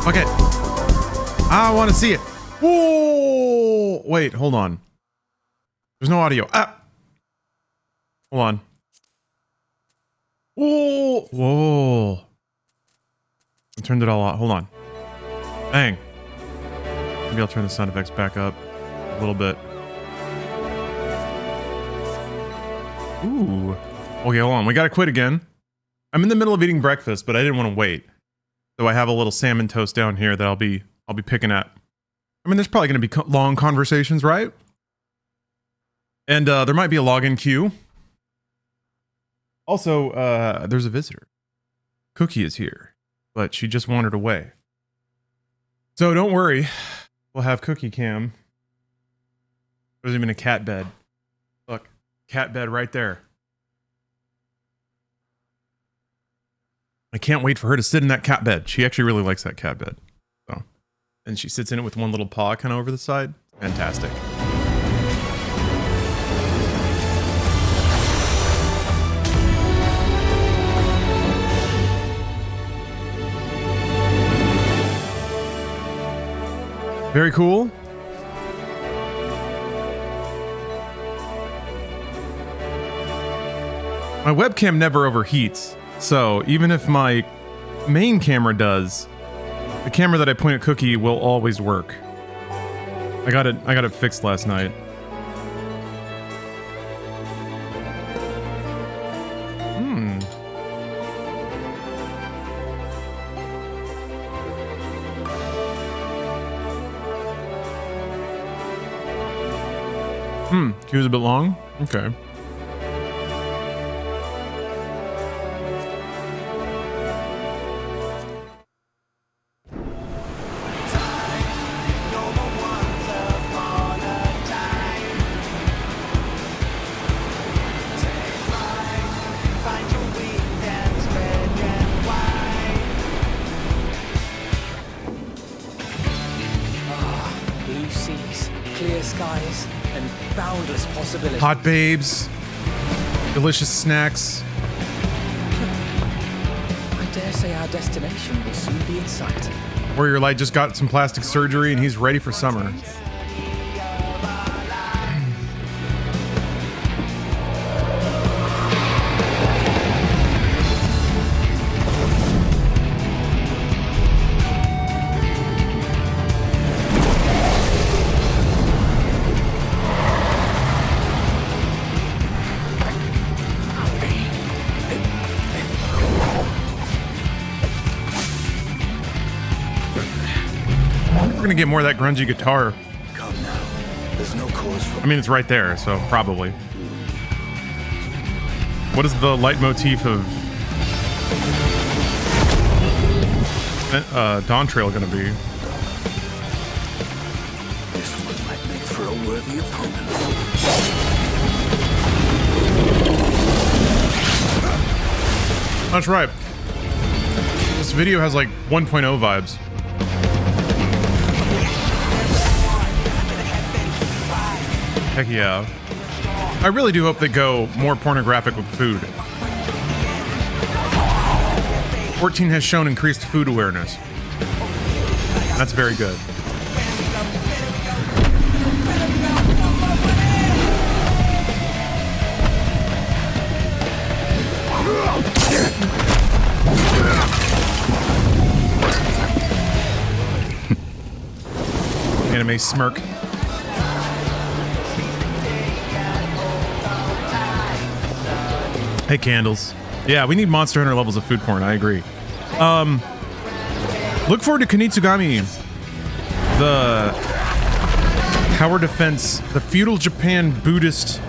Okay. I want to see it. Whoa! Wait, hold on. There's no audio. Ah! Hold on. Whoa! Whoa. I turned it all off. Hold on. Bang. Maybe I'll turn the sound effects back up a little bit. Ooh. Okay, hold on. We gotta quit again. I'm in the middle of eating breakfast, but I didn't want to wait. So I have a little salmon toast down here that I'll be picking at. I mean, there's probably going to be long conversations, right? And there might be a login queue. Also, there's a visitor. Cookie is here, but she just wandered away. So don't worry. We'll have Cookie Cam. There's even a cat bed. Look, cat bed right there. I can't wait for her to sit in that cat bed. She actually really likes that cat bed. So, and she sits in it with one little paw kind of over the side. Fantastic. Very cool. My webcam never overheats. So, even if my main camera does, the camera that I point at Cookie will always work. I got it fixed last night. Queue's a bit long? Okay. Hot babes, delicious snacks. I dare say our destination will soon be in sight. Warrior Light just got some plastic surgery and he's ready for summer. Gonna get more of that grungy guitar. Come now. There's no cause for... I mean, it's right there, so probably. What is the leitmotif of Dawntrail gonna be? This one might make for a worthy opponent. That's right. This video has like 1.0 vibes. Heck yeah. I really do hope they go more pornographic with food. 14 has shown increased food awareness. That's very good. Anime smirk. Hey, Candles. Yeah, we need Monster Hunter levels of food porn. I agree. Look forward to Kunitsugami, the tower defense, the feudal Japan Buddhist,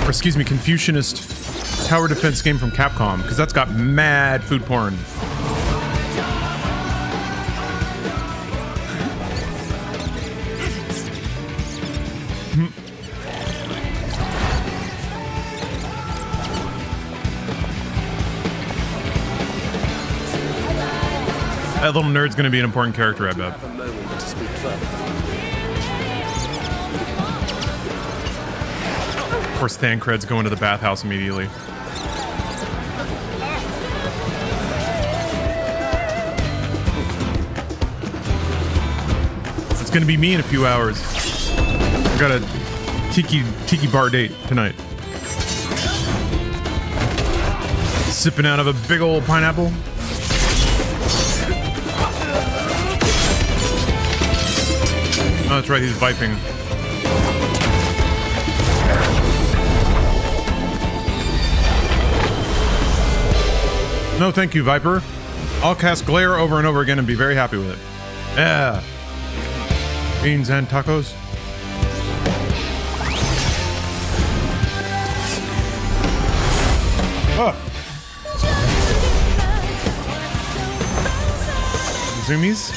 or excuse me, Confucianist tower defense game from Capcom, because that's got mad food porn. That little nerd's gonna be an important character, I bet. Of course, Thancred's going to the bathhouse immediately. gonna be me in a few hours. I got a tiki bar date tonight. Sipping out of a big old pineapple. Oh, that's right, he's viping. No, thank you, Viper. I'll cast Glare over and over again and be very happy with it. Yeah. Beans and tacos. Oh. Zoomies.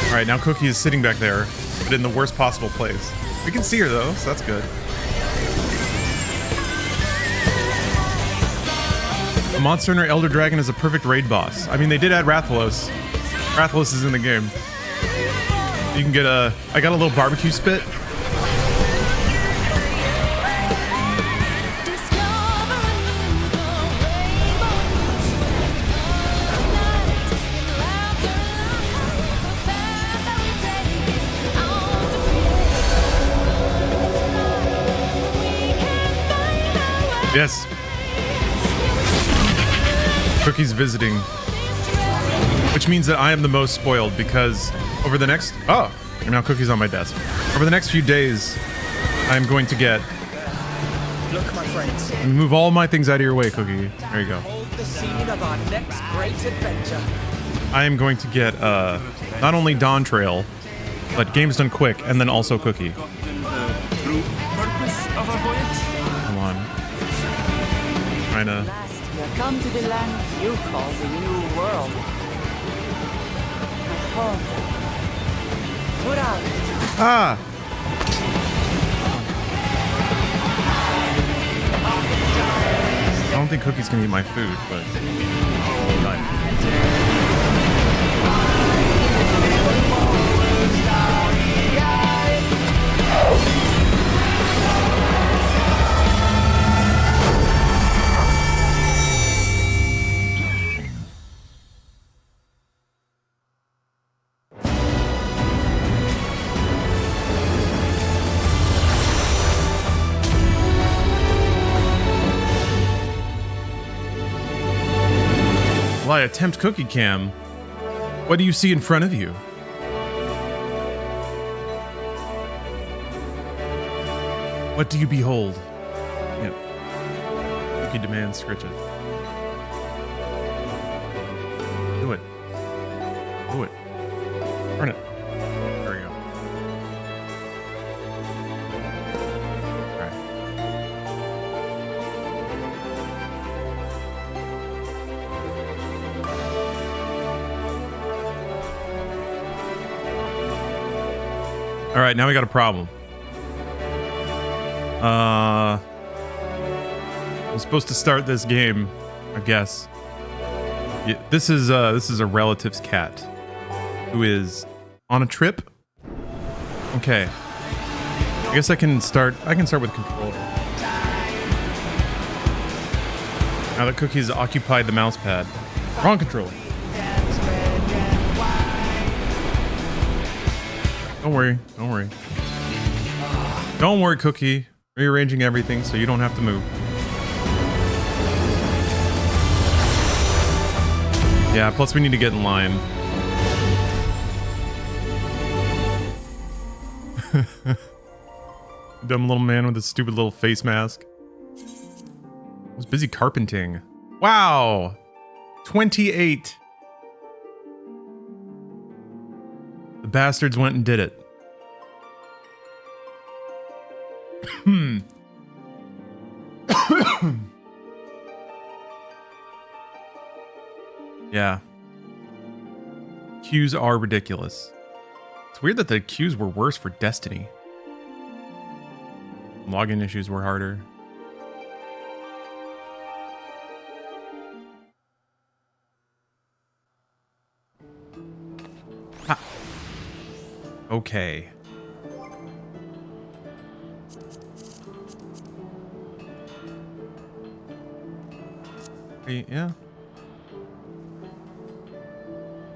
All right, now Cookie is sitting back there, but in the worst possible place. We can see her though, so that's good. A Monster Hunter Elder Dragon is a perfect raid boss. I mean, they did add Rathalos. Rathalos is in the game. You can get a... I got a little barbecue spit. Yes. Cookie's visiting. Which means that I am the most spoiled because over the next... Oh, and now Cookie's on my desk. Over the next few days, I'm going to get... Look, my friends. Move all my things out of your way, Cookie. There you go. Hold the scene of our next great adventure. I am going to get not only Dawntrail, but Games Done Quick, and then also Cookie. Come on. Trying to... Come to the land you call the New World. Home. Ah! I don't think Cookie's gonna eat my food, but... Right. Well, I attempt Cookie Cam. What do you see in front of you? What do you behold? Yep. Cookie demands scritch it. Do it. Do it. Turn it. There we go. Alright. Alright, now we got a problem. I'm supposed to start this game, I guess. Yeah, this is a relative's cat who is on a trip. Okay. I guess I can start with controller. Now that Cookie's occupied the mouse pad. Wrong controller. Don't worry, don't worry. Don't worry, Cookie. Rearranging everything so you don't have to move. Yeah, plus we need to get in line. Dumb little man with a stupid little face mask. I was busy carpenting. Wow! 28. The bastards went and did it. Yeah. Queues are ridiculous. It's weird that the queues were worse for Destiny. Login issues were harder. Ha. Okay. Yeah.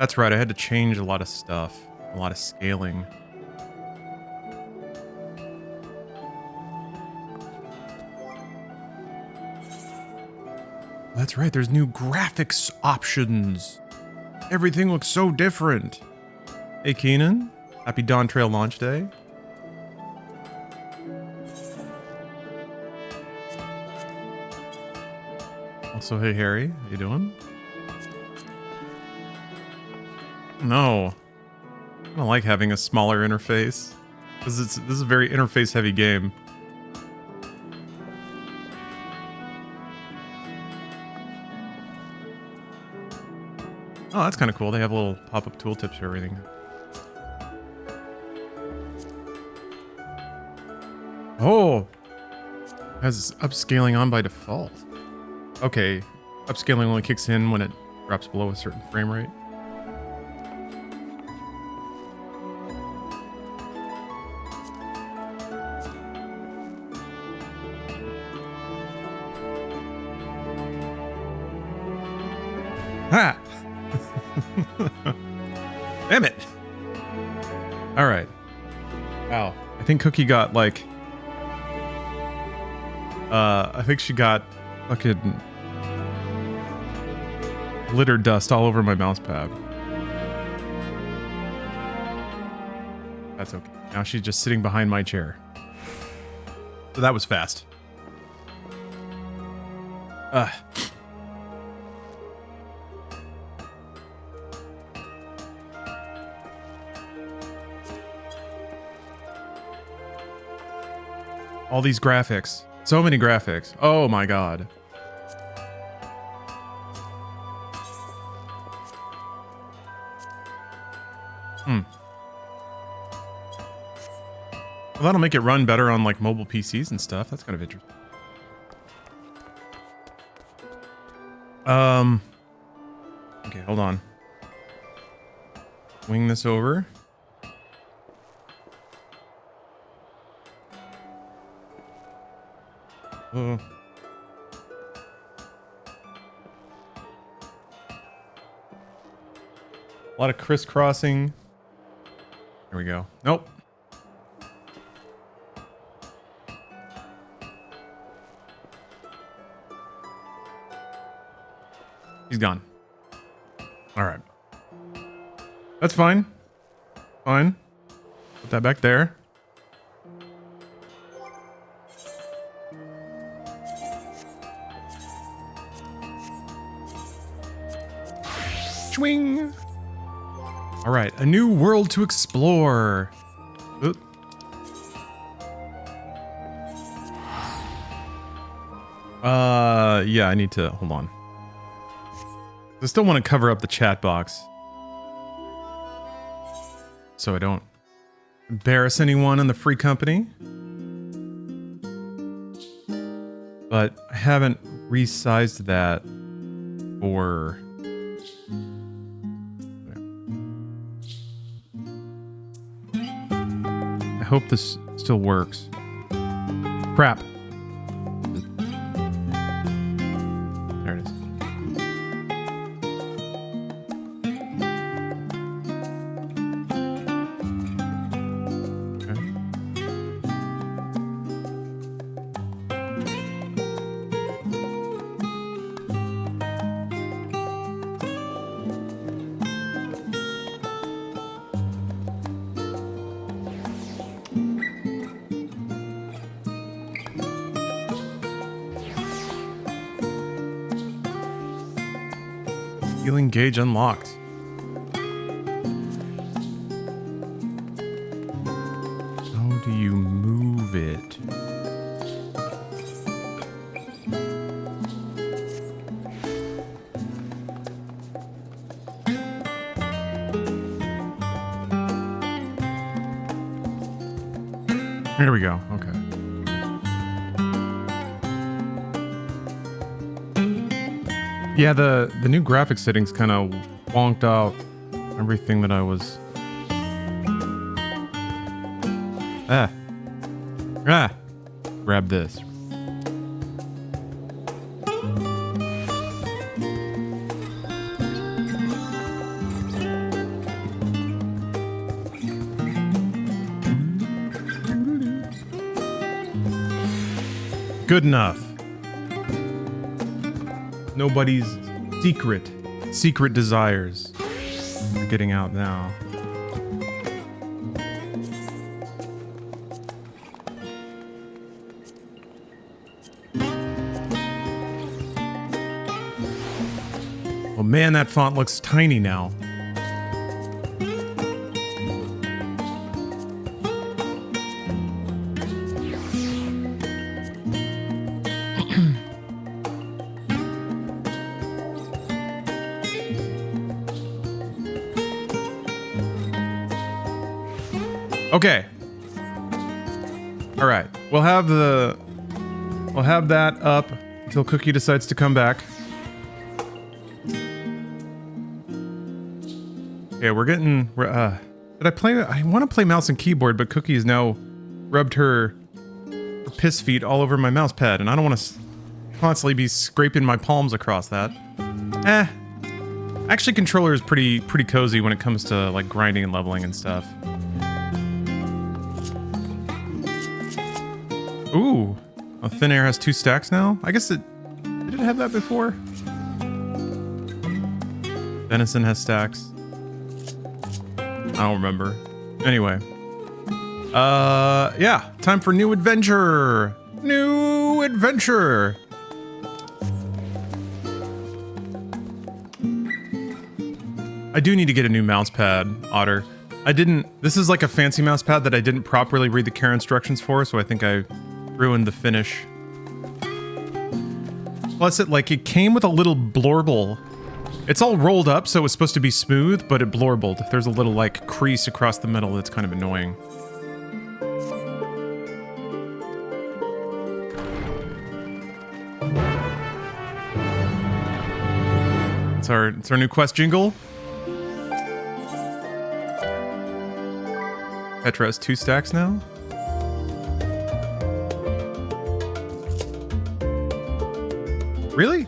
That's right, I had to change a lot of stuff. A lot of scaling. That's right, there's new graphics options. Everything looks so different. Hey Keenan, happy Dawntrail launch day. Also, hey Harry, how you doing? No, I don't like having a smaller interface. This is a very interface heavy game. Oh, that's kind of cool. They have little pop-up tooltips for everything. Oh, has upscaling on by default. Okay, upscaling only kicks in when it drops below a certain frame rate. Ha! Damn it! All right. Wow. I think Cookie got like. I think she got fucking glitter dust all over my mouse pad. That's okay. Now she's just sitting behind my chair. So that was fast. All these graphics. So many graphics. Oh my god. Well, that'll make it run better on like mobile PCs and stuff. That's kind of interesting. Okay, hold on. Wing this over. A lot of crisscrossing. Here we go. Nope. He's gone. All right. That's fine. Fine. Put that back there. Swing. All right, a new world to explore. Oop. Yeah, I need to hold on. I still want to cover up the chat box so I don't embarrass anyone in the free company. But I haven't resized that for. I hope this still works. Crap. There it is. Okay. Healing gauge unlocked. How do you move it? Here we go. Okay. Yeah, the new graphic settings kind of wonked out everything that I was. Grab this. Good enough. Nobody's secret desires are getting out now. Oh man, that font looks tiny now. Okay. All right. We'll have that up until Cookie decides to come back. Okay, did I play? I want to play mouse and keyboard, but Cookie has now rubbed her piss feet all over my mouse pad, and I don't want to constantly be scraping my palms across that. Actually, controller is pretty cozy when it comes to like grinding and leveling and stuff. Ooh, Thin Air has 2 stacks now? I guess did it have that before? Venison has stacks. I don't remember. Anyway. Yeah, time for new adventure! New adventure! I do need to get a new mouse pad, Otter. This is like a fancy mouse pad that I didn't properly read the care instructions for, so I think I ruined the finish. Plus it came with a little blorble. It's all rolled up, so it was supposed to be smooth, but it blorbled. There's a little like crease across the middle that's kind of annoying. It's our new quest jingle. Petra has 2 stacks now. Really?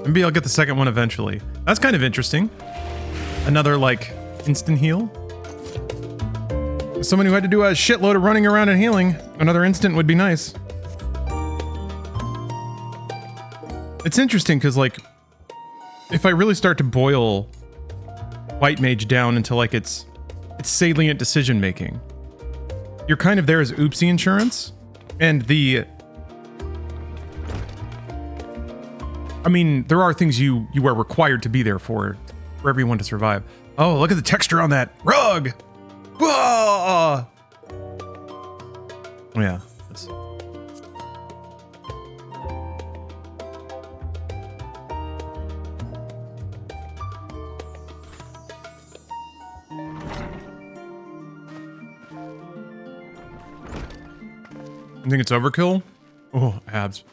Maybe I'll get the second one eventually. That's kind of interesting. Another, like, instant heal. Someone who had to do a shitload of running around and healing. Another instant would be nice. It's interesting, because, like, if I really start to boil White Mage down into, like, its salient decision-making, you're kind of there as oopsie insurance, and I mean, there are things you are required to be there for everyone to survive. Oh, look at the texture on that rug! Whoa! Oh, yeah. You think it's overkill? Oh, abs.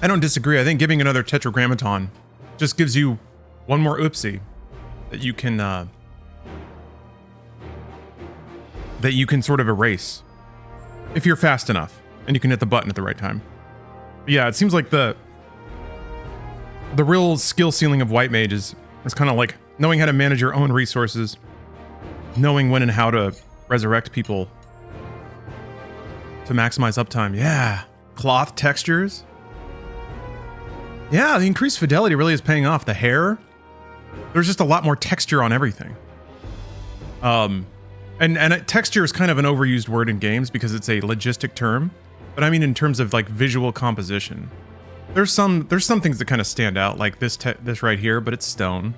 I don't disagree. I think giving another Tetragrammaton just gives you one more oopsie that you can sort of erase if you're fast enough and you can hit the button at the right time. But yeah, it seems like the real skill ceiling of White Mage is kind of like knowing how to manage your own resources, knowing when and how to resurrect people to maximize uptime. Yeah, cloth textures. Yeah, the increased fidelity really is paying off. The hair, there's just a lot more texture on everything. And texture is kind of an overused word in games because it's a logistic term. But I mean, in terms of like visual composition, there's some things that kind of stand out, like this right here, but it's stone.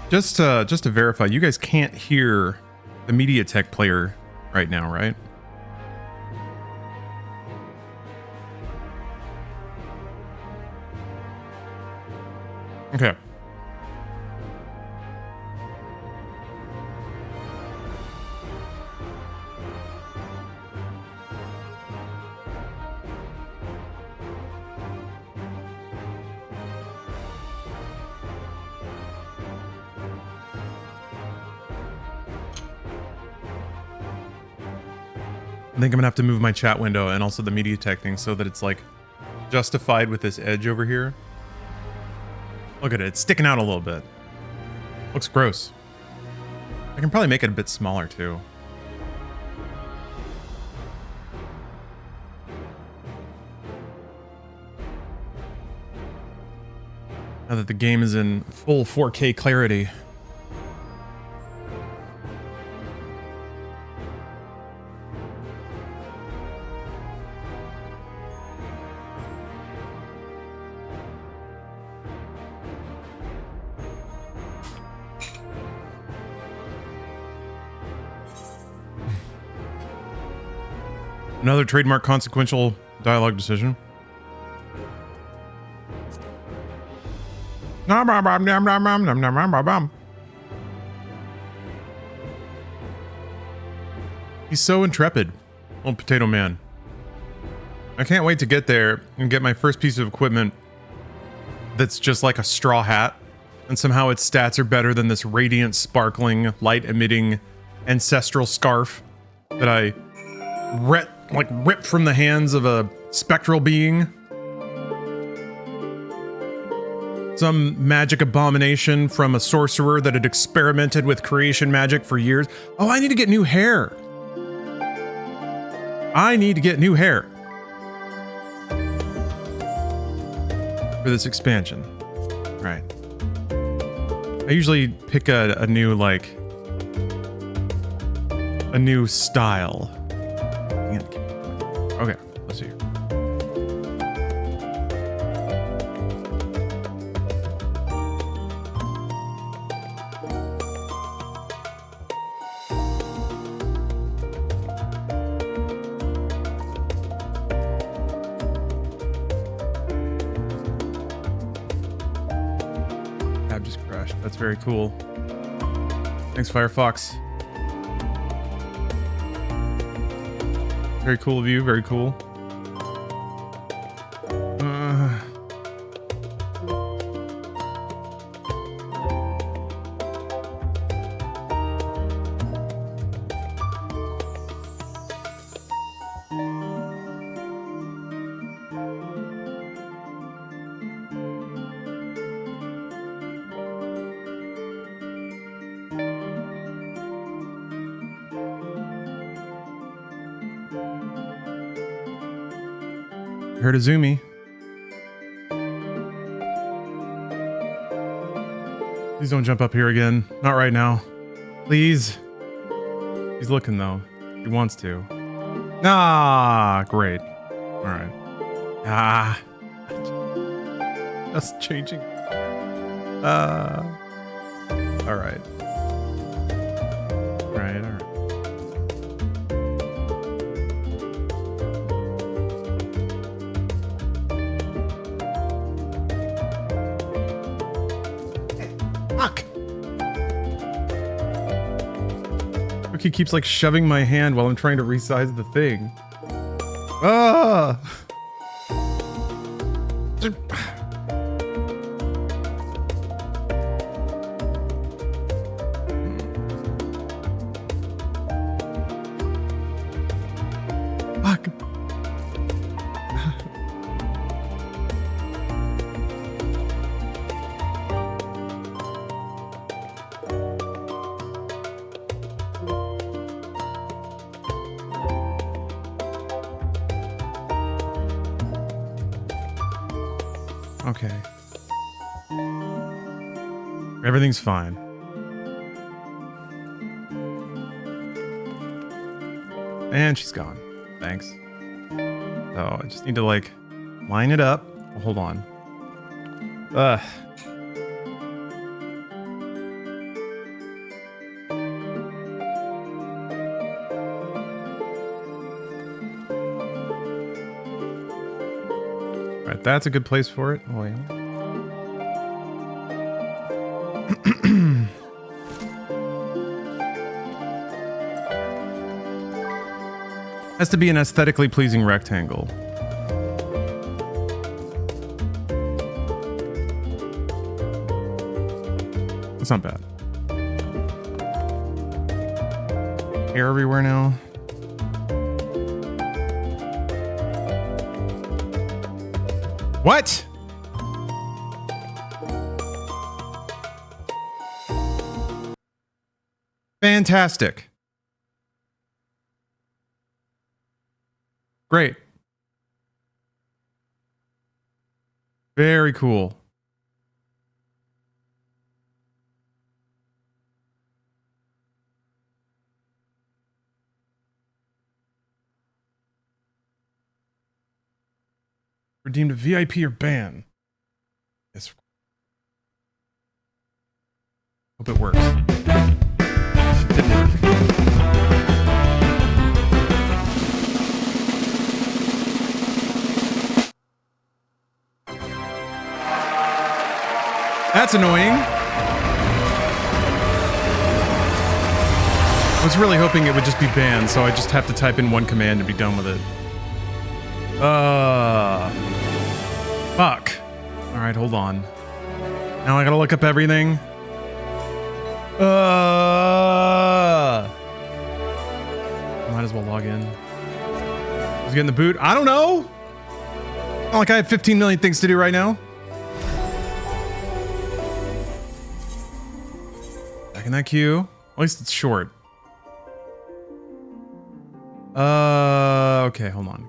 Just to verify, you guys can't hear the MediaTek player right now, right? Okay. I think I'm gonna have to move my chat window and also the media tech thing so that it's like justified with this edge over here. Look at it, it's sticking out a little bit. Looks gross. I can probably make it a bit smaller too. Now that the game is in full 4K clarity. Another trademark consequential dialogue decision. He's so intrepid, old potato man. I can't wait to get there and get my first piece of equipment that's just like a straw hat, and somehow its stats are better than this radiant, sparkling, light-emitting ancestral scarf that I ripped from the hands of a spectral being. Some magic abomination from a sorcerer that had experimented with creation magic for years. Oh, I need to get new hair. I need to get new hair for this expansion. Right. I usually pick a new, like, a new style. Okay, let's see here. Tab just crashed. That's very cool. Thanks, Firefox. Very cool of you, very cool. Heard a zoomie. Please don't jump up here again. Not right now. Please. He's looking though. He wants to. Ah, great. All right. Ah. Just changing. All right. All right. He keeps like shoving my hand while I'm trying to resize the thing. Ah! Fuck. Okay. Everything's fine. And she's gone. Thanks. So I just need to like line it up. Oh, hold on. Ugh. Alright, that's a good place for it. Oh, yeah. Has to be an aesthetically pleasing rectangle. It's not bad. Hair everywhere now. What? Fantastic. Great. Very cool. Redeemed a VIP or ban. Yes. Hope it works. Didn't work. That's annoying. I was really hoping it would just be banned, so I just have to type in one command and be done with it. Fuck. Alright, hold on. Now I gotta look up everything. Might as well log in. Who's getting the boot? I don't know! Not like I have 15 million things to do right now. Back in that queue. At least it's short. Okay, hold on.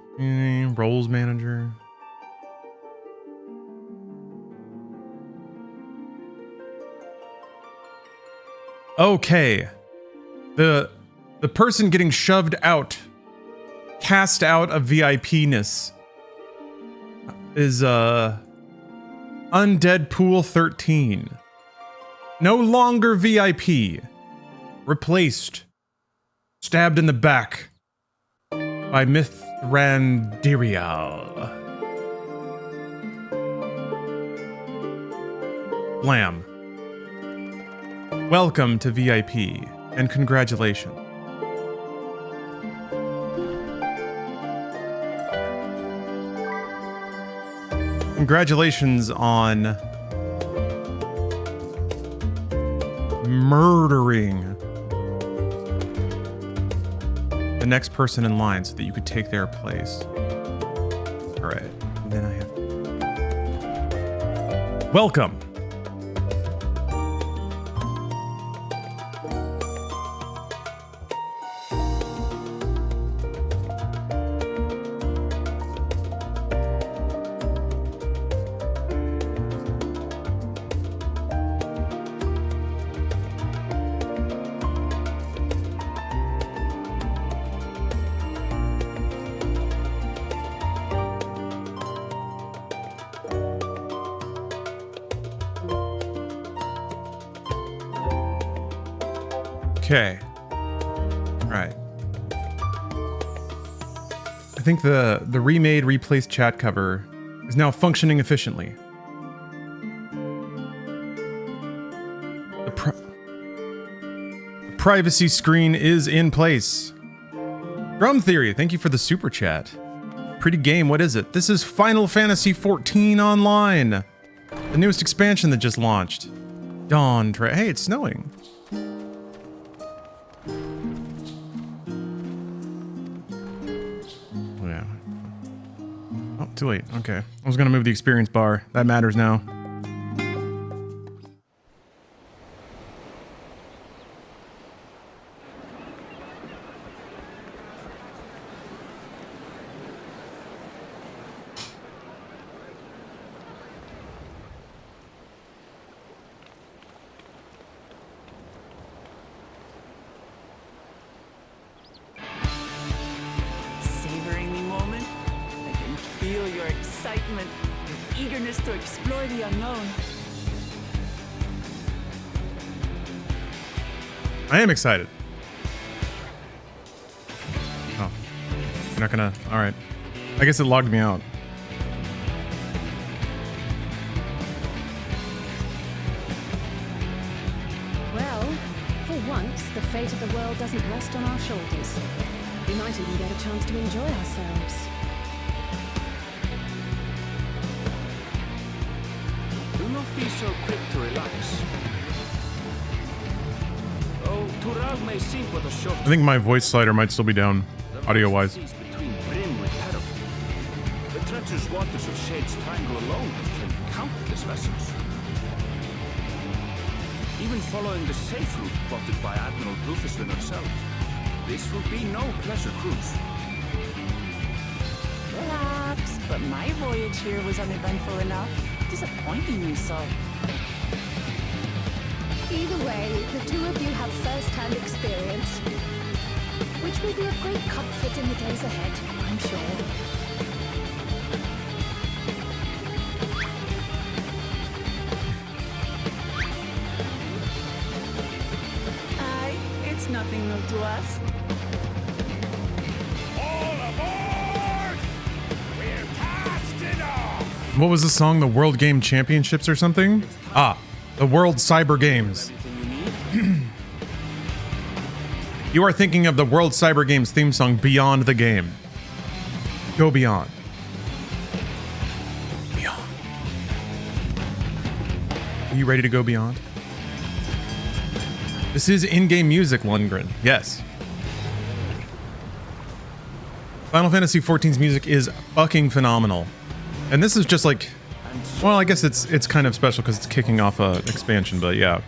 Roles manager. Okay. The person getting shoved out, cast out of VIP-ness is Undead Pool 13. No longer VIP. Replaced. Stabbed in the back by Mithrandirial. Blam. Welcome to VIP, and congratulations. Congratulations on murdering the next person in line so that you could take their place. All right, and then I have... Welcome. Okay. Right. I think the remade, replaced chat cover is now functioning efficiently. The privacy screen is in place. Drum Theory, thank you for the super chat. Pretty game, what is it? This is Final Fantasy XIV Online. The newest expansion that just launched. Dawntrail. Hey, it's snowing. Too late. Okay. I was gonna move the experience bar. That matters now. Savoring the moment? I can feel your excitement, your eagerness to explore the unknown. I am excited. Oh. You're not gonna... Alright. I guess it logged me out. Well, for once, the fate of the world doesn't rest on our shoulders. We might even get a chance to enjoy ourselves. Do not be so quick to relax. Oh, Tural may seem but a short... I think my voice slider might still be down, audio-wise. between brim with peril. The impetuous waters of Shade's Triangle alone have killed countless vessels. Even following the safe route plotted by Admiral Rufuswin herself, this will be no pleasure cruise. Perhaps, but my voyage here was uneventful enough. Disappointing you so. Either way, the two of you have first-hand experience, which will be of great comfort in the days ahead, I'm sure. Aye, it's nothing new to us. All aboard! We're casting off! What was the song? The World Game Championships or something? Ah, the World Cyber Games. You are thinking of the World Cyber Games theme song, Beyond the Game. Go beyond. Beyond. Are you ready to go beyond? This is in-game music, Lundgren. Yes. Final Fantasy XIV's music is fucking phenomenal. And this is just like, well, I guess it's kind of special because it's kicking off an expansion, but yeah.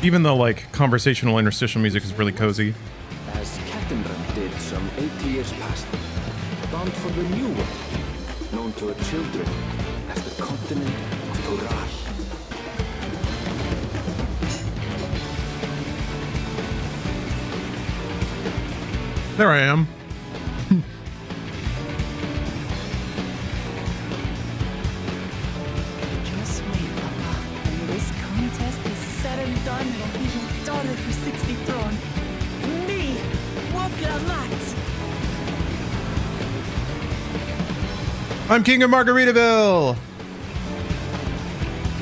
Even though like conversational interstitial music is really cozy. As Captain Brand did some 80 years past, bound for the new world, known to her children as the continent of Toral. There I am. Just wait, Papa. When this contest is said and done, it'll be your daughter for 60 throne. Me, Woklamat. I'm King of Margaritaville!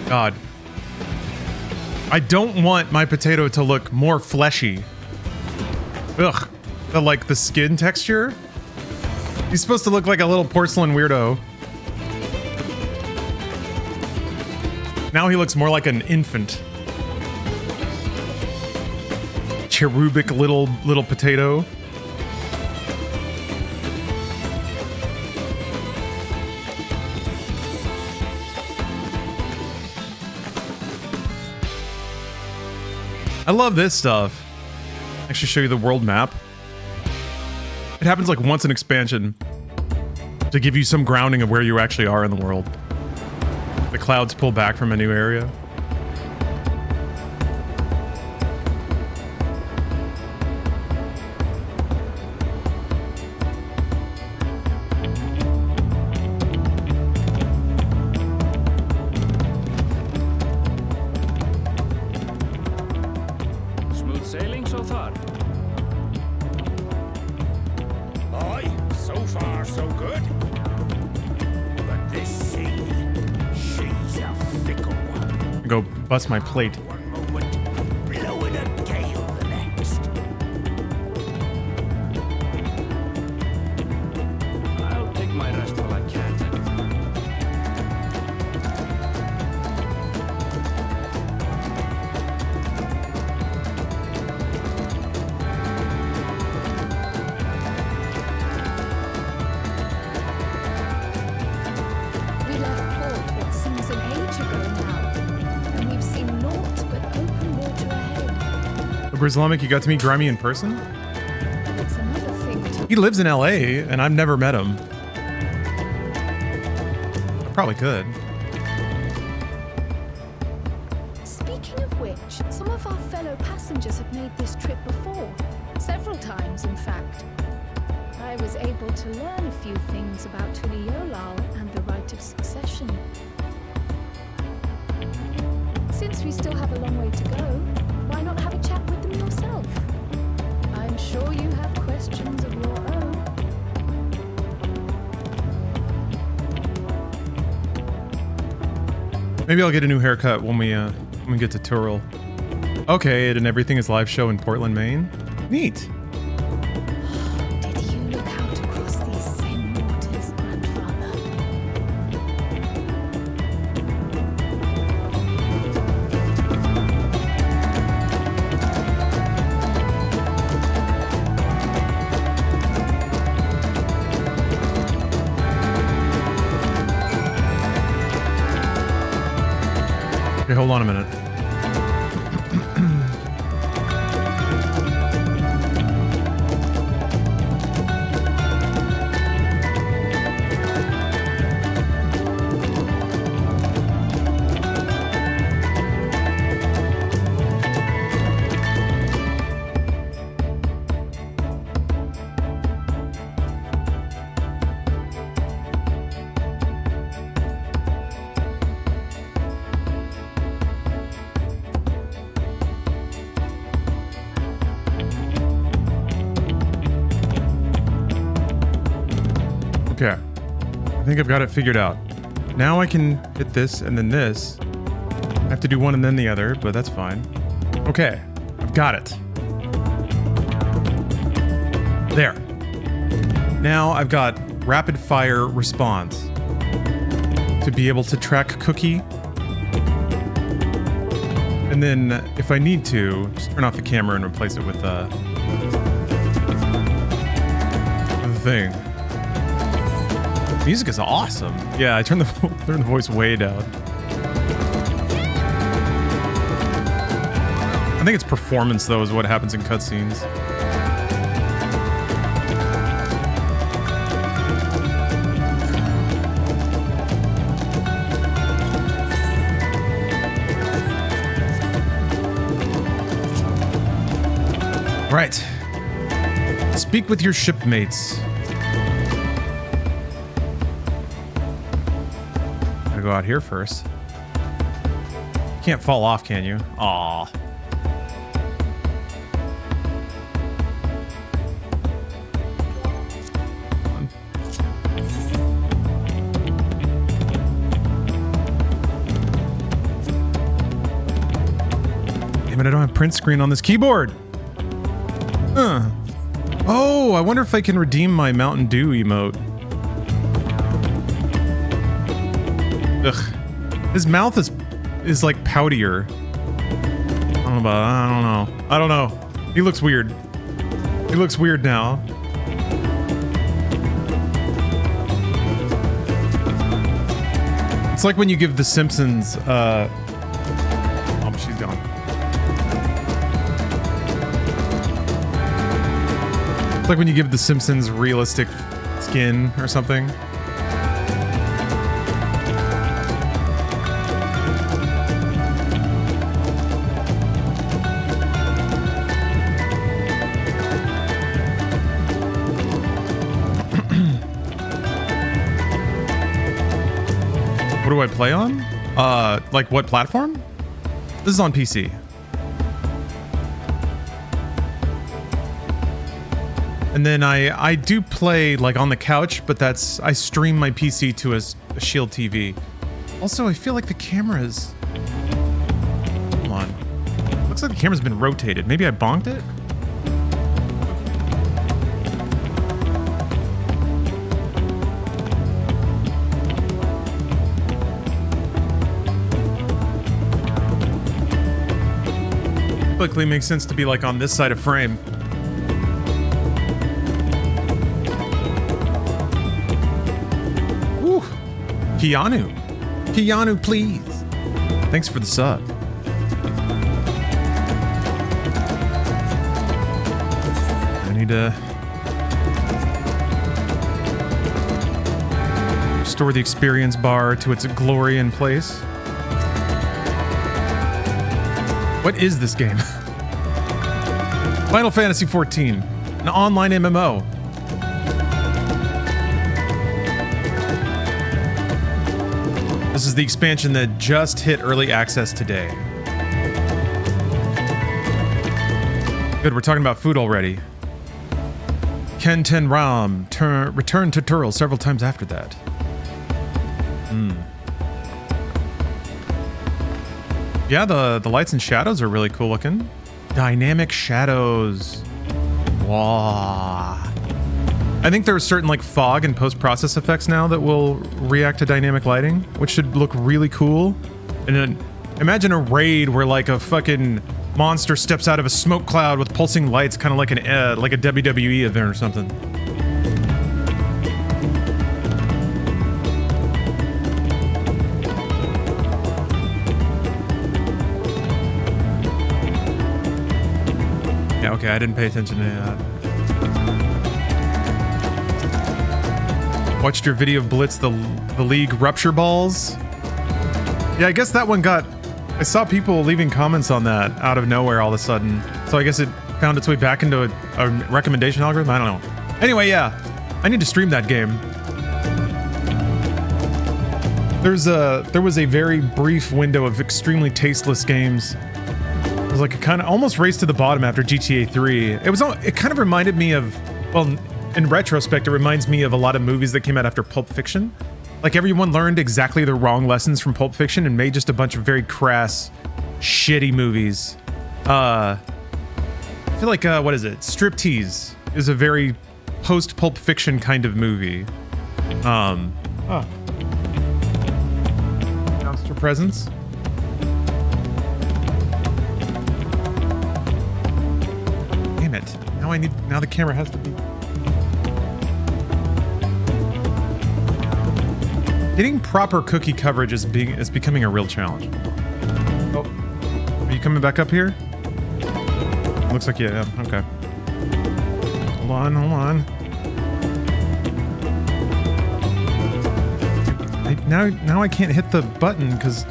God. I don't want my potato to look more fleshy. Ugh. The skin texture? He's supposed to look like a little porcelain weirdo. Now he looks more like an infant. Cherubic little potato. I love this stuff. I should show you the world map. It happens like once in expansion to give you some grounding of where you actually are in the world. The clouds pull back from a new area. Smooth sailing so far? Aye, so far so good. But this sea, she's a fickle one. Go bust my plate. One moment, blowing a gale the next. I'll take my rest while I can. We left port what seems an age ago now, and we've seen naught but open water ahead. Islamic, you got to meet Grimy in person? It's another thing to He lives in LA, and I've never met him. I probably could. Speaking of which, some of our fellow passengers have made this trip before. Several times, in fact. I was able to learn a few things about Tuliyollal and the rite of succession. Since we still have a long way to go, why not have a chat with them yourself? I'm sure you have questions of your own. Maybe I'll get a new haircut when we get to Tural. Okay, and everything is live show in Portland, Maine. Neat. Did you look out across these same waters, grandfather? hold on a minute. Okay, I think I've got it figured out. Now I can hit this and then this. I have to do one and then the other, but that's fine. Okay, I've got it. There. Now I've got rapid fire response to be able to track cookie. And then if I need to, just turn off the camera and replace it with the thing. Music is awesome. Yeah, I turned the voice way down. I think it's performance though is what happens in cutscenes. Right. Speak with your shipmates. Go out here first. You can't fall off, can you? Aw. Damn it, I don't have print screen on this keyboard. Oh, I wonder if I can redeem my Mountain Dew emote. Ugh. His mouth is like poutier. I don't know. He looks weird. He looks weird now. It's like when you give The Simpsons, oh, she's gone. It's like when you give The Simpsons realistic skin or something. What do I play on? Like what platform? This is on PC. And then I do play like on the couch, but I stream my PC to a Shield TV. Also, I feel like the camera is... Hold on. Looks like the camera's been rotated. Maybe I bonked it? Typically makes sense to be like on this side of frame. Woo! Keanu, please. Thanks for the sub. I need to restore the experience bar to its glory in place. What is this game? Final Fantasy XIV, an online MMO. This is the expansion that just hit early access today. Good, we're talking about food already. Kenten Ram returned to Tural several times after that. Yeah, the lights and shadows are really cool looking. Dynamic shadows. Wow. I think there are certain like fog and post-process effects now that will react to dynamic lighting, which should look really cool. And then imagine a raid where like a fucking monster steps out of a smoke cloud with pulsing lights, kind of like like a WWE event or something. Yeah, okay, I didn't pay attention to that. Watched your video of Blitz the League Rupture Balls. Yeah, I guess that one got... I saw people leaving comments on that out of nowhere all of a sudden. So I guess it found its way back into a recommendation algorithm? I don't know. Anyway, yeah. I need to stream that game. There was a very brief window of extremely tasteless games. It was like a kind of almost race to the bottom after GTA 3. It kind of reminded me of, well, in retrospect, it reminds me of a lot of movies that came out after Pulp Fiction. Like everyone learned exactly the wrong lessons from Pulp Fiction and made just a bunch of very crass, shitty movies. I feel like, what is it? Striptease is a very post-Pulp Fiction kind of movie. Monster presence. Damn it. Now the camera has to be... Getting proper cookie coverage is becoming a real challenge. Oh, are you coming back up here? Looks like yeah. Okay. Hold on. Now I can't hit the button because.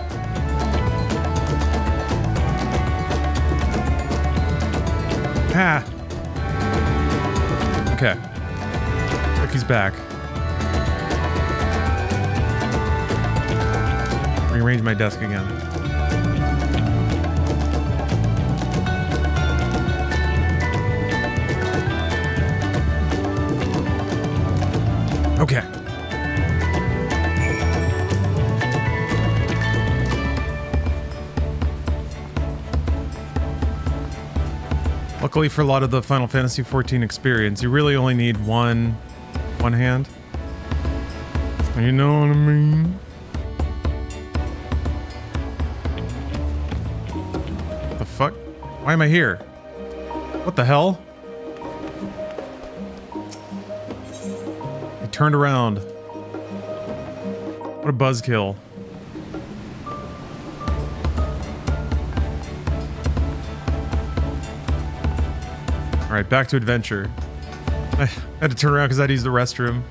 Okay. Cookie's back. Rearrange my desk again. Okay. Luckily for a lot of the Final Fantasy XIV experience, you really only need one hand. You know what I mean? Fuck? Why am I here? What the hell? I turned around. What a buzzkill. Alright, back to adventure. I had to turn around because I had to use the restroom.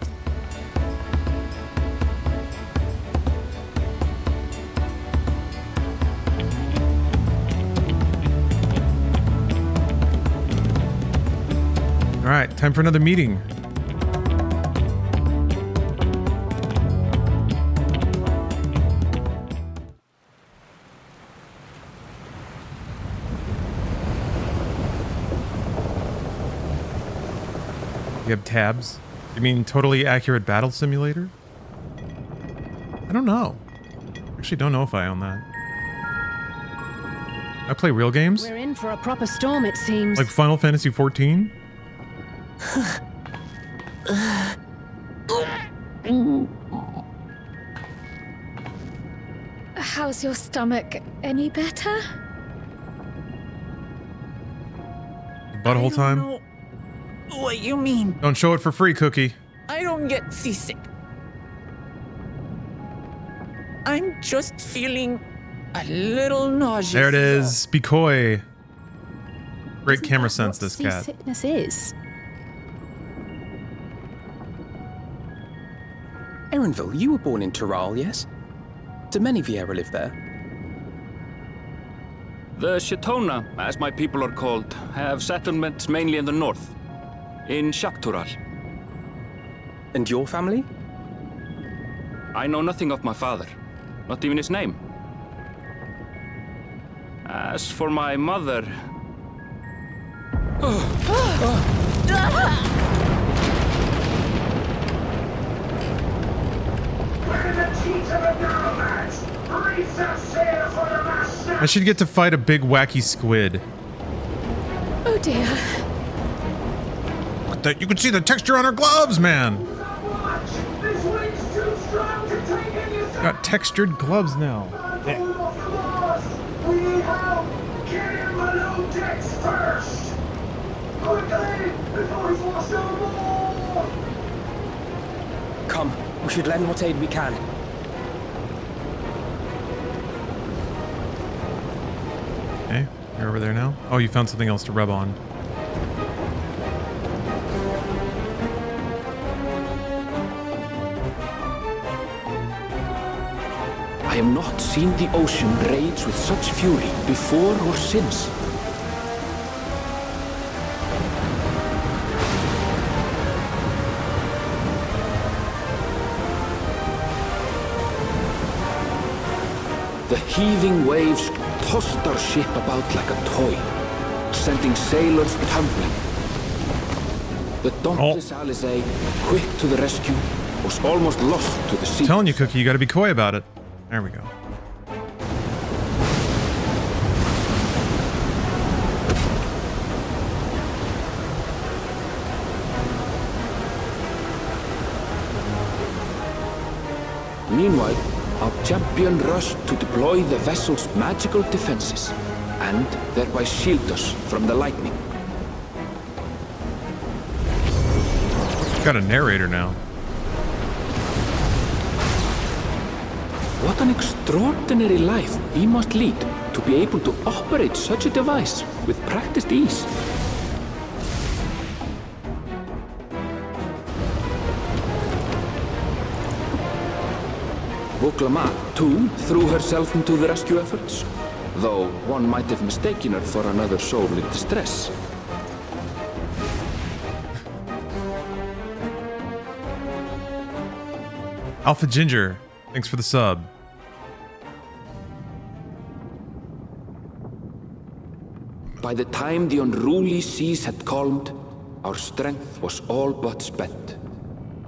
Alright, time for another meeting. You have tabs? You mean totally accurate battle simulator? I don't know. Actually don't know if I own that. I play real games? We're in for a proper storm, it seems. Like Final Fantasy XIV? How's your stomach? Any better? Butthole time? Know what you mean? Don't show it for free, Cookie. I don't get seasick. I'm just feeling a little nauseous. There it is. Be coy. Great camera sense, this cat. Seasickness is. Erenville, you were born in Tural, yes? Do many Vieira live there? The Shitona, as my people are called, have settlements mainly in the north, in Tural. And your family? I know nothing of my father, not even his name. As for my mother... I should get to fight a big wacky squid. Oh dear. What the? You can see the texture on her gloves, man. Got textured gloves now. Yeah. Come, we should lend what aid we can. Okay, you're over there now. Oh, you found something else to rub on. I have not seen the ocean rage with such fury before or since. The heaving waves tossed our ship about like a toy, sending sailors tumbling. The dauntless Alizé, quick to the rescue, was almost lost to the sea. I'm telling you, Cookie, you gotta be coy about it. There we go. Meanwhile, our champion rushed to deploy the vessel's magical defenses, and thereby shield us from the lightning. Got a narrator now. What an extraordinary life he must lead to be able to operate such a device with practiced ease. Boklama, too, threw herself into the rescue efforts, though one might have mistaken her for another soul in distress. Alpha Ginger, thanks for the sub. By the time the unruly seas had calmed, our strength was all but spent,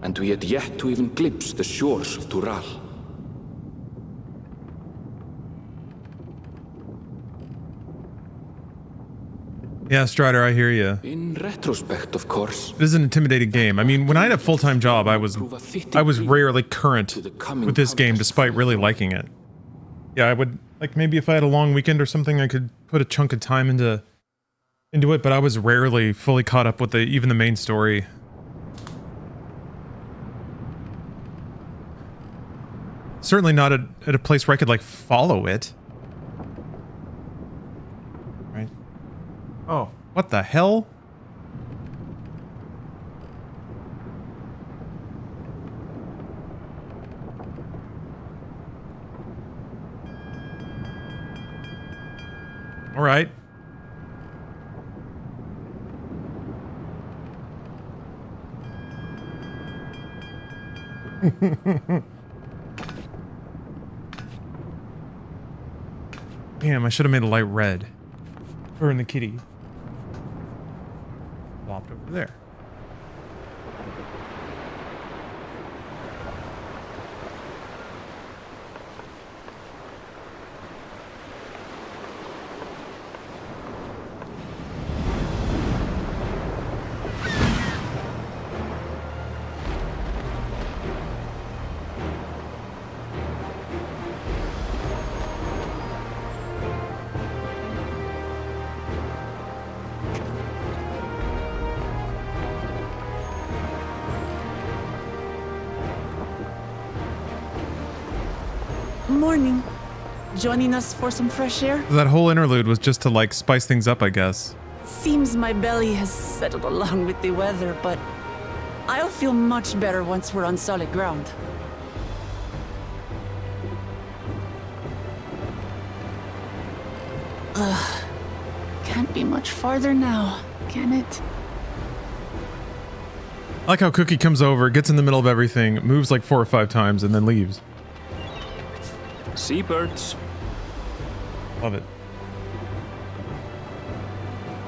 and we had yet to even glimpse the shores of Tural. Yeah, Strider, I hear you. In retrospect, of course. It is an intimidating game. I mean, when I had a full-time job, I was rarely current with this game, despite really liking it. Yeah, I would, like, maybe if I had a long weekend or something, I could put a chunk of time into it, but I was rarely fully caught up with even the main story. Certainly not at a place where I could, like, follow it. Right? Oh, what the hell? All right. Damn, I should have made the light red. Or in the kitty. Plopped over there. Morning. Joining us for some fresh air? That whole interlude was just to, like, spice things up, I guess. Seems my belly has settled along with the weather, but I'll feel much better once we're on solid ground. Ugh. Can't be much farther now, can it? I like how Cookie comes over, gets in the middle of everything, moves like 4 or 5 times, and then leaves. Seabirds. Love it.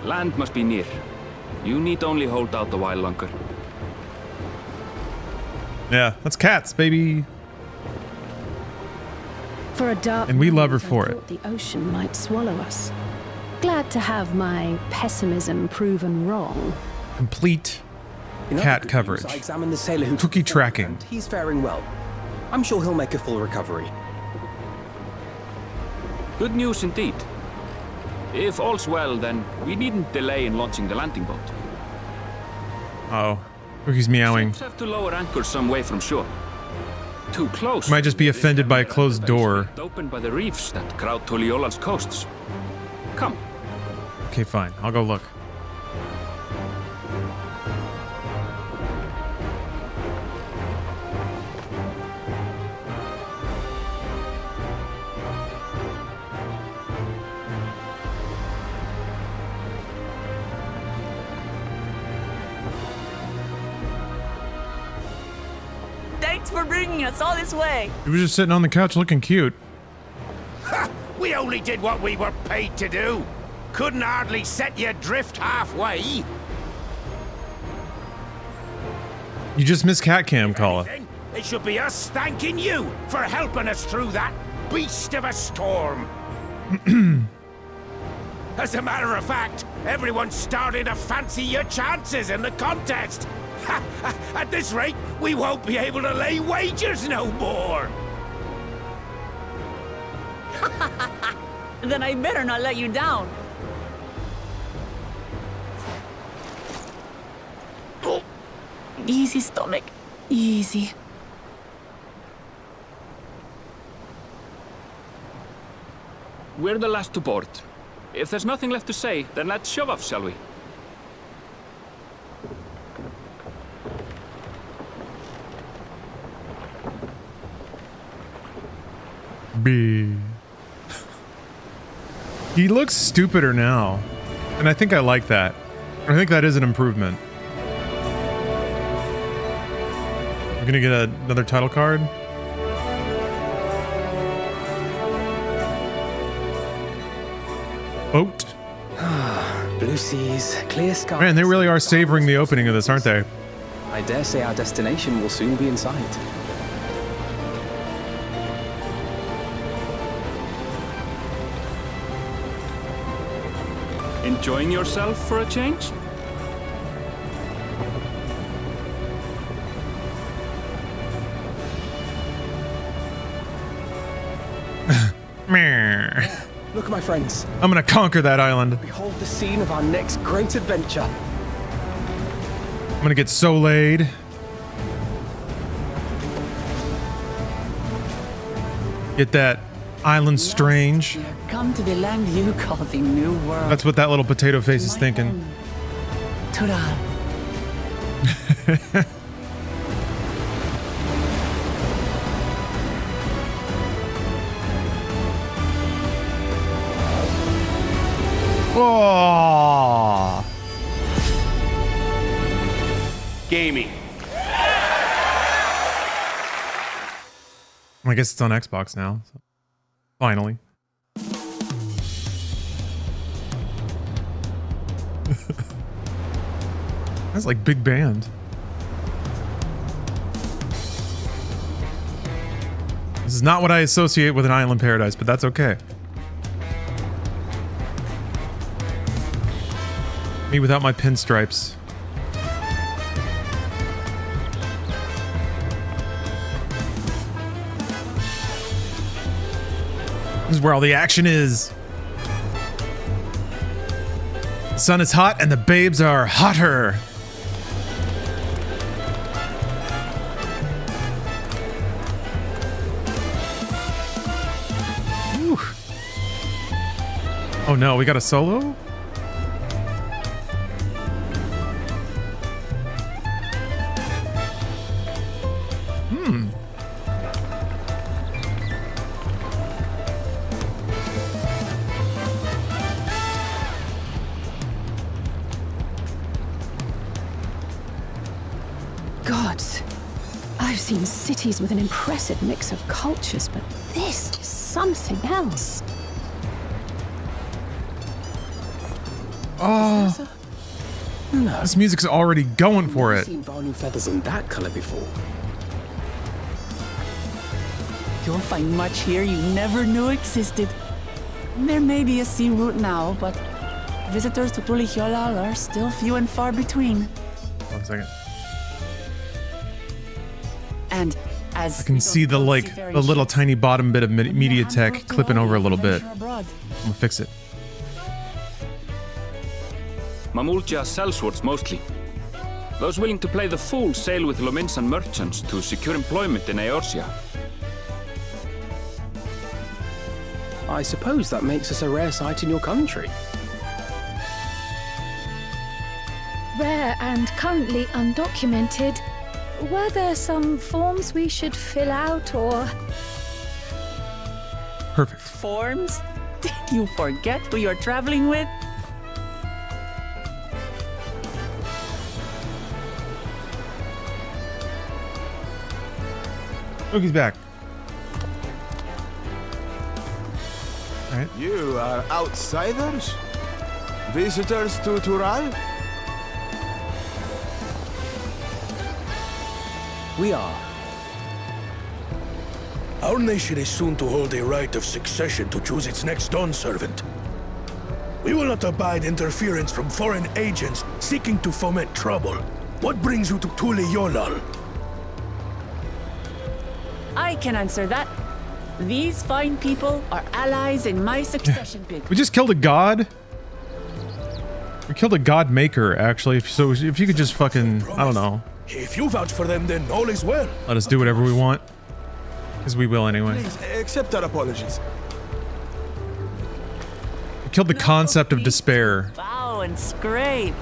Land must be near. You need only hold out a while longer. Yeah, that's cats, baby. For a dark And we love her moment, for I it. thought the ocean might swallow us. Glad to have my pessimism proven wrong. Complete In other cat good coverage. news, I examined the sailor who Cookie took the tracking. and he's faring well. I'm sure he'll make a full recovery. Good news indeed. If all's well, then we needn't delay in launching the landing boat. Oh, Cookie's meowing. Ships have to lower anchors some way from shore. Too close. Might just be offended by a closed door. Opened by the reefs that crowd Tuliyollal's coasts. Come. Okay, fine. I'll go look. bringing us all this way. He was just sitting on the couch looking cute. Ha! We only did what we were paid to do. Couldn't hardly set you adrift halfway. You just missed cat cam, Calla. It should be us thanking you for helping us through that beast of a storm. As a matter of fact, everyone's starting to fancy your chances in the contest. At this rate, we won't be able to lay wagers no more. Then I better not let you down. Easy, stomach. Easy. We're the last to board. If there's nothing left to say, then let's shove off, shall we? B. He looks stupider now. And I think I like that. I think that is an improvement. I'm gonna get another title card. Boat. Blue seas, clear skies. Man, they really are savoring the opening of this, aren't they? I dare say our destination will soon be in sight. Enjoying yourself for a change? Meh. Look, my friends. I'm gonna conquer that island. Behold the scene of our next great adventure. I'm gonna get so laid. Get that island strange. We have come to the land you call the New World. That's what that little potato face is thinking. Ta-da. Oh. Gaming. I guess it's on Xbox now. So. Finally. That's like big band. This is not what I associate with an island paradise, but that's okay. Me without my pinstripes. This is where all the action is. The sun is hot and the babes are hotter. Whew. Oh no, we got a solo? Gods, I've seen cities with an impressive mix of cultures, but this is something else. Oh, no. This music's already going for it. I've seen Vanu feathers in that color before. You'll find much here you never knew existed. There may be a sea route now, but visitors to Tuliyollal are still few and far between. 1 second. And as I can see the the little tiny bottom bit of media tech clipping over a little bit. I'm gonna fix it. Mamulja sellswords mostly. Those willing to play the fool sail with Lominsan merchants to secure employment in Eorzea. I suppose that makes us a rare sight in your country. Rare and currently undocumented. Were there some forms we should fill out or... Perfect. Forms? Did you forget who you're traveling with? Look, he's back. All right. You are outsiders? Visitors to Tural? We are. Our nation is soon to hold a rite of succession to choose its next dawn servant. We will not abide interference from foreign agents seeking to foment trouble. What brings you to Tuliyollal? I can answer that. These fine people are allies in my succession bid. We just killed a god. We killed a god maker, actually. So if you could just fucking, I don't know. If you vouch for them, then all is well. Let us do whatever we want. Because we will anyway. Please, accept our apologies. We killed the concept of despair. Wow, and scrape.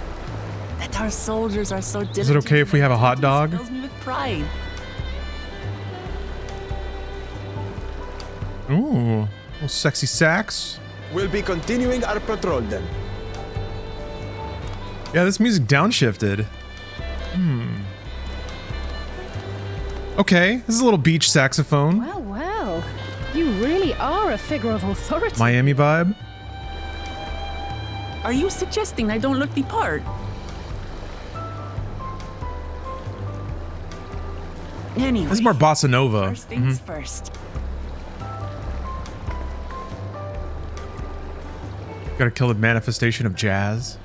That our soldiers are so diligent. Is it okay if we have a hot dog? Fills me with pride. Ooh, little sexy sax. We'll be continuing our patrol then. Yeah, this music downshifted. Okay, this is a little beach saxophone. Well, well. You really are a figure of authority. Miami vibe. Are you suggesting I don't look the part? Anyway, This is more bossa nova. first things first. Gotta kill the manifestation of jazz.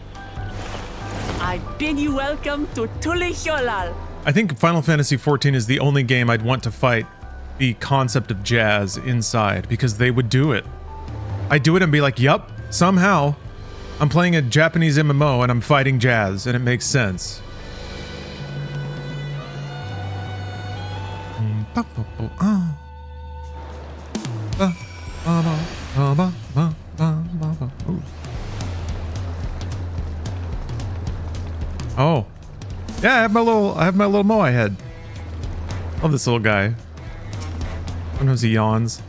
I bid you welcome to Tuliyollal. I think Final Fantasy XIV is the only game I'd want to fight the concept of jazz inside, because they would do it. I'd do it and be like, yup, somehow I'm playing a Japanese MMO and I'm fighting jazz, and it makes sense. Oh. Yeah, I have my little Moai head. Love this little guy. Sometimes he yawns.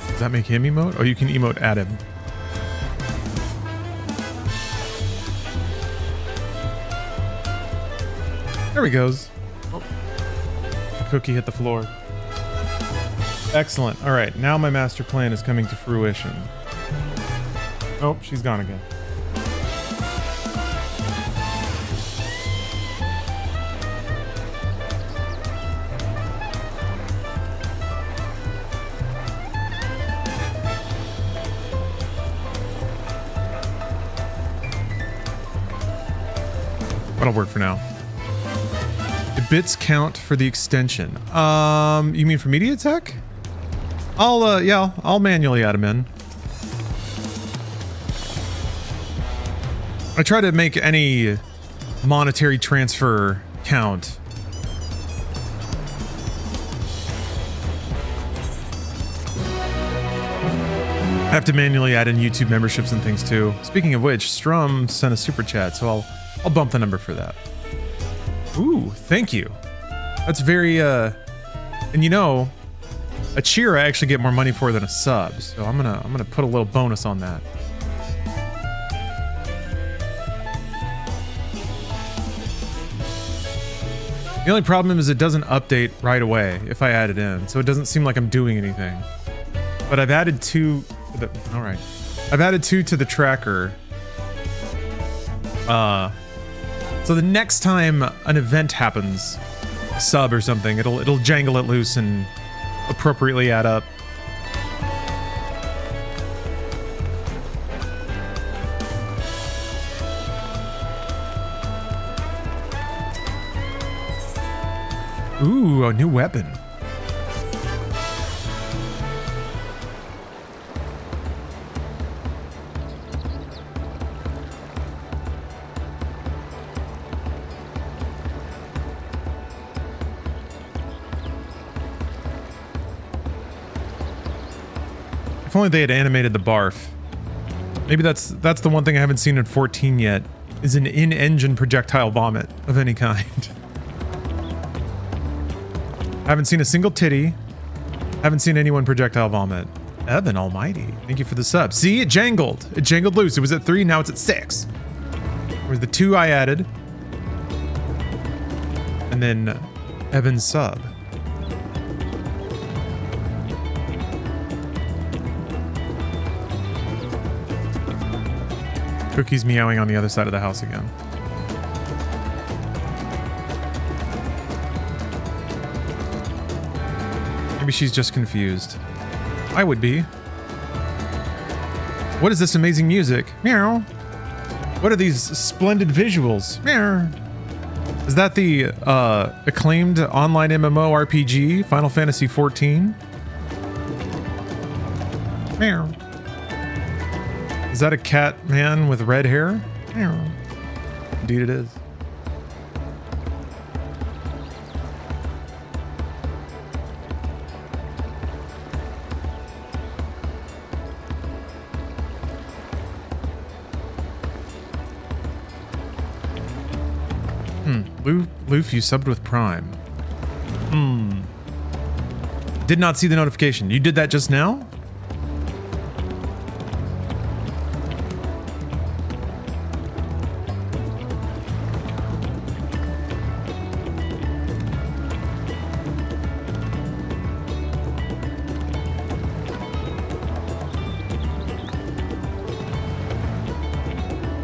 Does that make him emote? Oh, you can emote at him. There he goes. Oh. The cookie hit the floor. Excellent. All right, now my master plan is coming to fruition. Oh, she's gone again. That'll work for now. The bits count for the extension. You mean for MediaTek? I'll manually add them in. I try to make any monetary transfer count. I have to manually add in YouTube memberships and things too. Speaking of which, Strum sent a super chat, so I'll bump the number for that. Ooh, thank you. That's very and you know, a cheer I actually get more money for than a sub, so I'm gonna put a little bonus on that. The only problem is it doesn't update right away if I add it in, so it doesn't seem like I'm doing anything. But I've added two. All right, I've added two to the tracker. So the next time an event happens, sub or something, it'll jangle it loose and appropriately add up. Ooh, a new weapon. If only they had animated the barf. Maybe that's the one thing I haven't seen in 14 yet, is an in-engine projectile vomit of any kind. Haven't seen a single titty. Haven't seen anyone projectile vomit. Evan almighty. Thank you for the sub. See, it jangled. It jangled loose. It was at 3, now it's at 6. Were the 2 I added. And then Evan's sub. Cookie's meowing on the other side of the house again. Maybe she's just confused. I would be. What is this amazing music? Meow. What are these splendid visuals? Meow. Is that the acclaimed online MMORPG, Final Fantasy XIV? Meow. Is that a cat man with red hair? Meow. Indeed it is. Loof, you subbed with Prime. Did not see the notification. You did that just now?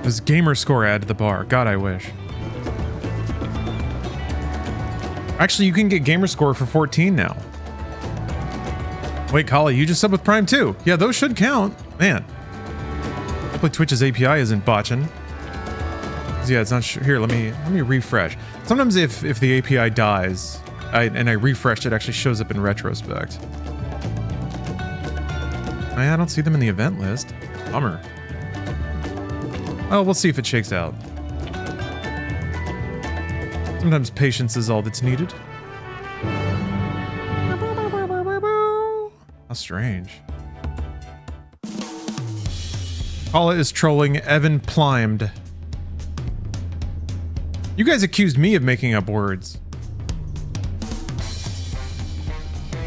This gamer score add to the bar. God, I wish. Actually, you can get gamerscore for 14 now. Wait, Kali, you just subbed with Prime too. Yeah, those should count. Man. Hopefully Twitch's API isn't botching. Yeah, it's not sure. Here, let me refresh. Sometimes if the API dies and I refreshed, it actually shows up in retrospect. I don't see them in the event list. Bummer. Oh, we'll see if it shakes out. Sometimes patience is all that's needed. How strange. Paula is trolling Evan Plimed. You guys accused me of making up words.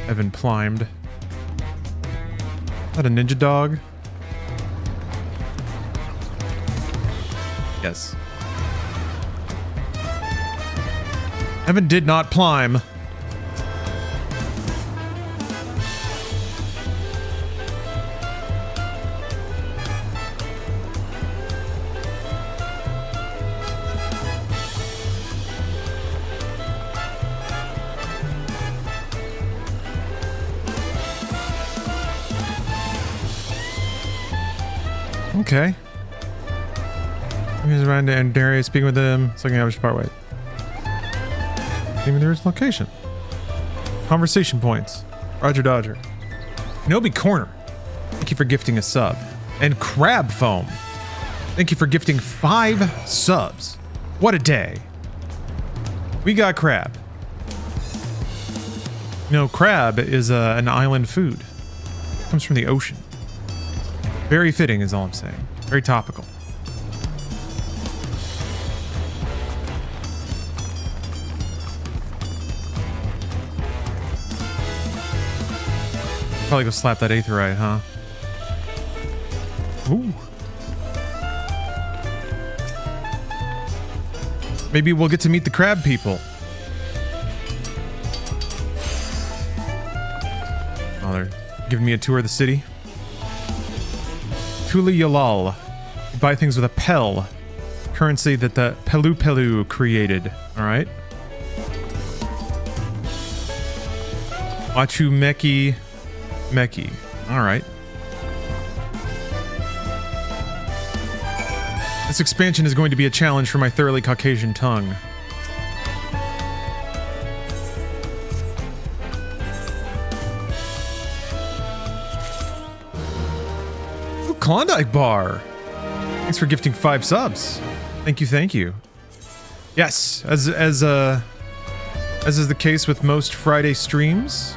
Evan Plimed. Is that a ninja dog? Yes. Evan did not climb. Okay. He's around and Darius speaking with him. Second average part way. Even there is location. Conversation points. Roger Dodger. Nobi Corner. Thank you for gifting a sub. And Crab Foam. Thank you for gifting 5 subs. What a day. We got crab. No, crab is an island food. It comes from the ocean. Very fitting is all I'm saying. Very topical. Probably go slap that aetheryte, huh? Ooh. Maybe we'll get to meet the crab people. Oh, they're giving me a tour of the city. Tuliyollal. You buy things with a pel. Currency that the Pelu Pelu created. Alright. Wachu Meki. Meki. Alright. This expansion is going to be a challenge for my thoroughly Caucasian tongue. Ooh, Klondike Bar. Thanks for gifting 5 subs. Thank you, thank you. Yes, as is the case with most Friday streams,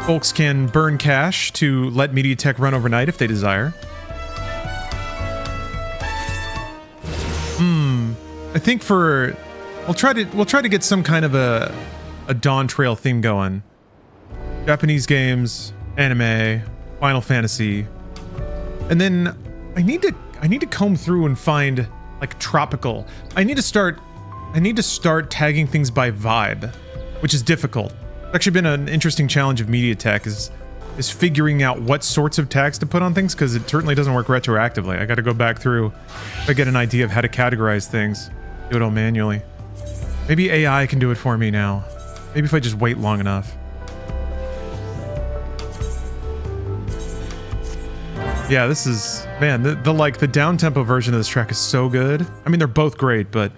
folks can burn cash to let MediaTek run overnight if they desire. I think we'll try to get some kind of a Dawntrail theme going. Japanese games, anime, Final Fantasy. And then I I need to comb through and find like tropical. I need to start tagging things by vibe, which is difficult. It's actually been an interesting challenge of Media Tech is figuring out what sorts of tags to put on things, because it certainly doesn't work retroactively. I got to go back through to get an idea of how to categorize things. Do it all manually. Maybe AI can do it for me now. Maybe if I just wait long enough. Yeah, this is, man, the down-tempo version of this track is so good. I mean, they're both great, but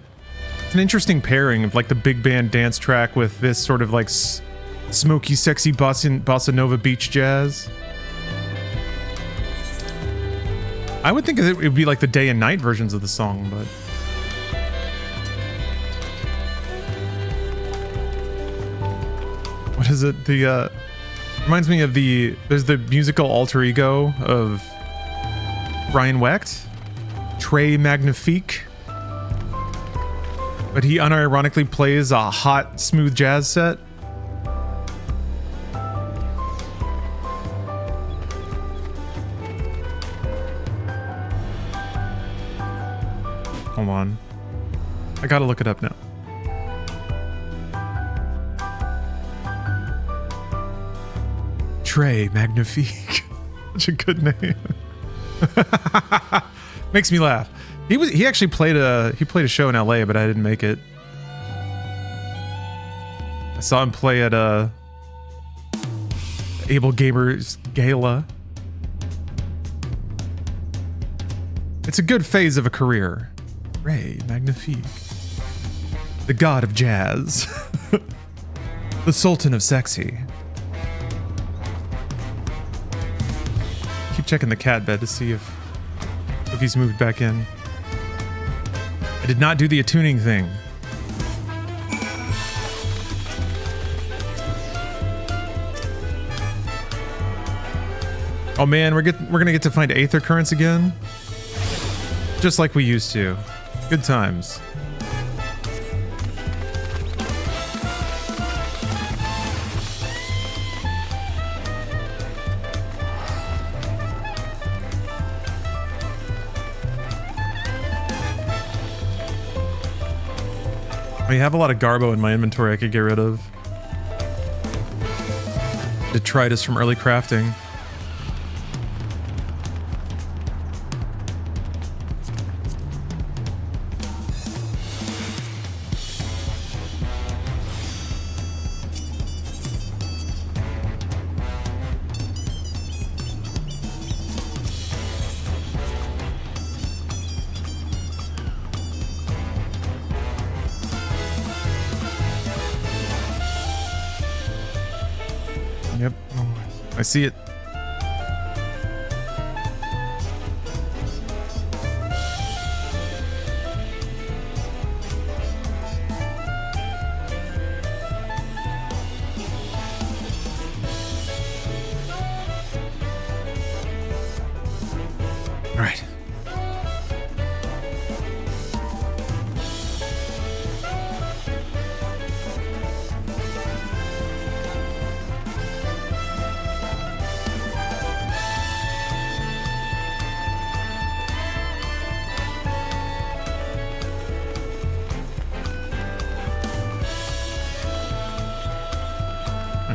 it's an interesting pairing of like the big band dance track with this sort of like smoky, sexy bossa nova beach jazz. I would think it would be like the day and night versions of the song, but what is it? The reminds me of there's the musical alter ego of Ryan Wecht, Très Magnifique, but he unironically plays a hot, smooth jazz set. Hold on, I gotta look it up now. Très Magnifique. Such a good name. Makes me laugh. He actually played a show in LA, but I didn't make it. I saw him play at Able Gamers Gala. It's a good phase of a career. Très Magnifique. The god of jazz. The sultan of sexy. Keep checking the cat bed to see if he's moved back in. I did not do the attuning thing. Oh man, we're gonna get to find Aether Currents again, just like we used to. Good times. I have a lot of Garbo in my inventory I could get rid of. Detritus from early crafting. Yep, I see it. All right.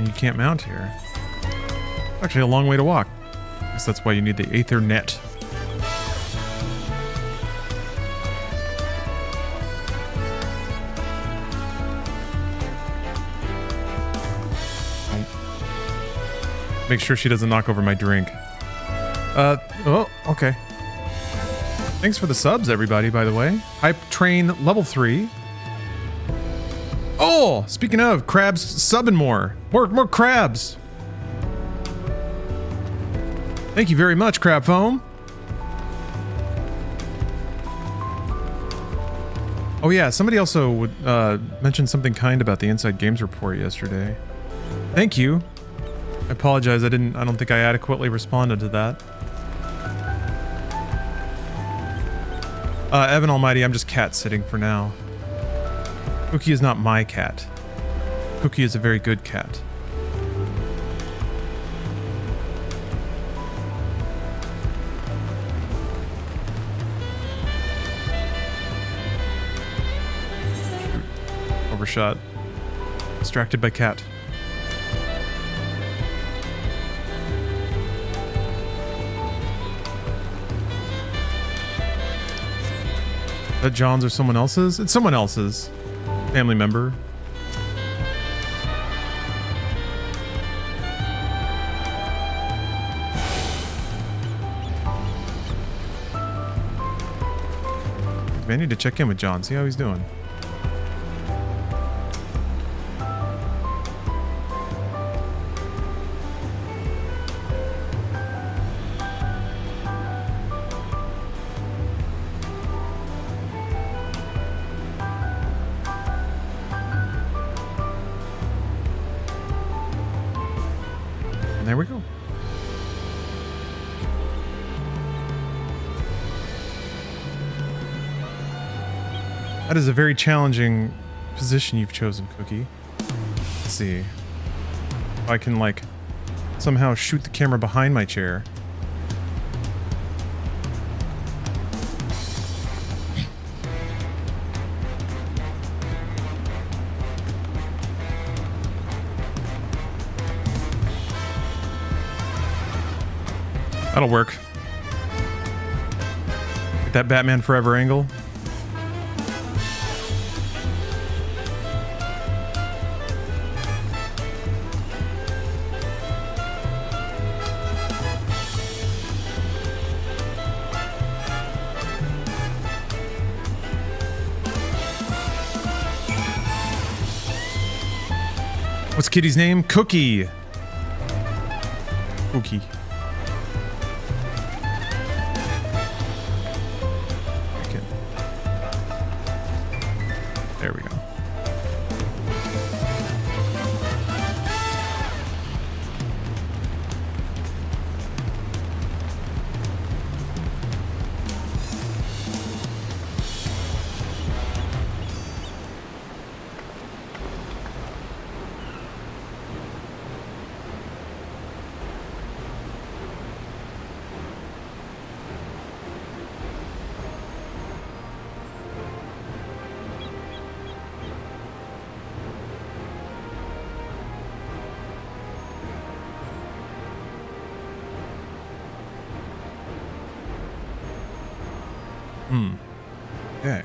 You can't mount here. Actually, a long way to walk. I guess that's why you need the Aether Net. Make sure she doesn't knock over my drink. Oh, okay. Thanks for the subs, everybody, by the way. Hype Train level 3. Oh, speaking of, crabs subbing more. More crabs. Thank you very much, Crab Foam. Oh yeah, somebody also would mention something kind about the Inside Games report yesterday. Thank you. I apologize, I don't think I adequately responded to that. Evan Almighty, I'm just cat sitting for now. Cookie is not my cat. Cookie is a very good cat. shot. Distracted by cat. Is that John's or someone else's? It's someone else's. Family member. I need to check in with John, see how he's doing. And there we go. That is a very challenging position you've chosen, Cookie. Let's see. If I can, like, somehow shoot the camera behind my chair. That'll work. Get that Batman Forever angle. What's Kitty's name? Cookie. Cookie. Okay. There we go. Okay.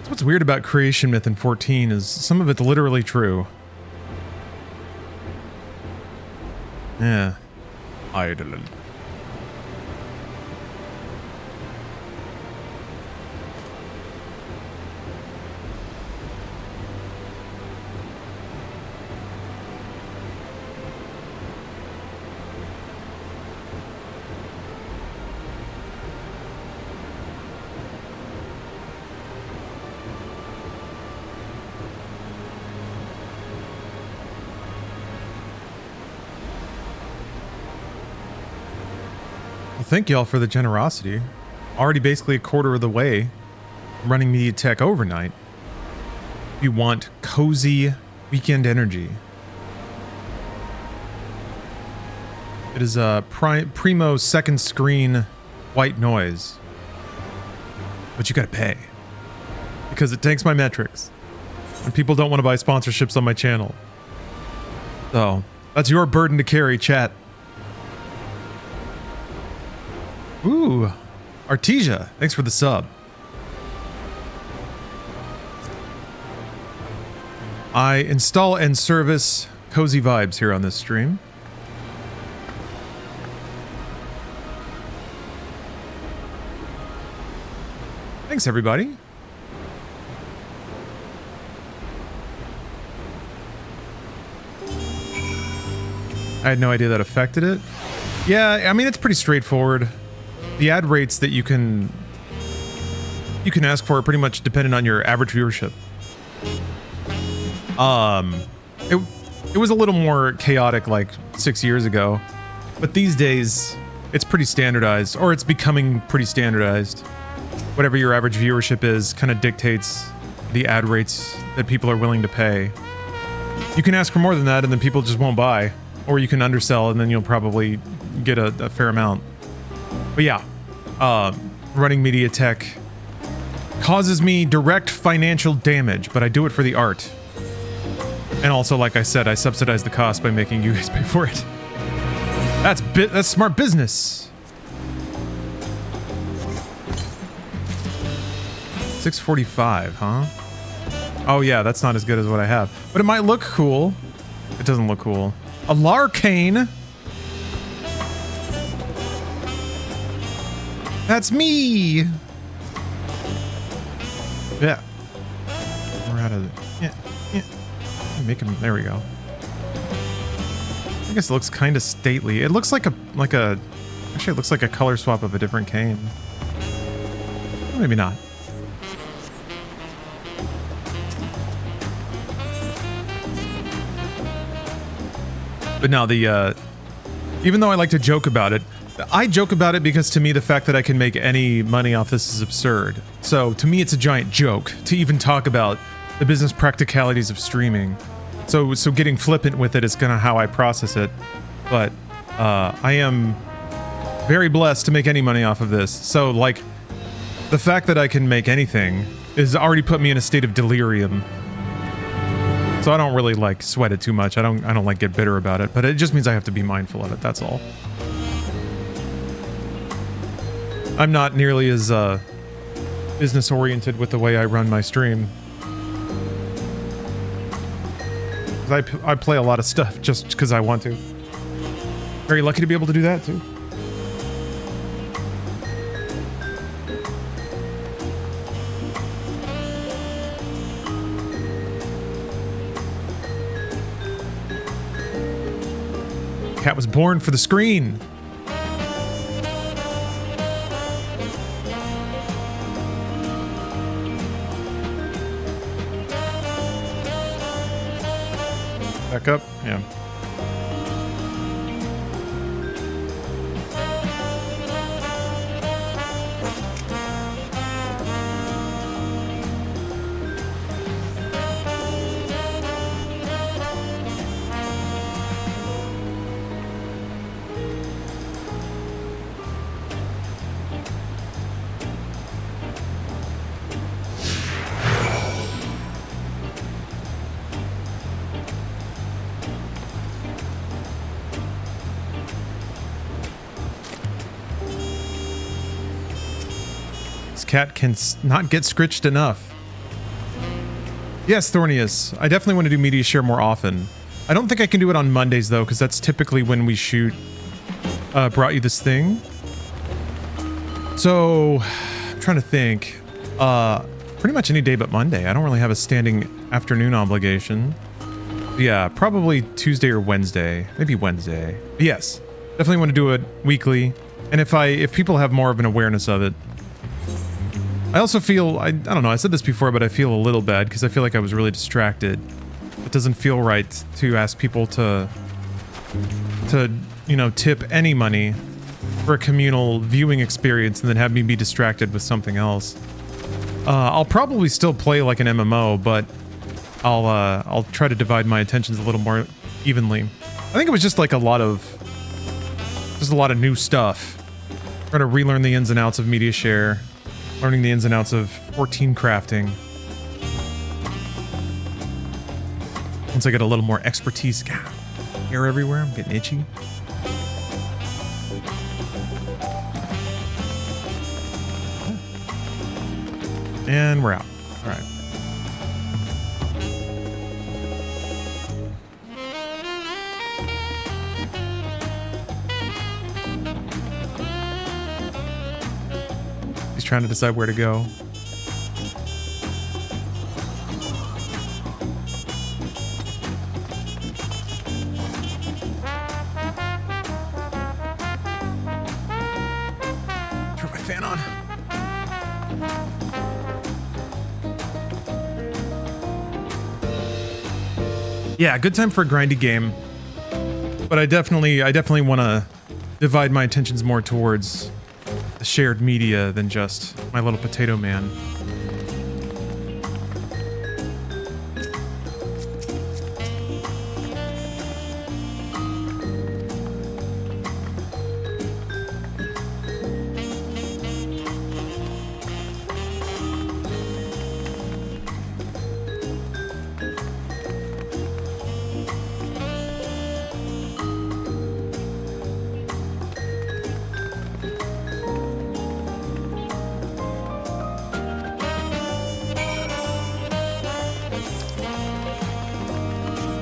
So what's weird about creation myth in 14 is some of it's literally true. Yeah. Idle. Thank y'all for the generosity. Already basically a quarter of the way running Media Tech overnight. If you want cozy weekend energy. It is a primo second screen white noise. But you gotta pay. Because it tanks my metrics. And people don't want to buy sponsorships on my channel. So, that's your burden to carry, chat. Ooh, Artesia, thanks for the sub. I install and service cozy vibes here on this stream. Thanks, everybody. I had no idea that affected it. Yeah, I mean, it's pretty straightforward. The ad rates that you can ask for are pretty much dependent on your average viewership. It was a little more chaotic like 6 years ago, but these days it's pretty standardized, or it's becoming pretty standardized. Whatever your average viewership is kind of dictates the ad rates that people are willing to pay. You can ask for more than that and then people just won't buy. Or you can undersell and then you'll probably get a fair amount. But yeah, running media tech causes me direct financial damage, but I do it for the art. And also, like I said, I subsidize the cost by making you guys pay for it. That's smart business. 645, huh? Oh yeah, that's not as good as what I have. But it might look cool. It doesn't look cool. A Larcane. That's me. Yeah. We're out of it. Yeah. Make him. There we go. I guess it looks kind of stately. It looks like a actually it looks like a color swap of a different cane. Maybe not. But now even though I like to joke about it, I joke about it because to me the fact that I can make any money off this is absurd. So to me it's a giant joke to even talk about the business practicalities of streaming. So getting flippant with it is kind of how I process it. But I am very blessed to make any money off of this. So like the fact that I can make anything has already put me in a state of delirium. So I don't really like sweat it too much. I don't like get bitter about it, but it just means I have to be mindful of it. That's all. I'm not nearly as business oriented with the way I run my stream. I play a lot of stuff just because I want to. Very lucky to be able to do that too. Cat was born for the screen. Back up? Yeah. Cat can not get scritched enough. Yes, Thornius. I definitely want to do media share more often. I don't think I can do it on Mondays though, because that's typically when we shoot Brought You This Thing. So I'm trying to think. Pretty much any day but Monday. I don't really have a standing afternoon obligation. Yeah, probably Tuesday or Wednesday. Maybe Wednesday. But yes, definitely want to do it weekly. And if people have more of an awareness of it. I also feel, I don't know, I said this before, but I feel a little bad because I feel like I was really distracted. It doesn't feel right to ask people to you know, tip any money for a communal viewing experience and then have me be distracted with something else. I'll probably still play like an MMO, but I'll try to divide my attentions a little more evenly. I think it was just like a lot of new stuff. Trying to relearn the ins and outs of media share. Learning the ins and outs of 14 crafting. Once I get a little more expertise, hair everywhere, I'm getting itchy. And we're out. All right. Trying to decide where to go. Turn my fan on. Yeah, good time for a grindy game. But I definitely want to divide my attentions more towards the shared media than just my little potato man.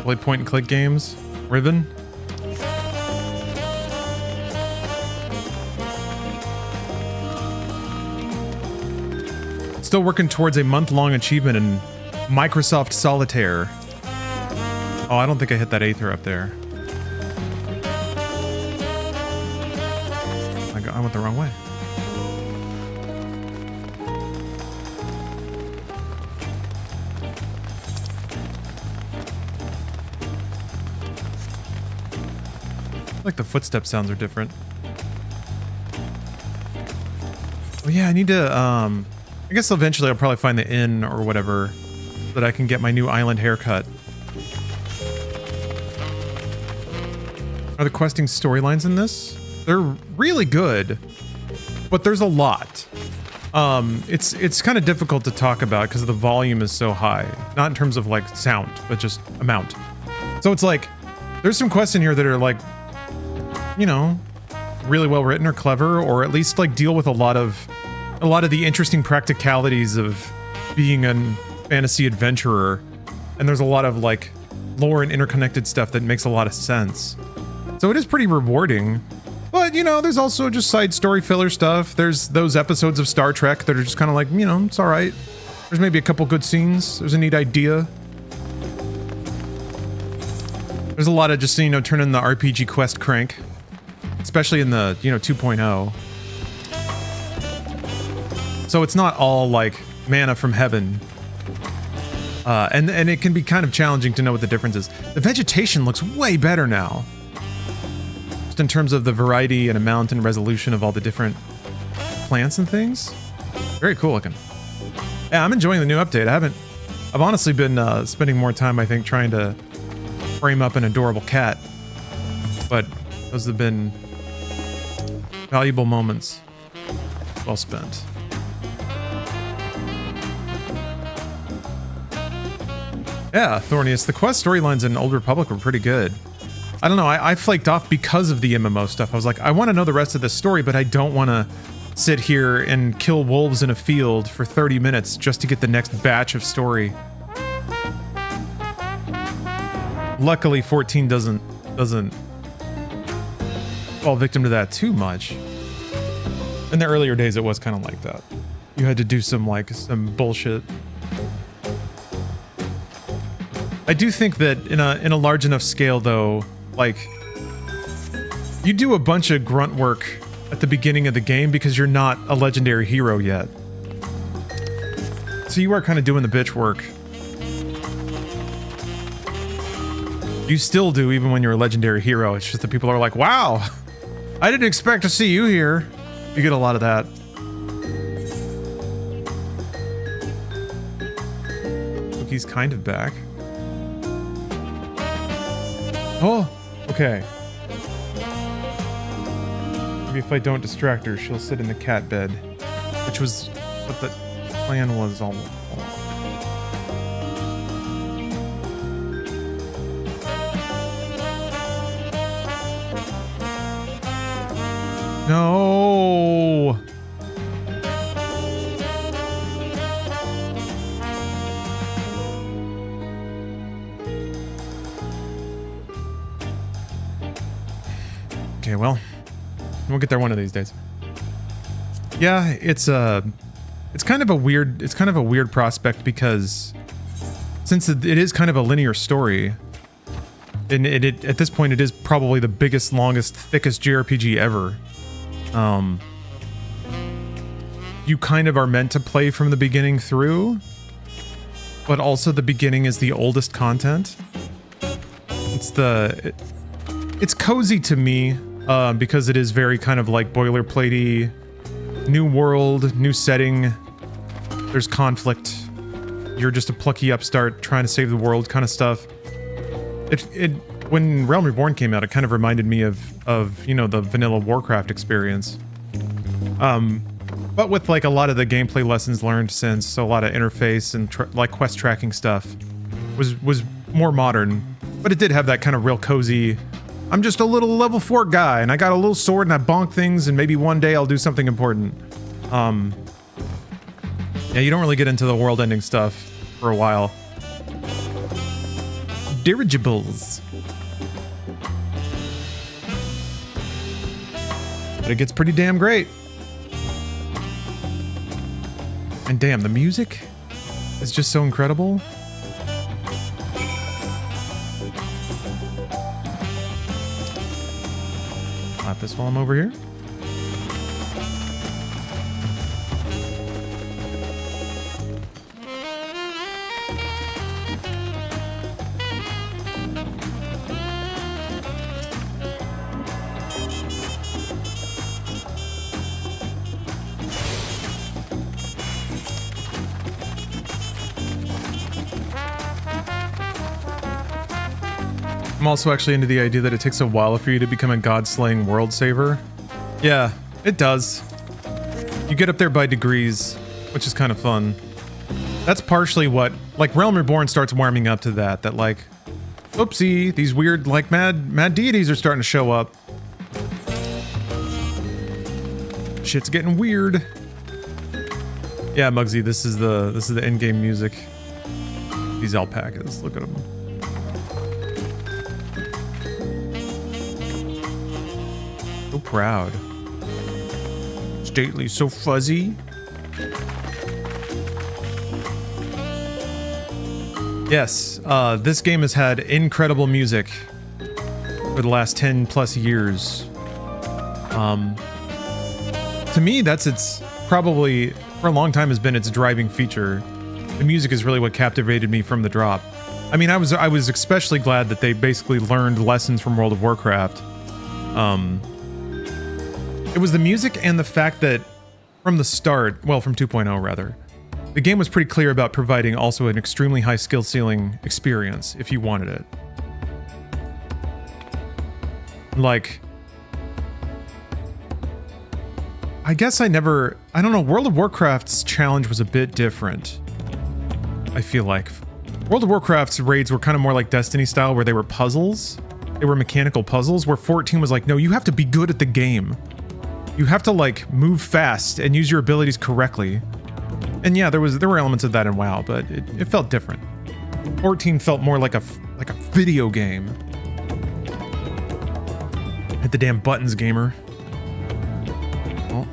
play point and click games. Riven. Still working towards a month-long achievement in Microsoft Solitaire. Oh, I don't think I hit that Aether up there. I went the wrong way. Like the footstep sounds are different. Oh yeah, I need to, I guess eventually I'll probably find the inn or whatever so that I can get my new island haircut. Are the questing storylines in this? They're really good, but there's a lot. It's kind of difficult to talk about because the volume is so high. Not in terms of like sound, but just amount. So it's like, there's some quests in here that are like, you know, really well written or clever, or at least like deal with a lot of the interesting practicalities of being a fantasy adventurer. And there's a lot of like lore and interconnected stuff that makes a lot of sense. So it is pretty rewarding. But, you know, there's also just side story filler stuff. There's those episodes of Star Trek that are just kind of like, you know, it's all right. There's maybe a couple good scenes. There's a neat idea. There's a lot of just, you know, turning the RPG quest crank. Especially in the, you know, 2.0. So it's not all like manna from heaven. And it can be kind of challenging to know what the difference is. The vegetation looks way better now. Just in terms of the variety and amount and resolution of all the different plants and things. Very cool looking. Yeah, I'm enjoying the new update. I've honestly been spending more time, I think, trying to frame up an adorable cat. But those have been valuable moments. Well spent. Yeah, Thornius, the quest storylines in Old Republic were pretty good. I don't know, I flaked off because of the MMO stuff. I was like, I want to know the rest of the story, but I don't want to sit here and kill wolves in a field for 30 minutes just to get the next batch of story. Luckily, 14 doesn't fall victim to that too much. In the earlier days, it was kind of like that. You had to do some bullshit. I do think that in a large enough scale, though, like, you do a bunch of grunt work at the beginning of the game because you're not a legendary hero yet. So you are kind of doing the bitch work. You still do even when you're a legendary hero. It's just that people are like, wow, I didn't expect to see you here. You get a lot of that. He's kind of back. Oh, okay. Maybe if I don't distract her, she'll sit in the cat bed. Which was what the plan was all along. No. Okay, well, we'll get there one of these days. Yeah, it's kind of a weird prospect because since it is kind of a linear story, and it at this point it is probably the biggest, longest, thickest JRPG ever. You kind of are meant to play from the beginning through, but also the beginning is the oldest content. It's cozy to me because it is very kind of like boilerplatey, new world, new setting. There's conflict. You're just a plucky upstart trying to save the world kind of stuff. When Realm Reborn came out, it kind of reminded me of you know, the vanilla Warcraft experience. But with like a lot of the gameplay lessons learned since, so a lot of interface and like quest tracking stuff was more modern, but it did have that kind of real cozy, I'm just a little level 4 guy and I got a little sword and I bonk things and maybe one day I'll do something important. Yeah, you don't really get into the world ending stuff for a while. dirigibles. But it gets pretty damn great. And damn, the music is just so incredible. Slap this while I'm over here. I'm also actually into the idea that it takes a while for you to become a god-slaying world saver. Yeah, it does. You get up there by degrees, which is kind of fun. That's partially what, like, Realm Reborn starts warming up to that, like, oopsie, these weird, like, mad deities are starting to show up. Shit's getting weird. Yeah, Muggsy, this is the in-game music. These alpacas, look at them. So proud. Stately, so fuzzy. Yes, this game has had incredible music for the last 10 plus years. To me, that's its probably for a long time has been its driving feature. The music is really what captivated me from the drop. I mean, I was especially glad that they basically learned lessons from World of Warcraft. It was the music and the fact that from the start, well, from 2.0 rather, the game was pretty clear about providing also an extremely high skill ceiling experience if you wanted it. Like, I guess I don't know, World of Warcraft's challenge was a bit different. I feel like World of Warcraft's raids were kind of more like Destiny style, where they were puzzles. They were mechanical puzzles, where 14 was like, no, you have to be good at the game. You have to, like, move fast and use your abilities correctly. And yeah, there were elements of that in WoW, but it felt different. 14 felt more like a video game. Hit the damn buttons, gamer. Oh.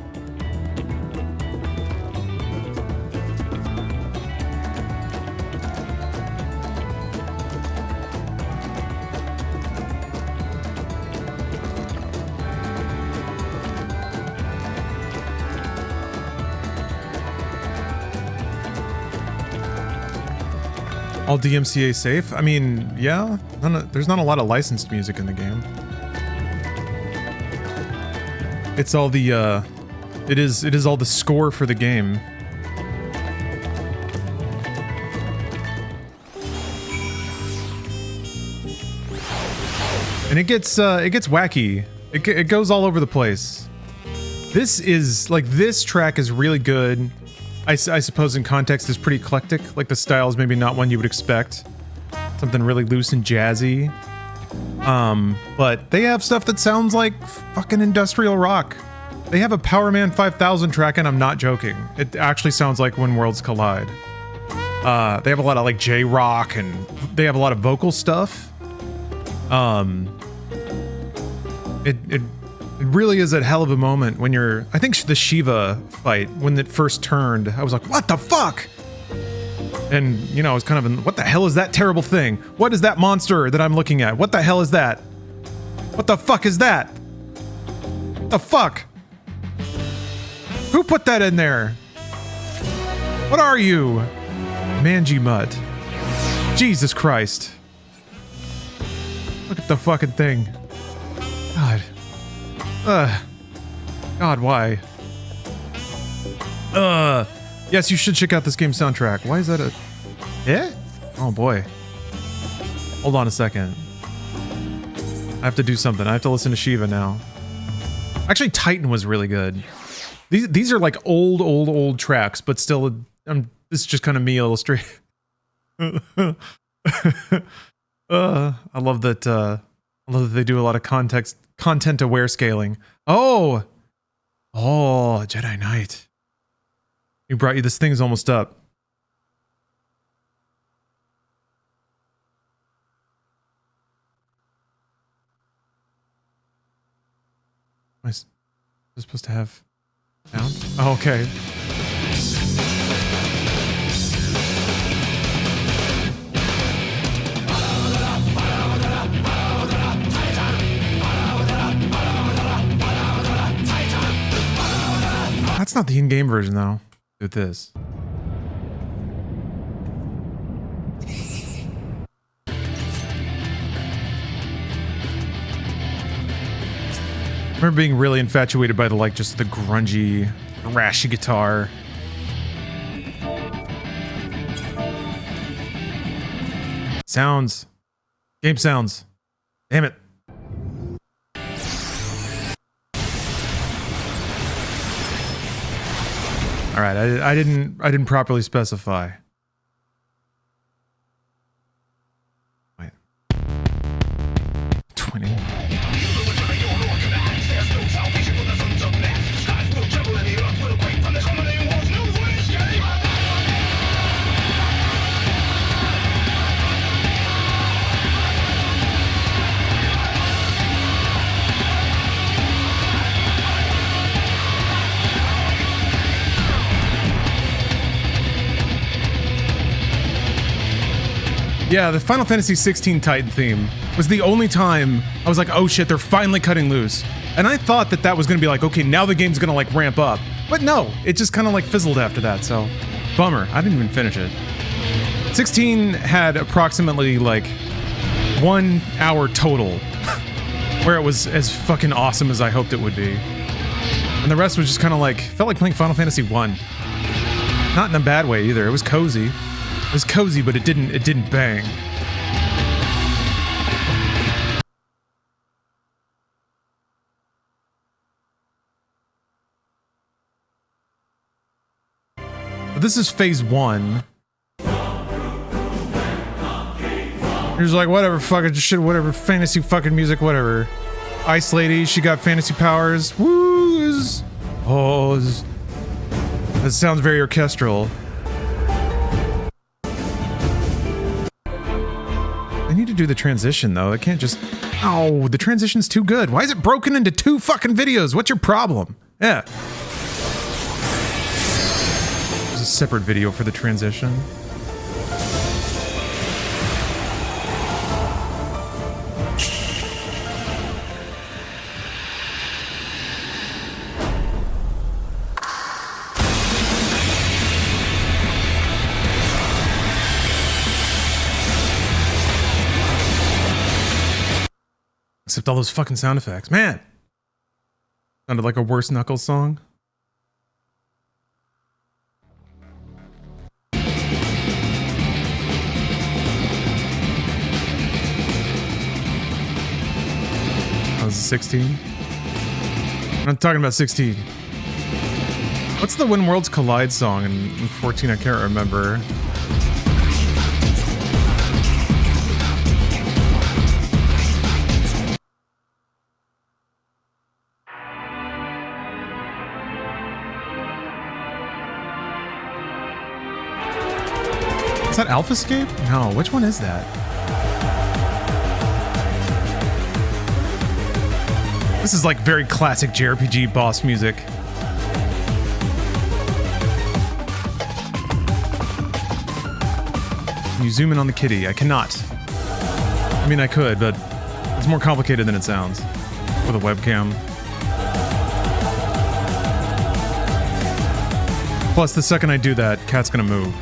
All DMCA safe? I mean, yeah, there's not a lot of licensed music in the game. It's all the, it is all the score for the game. And it gets wacky. It goes all over the place. This track is really good. I suppose in context is pretty eclectic, like the style is maybe not one you would expect. Something really loose and jazzy. But they have stuff that sounds like fucking industrial rock. They have a Power Man 5000 track, and I'm not joking. It actually sounds like When Worlds Collide. They have a lot of like J-rock, and they have a lot of vocal stuff. It really is a hell of a moment when you're... I think the Shiva fight, when it first turned, I was like, what the fuck? And, you know, I was kind of in, what the hell is that terrible thing? What is that monster that I'm looking at? What the hell is that? What the fuck is that? What the fuck? Who put that in there? What are you? Manji Mutt. Jesus Christ. Look at the fucking thing. God. God, why? Yes, you should check out this game's soundtrack. Why is that a... Yeah? Oh boy. Hold on a second. I have to do something. I have to listen to Shiva now. Actually, Titan was really good. These are like old tracks, but still, this is just kind of me illustrating. I love that they do a lot of content-aware scaling. Oh, Jedi Knight. He brought you, this thing's almost up. Am I supposed to have sound? Oh, okay. That's not the in-game version though. With this. I remember being really infatuated by the like just the grungy, rashy guitar. Sounds. Game sounds. Damn it. All right, I didn't properly specify. Wait. 21. Yeah, the Final Fantasy 16 Titan theme was the only time I was like, oh shit, they're finally cutting loose. And I thought that that was going to be like, okay, now the game's going to like ramp up. But no, it just kind of like fizzled after that, so bummer. I didn't even finish it. 16 had approximately like 1 hour total where it was as fucking awesome as I hoped it would be. And the rest was just kind of like, felt like playing Final Fantasy 1. Not in a bad way either. It was cozy. It was cozy, but it didn't bang. But this is phase 1. He's like, whatever, fuck it, just shit, whatever, fantasy fucking music, whatever. Ice Lady, she got fantasy powers. Woo! That sounds very orchestral. I need to do the transition though. I can't just. Oh, the transition's too good. Why is it broken into 2 fucking videos? What's your problem? Yeah. There's a separate video for the transition. Except all those fucking sound effects. Man! Sounded like a worse Knuckles song. That was 16? I'm not talking about 16. What's the When Worlds Collide song in 14? I can't remember. Is that Alphascape? No, which one is that? This is like very classic JRPG boss music. Can you zoom in on the kitty? I cannot. I mean, I could, but it's more complicated than it sounds with a webcam. Plus, the second I do that, cat's gonna move.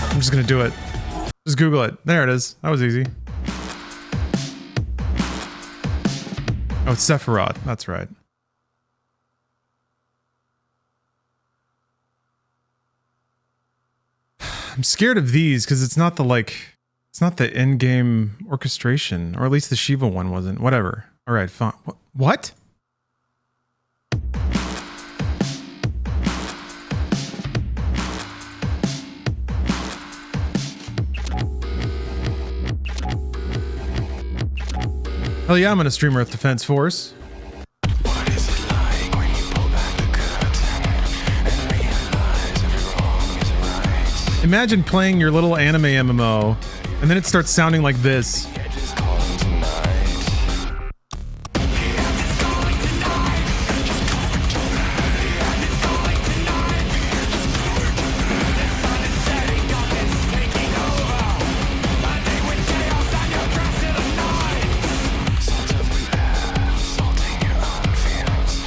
I'm just gonna do it. Just Google it. There it is. That was easy. Oh, it's Sephiroth. That's right. I'm scared of these because it's not the like, it's not the in-game orchestration, or at least the Shiva one wasn't. Whatever. All right, fine. What? Hell yeah, I'm gonna stream Earth Defense Force. What is it like when you pull back the curtain and realize every wrong is right? Imagine playing your little anime MMO, and then it starts sounding like this. I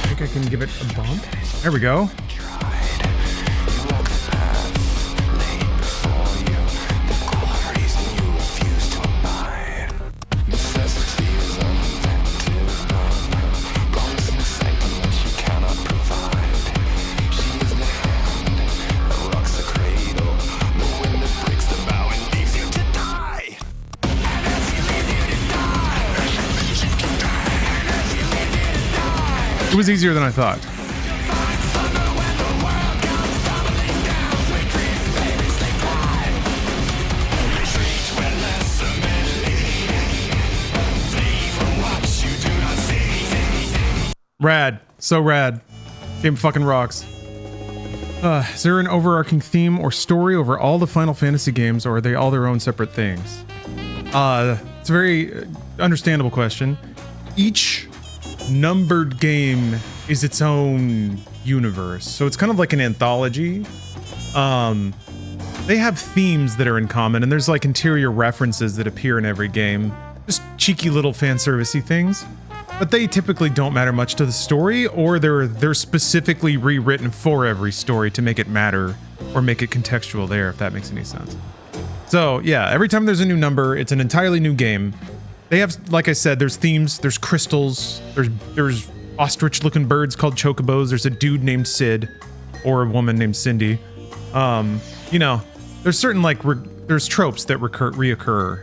think I can give it a bump. There we go. It was easier than I thought. Rad. So rad. Game fucking rocks. Is there an overarching theme or story over all the Final Fantasy games, or are they all their own separate things? It's a very understandable question. Each numbered game is its own universe, so it's kind of like an anthology. They have themes that are in common, and there's like interior references that appear in every game, just cheeky little fan servicey things, but they typically don't matter much to the story, or they're specifically rewritten for every story to make it matter or make it contextual there, if that makes any sense. So yeah, every time there's a new number, it's an entirely new game. They have, like I said, there's themes, there's crystals, there's ostrich-looking birds called chocobos, there's a dude named Sid, or a woman named Cindy. You know, there's certain, like, there's tropes that reoccur.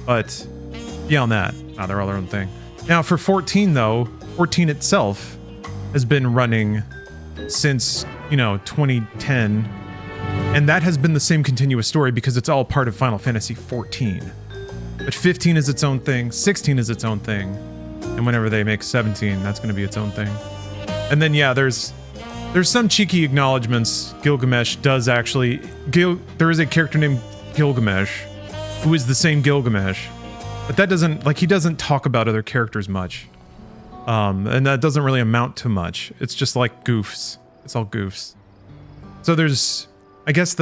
But beyond that, they're all their own thing. Now, for 14, though, 14 itself has been running since, 2010, and that has been the same continuous story because it's all part of Final Fantasy 14. But 15 is its own thing, 16 is its own thing, and whenever they make 17, that's going to be its own thing. And then, yeah, there's some cheeky acknowledgements. Gilgamesh does actually... there is a character named Gilgamesh, who is the same Gilgamesh, but that doesn't... he doesn't talk about other characters much. And that doesn't really amount to much. It's just like goofs. It's all goofs. So there's... I guess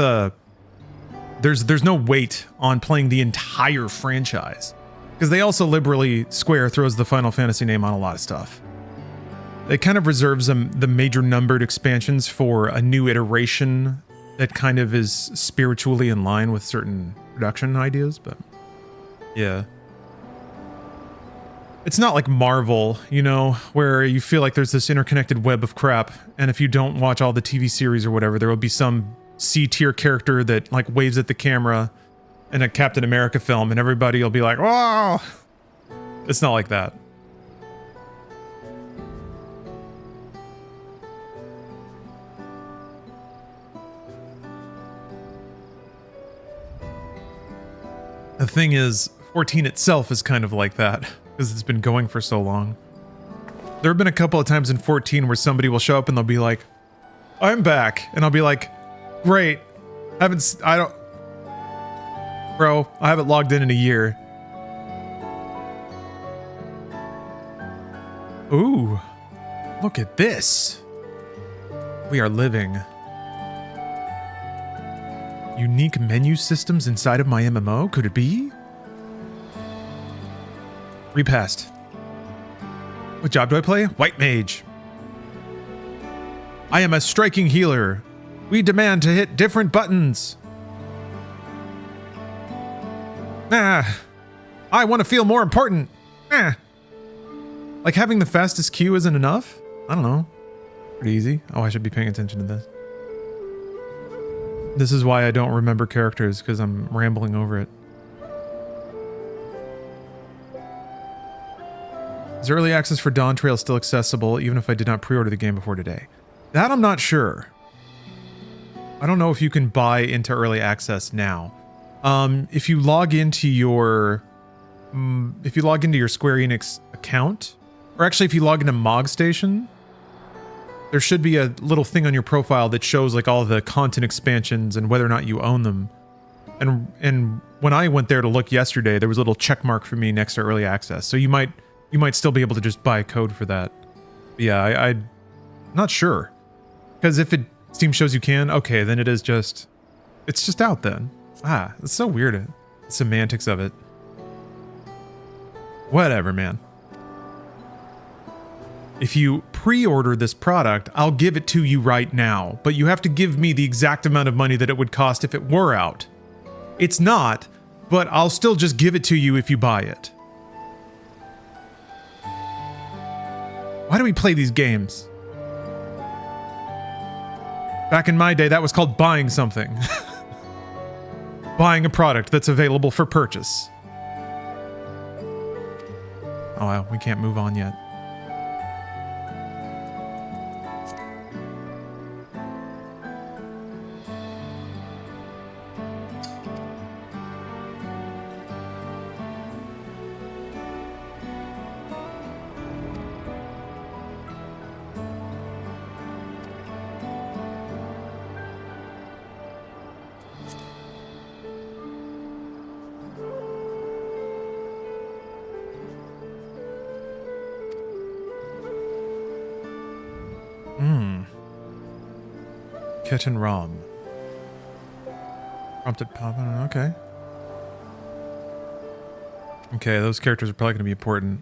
there's no weight on playing the entire franchise, because they also liberally, Square throws the Final Fantasy name on a lot of stuff. It kind of reserves the major numbered expansions for a new iteration that kind of is spiritually in line with certain production ideas, but yeah. It's not like Marvel, where you feel like there's this interconnected web of crap, and if you don't watch all the TV series or whatever, there will be some C-tier character that waves at the camera in a Captain America film, and everybody will be like, "Whoa!" It's not like that. The thing is, 14 itself is kind of like that, because it's been going for so long. There have been a couple of times in 14 where somebody will show up and they'll be like, "I'm back," and I'll be like, "Great. Bro, I haven't logged in a year." Ooh, look at this. We are living. Unique menu systems inside of my MMO? Could it be? Repassed. What job do I play? White Mage. I am a striking healer. We demand to hit different buttons. I want to feel more important. Like having the fastest queue isn't enough? I don't know. Pretty easy. Oh, I should be paying attention to this. This is why I don't remember characters, because I'm rambling over it. Is early access for Dawntrail still accessible, even if I did not pre-order the game before today? That I'm not sure. I don't know if you can buy into early access now. If you log into your Square Enix account, or actually if you log into MogStation, there should be a little thing on your profile that shows like all the content expansions and whether or not you own them. And when I went there to look yesterday, there was a little check mark for me next to early access. So you might still be able to just buy a code for that. But yeah, I'm not sure. Because if Steam shows you can, okay, then it's just out then. Ah, it's so weird, the semantics of it. Whatever, man. If you pre-order this product, I'll give it to you right now, but you have to give me the exact amount of money that it would cost if it were out. It's not, but I'll still just give it to you if you buy it. Why do we play these games? Back in my day, that was called buying something. Buying a product that's available for purchase. Oh well, we can't move on yet. Kitten ROM. Prompted pop. Okay. Okay, those characters are probably going to be important.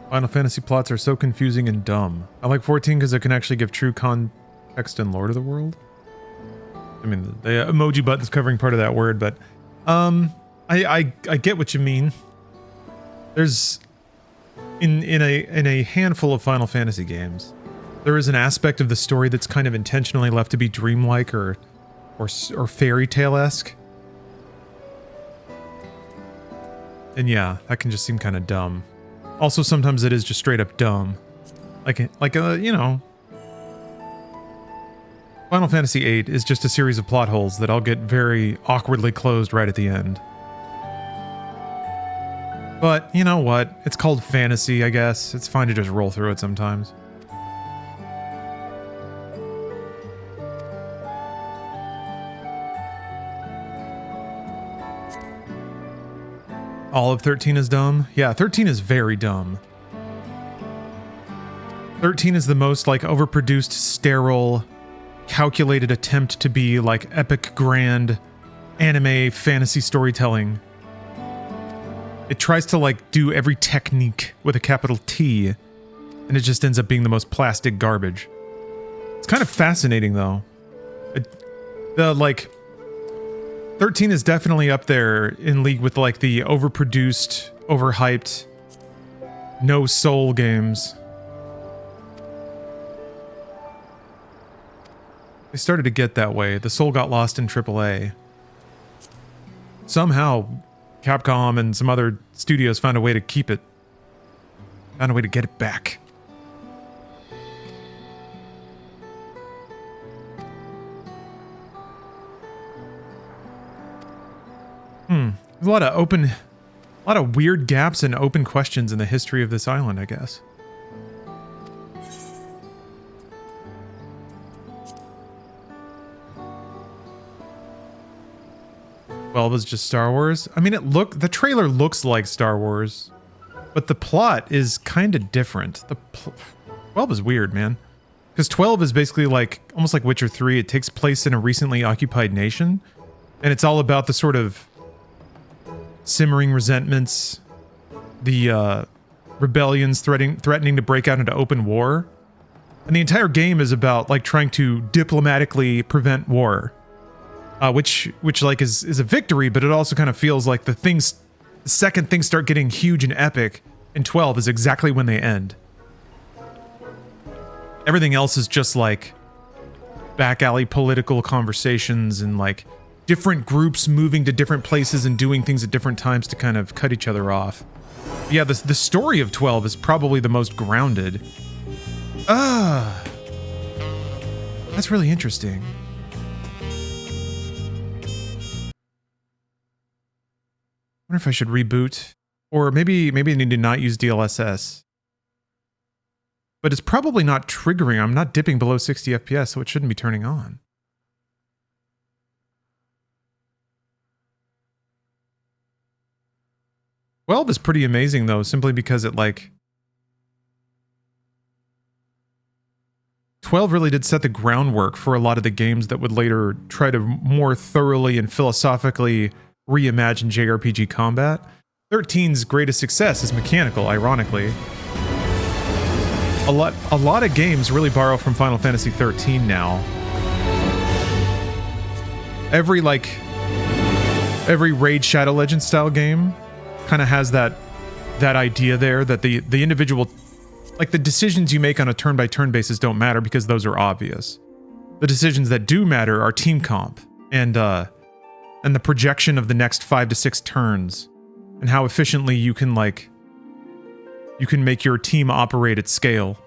Final Fantasy plots are so confusing and dumb. I like 14 because it can actually give true context and lore to the world. I mean, the emoji button's covering part of that word, but I get what you mean. There's in a handful of Final Fantasy games, there is an aspect of the story that's kind of intentionally left to be dreamlike or fairy tale-esque. And yeah, that can just seem kind of dumb. Also, sometimes it is just straight up dumb. You know, Final Fantasy VIII is just a series of plot holes that all get very awkwardly closed right at the end. But, you know what? It's called fantasy, I guess. It's fine to just roll through it sometimes. All of 13 is dumb? Yeah, 13 is very dumb. 13 is the most, like, overproduced, sterile, calculated attempt to be, like, epic, grand, anime, fantasy storytelling. It tries to, like, do every technique with a capital T, and it just ends up being the most plastic garbage. It's kind of fascinating, though. 13 is definitely up there in league with like the overproduced, overhyped, no soul games. They started to get that way. The soul got lost in AAA. Somehow, Capcom and some other studios found a way to keep it. Found a way to get it back. There's a lot of weird gaps and open questions in the history of this island, I guess. Well, it was just Star Wars. I mean, the trailer looks like Star Wars, but the plot is kind of different. 12 is weird, man. Because 12 is basically like, almost like Witcher 3. It takes place in a recently occupied nation, and it's all about the sort of simmering resentments, the rebellions threatening to break out into open war. And the entire game is about like trying to diplomatically prevent war, which like is a victory, but it also kind of feels like the second things start getting huge and epic in 12 is exactly when they end. Everything else is just like back alley political conversations and like different groups moving to different places and doing things at different times to kind of cut each other off. Yeah, the story of 12 is probably the most grounded. That's really interesting. I wonder if I should reboot, or maybe I need to not use DLSS. But it's probably not triggering. I'm not dipping below 60 FPS, so it shouldn't be turning on. Well, is pretty amazing though, simply because it 12 really did set the groundwork for a lot of the games that would later try to more thoroughly and philosophically reimagine JRPG combat. 13's greatest success is mechanical, ironically. A lot of games really borrow from Final Fantasy 13 now. Every Raid Shadow Legends style game kind of has that idea there that the individual, the decisions you make on a turn-by-turn basis don't matter because those are obvious. The decisions that do matter are team comp and the projection of the next 5 to 6 turns and how efficiently you can make your team operate at scale.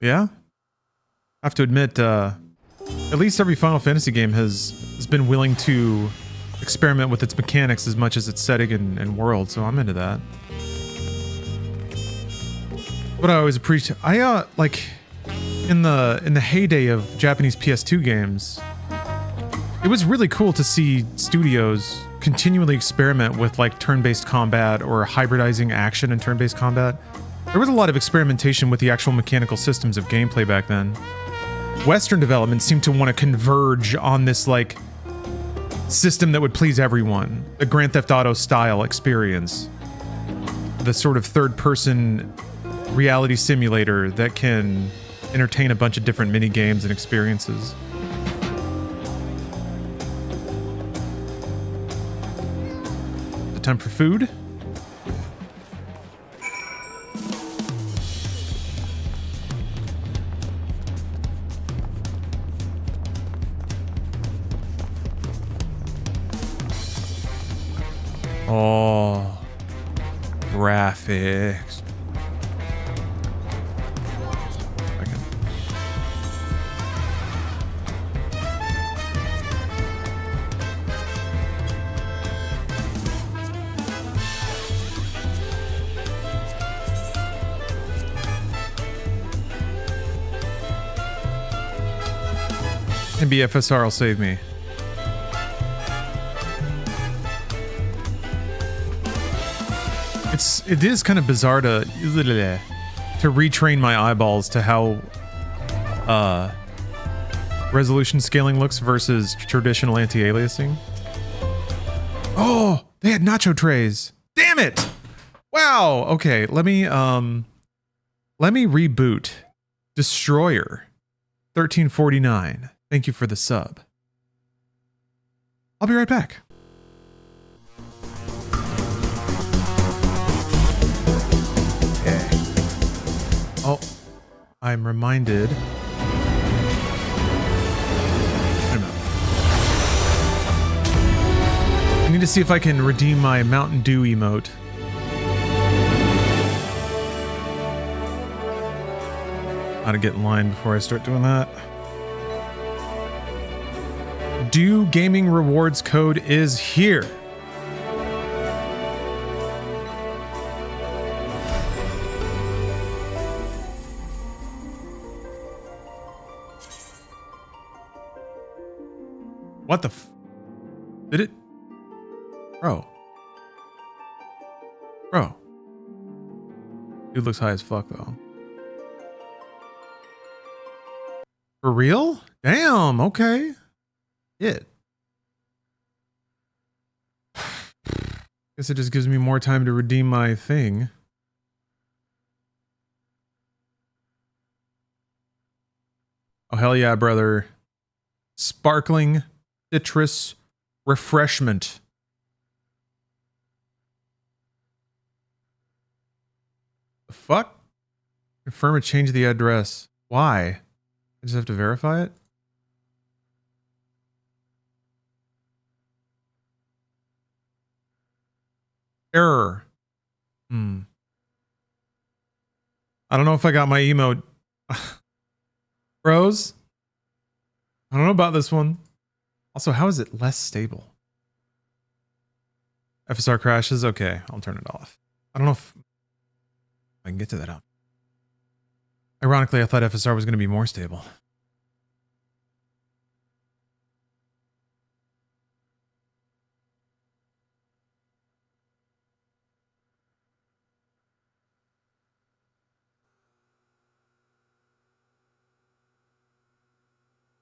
Yeah, I have to admit, at least every Final Fantasy game has been willing to experiment with its mechanics as much as its setting and world, so I'm into that. What I always appreciate, in the heyday of Japanese PS2 games, it was really cool to see studios continually experiment with turn-based combat or hybridizing action and turn-based combat. There was a lot of experimentation with the actual mechanical systems of gameplay back then. Western development seemed to want to converge on this system that would please everyone. The Grand Theft Auto style experience. The sort of third-person reality simulator that can entertain a bunch of different mini games and experiences. The time for food. Oh, graphics. And BFSR will save me. It is kind of bizarre to retrain my eyeballs to how resolution scaling looks versus traditional anti-aliasing. Oh, they had nacho trays. Damn it! Wow. Okay, let me reboot. Destroyer 1349. Thank you for the sub. I'll be right back. Oh, I'm reminded. Wait a minute. I need to see if I can redeem my Mountain Dew emote. How to get in line before I start doing that. Dew Gaming Rewards code is here. What the did it? Bro. Dude looks high as fuck though. For real? Damn, okay. Guess it just gives me more time to redeem my thing. Oh, hell yeah, brother. Sparkling citrus refreshment. The fuck? Confirm or change the address. Why? I just have to verify it? Error. I don't know if I got my emote. Bros? I don't know about this one. Also, how is it less stable? FSR crashes? Okay, I'll turn it off. I don't know if I can get to that up. Ironically, I thought FSR was going to be more stable.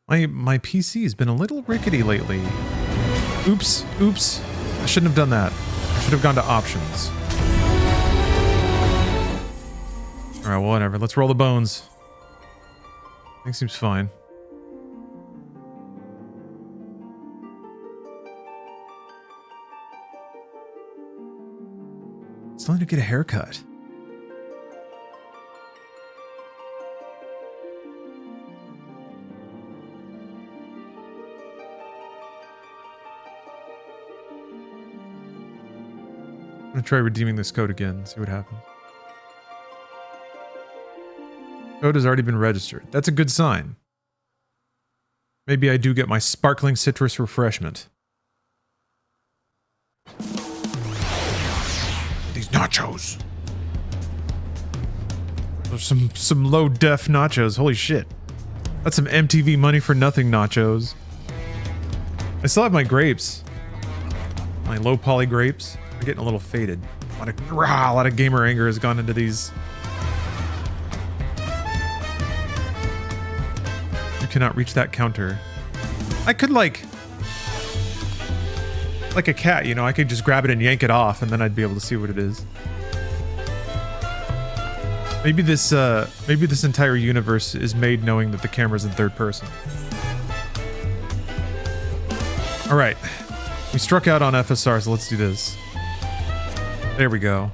My PC has been a little rickety lately. Oops. I shouldn't have done that. I should have gone to options. Alright, well, whatever. Let's roll the bones. I think seems fine. Still need to get a haircut. I'm gonna try redeeming this code again, see what happens. Code has already been registered. That's a good sign. Maybe I do get my sparkling citrus refreshment. These nachos. Those are some low def nachos. Holy shit. That's some MTV money for nothing nachos. I still have my grapes. My low poly grapes. They're getting a little faded. A lot of gamer anger has gone into these. You cannot reach that counter. I could like a cat, you know, I could just grab it and yank it off and then I'd be able to see what it is. Maybe this entire universe is made knowing that the camera's in third person. All right. We struck out on FSR, so let's do this. There we go.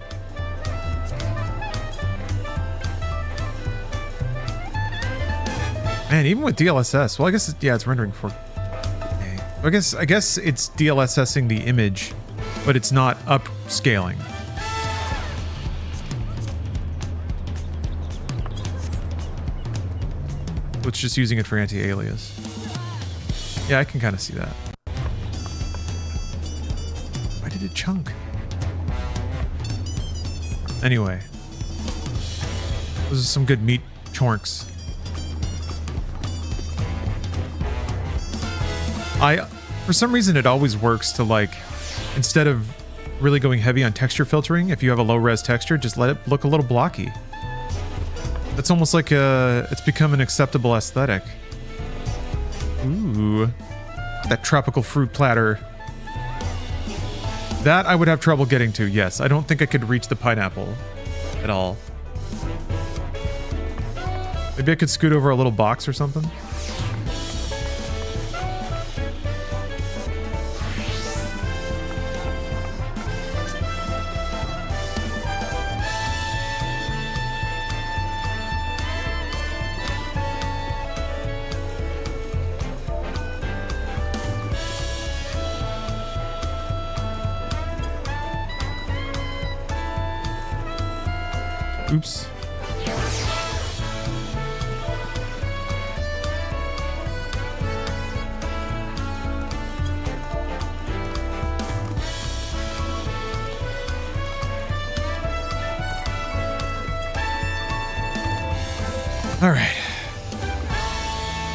Man, even with DLSS, well, I guess yeah, it's rendering 4K. I guess it's DLSSing the image, but it's not upscaling. So it's just using it for anti-alias. Yeah, I can kind of see that. Why did it chunk? Anyway, those are some good meat chorks. For some reason, it always works to like, instead of really going heavy on texture filtering, if you have a low res texture, just let it look a little blocky. It's almost like it's become an acceptable aesthetic. Ooh, that tropical fruit platter. That I would have trouble getting to, yes. I don't think I could reach the pineapple at all. Maybe I could scoot over a little box or something. Oops. All right.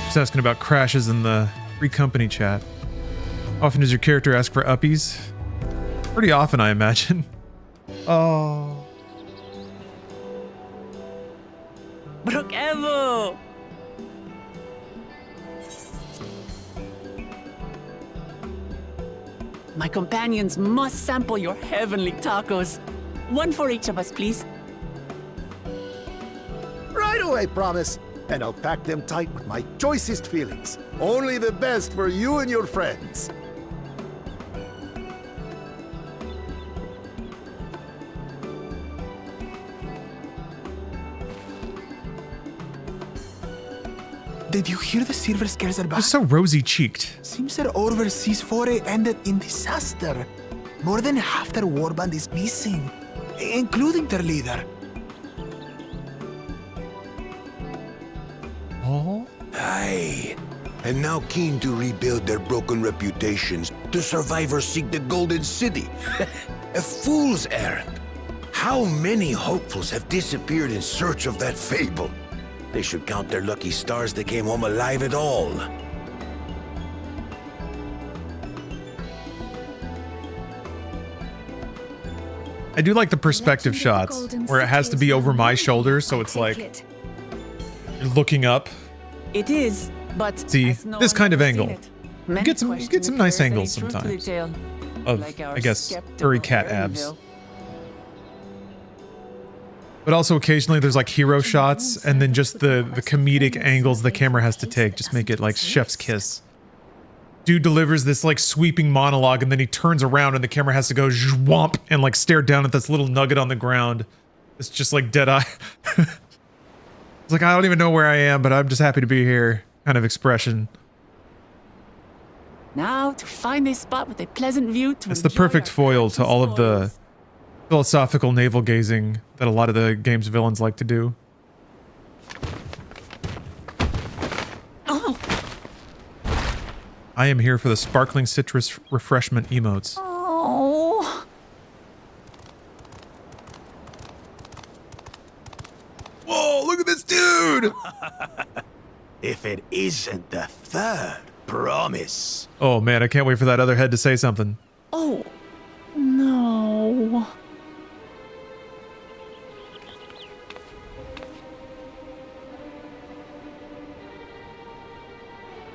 Just asking about crashes in the free company chat. Often does your character ask for uppies? Pretty often, I imagine. Oh. Brook Evo! My companions must sample your heavenly tacos. One for each of us, please. Right away, promise. and I'll pack them tight with my choicest feelings. Only the best for you and your friends. Did you hear the silver scares are back? They're so rosy-cheeked. Seems their overseas foray ended in disaster. More than half their warband is missing, including their leader. Oh? Aye. And now keen to rebuild their broken reputations, the survivors seek the Golden City. A fool's errand. How many hopefuls have disappeared in search of that fable? They should count their lucky stars they came home alive at all. I do like the perspective shots where it has to be over my shoulder, so it's like you're looking up. It is, but See, this kind of angle. You Many get some question nice if there is angles any truth to the sometimes. tale, Of, like our I guess, skeptical furry cat abs. Aaronville. But also occasionally there's like hero shots, and then just the comedic angles the camera has to take just make it like chef's kiss. Dude delivers this like sweeping monologue, and then he turns around and the camera has to go zwomp and like stare down at this little nugget on the ground. It's just like dead eye. It's like, I don't even know where I am, but I'm just happy to be here kind of expression. Now to find a spot with a pleasant view to It's the enjoy perfect our foil to all of the spoils. philosophical navel gazing that a lot of the game's villains like to do. Oh, I am here for the sparkling citrus refreshment emotes. oh. Whoa, look at this dude! If it isn't the third promise. Oh man, I can't wait for that other head to say something. Oh, no.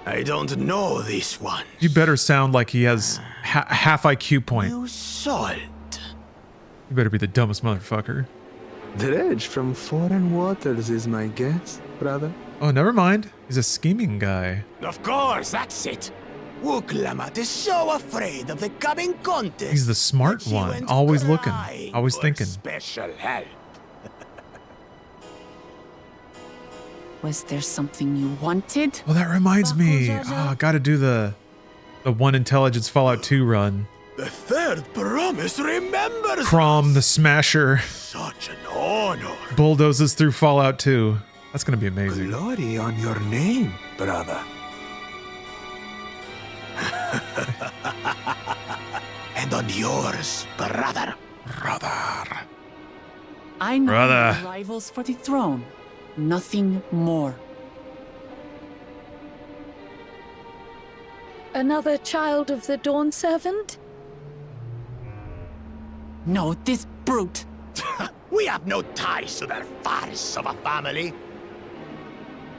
I don't know this one. You better sound like he has half IQ point. You salt. You better be the dumbest motherfucker. Dredge from foreign waters is my guess, brother. Oh, never mind. He's a scheming guy. Of course, that's it. Wuklamat is so afraid of the coming contest. He's the smart that she one. went Always looking. crying Always for thinking. Special help. Was there something you wanted? Well, that reminds me. Buckle, Jaja? Oh, gotta do the One Intelligence Fallout 2 run. The third promise remembers Crom us. the Smasher Such an honor. bulldozes through Fallout 2. That's gonna be amazing. Glory on your name, brother. And on yours, brother. I know Brother. the rivals for the throne. Nothing more. Another child of the Dawn Servant? No, this brute. We have no ties to that farce of a family.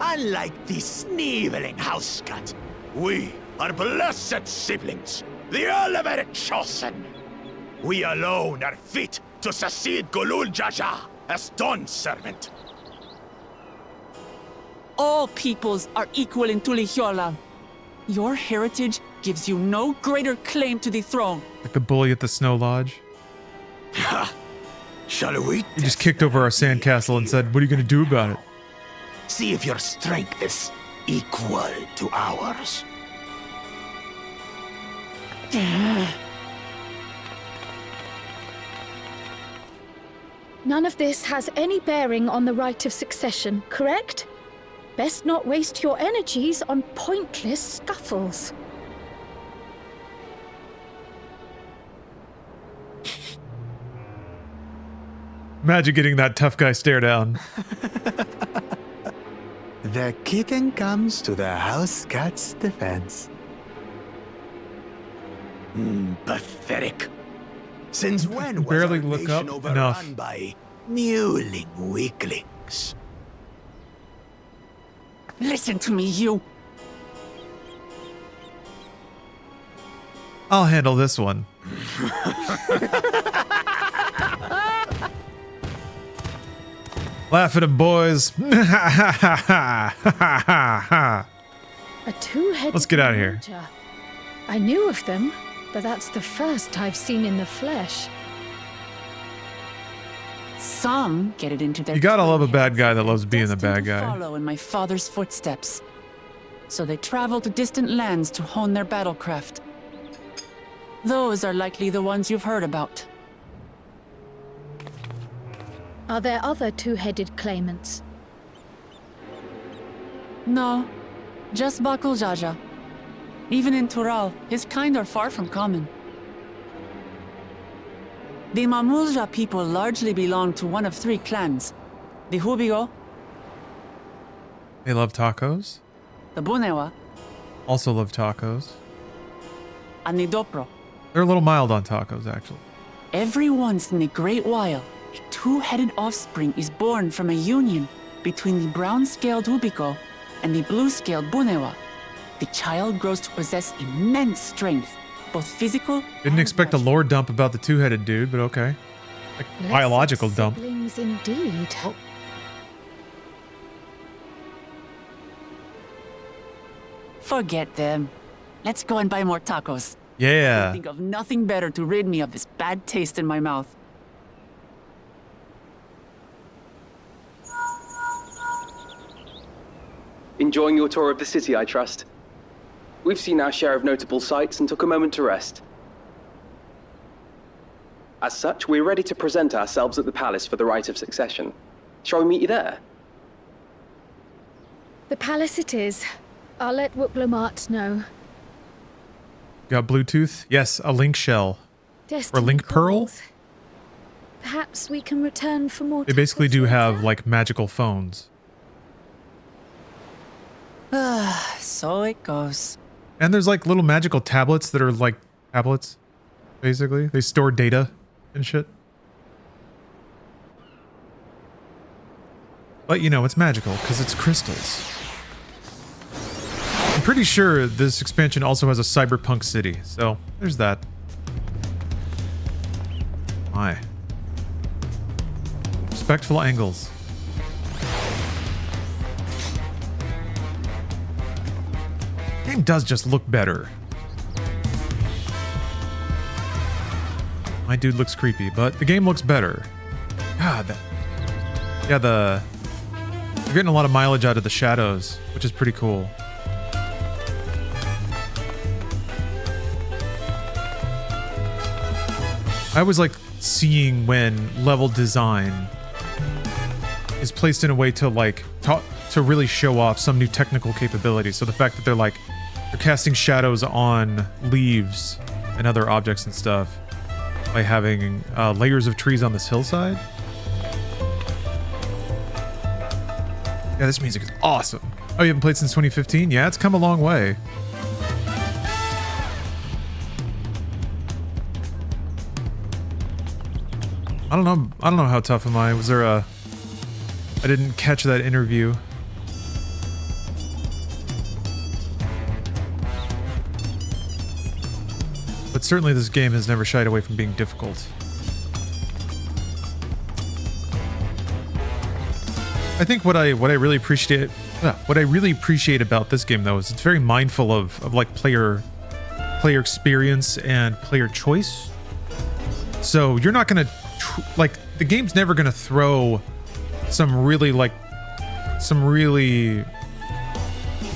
Unlike the sneevling housecut, we are blessed siblings, the elevated chosen. We alone are fit to succeed Golul Jaja as Dawn Servant. All peoples are equal in Tuliyollal. Your heritage gives you no greater claim to the throne. Like the bully at the Snow Lodge. Shall we? He just kicked over our sandcastle and said, "What are you gonna do about it?" See if your strength is equal to ours. None of this has any bearing on the rite of succession, correct? Best not waste your energies on pointless scuffles. Imagine getting that tough guy stare down. The kitten comes to the house cat's defense. Pathetic. Since when was Barely our look nation up overrun enough. by mewling weaklings? Listen to me, you. I'll handle this one. Laugh at him, boys. A two-headed Let's get out of here. ninja. I knew of them, but that's the first I've seen in the flesh. Some get it into their You gotta love a twin bad heads guy that loves being the destined bad to guy. Follow in my father's footsteps. So they travel to distant lands to hone their battlecraft. Those are likely the ones you've heard about. Are there other two-headed claimants? No, just Bakul Jaja. Even in Tural, his kind are far from common. The Mamulja people largely belong to one of three clans. The Hubigo, They love tacos. the Bunewa, Also love tacos. and the Dopro. They're a little mild on tacos, actually. Every once in a great while, a two-headed offspring is born from a union between the brown-scaled Hubigo and the blue-scaled Bunewa. The child grows to possess immense strength, both physical Didn't expect a lore dump about the two-headed dude, but okay. Like biological dump. Siblings indeed. Forget them. Let's go and buy more tacos. I Yeah. think of nothing better to rid me of this bad taste in my mouth. Enjoying your tour of the city, I trust. We've seen our share of notable sights and took a moment to rest. As such, we're ready to present ourselves at the palace for the rite of succession. Shall we meet you there? The palace it is. I'll let Wooklamart know. Got Bluetooth? Yes, a link shell. Or link pearl? Perhaps we can return for more. They basically do have like magical phones. So it goes. And there's like little magical tablets that are like tablets, basically. They store data and shit. But you know, it's magical because it's crystals. I'm pretty sure this expansion also has a cyberpunk city, so there's that. My. Respectful angles. Game does just look better. My dude looks creepy, but the game looks better. God, you're getting a lot of mileage out of the shadows, which is pretty cool. I always like seeing when level design is placed in a way to like to really show off some new technical capability. So the fact that they're casting shadows on leaves and other objects and stuff by having layers of trees on this hillside. Yeah, this music is awesome. Oh, you haven't played since 2015? Yeah, it's come a long way. I don't know how tough am I? Was there I didn't catch that interview. But certainly this game has never shied away from being difficult. I think what I really appreciate about this game though is it's very mindful of like player experience and player choice. So you're not gonna the game's never gonna throw some really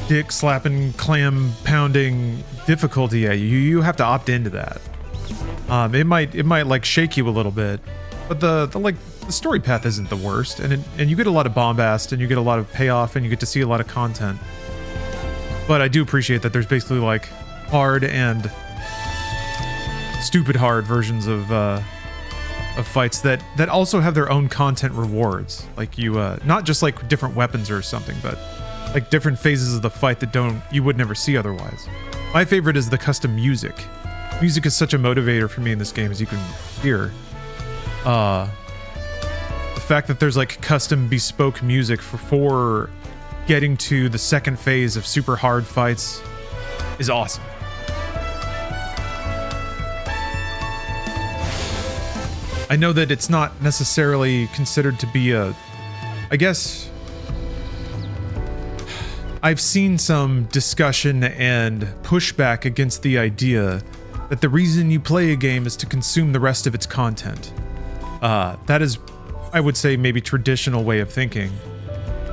dick slapping, clam pounding difficulty at you. You have to opt into that. It might like shake you a little bit, but the story path isn't the worst, and you get a lot of bombast and you get a lot of payoff and you get to see a lot of content. But I do appreciate that there's basically like hard and stupid hard versions of fights that also have their own content rewards. Like you not just like different weapons or something, but like different phases of the fight that you would never see otherwise. My favorite is the custom music. Music is such a motivator for me in this game, as you can hear. The fact that there's like custom bespoke music for getting to the second phase of super hard fights is awesome. I know that it's not necessarily considered to be a I guess I've seen some discussion and pushback against the idea that the reason you play a game is to consume the rest of its content. That is, I would say, maybe traditional way of thinking.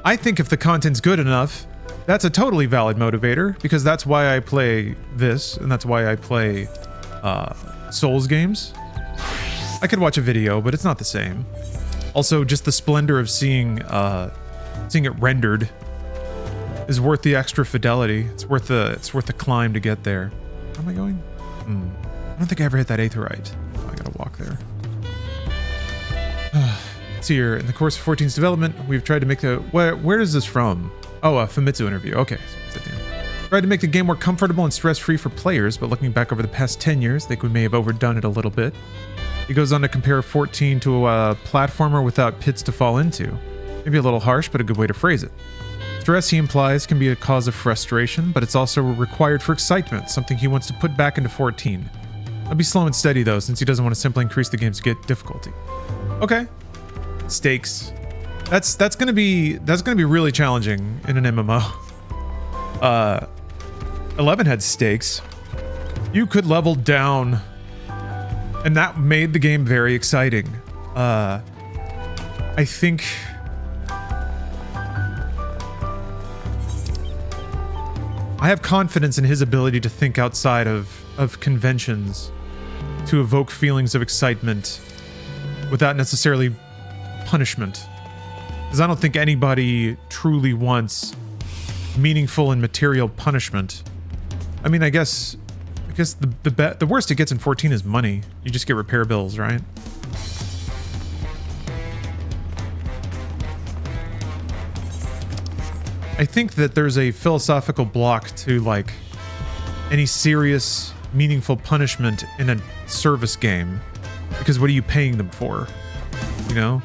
I think if the content's good enough, that's a totally valid motivator, because that's why I play this, and that's why I play Souls games. I could watch a video, but it's not the same. Also, just the splendor of seeing it rendered is worth the extra fidelity. It's worth the climb to get there. Where am I going? I don't think I ever hit that 8th rite. Oh, I gotta walk there. It's here. In the course of 14's development, we've tried to make the... Where is this from? Oh, a Famitsu interview. Okay. Tried to make the game more comfortable and stress-free for players, but looking back over the past 10 years, I think we may have overdone it a little bit. He goes on to compare 14 to a platformer without pits to fall into. Maybe a little harsh, but a good way to phrase it. Stress, he implies, can be a cause of frustration, but it's also required for excitement, something he wants to put back into 14. I'll be slow and steady though, since he doesn't want to simply increase the game's difficulty. Okay. Stakes. That's gonna be really challenging in an MMO. 11 had stakes. You could level down, and that made the game very exciting. I think I have confidence in his ability to think outside of conventions to evoke feelings of excitement without necessarily punishment. Because I don't think anybody truly wants meaningful and material punishment. I mean, I guess the worst it gets in 14 is money. You just get repair bills, right? I think that there's a philosophical block to, like, any serious, meaningful punishment in a service game. Because what are you paying them for? You know?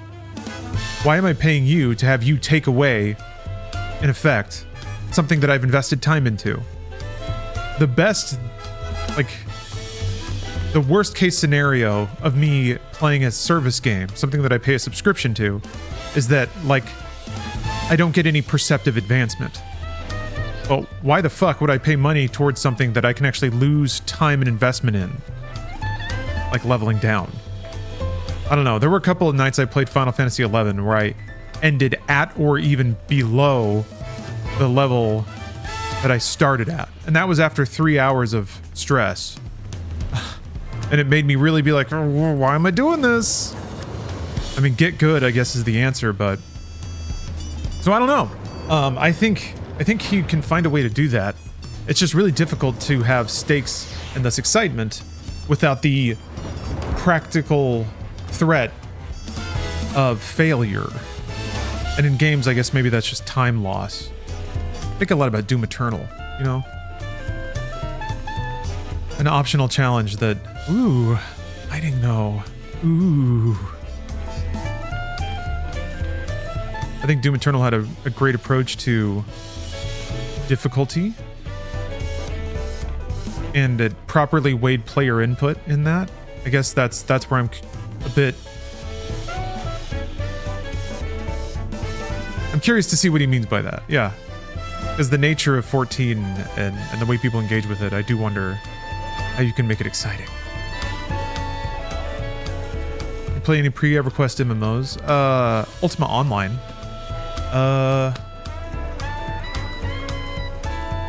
Why am I paying you to have you take away, in effect, something that I've invested time into? The best, like, the worst case scenario of me playing a service game, something that I pay a subscription to, is that, like, I don't get any perceptive advancement. Well, why the fuck would I pay money towards something that I can actually lose time and investment in? Like leveling down. I don't know. There were a couple of nights I played Final Fantasy XI where I ended at or even below the level that I started at. And that was after 3 hours of stress. And it made me really be like, oh, why am I doing this? I mean, get good, I guess, is the answer, but... So I don't know. I think he can find a way to do that. It's just really difficult to have stakes and thus excitement without the practical threat of failure. And in games, I guess maybe that's just time loss. I think a lot about Doom Eternal, you know? An optional challenge that, ooh, I didn't know. Ooh. I think Doom Eternal had a great approach to difficulty. And it properly weighed player input in that. I guess that's where I'm a bit... I'm curious to see what he means by that, yeah. Because the nature of 14 and the way people engage with it, I do wonder how you can make it exciting. You play any pre-EverQuest MMOs? Ultima Online.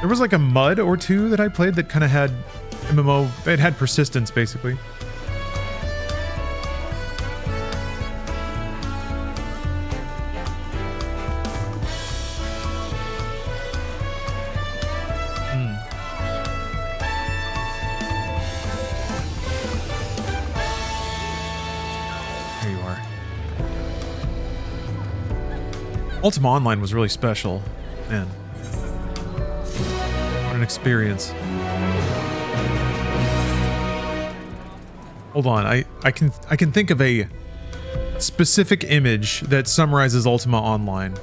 There was like a MUD or two that I played that kind of had MMO, it had persistence basically. There you are. Ultima Online was really special, man. What an experience. Hold on, I can think of a specific image that summarizes Ultima Online.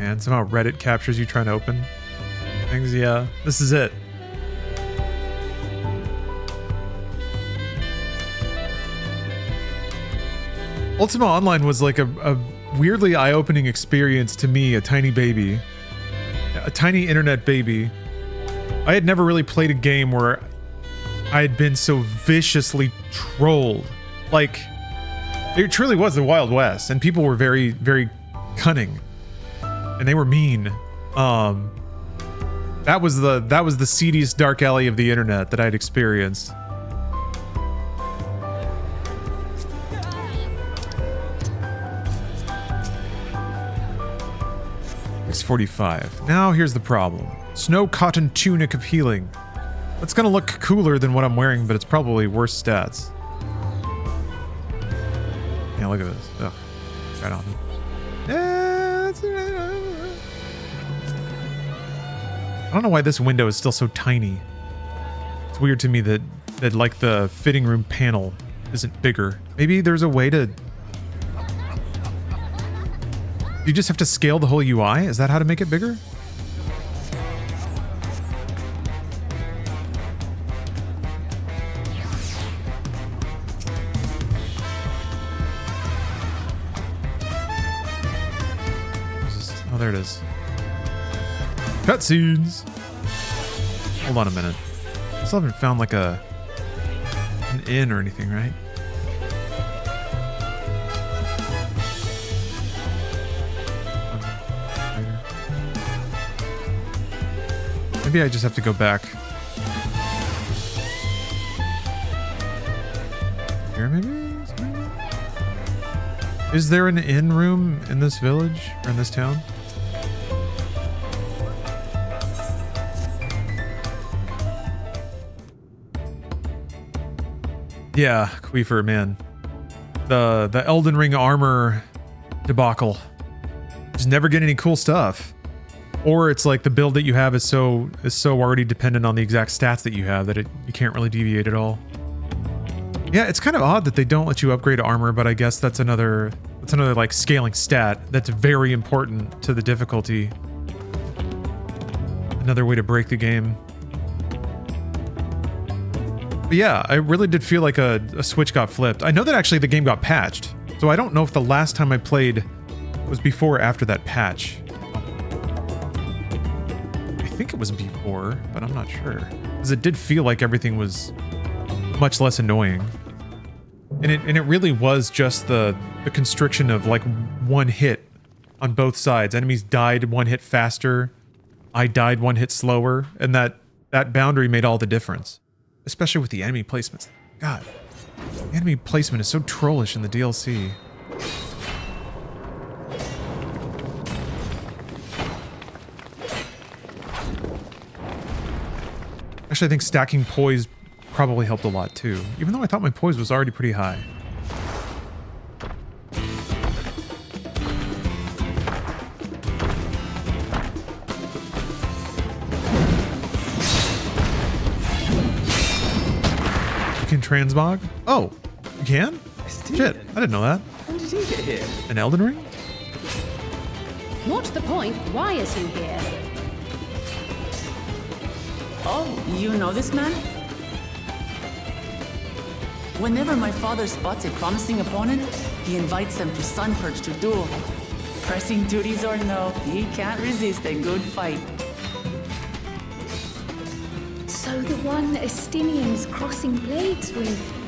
man. Somehow Reddit captures you trying to open things. Yeah, this is it. Ultima Online was like a weirdly eye-opening experience to me, a tiny baby. A tiny internet baby. I had never really played a game where I had been so viciously trolled. Like, it truly was the Wild West, and people were very, very cunning. And they were mean. That was the seediest dark alley of the internet that I'd experienced. X45. Now here's the problem. Snow cotton tunic of healing. That's gonna look cooler than what I'm wearing, but it's probably worse stats. Yeah, look at this. Ugh. Right on. I don't know why this window is still so tiny. It's weird to me that like the fitting room panel isn't bigger. Maybe there's a way to... You just have to scale the whole UI? Is that how to make it bigger? Oh, there it is. Cutscenes! Hold on a minute. I still haven't found like an inn or anything, right? Maybe I just have to go back. Here, maybe? Is there an inn room in this village? Or in this town? Yeah, Queefer, man. The Elden Ring armor debacle. Just never get any cool stuff. Or it's like the build that you have is so already dependent on the exact stats that you have that you can't really deviate at all. Yeah, it's kind of odd that they don't let you upgrade armor, but I guess that's another like scaling stat that's very important to the difficulty. Another way to break the game. But yeah, I really did feel like a switch got flipped. I know that actually the game got patched, so I don't know if the last time I played was before or after that patch. I think it was before, but I'm not sure. Because it did feel like everything was much less annoying. And it really was just the constriction of like one hit on both sides. Enemies died one hit faster. I died one hit slower. And that boundary made all the difference. Especially with the enemy placements. God, the enemy placement is so trollish in the DLC. Actually, I think stacking poise probably helped a lot too, even though I thought my poise was already pretty high. You can transmog? Oh, you can? Shit, I didn't know that. When did he get here? An Elden Ring? What's the point? Why is he here? Oh, you know this man? Whenever my father spots a promising opponent, he invites them to Sunperch to duel. Pressing duties or no, he can't resist a good fight. So the one Estinian's crossing blades with.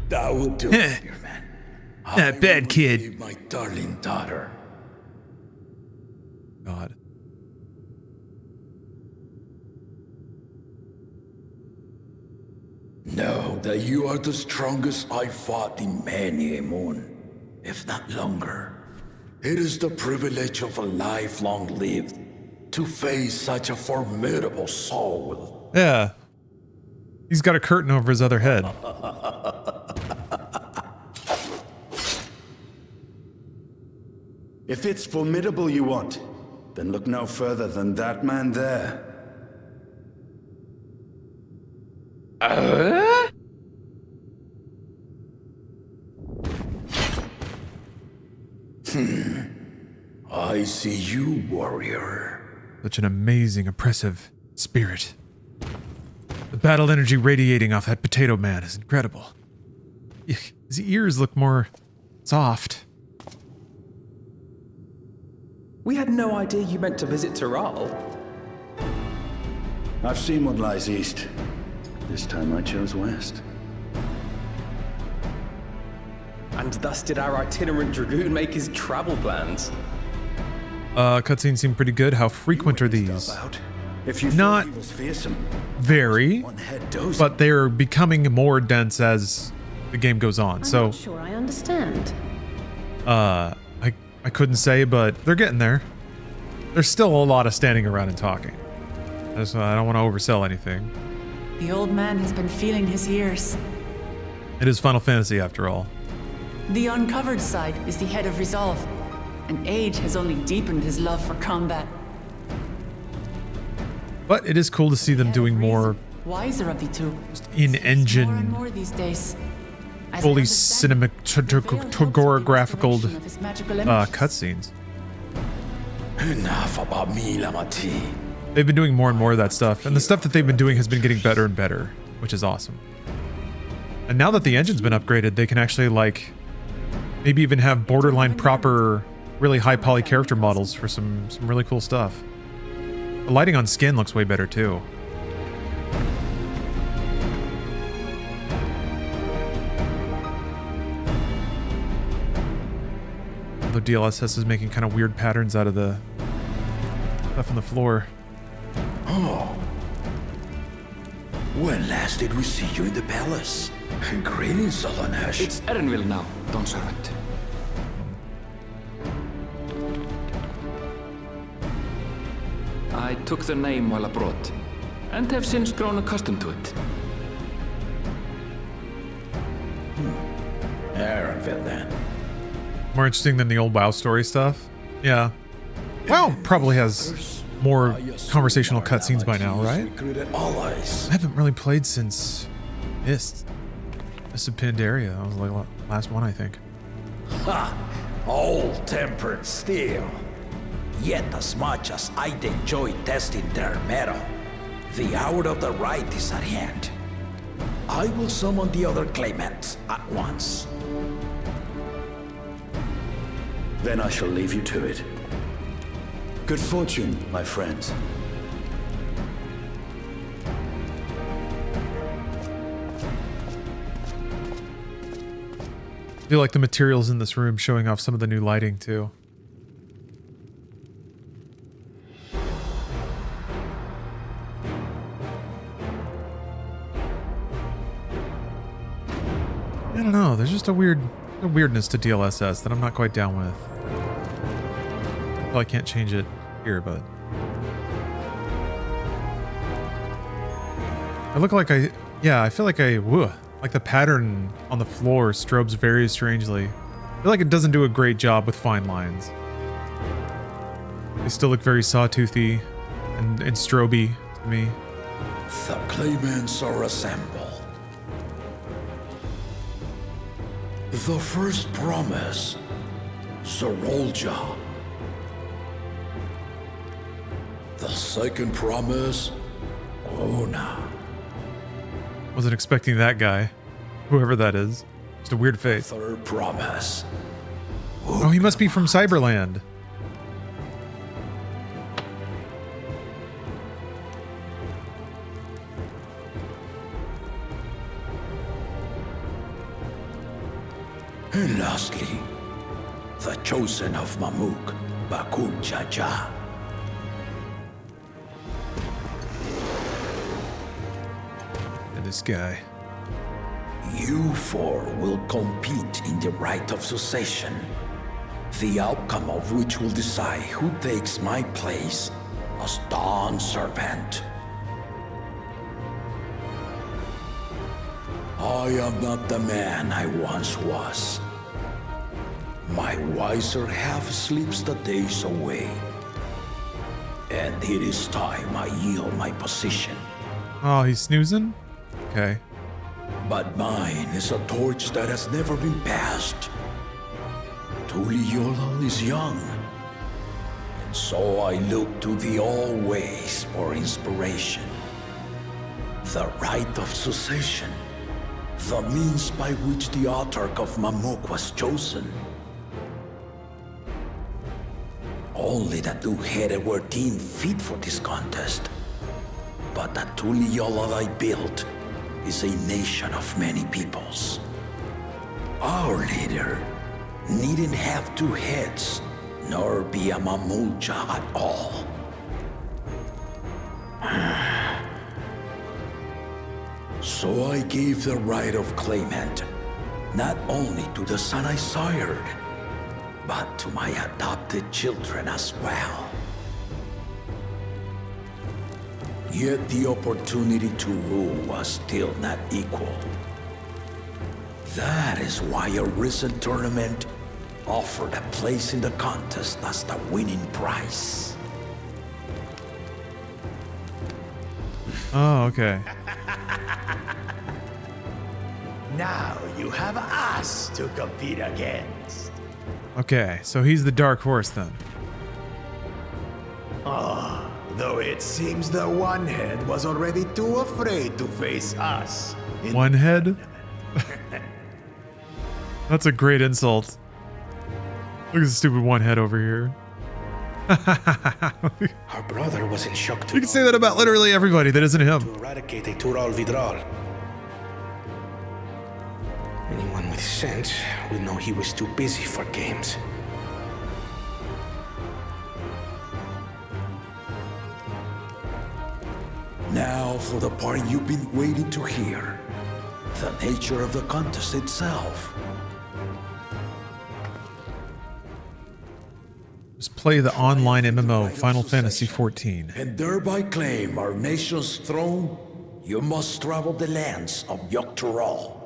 That will do, spearman. Not bad, kid. My darling daughter. God. Know that you are the strongest I fought in many a moon, if not longer. It is the privilege of a life long lived to face such a formidable soul. Yeah. He's got a curtain over his other head. If it's formidable you want, then look no further than that man there. I see you, warrior. Such an amazing, oppressive spirit. The battle energy radiating off that potato man is incredible. His ears look more soft. We had no idea you meant to visit Tuliyollal. I've seen what lies east. This time I chose west. And thus did our itinerant dragoon make his travel plans. Cutscenes seem pretty good. How frequent are these? If you Not was fearsome, very, but they're becoming more dense as the game goes on. I'm So not sure I understand. I couldn't say, but they're getting there. There's still a lot of standing around and talking. I don't want to oversell anything. The old man has been feeling his years. It is Final Fantasy after all. The uncovered side is the head of resolve, and age has only deepened his love for combat. But it is cool to see them doing more Wiser of the two. in-engine, More and more these days. As fully I understand, cinematographical of his magical images. cutscenes. Enough about me, Lamati. They've been doing more and more of that stuff, and the stuff that they've been doing has been getting better and better, which is awesome. And now that the engine's been upgraded, they can actually, like, maybe even have borderline proper, really high poly character models for some really cool stuff. The lighting on skin looks way better too. The DLSS is making kind of weird patterns out of the stuff on the floor. Oh. When last did we see you in the palace? Greetings, Solonesh. It's Erenville now, Don Servant. I took the name while abroad, and have since grown accustomed to it. Erenville, then. More interesting than the old WoW story stuff. Yeah. WoW probably has more conversational cutscenes by now, right? I haven't really played since Mist of Pandaria. That was like the last one, I think. Ha! Old-tempered steel. Yet as much as I'd enjoy testing their metal, the hour of the rite is at hand. I will summon the other claimants at once. Then I shall leave you to it. Good fortune, my friends. I feel like the materials in this room showing off some of the new lighting too. I don't know, there's just a weirdness to DLSS that I'm not quite down with. Well, I can't change it here, but I look like I feel like like the pattern on the floor strobes very strangely. I feel like it doesn't do a great job with fine lines. They still look very sawtoothy and stroby to me. The claimants are assembled. The first promise, Sorolja. The second promise, Ona. Wasn't expecting that guy, whoever that is. Just a weird face. Third promise. Oh, he must be from Cyberland. And lastly, the chosen of Mamuk, Bakun Jaja. And this guy. You four will compete in the rite of succession, the outcome of which will decide who takes my place as Dawn Servant. I am not the man I once was. My wiser half sleeps the days away. And it is time I yield my position. Oh, he's snoozing? Okay. But mine is a torch that has never been passed. Tuliyollal is young. And so I look to the always for inspiration. The rite of succession. The means by which the autarch of Mamuk was chosen. Only the two-headed were deemed fit for this contest. But the Tuliyollal I built is a nation of many peoples. Our leader needn't have two heads, nor be a Mamulja at all. So I gave the right of claimant, not only to the son I sired, but to my adopted children as well. Yet the opportunity to rule was still not equal. That is why a recent tournament offered a place in the contest as the winning prize. Oh, okay. Now you have us to compete against. Okay, so he's the dark horse then. Oh, though it seems the one head was already too afraid to face us. One head? That's a great insult. Look at the stupid one head over here. Our brother was in shock too. You can say that about literally everybody that isn't him. To eradicate a Tural Vidral. Anyone with sense would know he was too busy for games. Now for the part you've been waiting to hear. The nature of the contest itself. Just play the online MMO, Final Fantasy XIV. And thereby claim our nation's throne, you must travel the lands of Dawntrail.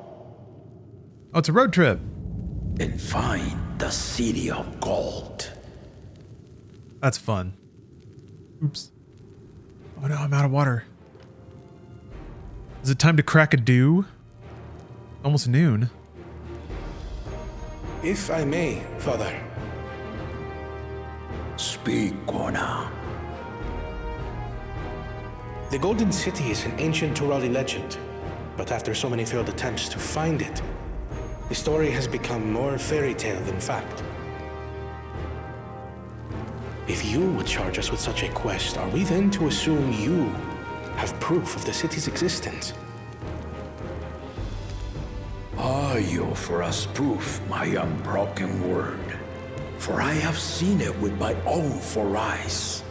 Oh, it's a road trip. And find the City of Gold. That's fun. Oops. Oh no, I'm out of water. Is it time to crack a dew? Almost noon. If I may, Father. Speak, Gona. The Golden City is an ancient Turali legend, but after so many failed attempts to find it, the story has become more fairy tale than fact. If you would charge us with such a quest, are we then to assume you have proof of the city's existence? I offer as proof my unbroken word, for I have seen it with my own 4 eyes.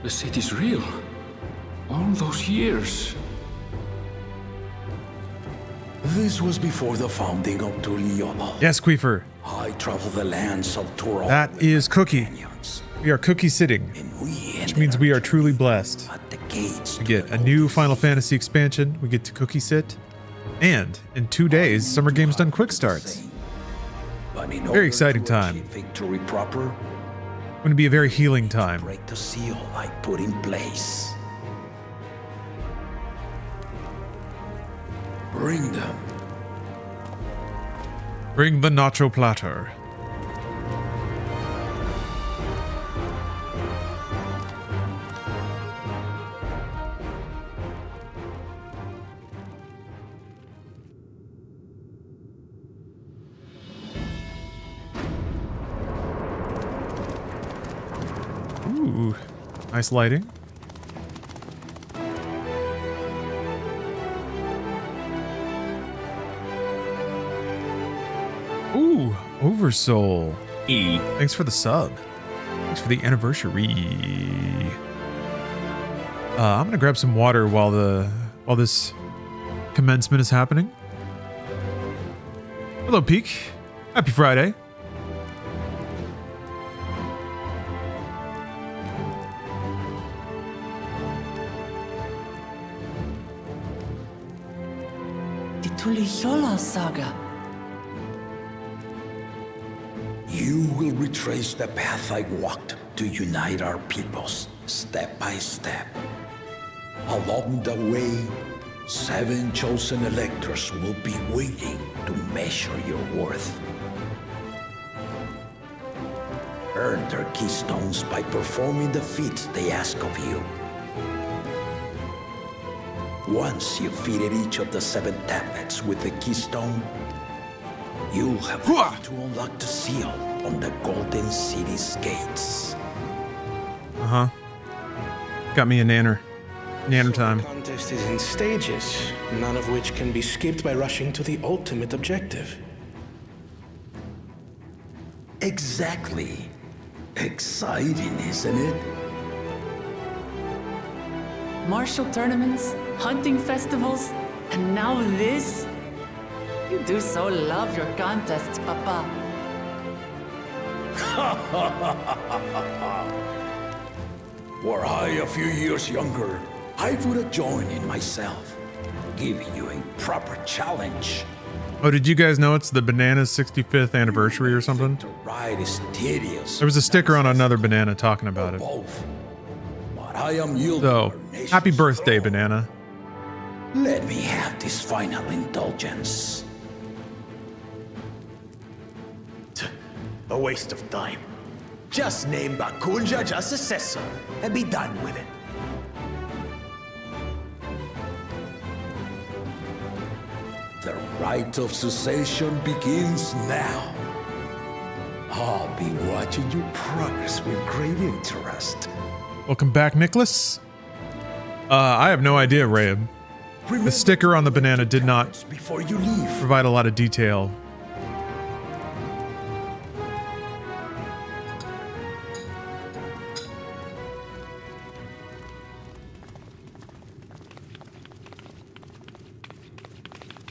The city's real. All those years. This was before the founding of Tuliyollal. Yes, Queefer. I travel the lands of Tural. That is Cookie. We are Cookie sitting, which means we are truly blessed. We get a new Final Fantasy expansion. We get to Cookie sit. And in 2 days, Summer Games Done Quick starts. Very exciting time. Victory proper. Going to be a very healing time. Break the seal I put in place. Bring them. Bring the nacho platter. Ooh, nice lighting. Ooh, Oversoul. Thanks for the sub. Thanks for the anniversary. I'm gonna grab some water while this commencement is happening. Hello, Peak. Happy Friday. Tuliyollal saga. You will retrace the path I walked to unite our peoples, step by step. Along the way, 7 chosen electors will be waiting to measure your worth. Earn their keystones by performing the feats they ask of you. Once you've fitted each of the 7 tablets with the keystone, you'll have the key to unlock the seal on the Golden City's gates. Uh-huh. Got me a nanner. Nanner time. The contest is in stages, none of which can be skipped by rushing to the ultimate objective. Exactly. Exciting, isn't it? Martial tournaments, hunting festivals, and now this? You do so love your contests, Papa. Were I a few years younger, I would have joined in myself, giving you a proper challenge. Oh, did you guys know it's the banana's 65th anniversary or something? Ride is tedious. There was a sticker on another banana talking about it. But I am yielding. So, happy birthday, banana. Let me have this final indulgence. A waste of time. Just name Bakunja as successor and be done with it. The rite of succession begins now. I'll be watching your progress with great interest. Welcome back, Nicholas. I have no idea, Rayab. The sticker on the banana did not before you leave. Provide a lot of detail.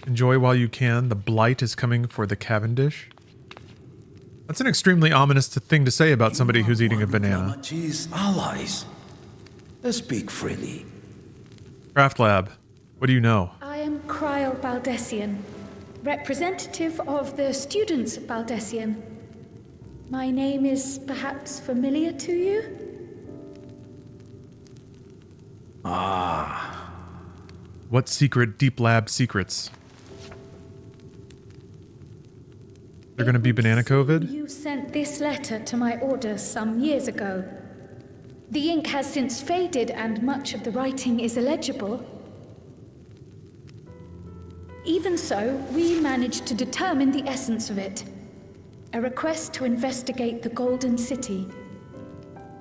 Enjoy while you can. The blight is coming for the Cavendish. That's an extremely ominous thing to say about somebody who's eating a banana. Allies. Speak freely. Craft Lab, what do you know? I am Kryl Baldessian, representative of the students of Baldessian. My name is perhaps familiar to you? Ah. What secret deep lab secrets? They're going to be banana COVID? You sent this letter to my order some years ago. The ink has since faded and much of the writing is illegible. Even so, we managed to determine the essence of it. A request to investigate the Golden City,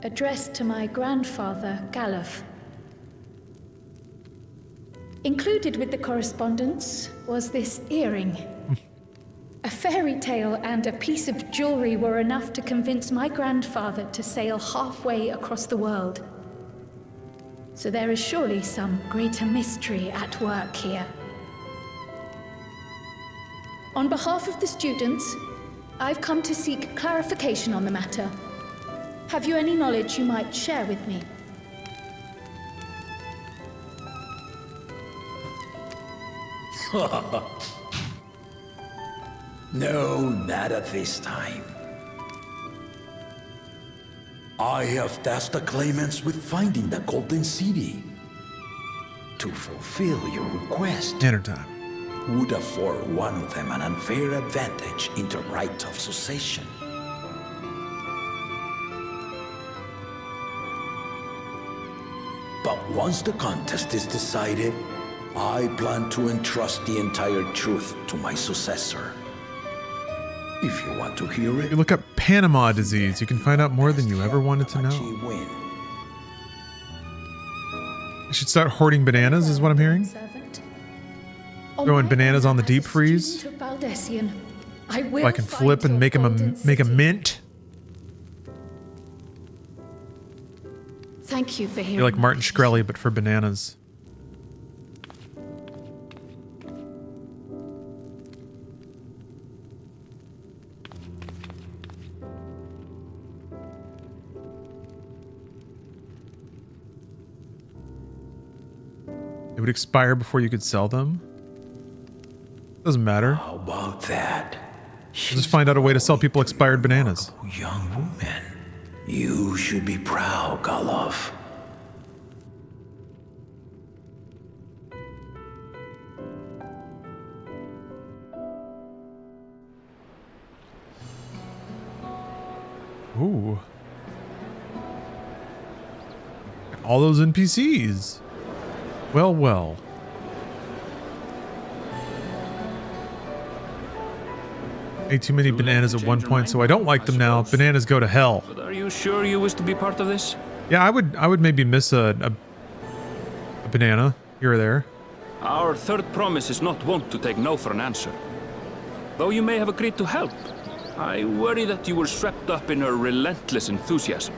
addressed to my grandfather, Galuf. Included with the correspondence was this earring. A fairy tale and a piece of jewelry were enough to convince my grandfather to sail halfway across the world. So there is surely some greater mystery at work here. On behalf of the students, I've come to seek clarification on the matter. Have you any knowledge you might share with me? No, not at this time. I have tasked the claimants with finding the Golden City. To fulfill your request, dinner time would afford one of them an unfair advantage in the rite of succession. But once the contest is decided, I plan to entrust the entire truth to my successor. If you want to hear it, you look up Panama disease, you can find out more than you ever wanted to know. I should start hoarding bananas, is what I'm hearing. Throwing bananas on the deep freeze. So I can flip and make a mint. Thank you for hearing. You're like Martin Shkreli, but for bananas. It would expire before you could sell them. Doesn't matter. How about that? Just find out a way to sell people expired bananas. Young woman. You should be proud, Galov. Ooh. All those NPCs. Well, well. Ate too many bananas at one point, so I don't like them now. Bananas go to hell. But are you sure you wish to be part of this? Yeah, I would maybe miss a banana here or there. Our third promise is not wont to take no for an answer. Though you may have agreed to help, I worry that you were swept up in her relentless enthusiasm.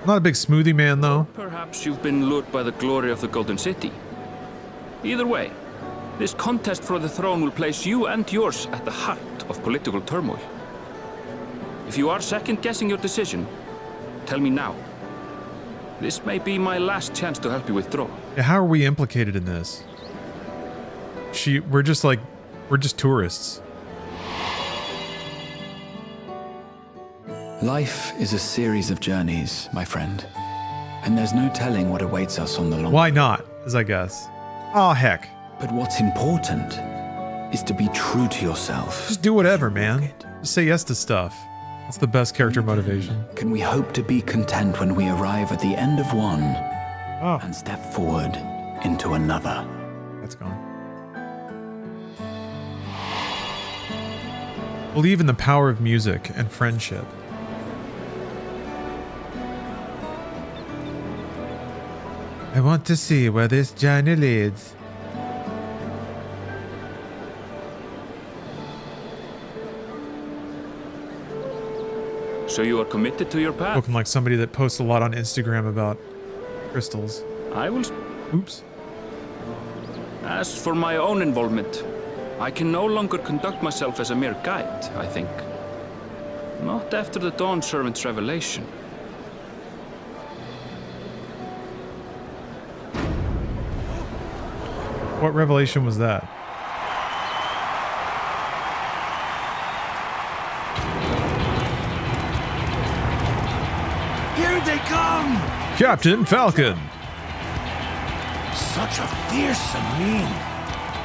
I'm not a big smoothie man, though. Perhaps you've been lured by the glory of the Golden City. Either way, this contest for the throne will place you and yours at the heart of political turmoil. If you are second-guessing your decision, tell me now. This may be my last chance to help you withdraw. Yeah, how are we implicated in this? We're just tourists. Life is a series of journeys, my friend. And there's no telling what awaits us on the long. Why not, as I guess. Oh, heck. But what's important is to be true to yourself. Just do whatever, man. Just say yes to stuff. That's the best character motivation. Can we hope to be content when we arrive at the end of one and step forward into another? That's gone. Believe in the power of music and friendship. I want to see where this journey leads. So you are committed to your path? Looking like somebody that posts a lot on Instagram about crystals. I will... Oops. As for my own involvement, I can no longer conduct myself as a mere guide, I think. Not after the Dawn Servant's revelation. What revelation was that? Here they come! Captain Falcon! Such a fearsome mean.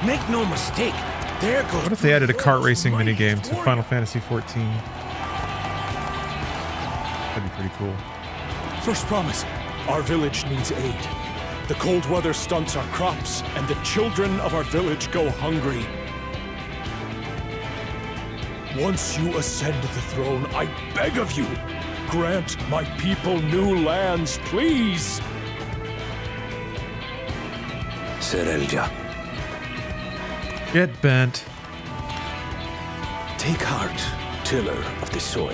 Make no mistake, there goes... What if they added a kart racing minigame to Final Fantasy XIV? That'd be pretty cool. First promise, our village needs aid. The cold weather stunts our crops, and the children of our village go hungry. Once you ascend the throne, I beg of you, grant my people new lands, please! Serelja. Get bent. Take heart, tiller of the soil.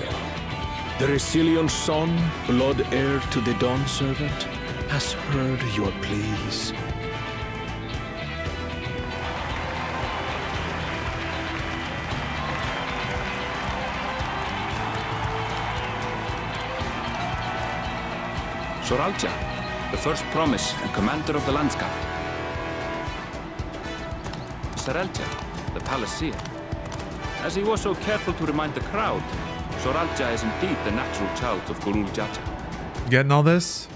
The Resilion son, blood heir to the Dawn Servant, has heard your pleas. Soralja, the first promise and commander of the landscape. Serelja, the palaceer. As he was so careful to remind the crowd, Soralja is indeed the natural child of Gurul Jaja. Getting all this?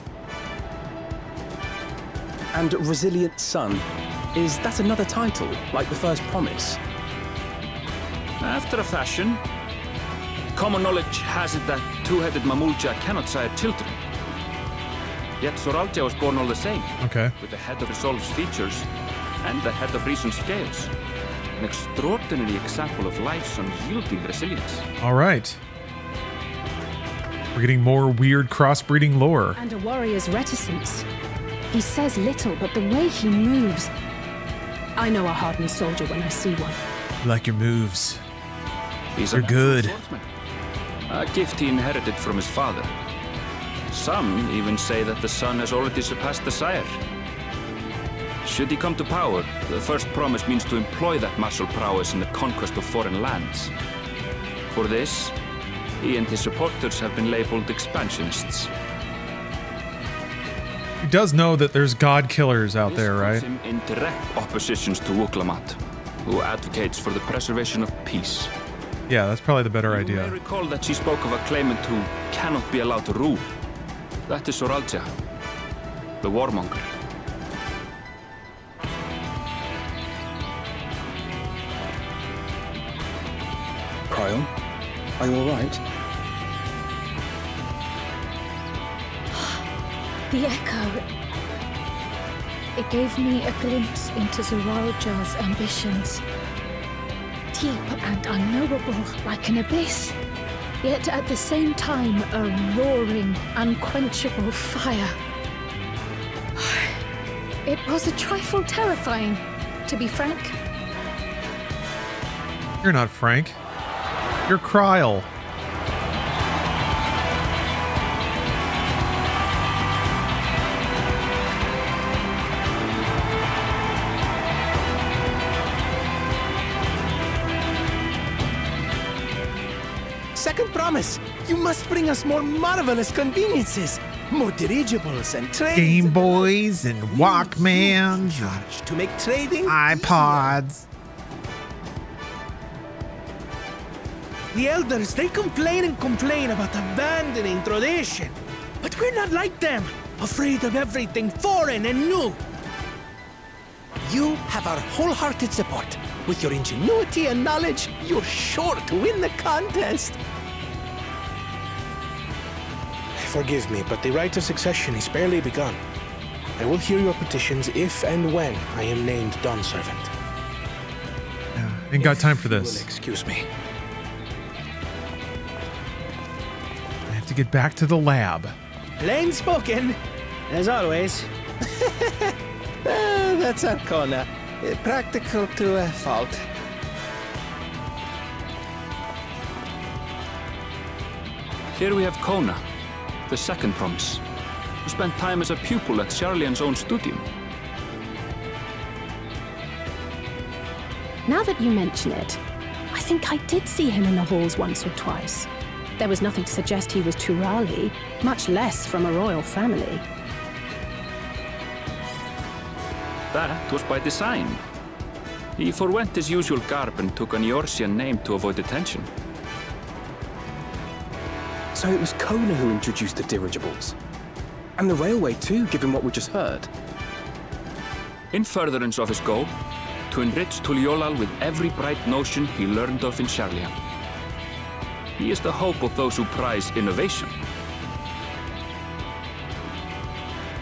And Resilient Son, is that another title, like the first promise? After a fashion, common knowledge has it that two-headed Mamulja cannot sire children. Yet Soralja was born all the same. Okay. With the head of Resolve's features and the head of Reason's scales. An extraordinary example of life's unyielding resilience. All right. We're getting more weird crossbreeding lore. And a warrior's reticence. He says little, but the way he moves... I know a hardened soldier when I see one. Like your moves. You're good. Swordsman. A gift he inherited from his father. Some even say that the son has already surpassed the sire. Should he come to power, the first promise means to employ that martial prowess in the conquest of foreign lands. For this, he and his supporters have been labeled expansionists. He does know that there's god killers out there, right? This puts him in direct opposition to Wuklamat. who advocates for the preservation of peace. Yeah, that's probably the better You idea. may recall that she spoke of a claimant who cannot be allowed to rule. That is Soralja, the warmonger. Cryon, are you alright? The echo. It gave me a glimpse into Zoralja's ambitions. Deep and unknowable, like an abyss. Yet at the same time, a roaring, unquenchable fire. It was a trifle terrifying, to be frank. You're not Frank. You're Kryl. Second promise, you must bring us more marvelous conveniences. More dirigibles and trains. Game Boys and Walkmans, To make trading iPods. The elders, they complain and complain about abandoning tradition. But we're not like them, afraid of everything foreign and new. You have our wholehearted support. With your ingenuity and knowledge, you're sure to win the contest. Forgive me, but the rite of succession is barely begun. I will hear your petitions if and when I am named Dawn Servant. Yeah, ain't got time for this. Excuse me. I have to get back to the lab. Plain spoken, as always. That's Arcona. Practical to a fault. Here we have Kona, the second promise, who spent time as a pupil at Sharlian's own studium. Now that you mention it, I think I did see him in the halls once or twice. There was nothing to suggest he was Turali, much less from a royal family. That was by design. He forwent his usual garb and took an Eorzean name to avoid attention. So it was Kona who introduced the dirigibles. And the railway too, given what we just heard. In furtherance of his goal, to enrich Tuliyollal with every bright notion he learned of in Sharlian. He is the hope of those who prize innovation.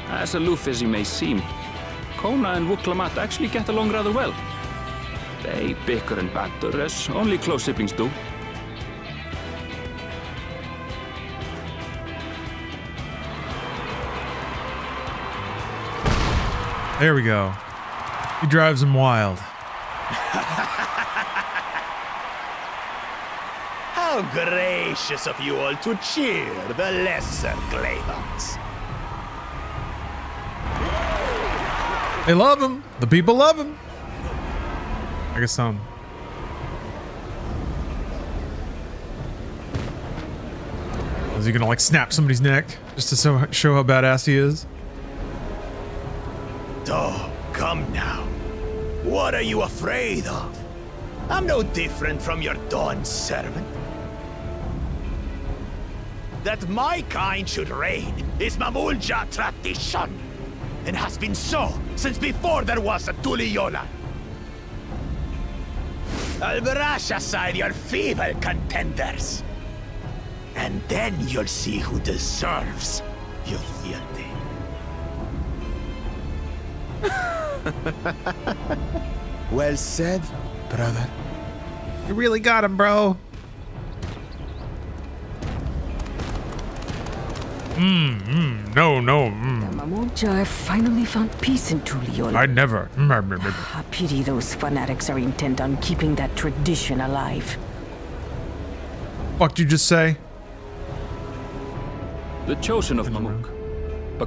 As aloof as he may seem, Kona and Wuklamat actually get along rather well. They bicker and banter as only close siblings do. There we go. He drives him wild. How gracious of you all to cheer the lesser claimants. They love him. The people love him. I guess some. Is he gonna like snap somebody's neck just to show how badass he is? Oh, come now. What are you afraid of? I'm no different from your Dawn servant. That my kind should reign is Mamulja tradition, and has been so since before there was a Tuliyollal. I'll brush aside your feeble contenders, and then you'll see who deserves your fealty. Well said, brother. You really got him, bro. No. The Mamulja have finally found peace in Tuliyollal. I'd never. I pity those fanatics are intent on keeping that tradition alive. Fuck'd you just say? The chosen of Mamuk.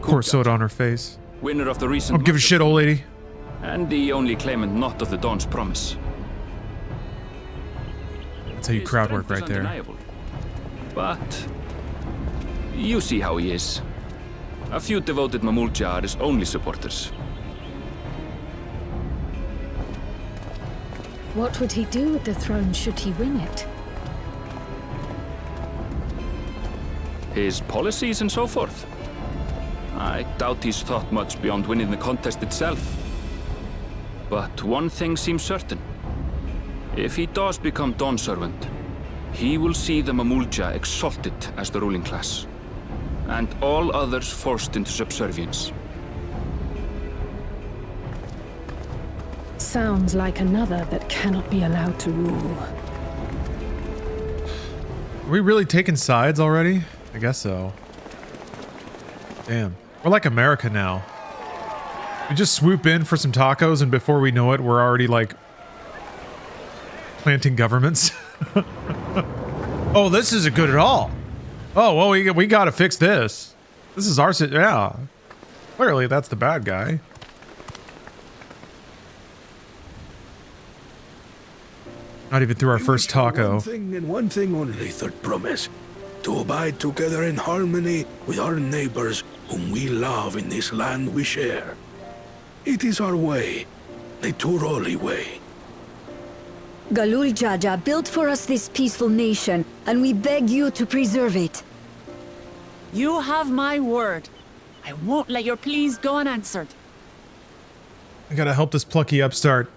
Pour soda on her face. Winner of the recent. Don't give a shit, old lady. And the only claimant not of the Dawn's promise. That's how you crowd work right there. Undeniable. But you see how he is. A few devoted Mamulja are his only supporters. What would he do with the throne should he win it? His policies and so forth. I doubt he's thought much beyond winning the contest itself. But one thing seems certain. If he does become Dawn Servant, he will see the Mamulja exalted as the ruling class, and all others forced into subservience. Sounds like another that cannot be allowed to rule. Are we really taking sides already? I guess so. Damn. We're like America now. We just swoop in for some tacos and before we know it, we're already like planting governments. Oh, this isn't good at all. Oh, well, we gotta fix this. This is our city. Yeah. Clearly, that's the bad guy. Not even through our first taco. One thing and one thing only, third promise. To abide together in harmony with our neighbors whom we love in this land we share. It is our way, the Tuliyollal way. Galul Jaja built for us this peaceful nation, and we beg you to preserve it. You have my word. I won't let your pleas go unanswered. I gotta help this plucky upstart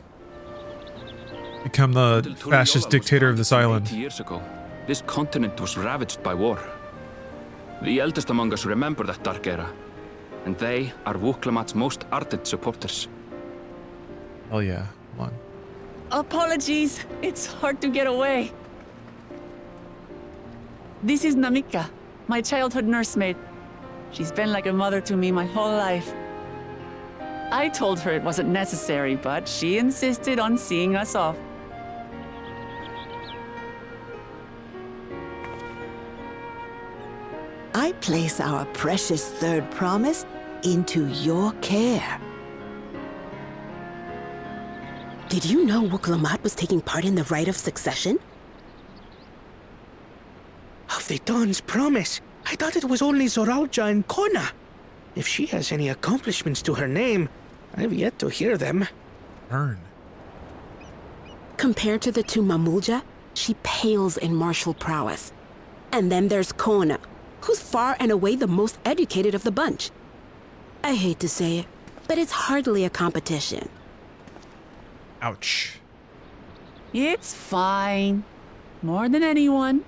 become the fascist dictator of this island. 80 years ago, this continent was ravaged by war. The eldest among us remember that dark era, and they are Wuklamat's most ardent supporters. Oh yeah, come on. Apologies, it's hard to get away. This is Namika, my childhood nursemaid. She's been like a mother to me my whole life. I told her it wasn't necessary, but she insisted on seeing us off. I place our precious third promise into your care. Did you know Wuklamat was taking part in the rite of succession? Of the Dawn's promise? I thought it was only Zoralja and Kona. If she has any accomplishments to her name, I've yet to hear them. Burn. Compared to the two Mamulja, she pales in martial prowess. And then there's Kona, who's far and away the most educated of the bunch. I hate to say it, but it's hardly a competition. Ouch. It's fine. More than anyone.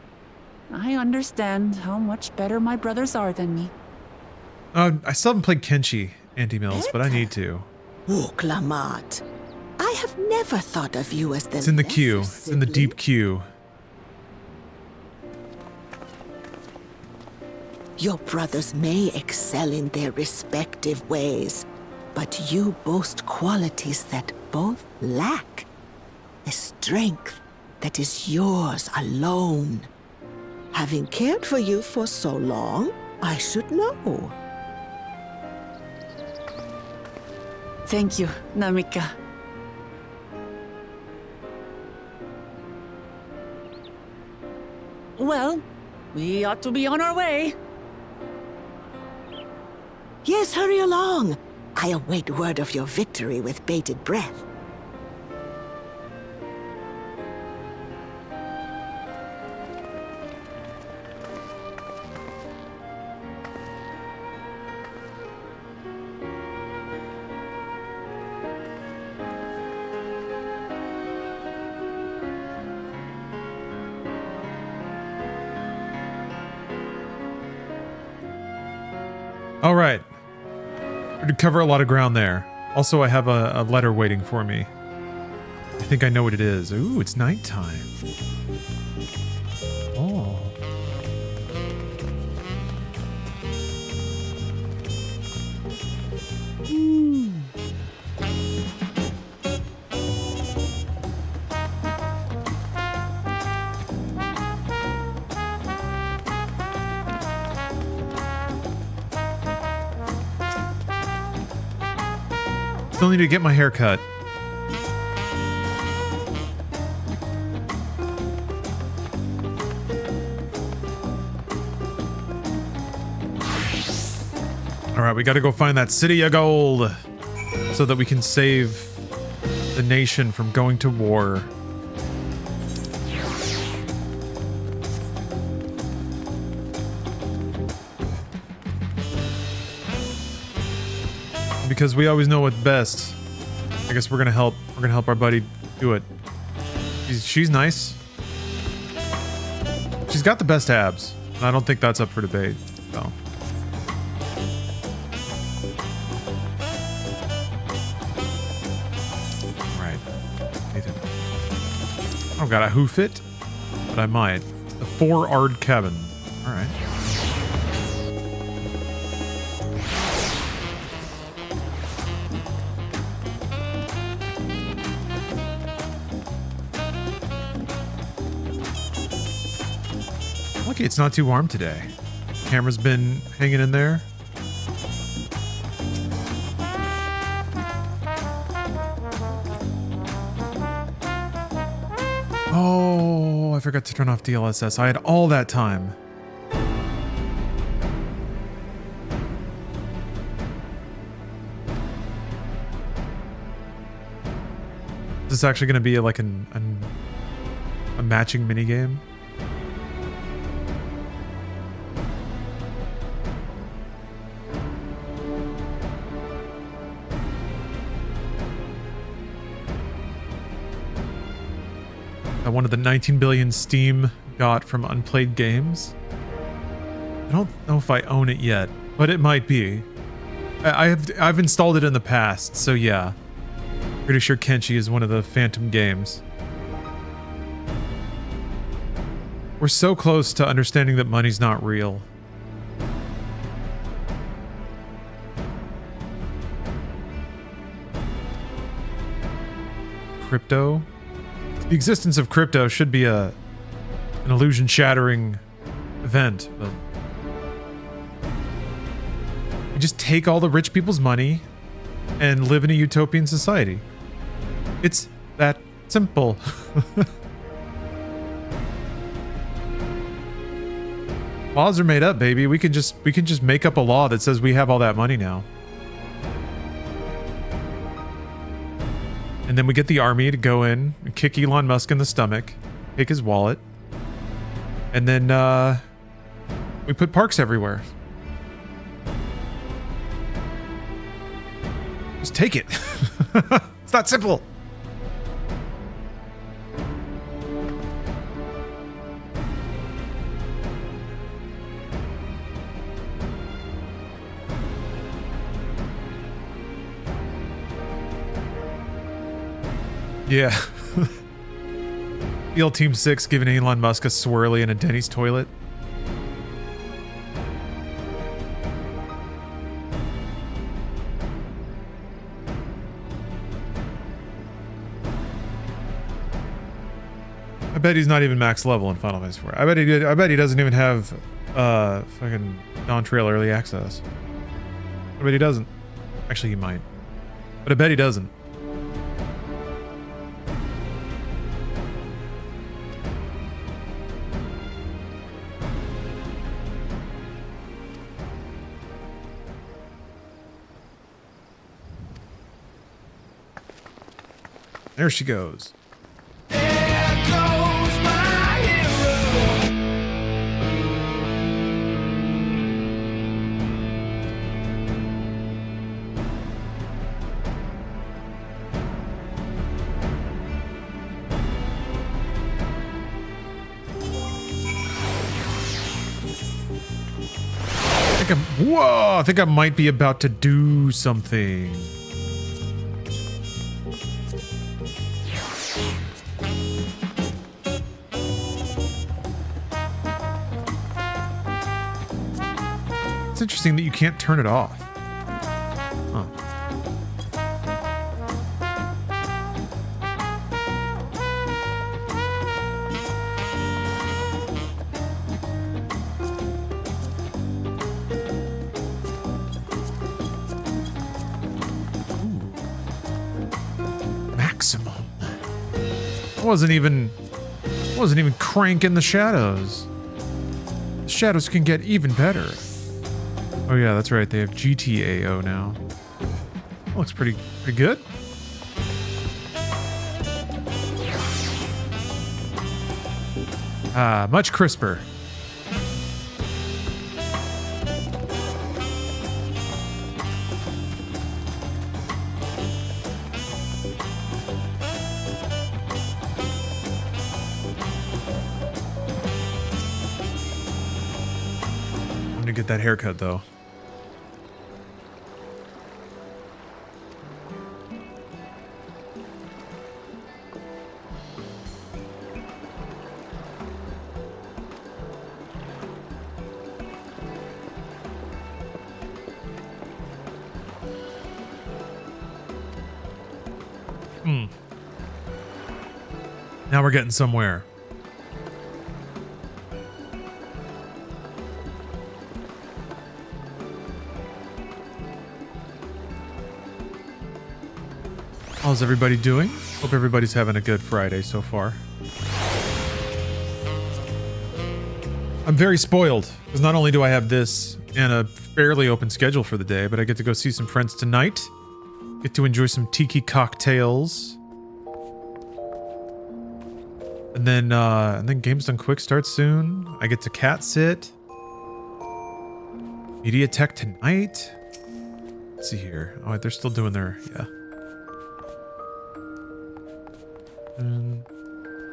I understand how much better my brothers are than me. I still haven't played Kenshi Anti-Mills, but I need to. Wuklamat, I have never thought of you as the It's in the queue. It's in the deep queue. Your brothers may excel in their respective ways, but you boast qualities that both lack. A strength that is yours alone. Having cared for you for so long, I should know. Thank you, Namika. Well, we ought to be on our way. Yes, hurry along. I await word of your victory with bated breath. All right. We did cover a lot of ground there. Also, I have a letter waiting for me. I think I know what it is. Ooh, it's nighttime. Oh. Still need to get my hair cut. All right, we got to go find that city of gold so that we can save the nation from going to war. Because we always know what's best. I guess we're gonna help our buddy do it. She's nice. She's got the best abs. And I don't think that's up for debate. So. Right. Nathan. I don't got a hoof it, but I might. The 4-ard cabin. All right. Lucky it's not too warm today. Camera's been hanging in there. Oh, I forgot to turn off DLSS. I had all that time. Is this actually going to be like a matching minigame? One of the 19 billion Steam got from unplayed games. I don't know if I own it yet, but it might be. I've installed it in the past, so yeah. Pretty sure Kenshi is one of the Phantom games. We're so close to understanding that money's not real. Crypto? The existence of crypto should be an illusion-shattering event, but you just take all the rich people's money and live in a utopian society. It's that simple. Laws are made up, baby. We can just make up a law that says we have all that money now. And then we get the army to go in and kick Elon Musk in the stomach, take his wallet, and then we put parks everywhere. Just take it. It's that simple. Yeah. EL Team 6 giving Elon Musk a swirly in a Denny's toilet. I bet he's not even max level in Final Fantasy 4. I bet he doesn't even have fucking Dawntrail early access. I bet he doesn't. Actually, he might. But I bet he doesn't. There she goes. Whoa, I think I might be about to do something. It's interesting that you can't turn it off. Huh. Maximum. I wasn't even cranking the shadows. The shadows can get even better. Oh yeah, that's right. They have GTAO now. That looks pretty good. Much crisper. Time to get that haircut, though. Now we're getting somewhere. How's everybody doing? Hope everybody's having a good Friday so far. I'm very spoiled, because not only do I have this and a fairly open schedule for the day, but I get to go see some friends tonight. Get to enjoy some tiki cocktails. And then Games Done Quick starts soon. I get to cat sit. Media Tech tonight. Let's see here. Oh, they're still doing their, yeah.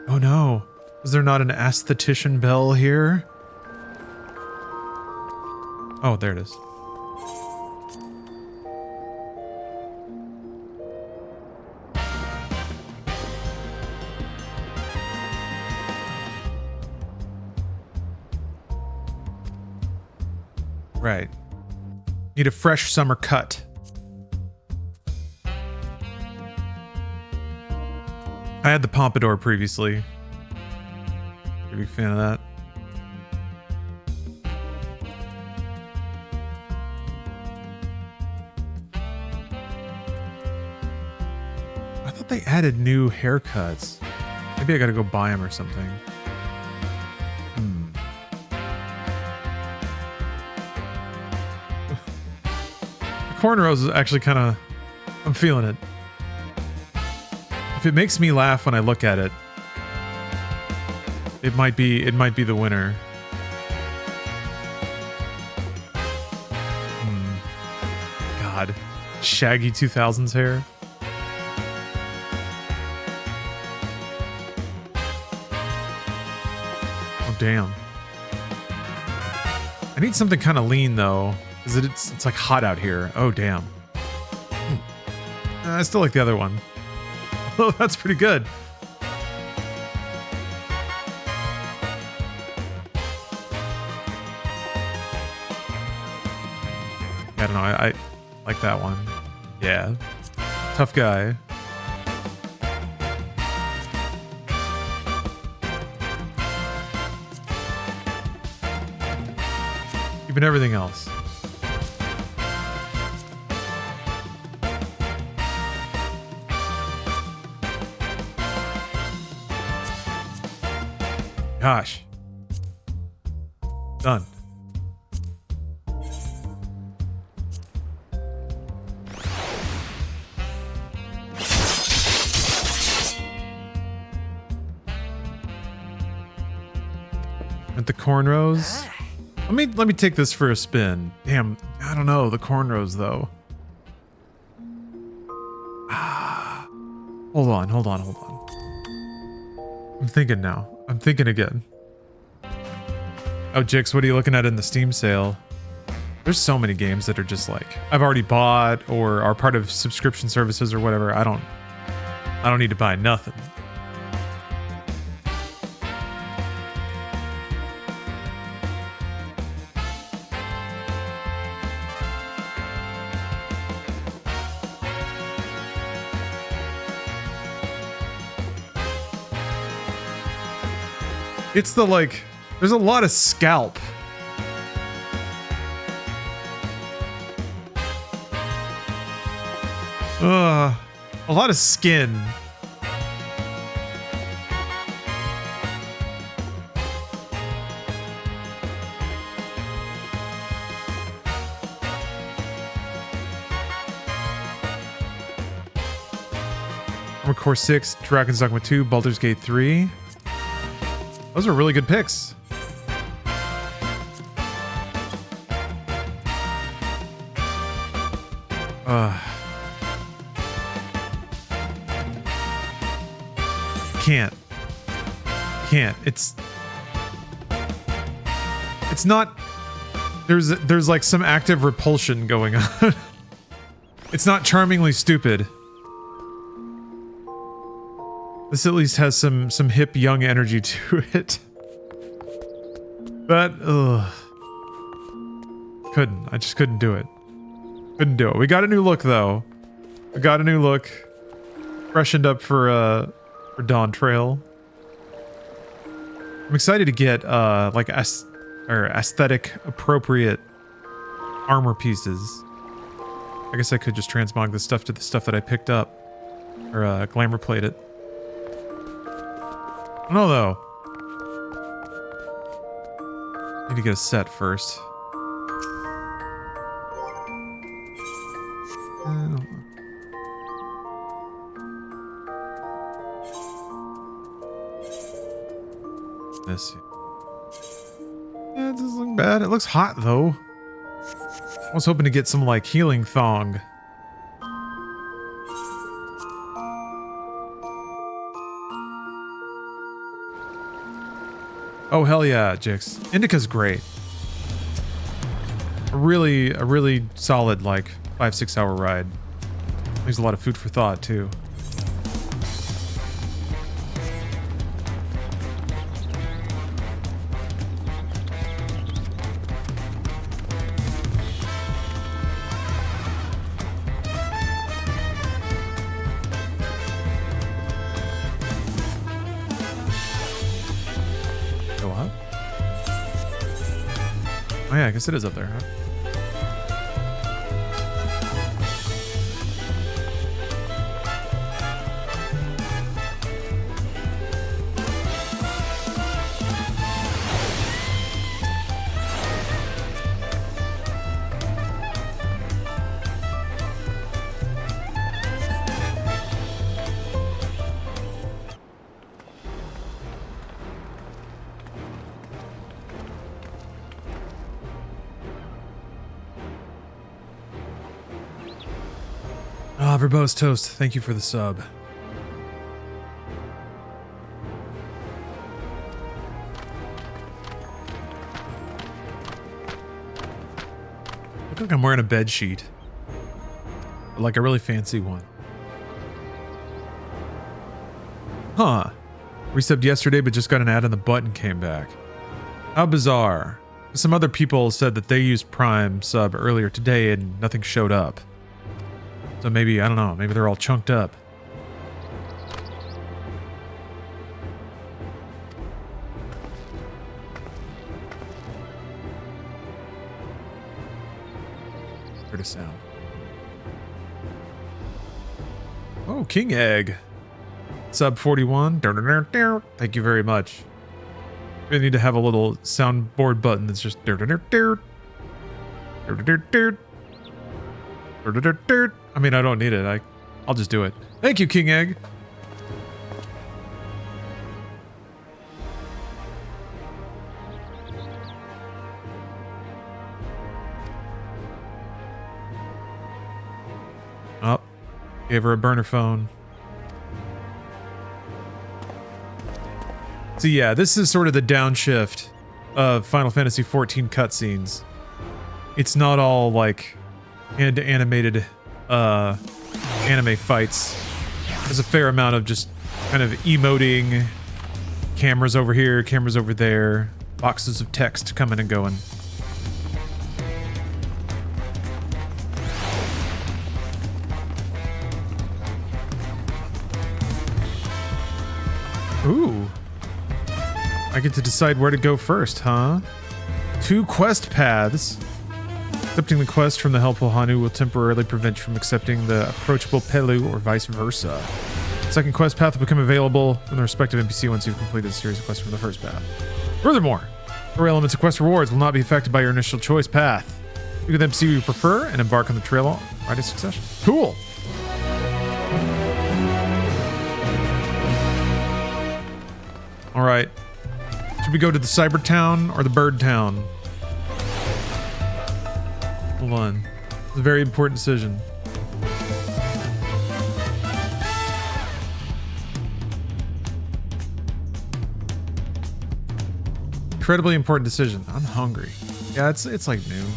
Oh no. Is there not an aesthetician bell here? Oh, there it is. Right. Need a fresh summer cut. I had the pompadour previously. You're a big fan of that? I thought they added new haircuts. Maybe I gotta go buy them or something. The cornrows is actually kind of... I'm feeling it. If it makes me laugh when I look at it, it might be the winner. God, shaggy 2000s hair. Oh damn. I need something kind of lean though, because it's like hot out here. Oh damn. I still like the other one. Oh, that's pretty good. I don't know. I like that one. Yeah. Tough guy. Even everything else. Gosh. Done. At the cornrows. Let me take this for a spin. Damn, I don't know, the cornrows though. Hold on. I'm thinking now. I'm thinking again. Oh, Jix, what are you looking at in the Steam sale? There's so many games that are just like I've already bought or are part of subscription services or whatever. I don't need to buy nothing. It's the like, there's a lot of scalp. A lot of skin. Armored Core 6, Dragon's Dogma 2, Baldur's Gate 3. Those are really good picks. Can't. It's not There's like some active repulsion going on. It's not charmingly stupid. This at least has some hip young energy to it. But I just couldn't do it. Couldn't do it. We got a new look though. We got a new look. Freshened up for Dawntrail. I'm excited to get like aesthetic appropriate armor pieces. I guess I could just transmog this stuff to the stuff that I picked up. Or glamour plate it. I don't know though. Need to get a set first. Let's see. Yeah, it doesn't look bad. It looks hot though. I was hoping to get some like healing thong. Oh hell yeah, Jix. Indica's great. A really solid like 5-6 hour ride. There's a lot of food for thought too. Oh yeah, I guess it is up there, huh? Verbose Toast, thank you for the sub. Look like I'm wearing a bed sheet. Like a really fancy one. Huh. Resubbed yesterday, but just got an ad on the button came back. How bizarre. Some other people said that they used Prime sub earlier today and nothing showed up. So maybe, I don't know, maybe they're all chunked up. Heard a sound. Oh, King Egg. Sub 41. Thank you very much. We need to have a little soundboard button that's just I mean, I don't need it. I'll just do it. Thank you, King Egg. Oh, gave her a burner phone. So yeah, this is sort of the downshift of Final Fantasy XIV cutscenes. It's not all like animated anime fights. There's a fair amount of just kind of emoting, cameras over here, cameras over there, boxes of text coming and going. Ooh. I get to decide where to go first, huh? 2 quest paths. Accepting the quest from the helpful Hanu will temporarily prevent you from accepting the approachable Pelu or vice versa. Second quest path will become available from the respective NPC once you've completed a series of quests from the first path. Furthermore, story elements of quest rewards will not be affected by your initial choice path. You can then see who you prefer and embark on the trail right in succession. Cool! Alright. Should we go to the Cyber Town or the Bird Town? Hold on. It's a very important decision. Incredibly important decision. I'm hungry. Yeah, it's like noon.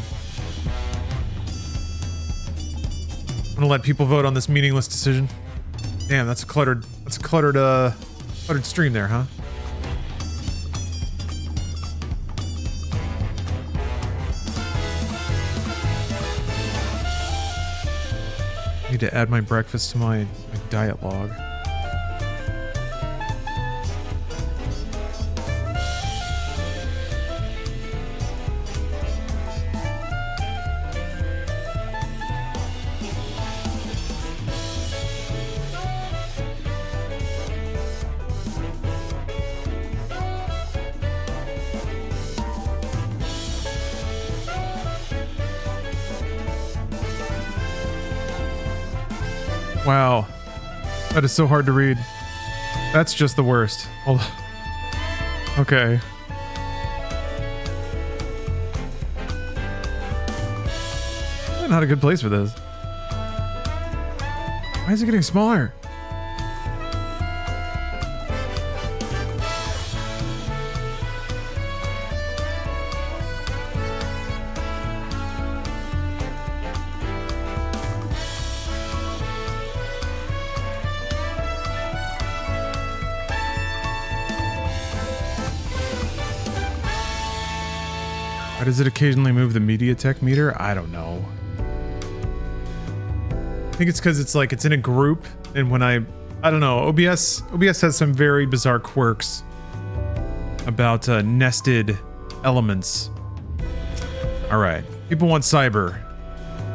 I'm gonna let people vote on this meaningless decision. Damn, that's a cluttered stream there, huh? I need to add my breakfast to my diet log. Wow. That is so hard to read. That's just the worst. Hold on. Okay. I'm not a good place for this. Why is it getting smaller? Why does it occasionally move the MediaTek meter? I don't know. I think it's because it's in a group, and when I don't know, OBS has some very bizarre quirks about nested elements. All right, people want cyber.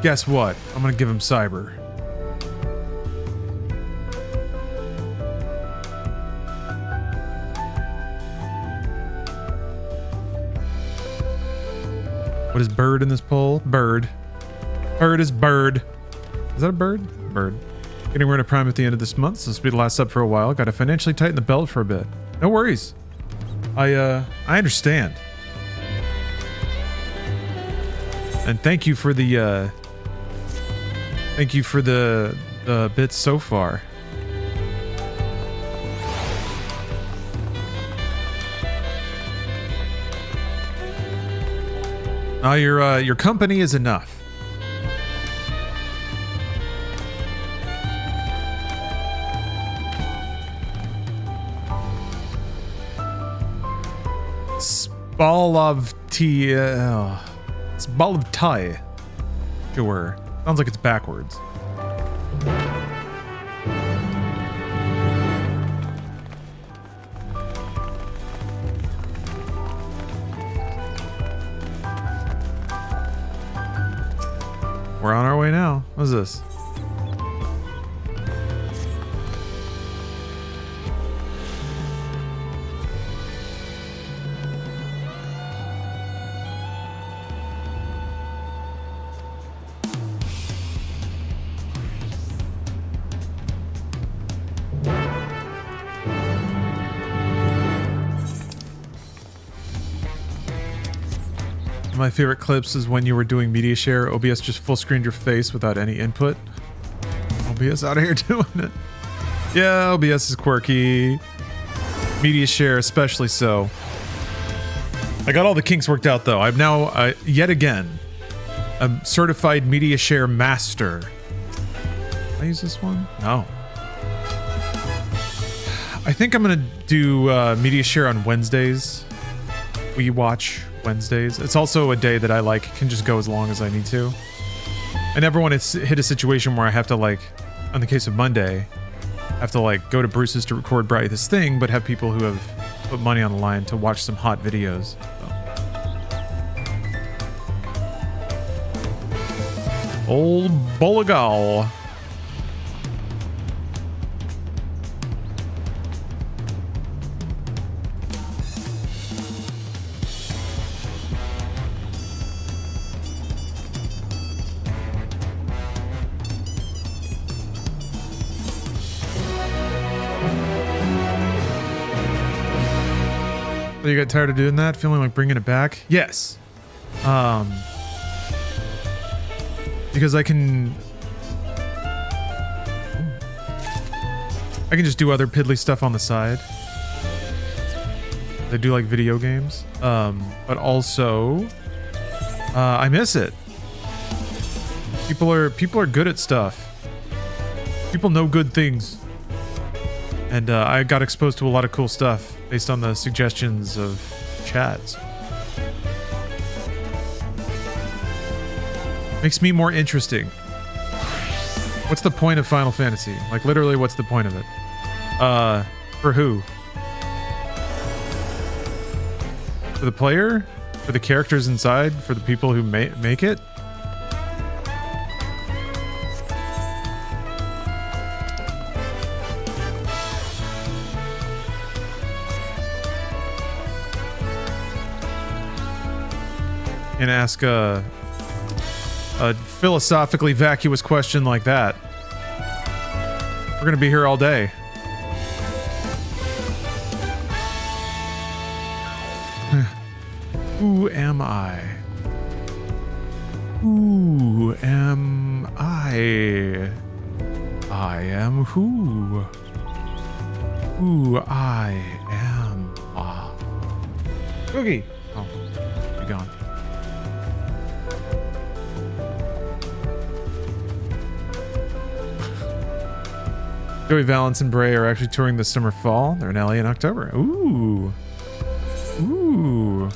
Guess what? I'm gonna give them cyber. What is bird in this poll? Bird. Bird is bird. Is that a bird? Bird. Getting rid of Prime at the end of this month, so this will be the last sub for a while. Got to financially tighten the belt for a bit. No worries. I understand. And thank you for the bits so far. Your company is enough. Spalavtai. Sure. Sounds like it's backwards. We're on our way now. What's this? My favorite clips is when you were doing media share, OBS just full screened your face without any input. OBS out of here doing it. Yeah, OBS is quirky. Media share especially so. I got all the kinks worked out though. I'm now, yet again, a certified media share master. Can I use this one? No. I think I'm gonna do media share on Wednesdays. We watch Wednesdays. It's also a day that I can just go as long as I need to. I never want to hit a situation where I have to on the case of Monday, have to go to Bruce's to record Bright this thing, but have people who have put money on the line to watch some hot videos. So. Old Bolagal. You got tired of doing that? Feeling like bringing it back? Yes. Because I can just do other piddly stuff on the side. I do like video games. But also I miss it. People are good at stuff. People know good things. And I got exposed to a lot of cool stuff based on the suggestions of chats. Makes me more interesting. What's the point of Final Fantasy? Like, literally, what's the point of it? For who? For the player? For the characters inside? For the people who make it? And ask a philosophically vacuous question like that. We're gonna be here all day. Who am I? Who am I? I am who? Who I am. Ah. Boogie! Oh, be gone. Joey Valance and Bray are actually touring this summer fall. They're in LA in October. Ooh. Ooh.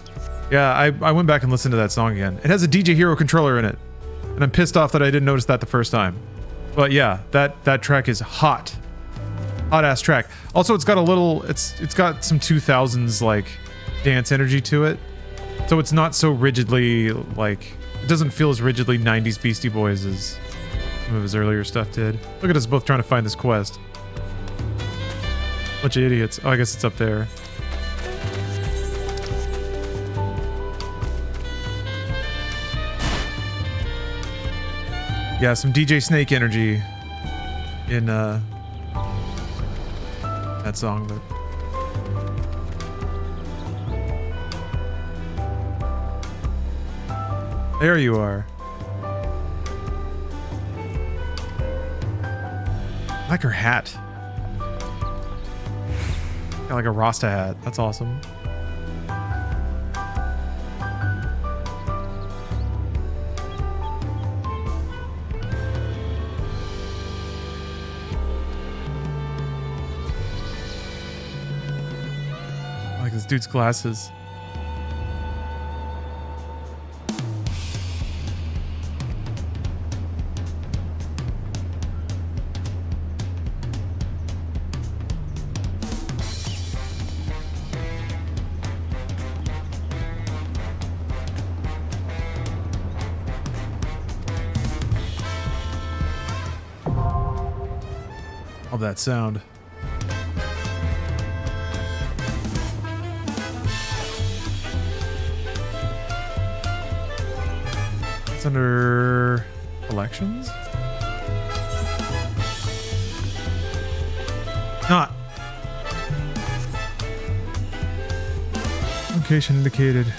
Yeah, I went back and listened to that song again. It has a DJ Hero controller in it. And I'm pissed off that I didn't notice that the first time. But yeah, that track is hot. Hot ass track. Also, it's got a little, it's got some 2000s like dance energy to it. So it's not so rigidly like, it doesn't feel as rigidly 90s Beastie Boys as some of his earlier stuff did. Look at us both trying to find this quest. Bunch of idiots. Oh, I guess it's up there. Yeah, some DJ Snake energy in that song, but there you are. I like her hat. Got like a Rasta hat. That's awesome. I like this dude's glasses. Love that sound. It's under collections? Not. Location indicated.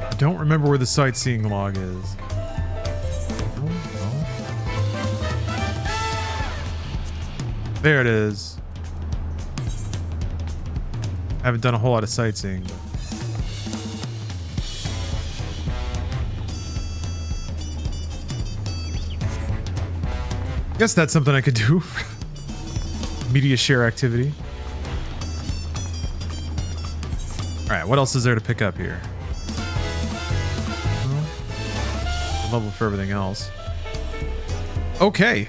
I don't remember where the sightseeing log is. There it is. I haven't done a whole lot of sightseeing. But I guess that's something I could do. Media share activity. Alright, what else is there to pick up here? Level for everything else. Okay.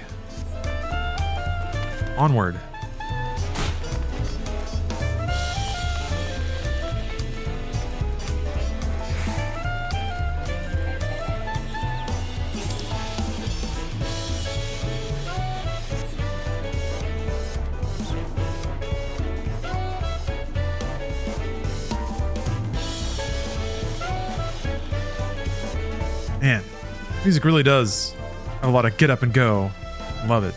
Onward. Man, music really does have a lot of get up and go. Love it.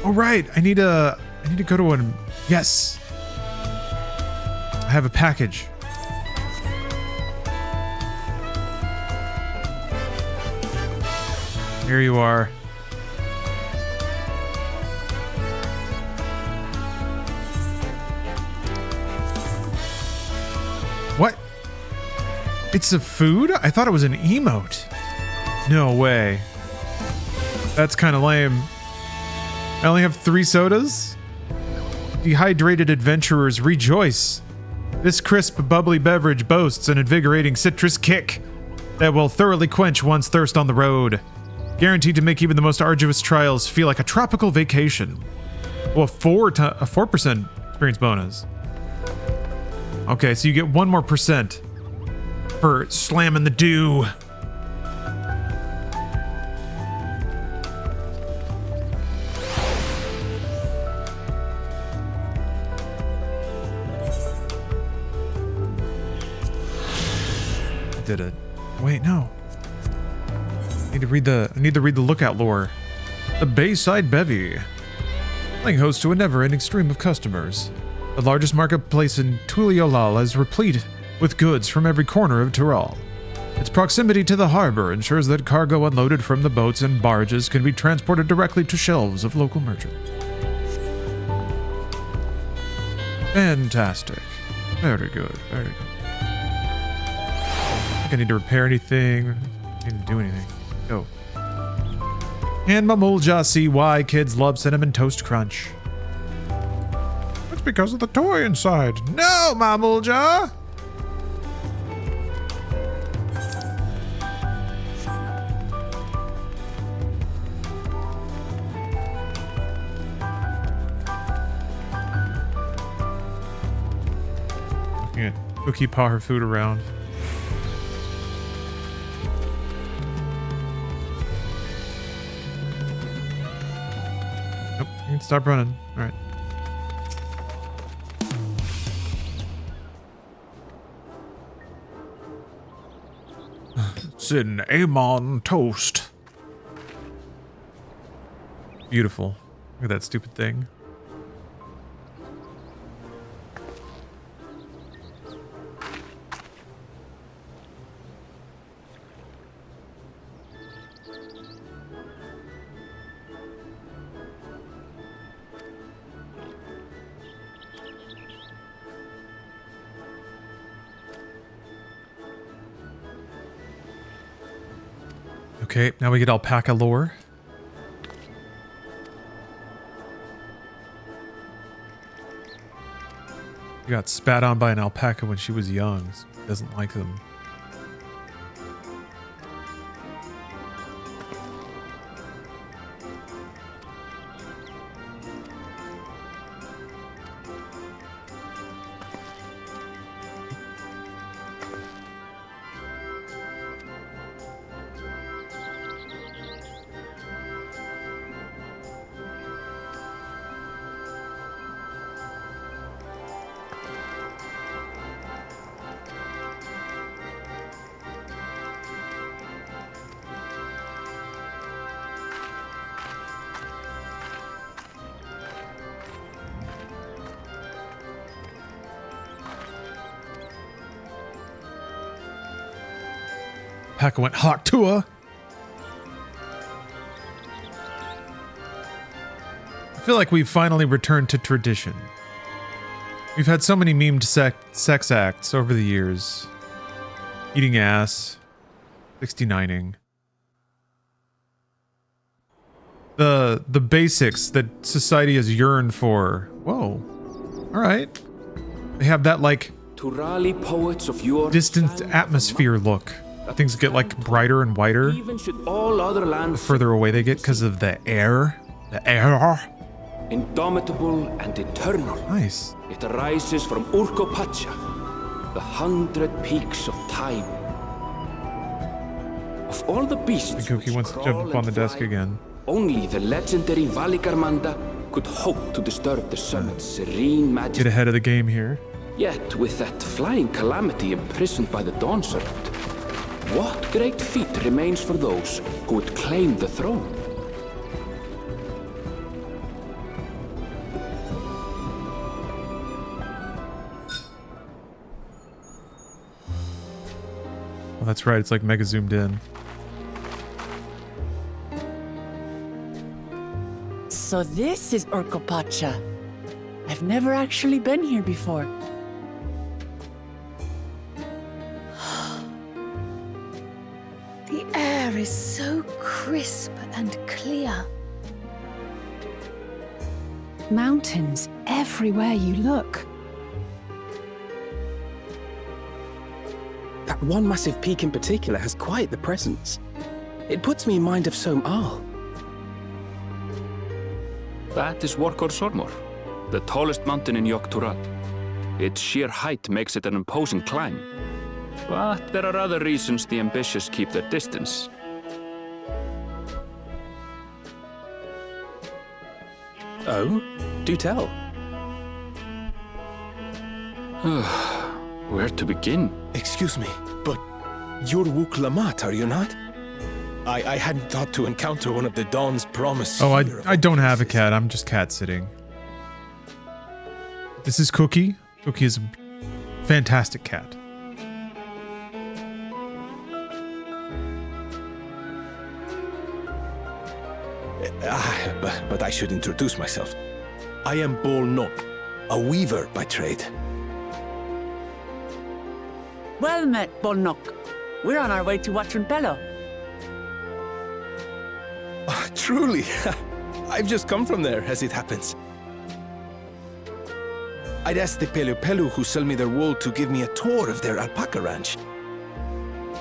All right, I need to go to an, yes. I have a package. Here you are. What? It's a food? I thought it was an emote. No way. That's kind of lame. I only have 3 sodas? Dehydrated adventurers rejoice. This crisp, bubbly beverage boasts an invigorating citrus kick that will thoroughly quench one's thirst on the road. Guaranteed to make even the most arduous trials feel like a tropical vacation. Well, a 4% experience bonus. Okay, so you get 1 more percent for slamming the dew. Did it. Wait, no. I need to read the lookout lore. The Bayside Bevy. Laying host to a never-ending stream of customers. The largest marketplace in Tuliyollal is replete with goods from every corner of Tyrol. Its proximity to the harbor ensures that cargo unloaded from the boats and barges can be transported directly to shelves of local merchants. Fantastic. Very good, very good. I think I need to repair anything. I need to do anything. Go. And Mamulja CY kids love cinnamon toast crunch. It's because of the toy inside. No, Mamulja! Yeah, Cookie paw her food around. Nope, you can stop running. All right. Cinnamon toast. Beautiful. Look at that stupid thing. Okay, now we get alpaca lore. She got spat on by an alpaca when she was young. So she doesn't like them. Alpaca went hawk to her. I feel like we've finally returned to tradition. We've had so many memed sex acts over the years. Eating ass. 69ing. The basics that society has yearned for. Whoa. Alright. They have that like distant atmosphere look. Things get like brighter and whiter the further away they get because of the air. The air. Indomitable and eternal. Nice. It arises from Urkopacha, the 100 peaks of time. Of all the beasts Cookie wants to jump up on the desk again. Only the legendary Valigarmanda could hope to disturb the summit's serene majesty. Get ahead of the game here. Yet with that flying calamity imprisoned by the Dawn Serpent, what great feat remains for those who would claim the throne? Well, that's right, it's like mega zoomed in. So this is Urkopacha. I've never actually been here before. The air is so crisp and clear. Mountains everywhere you look. That one massive peak in particular has quite the presence. It puts me in mind of Sonntag. That is Workor Sormor, the tallest mountain in Yogg-Tural. Its sheer height makes it an imposing climb. But there are other reasons the ambitious keep their distance. Oh? Do tell. Where to begin? Excuse me, but you're Wook Lamat, are you not? I hadn't thought to encounter one of the Dawn's promise. Oh, I don't have a cat. I'm just cat sitting. This is Cookie. Cookie is a fantastic cat. But I should introduce myself. I am Bol Nok, a weaver by trade. Well met, Bolnok. We're on our way to Watranpelo. Truly. I've just come from there, as it happens. I'd asked the Pelu who sell me their wool to give me a tour of their alpaca ranch.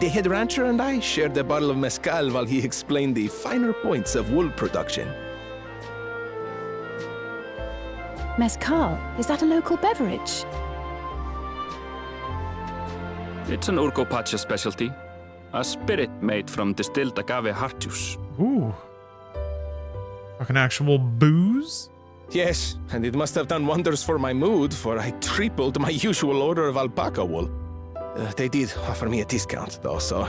The head rancher and I shared a bottle of mezcal while he explained the finer points of wool production. Mezcal, is that a local beverage? It's an Urkopacha specialty. A spirit made from distilled agave heart juice. Ooh. Like an actual booze? Yes, and it must have done wonders for my mood, for I tripled my usual order of alpaca wool. They did offer me a discount, though, so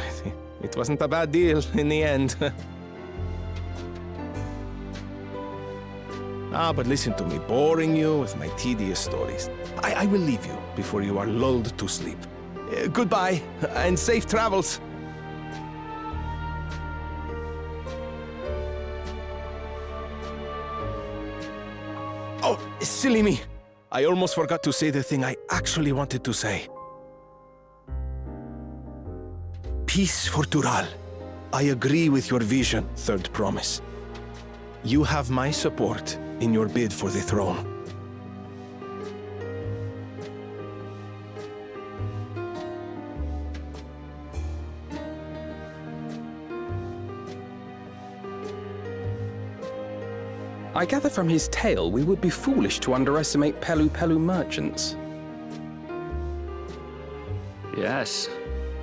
it wasn't a bad deal in the end. But listen to me, boring you with my tedious stories. I will leave you before you are lulled to sleep. Goodbye, and safe travels. Oh, silly me. I almost forgot to say the thing I actually wanted to say. Peace for Tural. I agree with your vision, Third Promise. You have my support in your bid for the throne. I gather from his tale we would be foolish to underestimate Pelu merchants. Yes,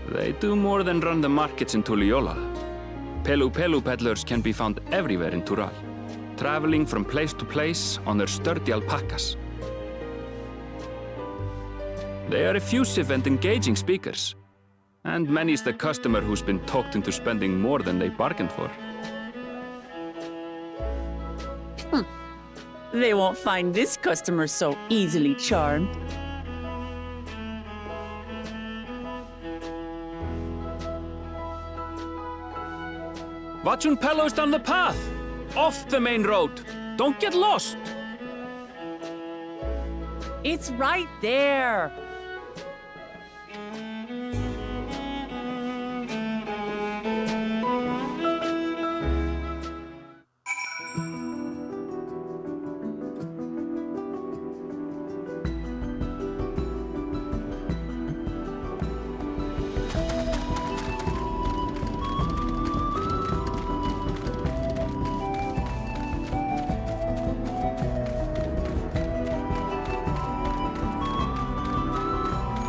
they do more than run the markets in Tuliyollal. Pelu peddlers can be found everywhere in Tural, traveling from place to place on their sturdy alpacas. They are effusive and engaging speakers, and many's the customer who's been talked into spending more than they bargained for. They won't find this customer so easily charmed. Watranpelo's down the path! Off the main road! Don't get lost! It's right there!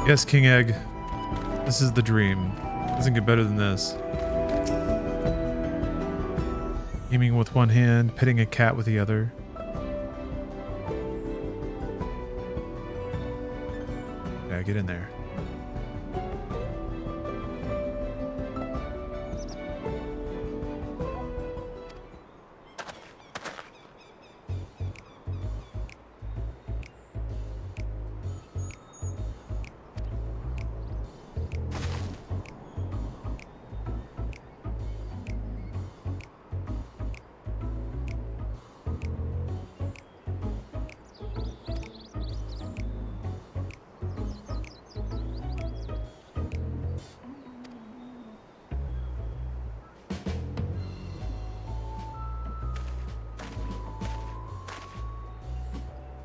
Yes, King Egg. This is the dream. Doesn't get better than this. Aiming with one hand, petting a cat with the other. Yeah, get in there.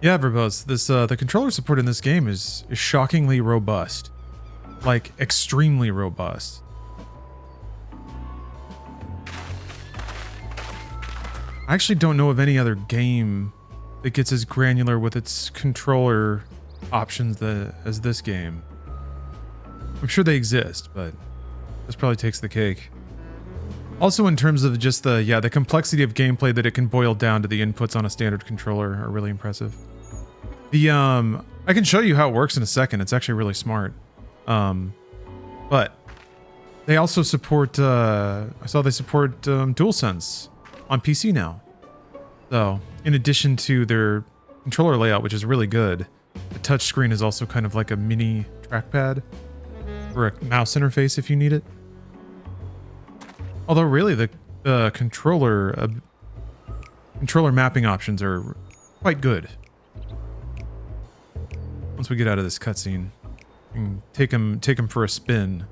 Yeah, Verbose, this the controller support in this game is shockingly robust. Like, extremely robust. I actually don't know of any other game that gets as granular with its controller options as this game. I'm sure they exist, but this probably takes the cake. Also, in terms of just the complexity of gameplay that it can boil down to the inputs on a standard controller are really impressive. I can show you how it works in a second. It's actually really smart. But they also support, I saw they support DualSense on PC now. So, in addition to their controller layout, which is really good, the touchscreen is also kind of like a mini trackpad or a mouse interface if you need it. Although really the controller mapping options are quite good. Once we get out of this cutscene, and take him for a spin.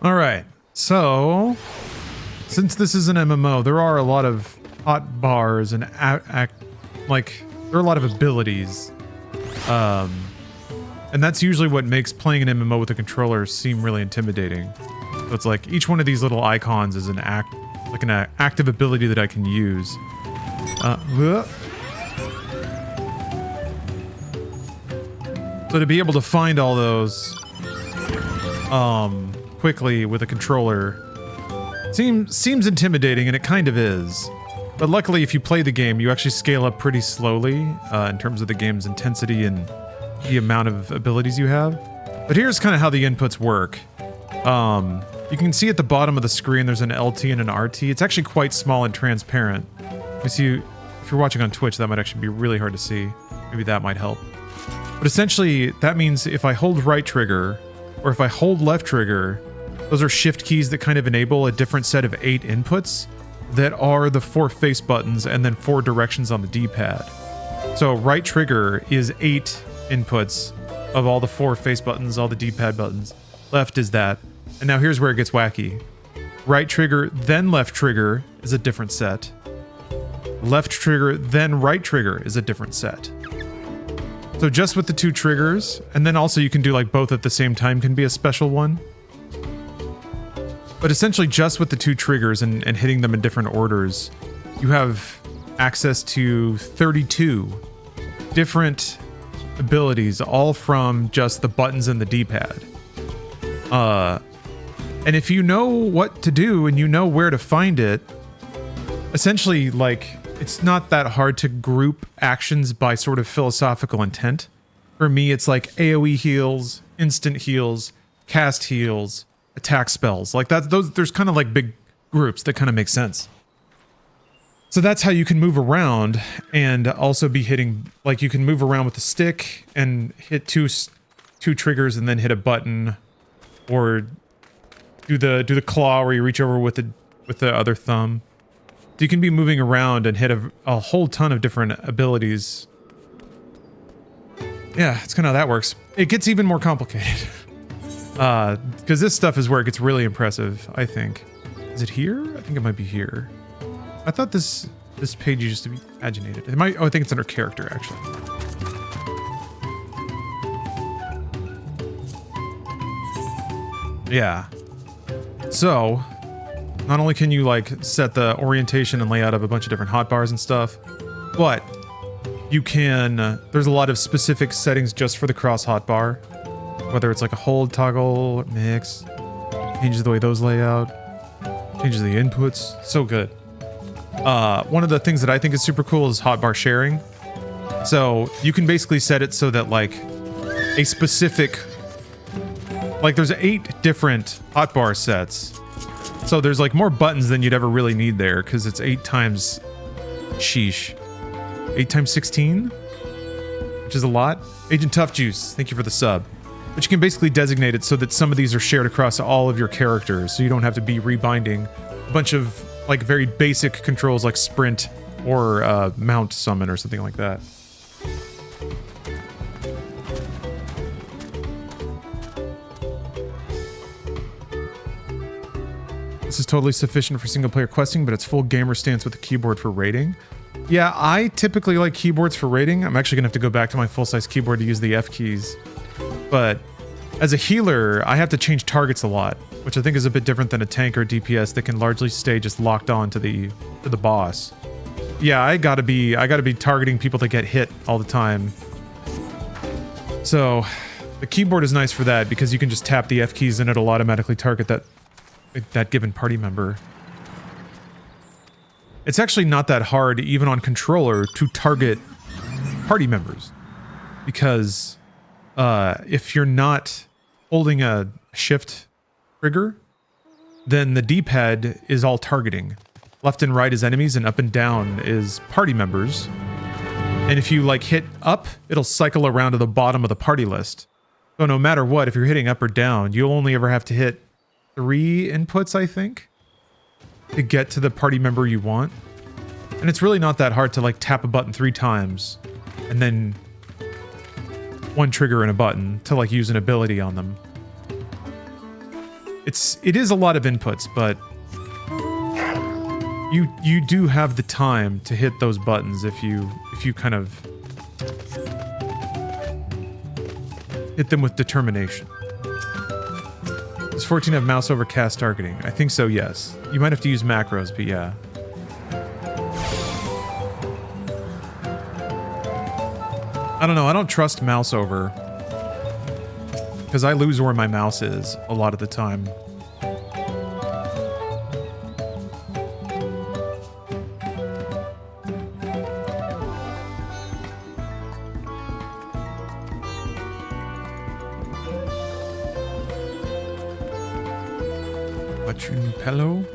All right, so since this is an MMO, there are a lot of hot bars and there are a lot of abilities, and that's usually what makes playing an MMO with a controller seem really intimidating. So it's like each one of these little icons is an active ability that I can use. So to be able to find all those, quickly with a controller seems intimidating, and it kind of is. But luckily, if you play the game, you actually scale up pretty slowly in terms of the game's intensity and the amount of abilities you have. But here's kind of how the inputs work. You can see at the bottom of the screen there's an LT and an RT. It's actually quite small and transparent. If you're watching on Twitch, that might actually be really hard to see. Maybe that might help. But essentially, that means if I hold right trigger or if I hold left trigger, those are shift keys that kind of enable a different set of 8 inputs that are the 4 face buttons and then 4 directions on the D-pad. So right trigger is 8 inputs of all the 4 face buttons, all the D-pad buttons. Left is that. And now here's where it gets wacky. Right trigger, then left trigger is a different set. Left trigger, then right trigger is a different set. So just with the 2 triggers, and then also you can do like both at the same time can be a special one. But essentially just with the 2 triggers and hitting them in different orders, you have access to 32 different abilities, all from just the buttons and the D-pad. And if you know what to do and you know where to find it, essentially, like, it's not that hard to group actions by sort of philosophical intent. For me, it's like AoE heals, instant heals, cast heals, attack spells. Like there's kind of like big groups that kind of make sense. So that's how you can move around and also be hitting, like you can move around with the stick and hit two triggers and then hit a button, or do the claw where you reach over with the other thumb. So you can be moving around and hit a whole ton of different abilities. Yeah, that's kind of how that works. It gets even more complicated. Because this stuff is where it gets really impressive, I think. Is it here? I think it might be here. I thought this page used to be paginated. It might. Oh, I think it's under character, actually. Yeah. So, not only can you like set the orientation and layout of a bunch of different hotbars and stuff, but you can, there's a lot of specific settings just for the cross hotbar. Whether it's like a hold, toggle, mix, changes the way those lay out, changes the inputs. So good. One of the things that I think is super cool is hotbar sharing. So you can basically set it so that like a specific, like there's 8 different hotbar sets. So there's like more buttons than you'd ever really need there, because it's 8 times, sheesh, 8 times 16, which is a lot. Agent Tough Juice, thank you for the sub. But you can basically designate it so that some of these are shared across all of your characters, so you don't have to be rebinding a bunch of like very basic controls like sprint or mount summon or something like that. This is totally sufficient for single player questing, but it's full gamer stance with the keyboard for raiding. Yeah, I typically like keyboards for raiding. I'm actually gonna have to go back to my full-size keyboard to use the F keys. But as a healer, I have to change targets a lot, which I think is a bit different than a tank or DPS that can largely stay just locked on to the boss. Yeah, I gotta be targeting people that get hit all the time. So the keyboard is nice for that because you can just tap the F keys and it'll automatically target that given party member. It's actually not that hard, even on controller, to target party members. Because if you're not holding a shift trigger, then the D-pad is all targeting. Left and right is enemies, and up and down is party members. And if you like hit up, it'll cycle around to the bottom of the party list. So no matter what, if you're hitting up or down, you'll only ever have to hit 3 inputs, I think, to get to the party member you want. And it's really not that hard to like tap a button 3 times and then 1 trigger and a button to like use an ability on them. It is a lot of inputs, but you do have the time to hit those buttons if you kind of hit them with determination. Does 14 have mouse over cast targeting? I think so, yes. You might have to use macros, but yeah. I don't know, I don't trust mouse over. Because I lose where my mouse is a lot of the time. Hello?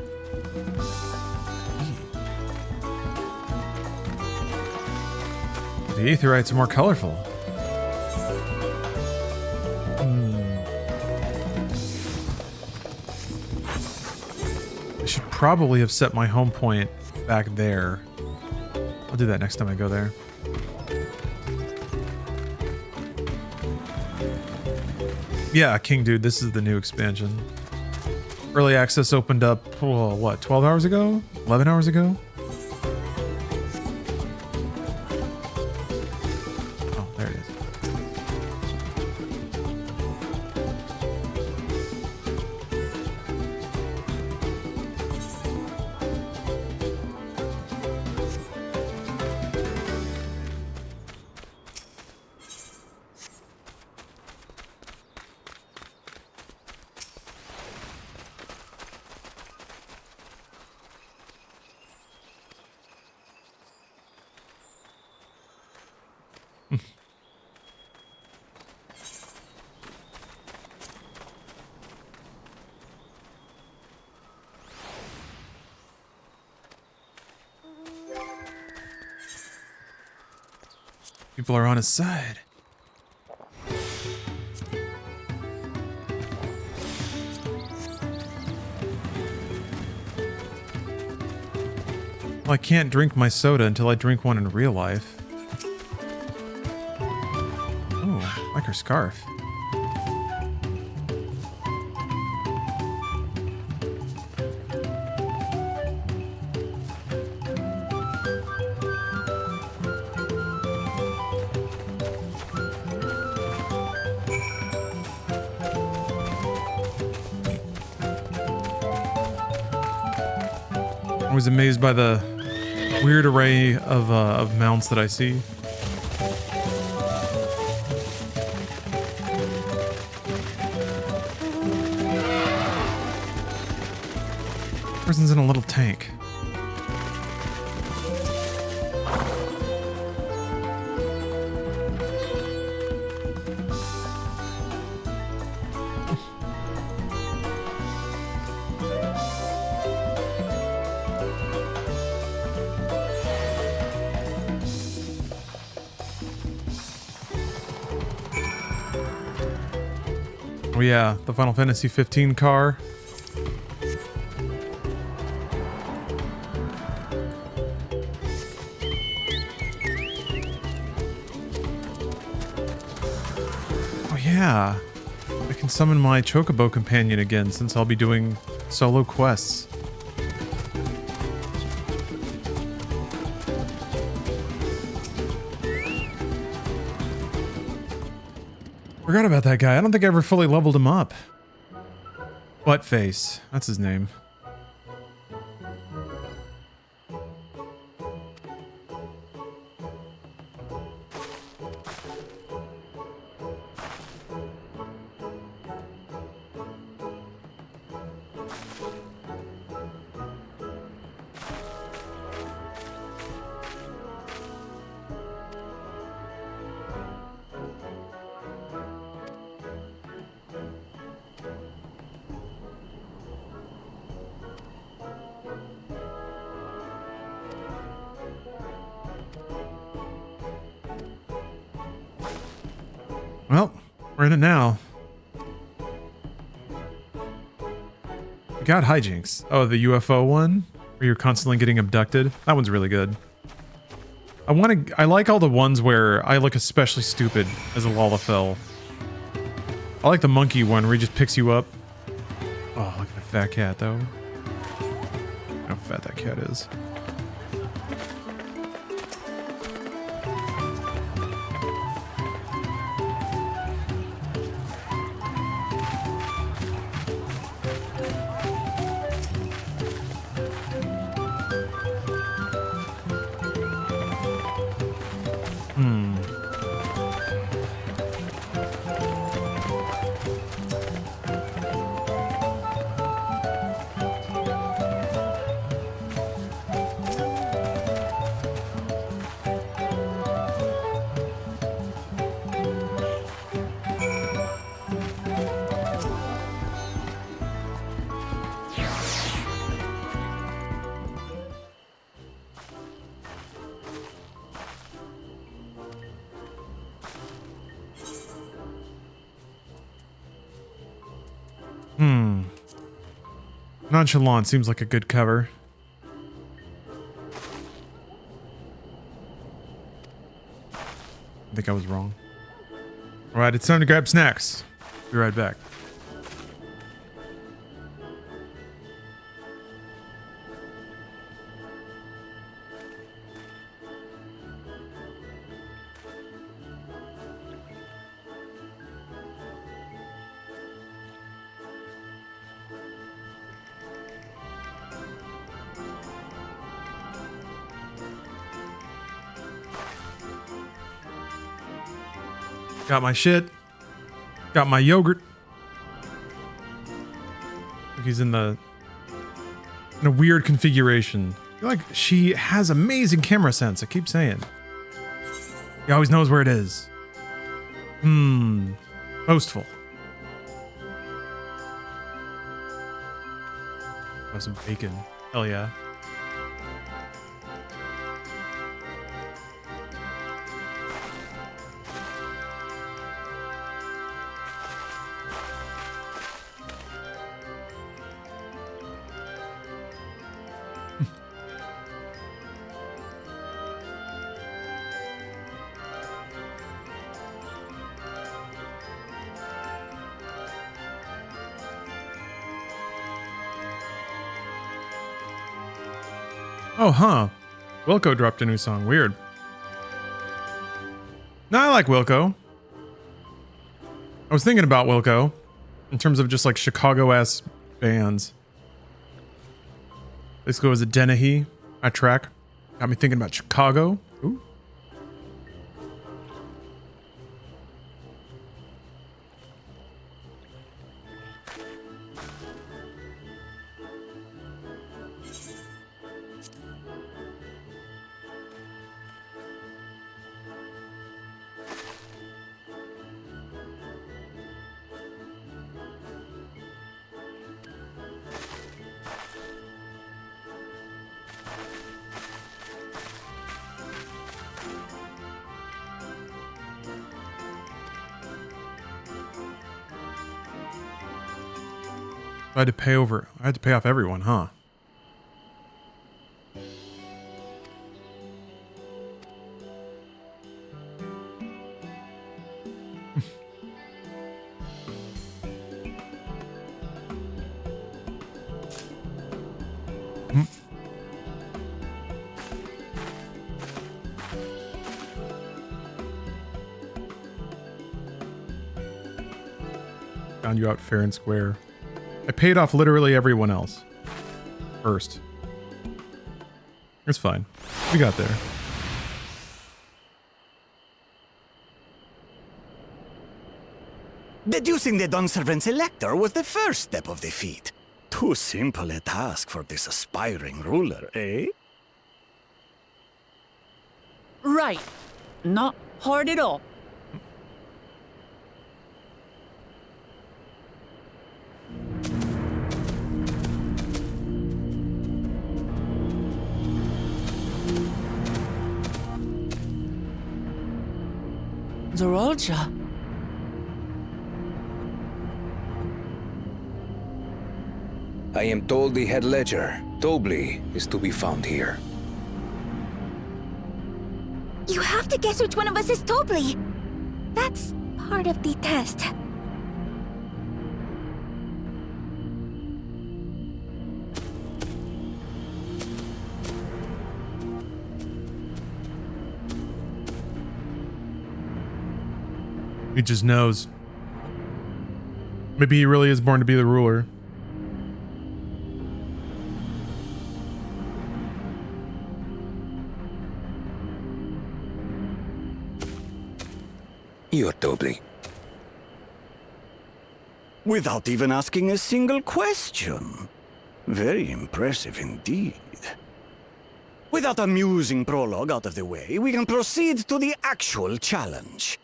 The aetherites are more colorful. I should probably have set my home point back there. I'll do that next time I go there. Yeah, King Dude, this is the new expansion. Early access opened up, oh, what, 12 hours ago? 11 hours ago? Oh, there it is. People are on his side. Well, I can't drink my soda until I drink one in real life. Oh, like her scarf. I was amazed by the weird array of mounts that I see. Person's in a little tank. Oh yeah, the Final Fantasy 15 car. Oh yeah, I can summon my Chocobo companion again since I'll be doing solo quests. Forgot about that guy. I don't think I ever fully leveled him up. Buttface. That's his name. Well, we're in it now. We got hijinks. Oh, the UFO one? Where you're constantly getting abducted? That one's really good. I like all the ones where I look especially stupid as a Lalafell. I like the monkey one where he just picks you up. Oh, look at the fat cat, though. How fat that cat is. Nonchalant seems like a good cover. I think I was wrong. Alright, it's time to grab snacks. Be right back. Got my shit. Got my yogurt. Look, he's in a weird configuration. I feel like she has amazing camera sense. I keep saying. He always knows where it is. Boastful. Oh, some bacon. Hell yeah. Oh, huh. Wilco dropped a new song. Weird. No, I like Wilco. I was thinking about Wilco in terms of just like Chicago-ass bands. Basically, it was a Dennehy, a track. Got me thinking about Chicago. Ooh. I had to pay off everyone, huh? Found you out fair and square. I paid off literally everyone else first. It's fine. We got there. Deducing the Dawnservant's elector was the first step of the feat. Too simple a task for this aspiring ruler, eh? Right. Not hard at all. Zorolja. I am told the head ledger, Tobli, is to be found here. You have to guess which one of us is Tobli. That's part of the test. He just knows. Maybe he really is born to be the ruler. You're Tobli. Without even asking a single question. Very impressive indeed. With that amusing prologue out of the way, we can proceed to the actual challenge.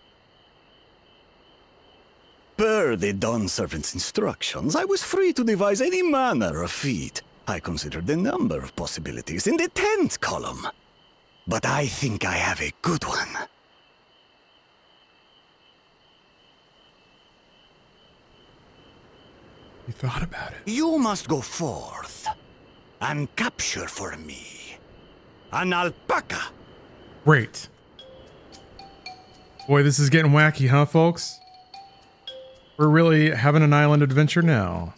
Per the Dawnservant's instructions, I was free to devise any manner of feat. I considered a number of possibilities in the 10th column. But I think I have a good one. You thought about it. You must go forth and capture for me an alpaca. Great. Boy, this is getting wacky, huh, folks? We're really having an island adventure now.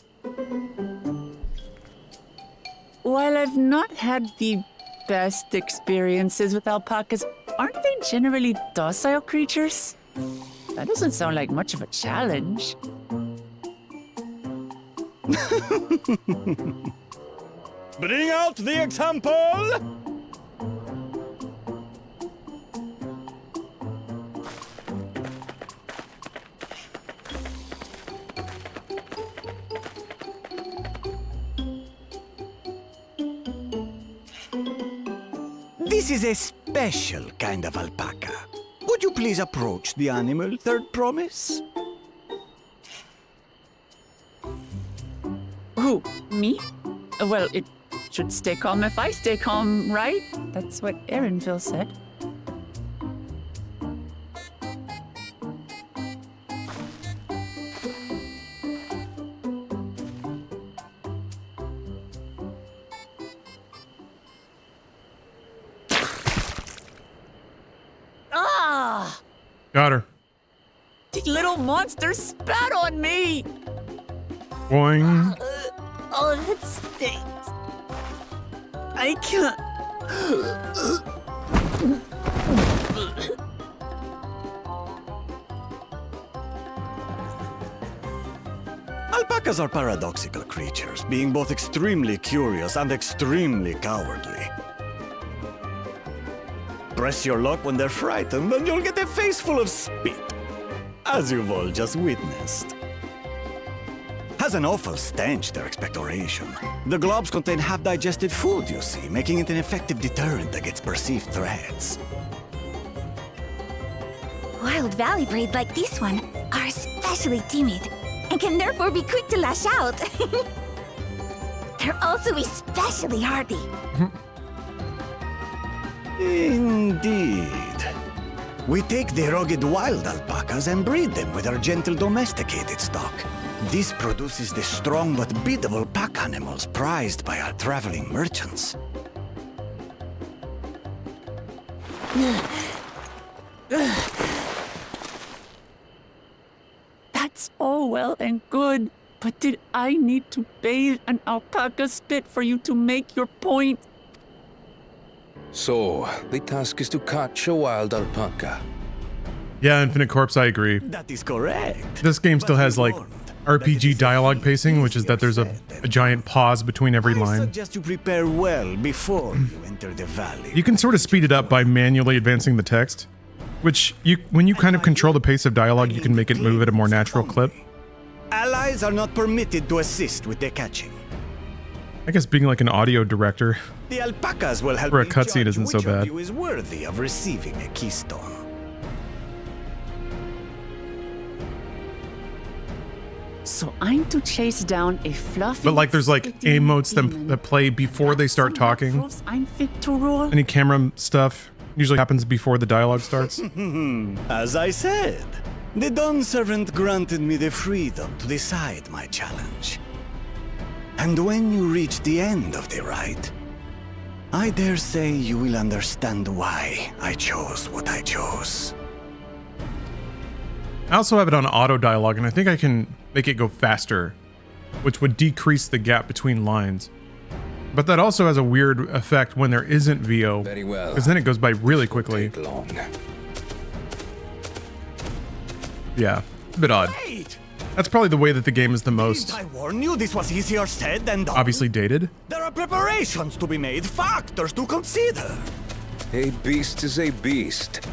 While I've not had the best experiences with alpacas, aren't they generally docile creatures? That doesn't sound like much of a challenge. Bring out the example! This is a special kind of alpaca. Would you please approach the animal, Third Promise? Who? Me? Well, it should stay calm if I stay calm, right? That's what Erinville said. Ah! Got her. The little monster spat on me! Boing. Oh, that stinks. I can't. Alpacas are paradoxical creatures, being both extremely curious and extremely cowardly. Press your luck when they're frightened, and you'll get a face full of spit, as you've all just witnessed. Has an awful stench, their expectoration. The globs contain half-digested food, you see, making it an effective deterrent against perceived threats. Wild valley breed like this one are especially timid and can therefore be quick to lash out. They're also especially hardy. Indeed. We take the rugged wild alpacas and breed them with our gentle domesticated stock. This produces the strong but biddable pack animals prized by our traveling merchants. That's all well and good, but did I need to bathe an alpaca spit for you to make your point? So, the task is to catch a wild alpaca. Yeah, Infinite Corpse, I agree. That is correct. This game still has like RPG dialogue pacing, which is that there's a giant pause between every I line. suggest you prepare well before you enter the valley. You can sort of speed it up by manually advancing the text, which when you kind of control the pace of dialogue, you can make it move at a more natural clip. Allies are not permitted to assist with the catching. I guess being like an audio director The alpacas will help for a me cutscene judge isn't so which of bad. you is worthy of receiving a keystone. So I'm to chase down a fluffy... But like there's like emotes that play before they start talking. proves I'm fit to rule. Any camera stuff usually happens before the dialogue starts. As I said, the Dawn Servant granted me the freedom to decide my challenge. And when you reach the end of the rite, I dare say you will understand why I chose what I chose. I also have it on auto dialogue, and I think I can make it go faster, which would decrease the gap between lines. But that also has a weird effect when there isn't VO, Very well. because then it goes by really quickly. Long. Yeah, a bit odd. That's probably the way that the game is the most I warn you, this was easier said than done. obviously dated. There are preparations to be made, factors to consider. A beast is a beast.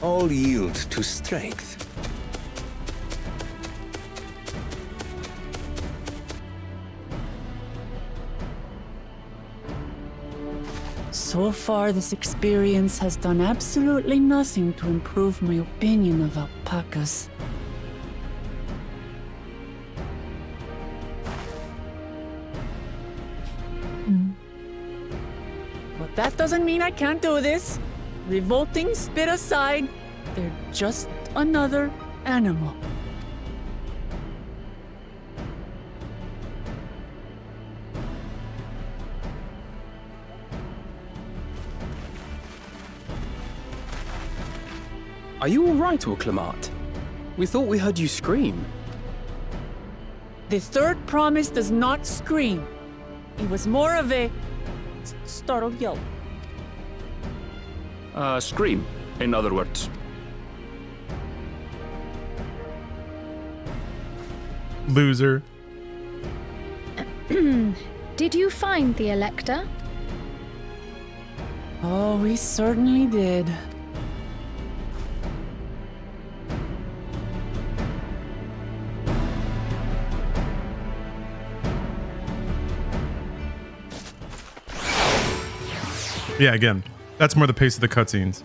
All yield to strength. So far, this experience has done absolutely nothing to improve my opinion of alpacas. But that doesn't mean I can't do this. Revolting spit aside, they're just another animal. Are you all right, Orclamat? We thought we heard you scream. The third promise does not scream. It was more of a startled yelp. Scream, in other words. Loser. Did you find the Elector? Oh, we certainly did. Yeah, again, that's more the pace of the cutscenes.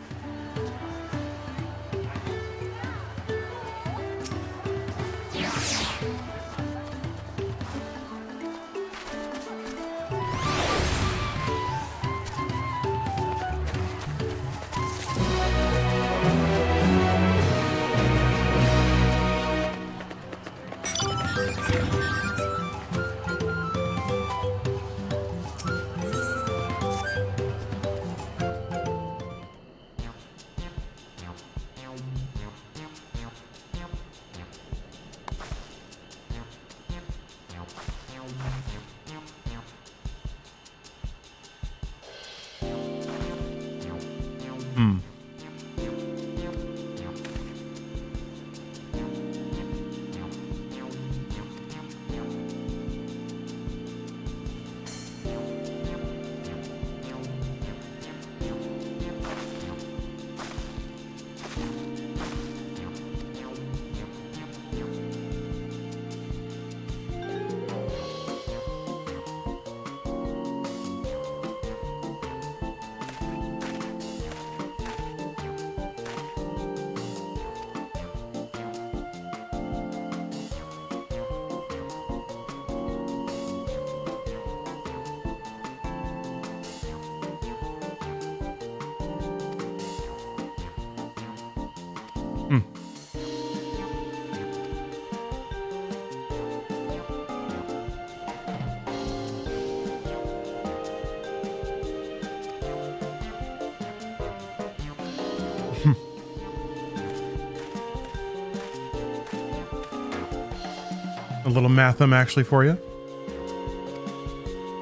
A little mathem actually for you.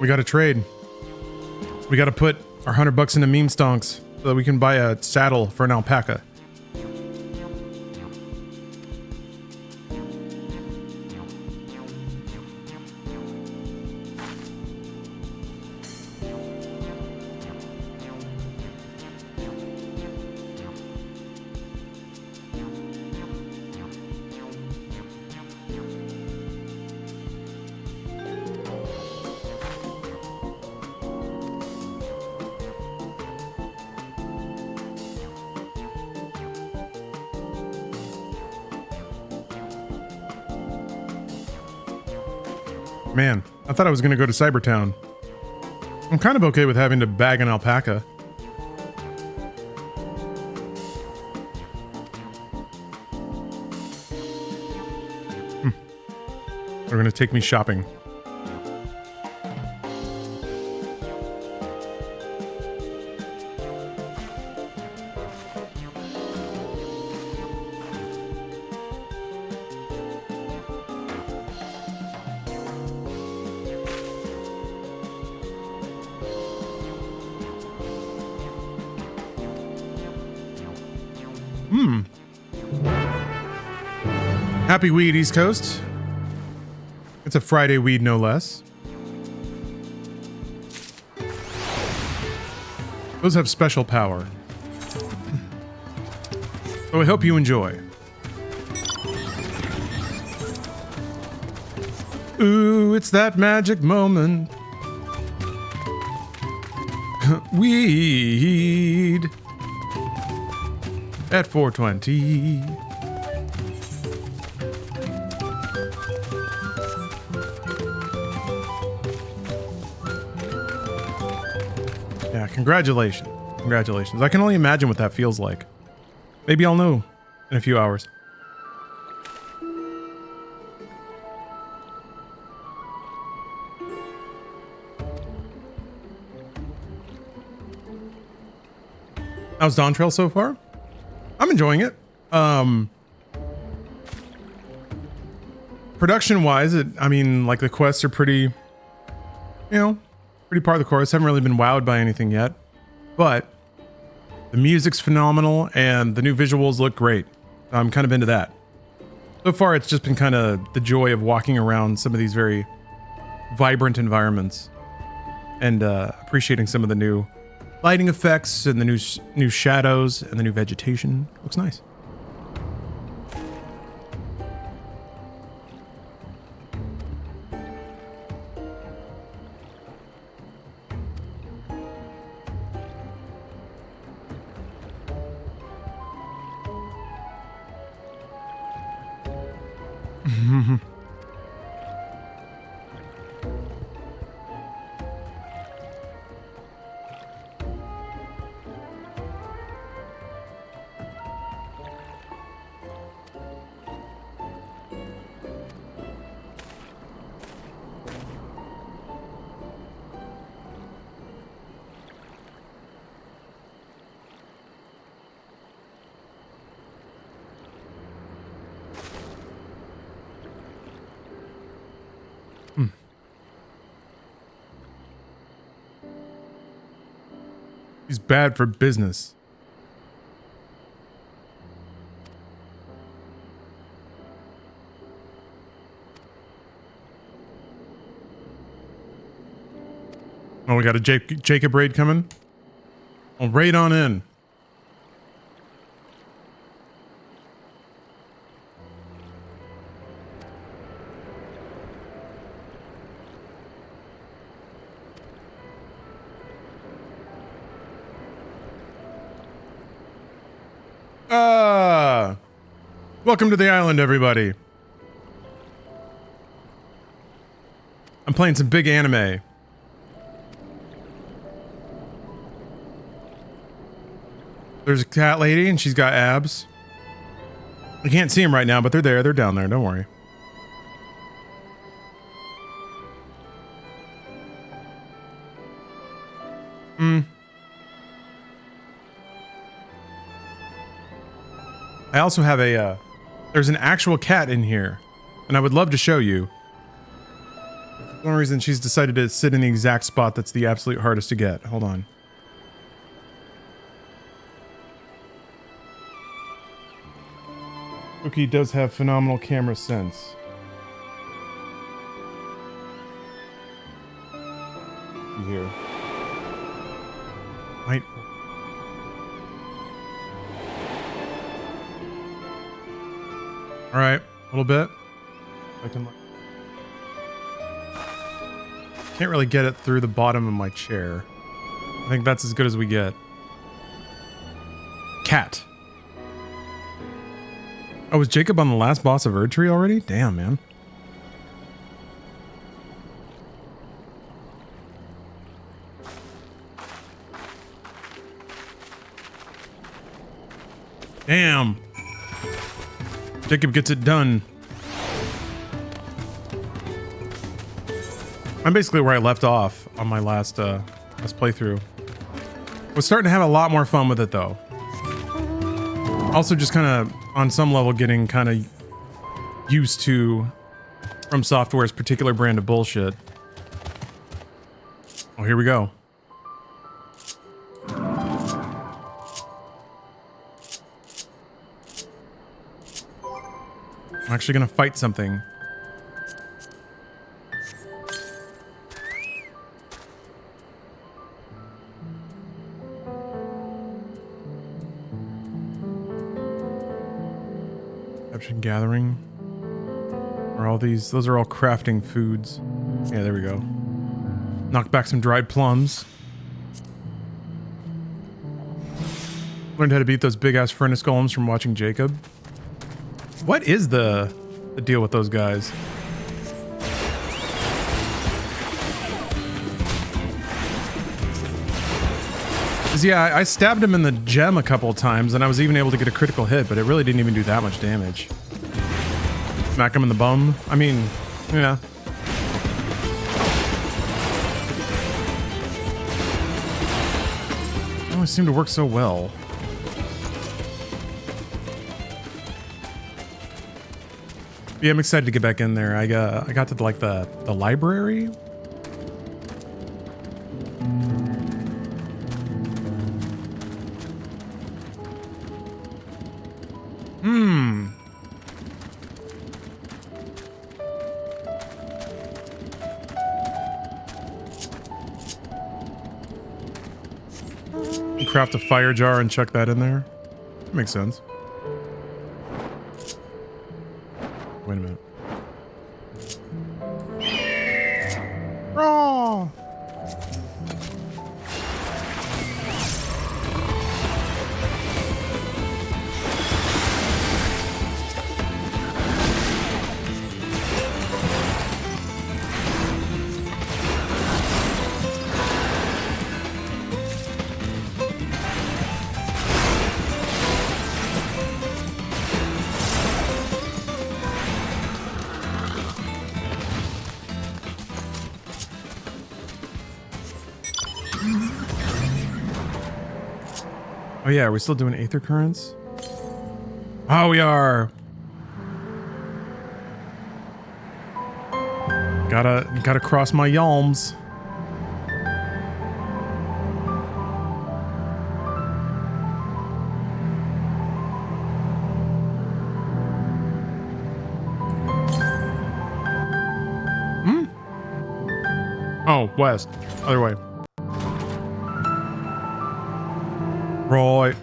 We got to trade. We got to put our $100 into meme stonks so that we can buy a saddle for an alpaca. Man, I thought I was going to go to Cybertown. I'm kind of okay with having to bag an alpaca. They're going to take me shopping. Happy weed, East Coast. It's a Friday weed, no less. Those have special power. So I hope you enjoy. Ooh, it's that magic moment. Weed at 420. Yeah, congratulations. Congratulations. I can only imagine what that feels like. Maybe I'll know in a few hours. How's Dawntrail so far? I'm enjoying it. Production wise, I mean, like the quests are pretty, pretty par of the course. Haven't really been wowed by anything yet, but the music's phenomenal and the new visuals look great. I'm kind of into that. So far, it's just been kind of the joy of walking around some of these very vibrant environments and appreciating some of the new lighting effects and the new shadows and the new vegetation. Looks nice. He's bad for business. Oh, we got a Jacob raid coming. I'll raid on in. Welcome to the island, everybody. I'm playing some big anime. There's a cat lady and she's got abs. I can't see them right now, but they're there. They're down there. Don't worry. I also have a, there's an actual cat in here, and I would love to show you. For some reason, she's decided to sit in the exact spot that's the absolute hardest to get. Hold on. Cookie does have phenomenal camera sense. Here. Might. All right, a little bit. I can. Can't really get it through the bottom of my chair. I think that's as good as we get. Cat. Oh, was Jacob on the last boss of Erdtree already? Damn, man. Damn. Jacob gets it done. I'm basically where I left off on my last playthrough. Was starting to have a lot more fun with it though. Also just kind of on some level getting kind of used to From Software's particular brand of bullshit. Oh, here we go. I'm actually gonna fight something. Caption gathering. Are all these, those are all crafting foods. Yeah, there we go. Knock back some dried plums. Learned how to beat those big ass furnace golems from watching Jacob. What is the deal with those guys? Yeah, I stabbed him in the gem a couple of times and I was even able to get a critical hit, but it really didn't even do that much damage. Smack him in the bum. I mean, yeah. It always seemed to work so well. Yeah, I'm excited to get back in there. I got to like the library. Craft a fire jar and chuck that in there. That makes sense. Wait a minute. Raw. Oh yeah, are we still doing Aether Currents? Oh, we are. Gotta cross my yalms. Oh, west. Other way. Right.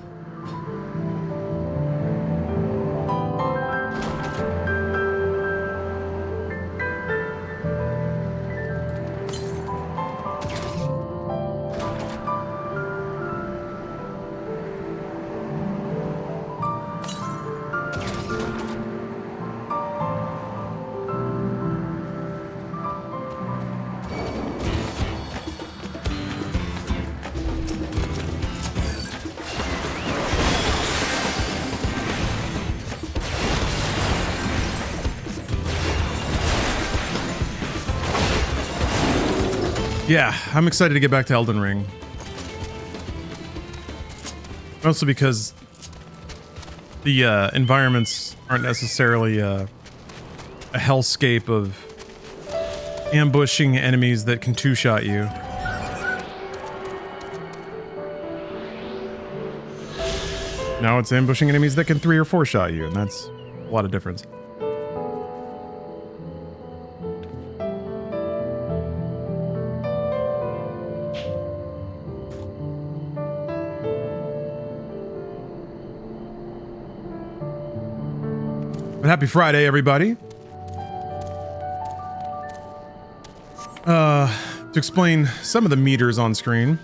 Yeah, I'm excited to get back to Elden Ring. Mostly because the environments aren't necessarily a hellscape of ambushing enemies that can two-shot you. Now it's ambushing enemies that can 3 or 4 shot you, and that's a lot of difference. But happy Friday, everybody. To explain some of the meters on screen,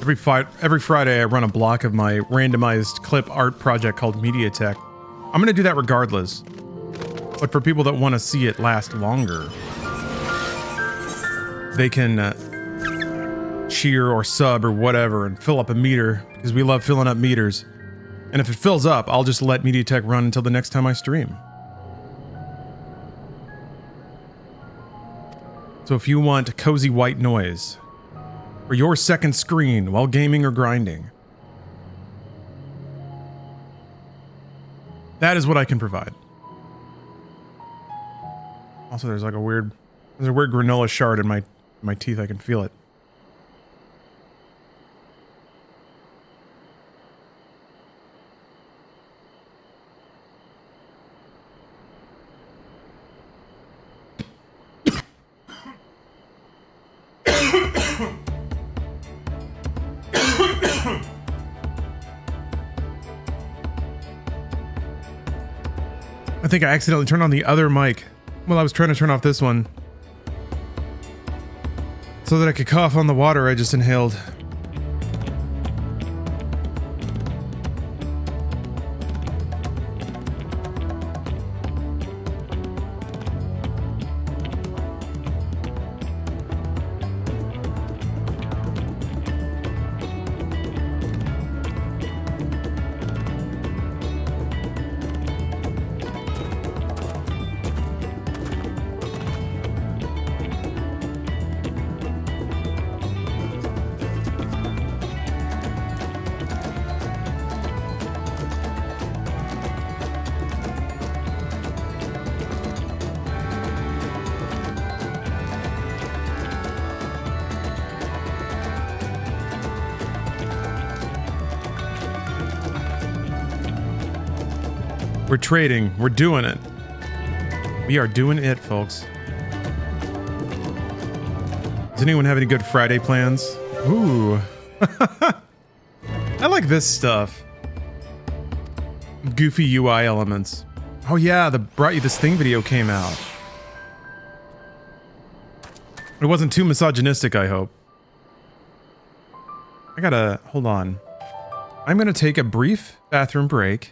every Friday I run a block of my randomized clip art project called MediaTek. I'm going to do that regardless. But for people that want to see it last longer, they can cheer or sub or whatever and fill up a meter, because we love filling up meters. And if it fills up, I'll just let MediaTek run until the next time I stream. So if you want cozy white noise for your second screen while gaming or grinding, that is what I can provide. Also, there's a weird granola shard in my teeth. I can feel it. I think I accidentally turned on the other mic while I was trying to turn off this one so that I could cough on the water I just inhaled. We're trading. We're doing it. We are doing it, folks. Does anyone have any good Friday plans? Ooh. I like this stuff. Goofy UI elements. Oh yeah, the Brought You This Thing video came out. It wasn't too misogynistic, I hope. Hold on. I'm gonna take a brief bathroom break.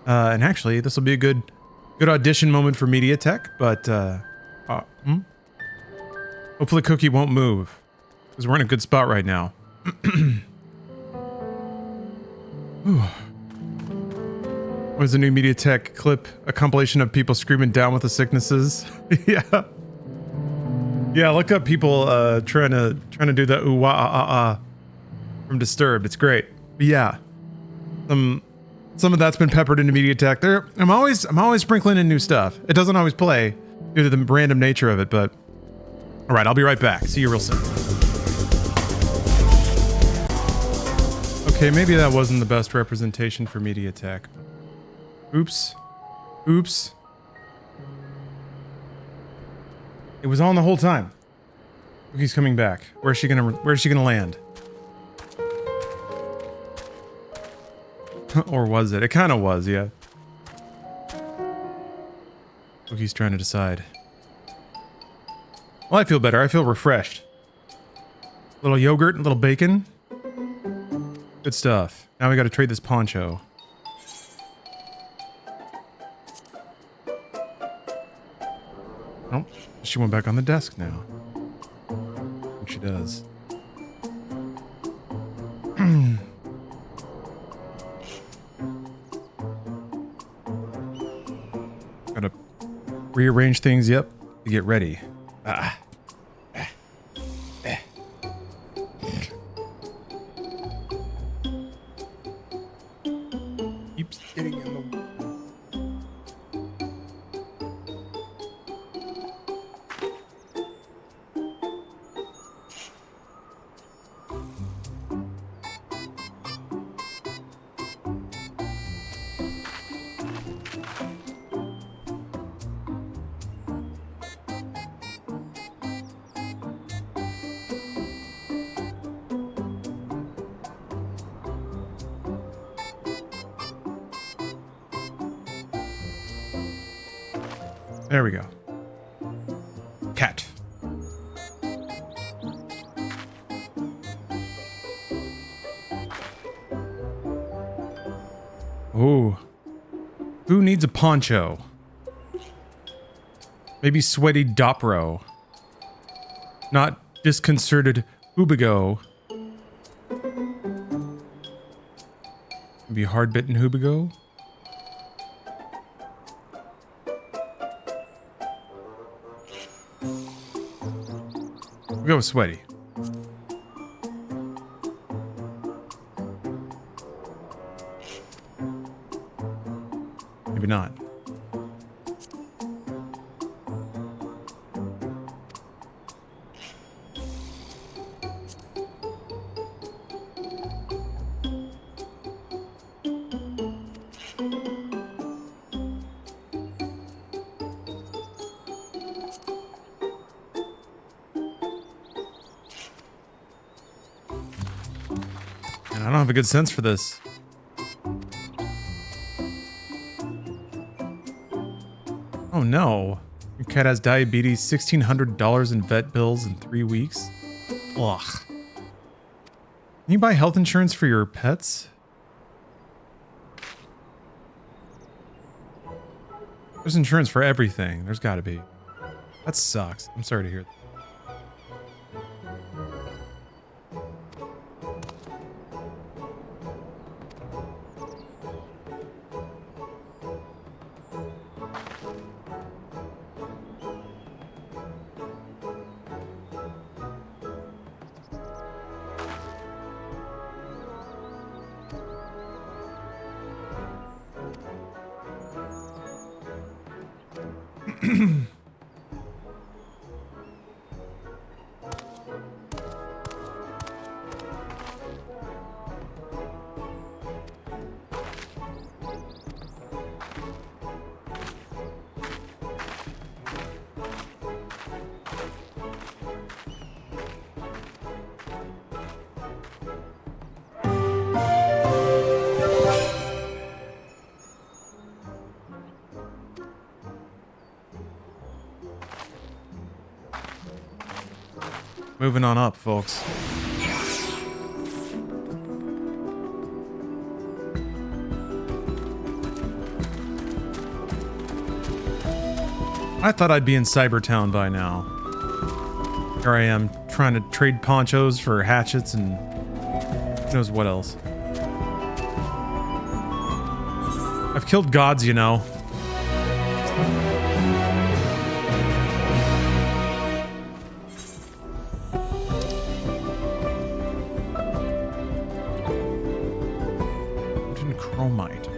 And actually, this will be a good audition moment for MediaTek, but hopefully Cookie won't move, because we're in a good spot right now. What is the new MediaTek clip? A compilation of people screaming down with the sicknesses? Yeah. Yeah, look up people trying to do the ooh wah ah ah from Disturbed. It's great. But yeah. Some of that's been peppered into MediaTek. I'm always sprinkling in new stuff. It doesn't always play due to the random nature of it, but all right, I'll be right back. See you real soon. Okay, maybe that wasn't the best representation for MediaTek. Oops. Oops. It was on the whole time. Cookie's coming back. Where's she gonna land? Or was it? It kind of was, yeah. Cookie's trying to decide. Well, I feel better. I feel refreshed. A little yogurt, a little bacon. Good stuff. Now we gotta trade this poncho. Oh, she went back on the desk now. I think she does. Gotta rearrange things, yep, to get ready. keeps getting in the way. There we go. Cat. Ooh. Who needs a poncho? Maybe sweaty Dopro. Not disconcerted Hubigo. Maybe hard-bitten Hubigo? We'll go with sweaty. Maybe not. And I don't have a good sense for this. Oh no. Your cat has diabetes, $1,600 in vet bills in 3 weeks. Ugh. Can you buy health insurance for your pets? There's insurance for everything. There's gotta be. That sucks. I'm sorry to hear that. Moving on up, folks. I thought I'd be in Cybertown by now. Here I am, trying to trade ponchos for hatchets and who knows what else. I've killed gods, you know. Chromite.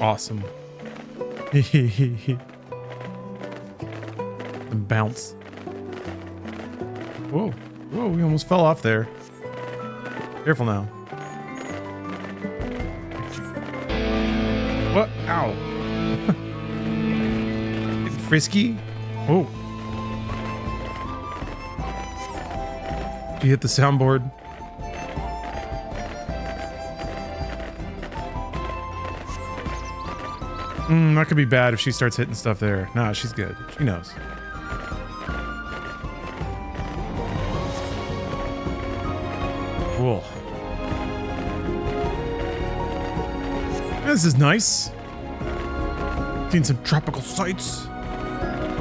Awesome. And bounce. Whoa. Whoa, we almost fell off there. Careful now. What? Ow. Getting frisky? Whoa. Did you hit the soundboard? That could be bad if she starts hitting stuff there. Nah, she's good. She knows. Cool. This is nice. Seen some tropical sights.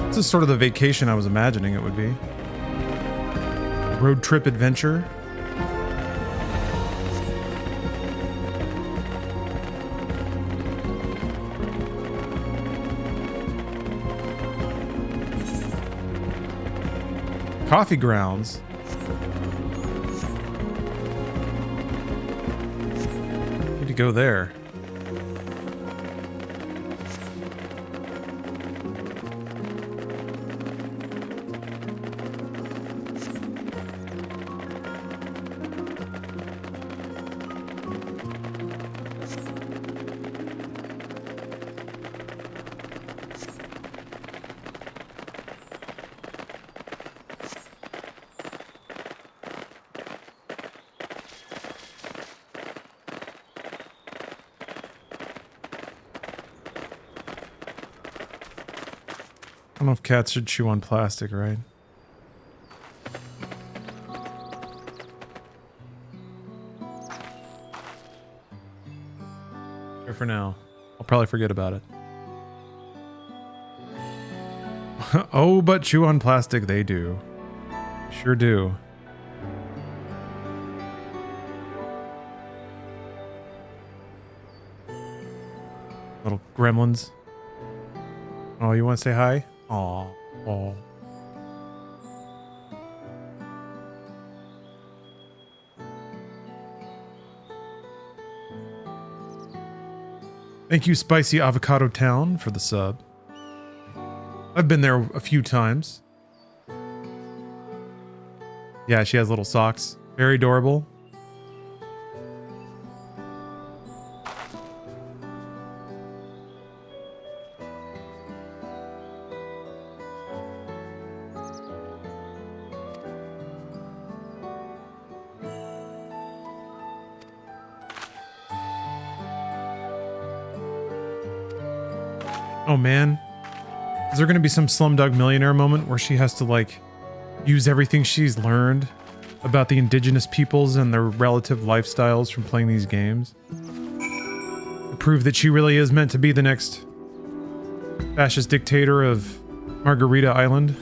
This is sort of the vacation I was imagining it would be. Road trip adventure. Coffee grounds. Need to go there. I don't know if cats should chew on plastic, right? Here for now. I'll probably forget about it. Oh, but chew on plastic they do. Sure do. Little gremlins. Oh, you want to say hi? Aw. Aw. Thank you, Spicy Avocado Town, for the sub. I've been there a few times. Yeah, she has little socks. Very adorable. Oh man, is there going to be some Slumdog Millionaire moment where she has to like use everything she's learned about the indigenous peoples and their relative lifestyles from playing these games to prove that she really is meant to be the next fascist dictator of Margarita Island?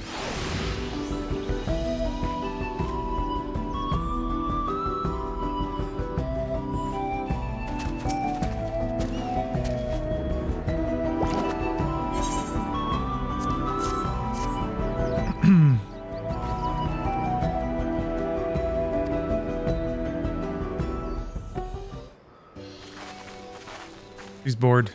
She's bored.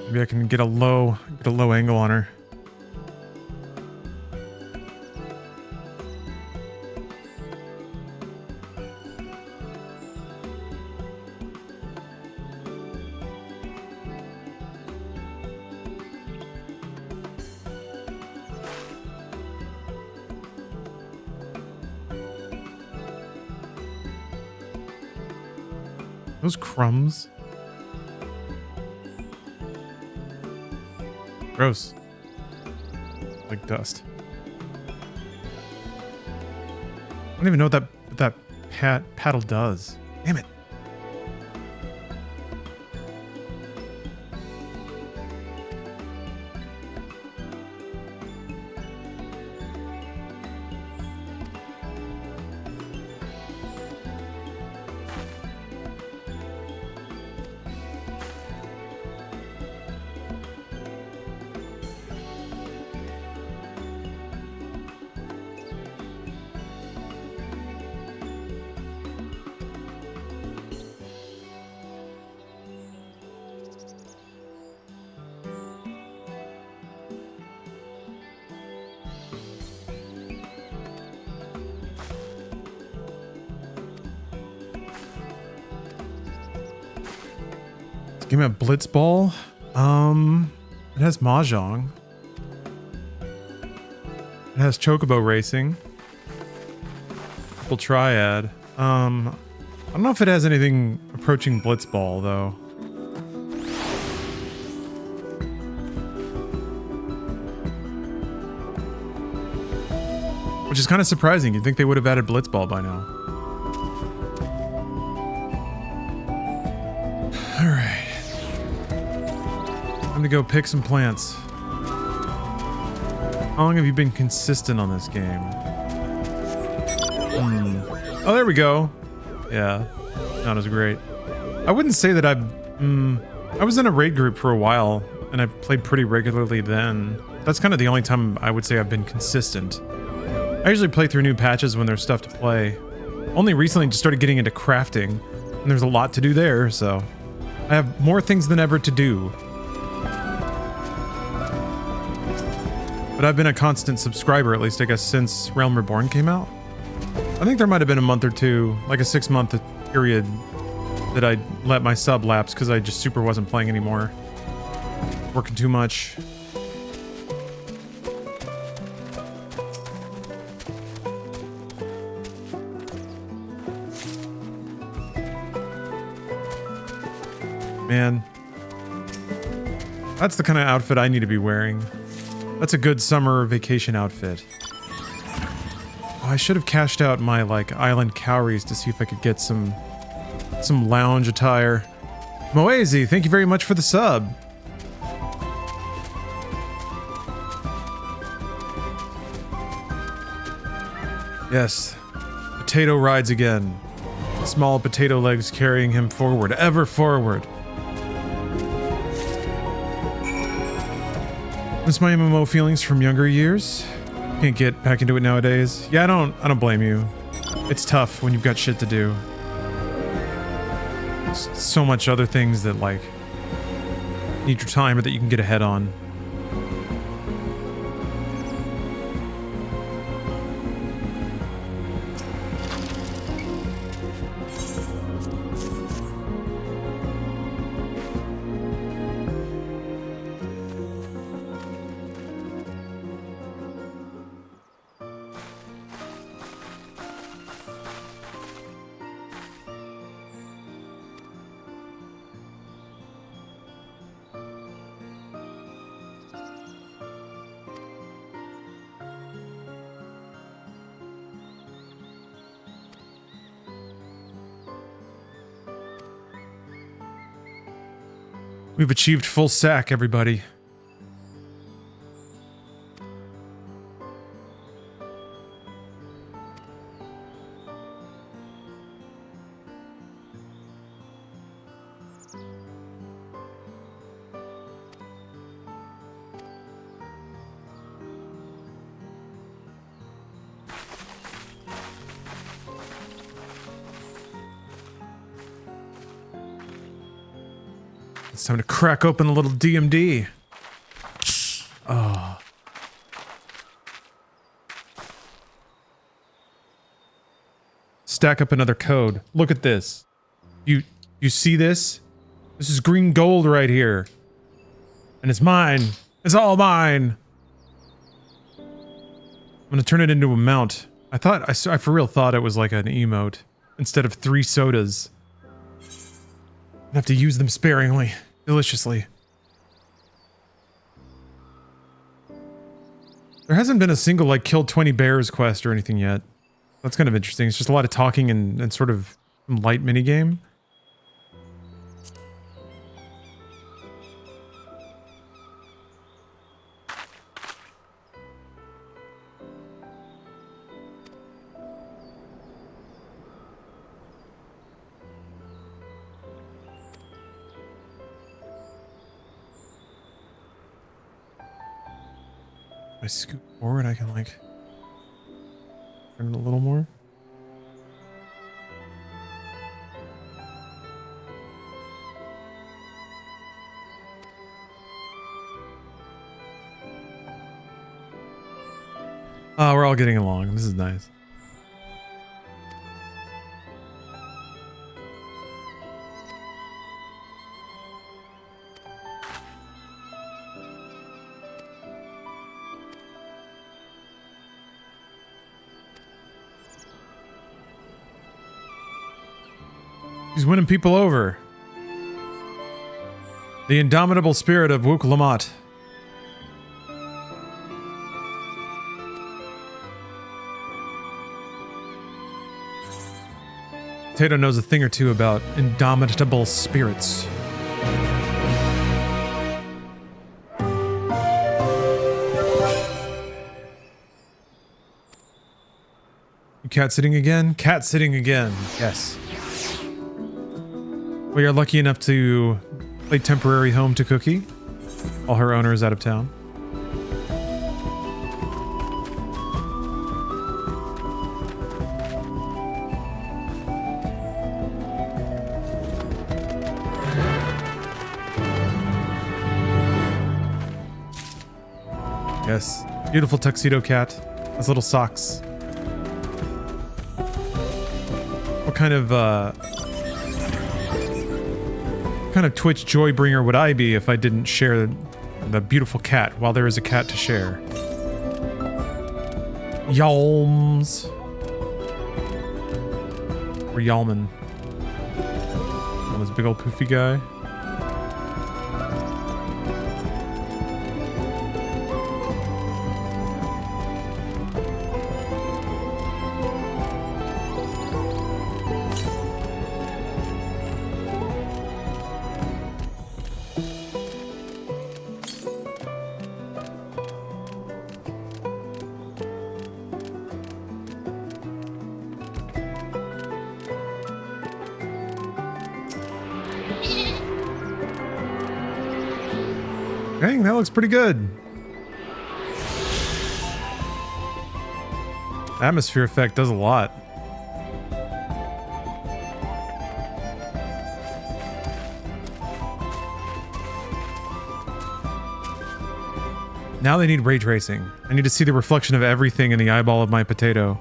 Maybe I can get a low angle on her. Those crumbs. Gross. Like dust. I don't even know what that paddle does. Damn it. Give me a blitz ball. It has mahjong. It has chocobo racing. Triple triad. I don't know if it has anything approaching blitz ball though. Which is kind of surprising. You'd think they would have added Blitzball by now. Alright. Time to go pick some plants. How long have you been consistent on this game? Oh, there we go. Yeah, not as great. I wouldn't say that I was in a raid group for a while, and I played pretty regularly then. That's kind of the only time I would say I've been consistent. I usually play through new patches when there's stuff to play. Only recently just started getting into crafting, and there's a lot to do there, so I have more things than ever to do. But I've been a constant subscriber, at least I guess since Realm Reborn came out. I think there might have been a month or two, like a 6-month period, that I let my sub lapse because I just super wasn't playing anymore. Working too much. Man, that's the kind of outfit I need to be wearing. That's a good summer vacation outfit. Oh, I should have cashed out my like island cowries to see if I could get some lounge attire. Moazy, thank you very much for the sub. Yes, potato rides again. Small potato legs carrying him forward, ever forward. Miss my MMO feelings from younger years. Can't get back into it nowadays. Yeah, I don't blame you. It's tough when you've got shit to do. There's so much other things that like need your time or that you can get ahead on. We've achieved full sack, everybody. It's time to crack open a little DMD. Oh. Stack up another code. Look at this. You see this? This is green gold right here. And it's mine. It's all mine. I'm gonna turn it into a mount. I for real thought it was like an emote instead of 3 sodas. I have to use them sparingly, deliciously. There hasn't been a single like kill 20 bears quest or anything yet. That's kind of interesting. It's just a lot of talking and sort of some light minigame. If I scoot forward, I can like turn it a little more. Oh, we're all getting along. This is nice. He's winning people over. The indomitable spirit of Wook Lamont. Potato knows a thing or two about indomitable spirits. You cat sitting again? Cat sitting again. Yes. We are lucky enough to play temporary home to Cookie while her owner is out of town. Yes. Beautiful tuxedo cat. Has little socks. What kind of Twitch joy bringer would I be if I didn't share the beautiful cat while there is a cat to share? Yalms. Or Yalman. Oh, this big old poofy guy. Dang, that looks pretty good. Atmosphere effect does a lot. Now they need ray tracing. I need to see the reflection of everything in the eyeball of my potato.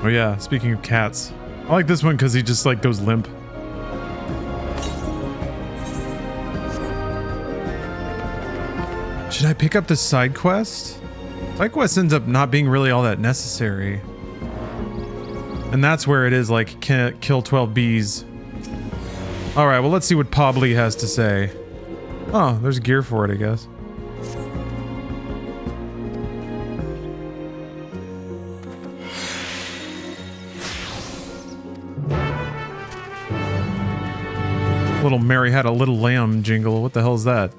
Oh yeah, speaking of cats. I like this one because he just like goes limp. Should I pick up the side quest? Side quest ends up not being really all that necessary. And that's where it is like, kill 12 bees. Alright, well let's see what Pobly has to say. Oh, there's gear for it, I guess. Little Mary had a little lamb jingle. What the hell is that?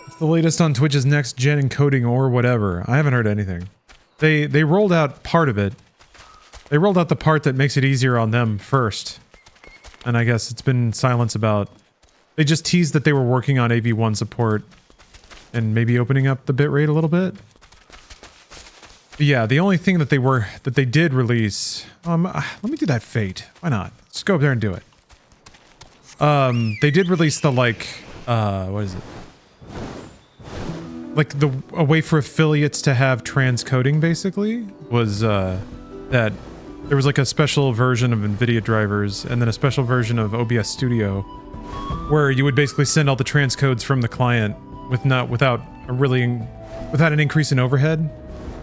It's the latest on Twitch's next gen encoding or whatever. I haven't heard anything. They rolled out part of it. They rolled out the part that makes it easier on them first. And I guess it's been silence about. They just teased that they were working on AV1 support and maybe opening up the bitrate a little bit. But yeah, the only thing that they did release. Let me do that Fate. Why not? Let's go up there and do it. They did release the what is it? Like a way for affiliates to have transcoding basically was that there was like a special version of NVIDIA drivers and then a special version of OBS Studio where you would basically send all the transcodes from the client without an increase in overhead.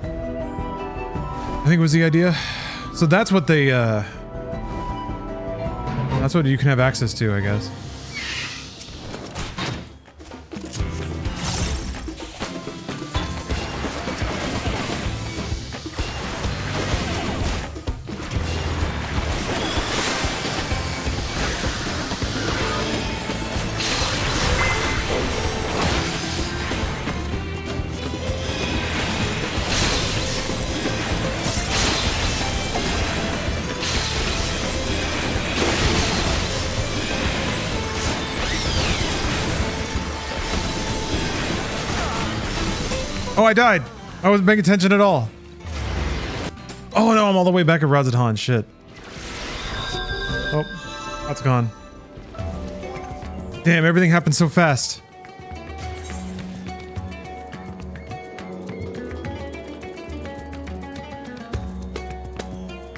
I think was the idea. So that's what they that's what you can have access to, I guess. Oh, I died. I wasn't paying attention at all. Oh no, I'm all the way back at Razatan. Shit. Oh, that's gone. Damn, everything happened so fast.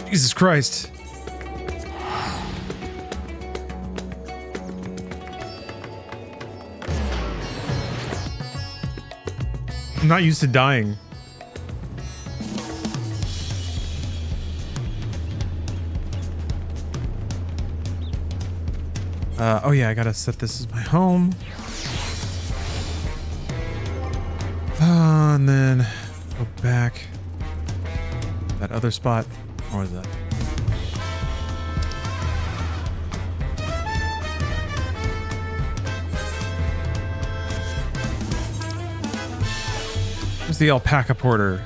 Jesus Christ. I'm not used to dying. Oh yeah, I gotta set this as my home. And then go back. That other spot. What was that? Where's the alpaca porter?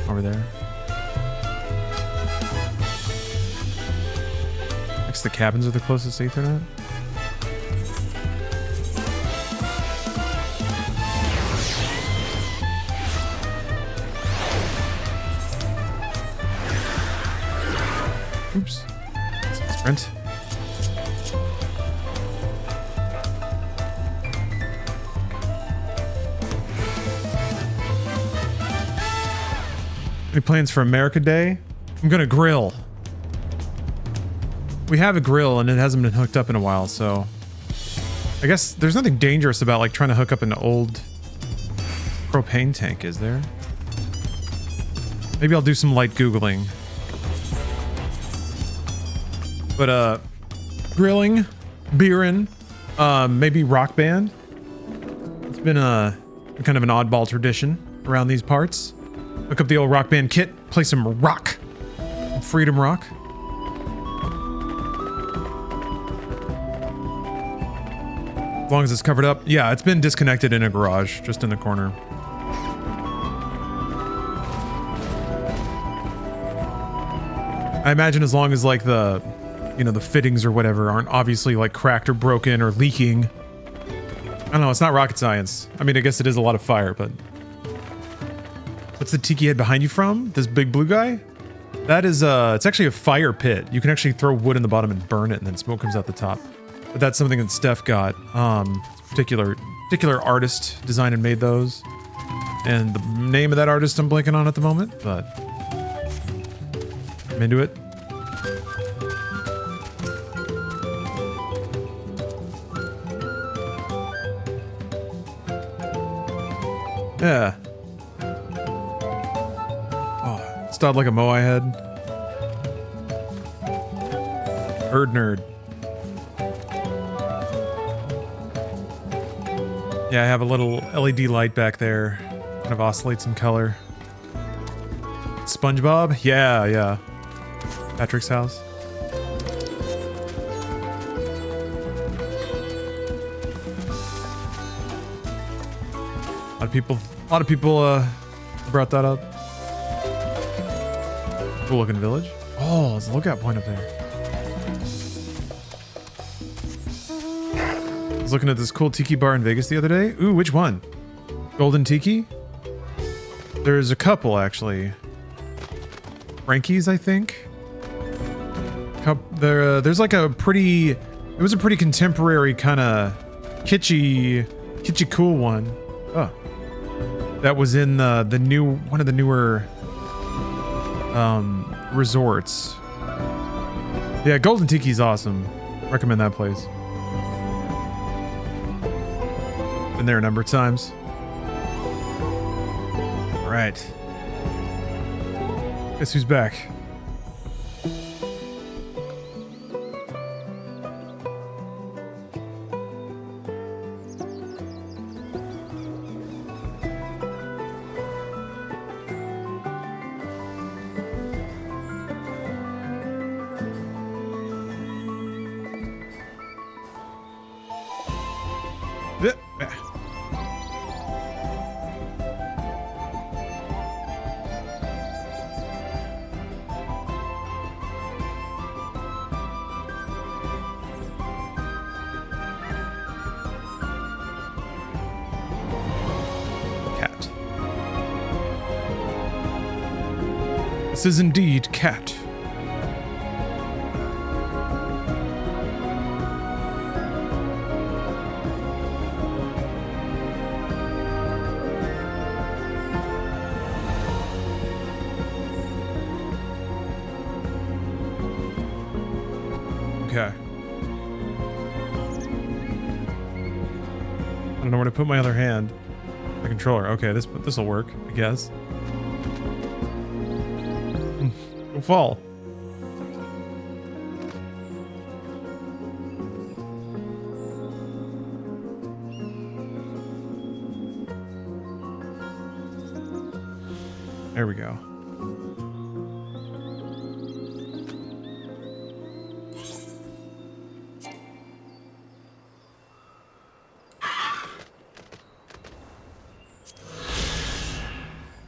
Over there. Next to the cabins are the closest Ethernet. Oops. Sprint. Any plans for America Day? I'm gonna grill. We have a grill and it hasn't been hooked up in a while, so I guess there's nothing dangerous about like trying to hook up an old propane tank, is there? Maybe I'll do some light Googling. But grilling, beering, maybe rock band. It's been a kind of an oddball tradition around these parts. Hook up the old rock band kit, play some rock, freedom rock. As long as it's covered up. Yeah, it's been disconnected in a garage, just in the corner. I imagine as long as like the, you know, the fittings or whatever aren't obviously like cracked or broken or leaking. I don't know, it's not rocket science. I mean, I guess it is a lot of fire, but... What's the tiki head behind you from? This big blue guy? That is, it's actually a fire pit. You can actually throw wood in the bottom and burn it and then smoke comes out the top. But that's something that Steph got. Particular artist designed and made those. And the name of that artist I'm blanking on at the moment, but... I'm into it. Yeah. Oh, styled like a Moai head. Herd nerd. Yeah, I have a little LED light back there. Kind of oscillates in color. SpongeBob? Yeah, yeah. Patrick's house. A lot of people brought that up. Cool looking village. Oh, there's a lookout point up there. I was looking at this cool tiki bar in Vegas the other day. Ooh, which one? Golden Tiki? There's a couple actually. Frankie's, I think. There's like a pretty, it was a pretty contemporary kind of kitschy cool one. Oh, that was in the new, one of the newer resorts. Yeah, Golden Tiki's awesome. Recommend that place. Been there a number of times. All right. Guess who's back? This is indeed Cat. Okay. don't know where to put my other hand. The controller. Okay, this'll work, I guess. Don't fall. There we go.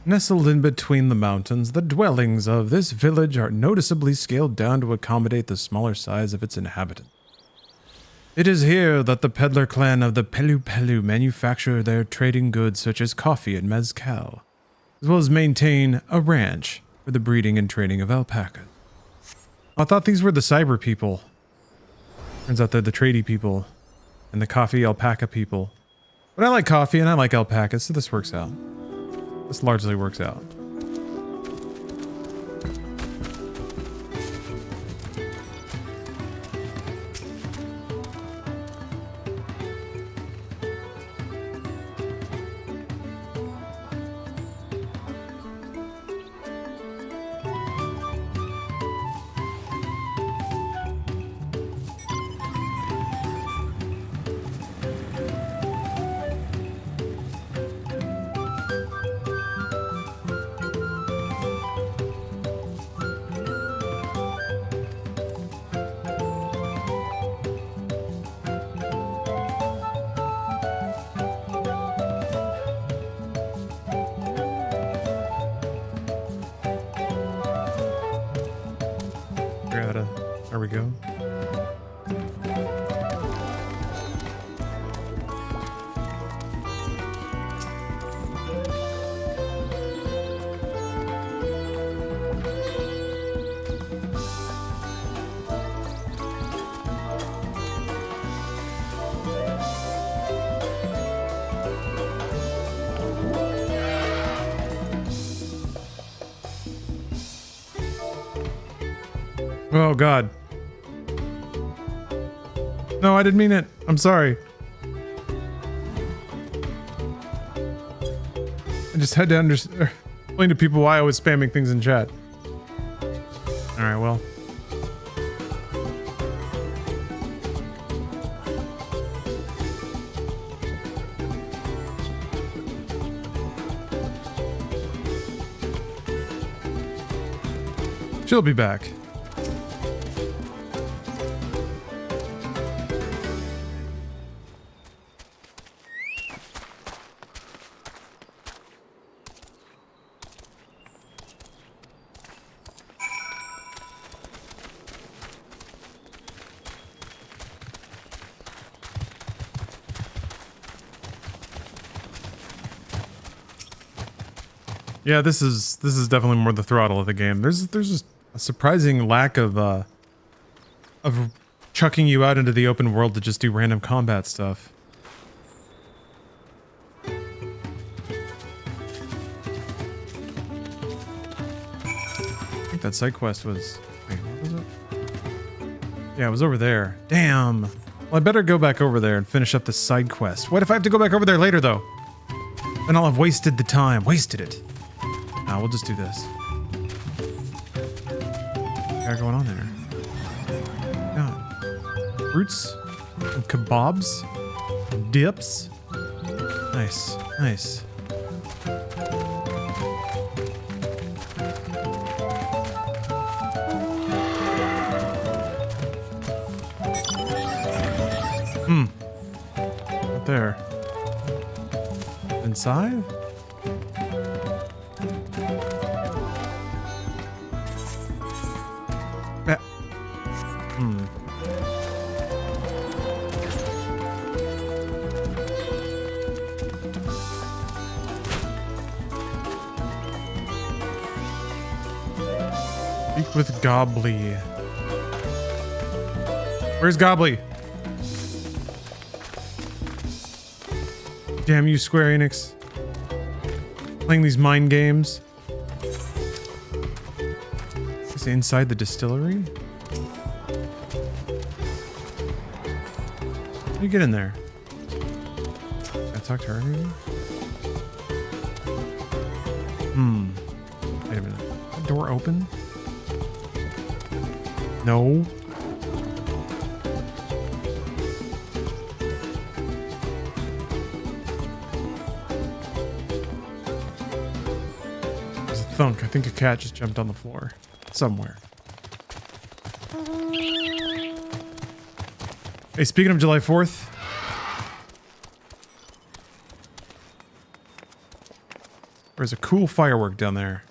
Nestled in between the mountains, the dwellings of this village are noticeably scaled down to accommodate the smaller size of its inhabitants. It is here that the peddler clan of the Pelu Pelu manufacture their trading goods such as coffee and mezcal, as well as maintain a ranch for the breeding and training of alpacas. I thought these were the cyber people. Turns out they're the tradey people and the coffee alpaca people. But I like coffee and I like alpacas, so this works out. This largely works out. There we go. Oh God. No, I didn't mean it. I'm sorry. I just had to explain to people why I was spamming things in chat. Alright, well. She'll be back. Yeah, this is definitely more the throttle of the game. There's just a surprising lack of chucking you out into the open world to just do random combat stuff. I think that side quest was... Wait, what was it? Yeah, it was over there. Damn. Well, I better go back over there and finish up this side quest. What if I have to go back over there later, though? Then I'll have wasted the time. Wasted it. Nah, we'll just do this. What got going on there? Yeah. Fruits, and kebabs, and dips. Nice, nice. Right there. Inside? Speak with Gobbly. Where's Gobbly? Damn you, Square Enix. Playing these mind games. Is it inside the distillery? How do you get in there? talk to her maybe? Wait a minute. Is the door open? No. There's a thunk. I think a cat just jumped on the floor. Somewhere. Hey, speaking of July 4th. There's a cool firework down there.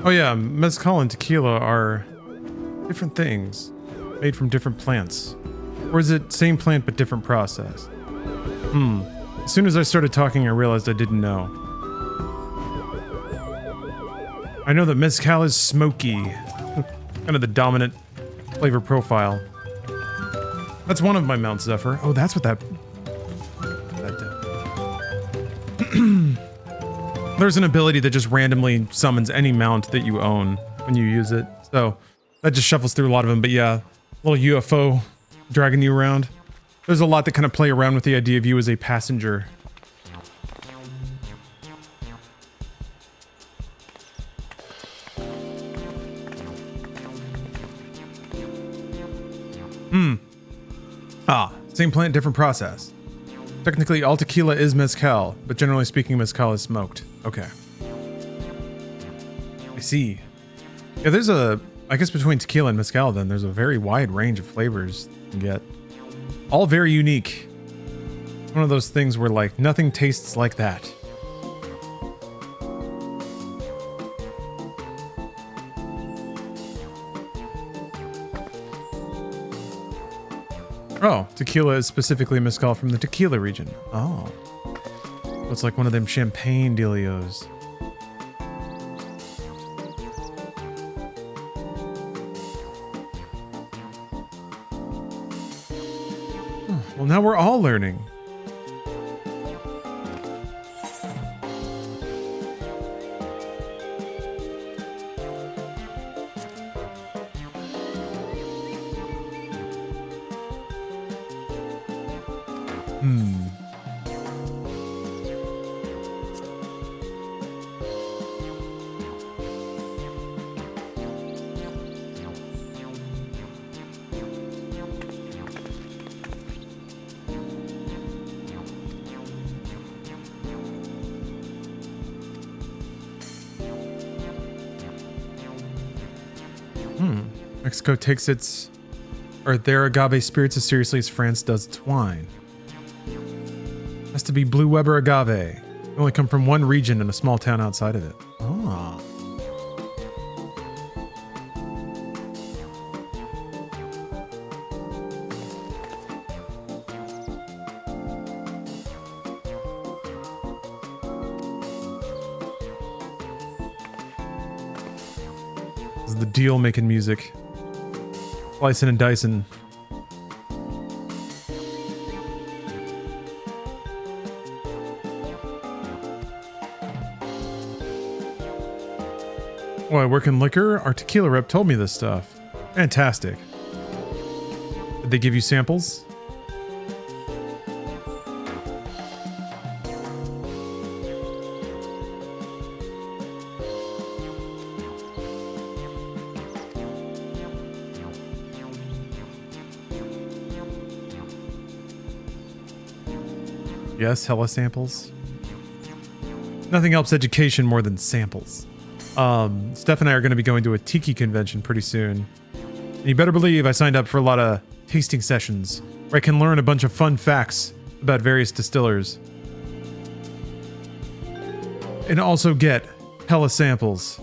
Oh yeah, mezcal and tequila are different things, made from different plants. Or is it same plant but different process? As soon as I started talking, I realized I didn't know. I know that mezcal is smoky, kind of the dominant flavor profile. That's one of my Mount Zephyr. Oh, that's what that did. There's an ability that just randomly summons any mount that you own when you use it. So that just shuffles through a lot of them. But yeah, little UFO dragging you around. There's a lot that kind of play around with the idea of you as a passenger. Same plant, different process. Technically, all tequila is mezcal, but generally speaking, mezcal is smoked. Okay. I see. Yeah, there's a... I guess between tequila and mezcal, then, there's a very wide range of flavors you can get. All very unique. One of those things where, like, nothing tastes like that. Oh, tequila is specifically mezcal from the tequila region. Oh. So it's like one of them champagne dealios. Well, now we're all learning. Mexico takes their agave spirits as seriously as France does its wine. Has to be Blue Weber agave. They only come from one region in a small town outside of it. Ah. This is the deal making music. Slicing and dicing. Oh, I work in liquor? Our tequila rep told me this stuff. Fantastic. Did they give you samples? Yes, hella samples. Nothing helps education more than samples. Steph and I are going to be going to a tiki convention pretty soon. And you better believe I signed up for a lot of tasting sessions where I can learn a bunch of fun facts about various distillers. And also get hella samples.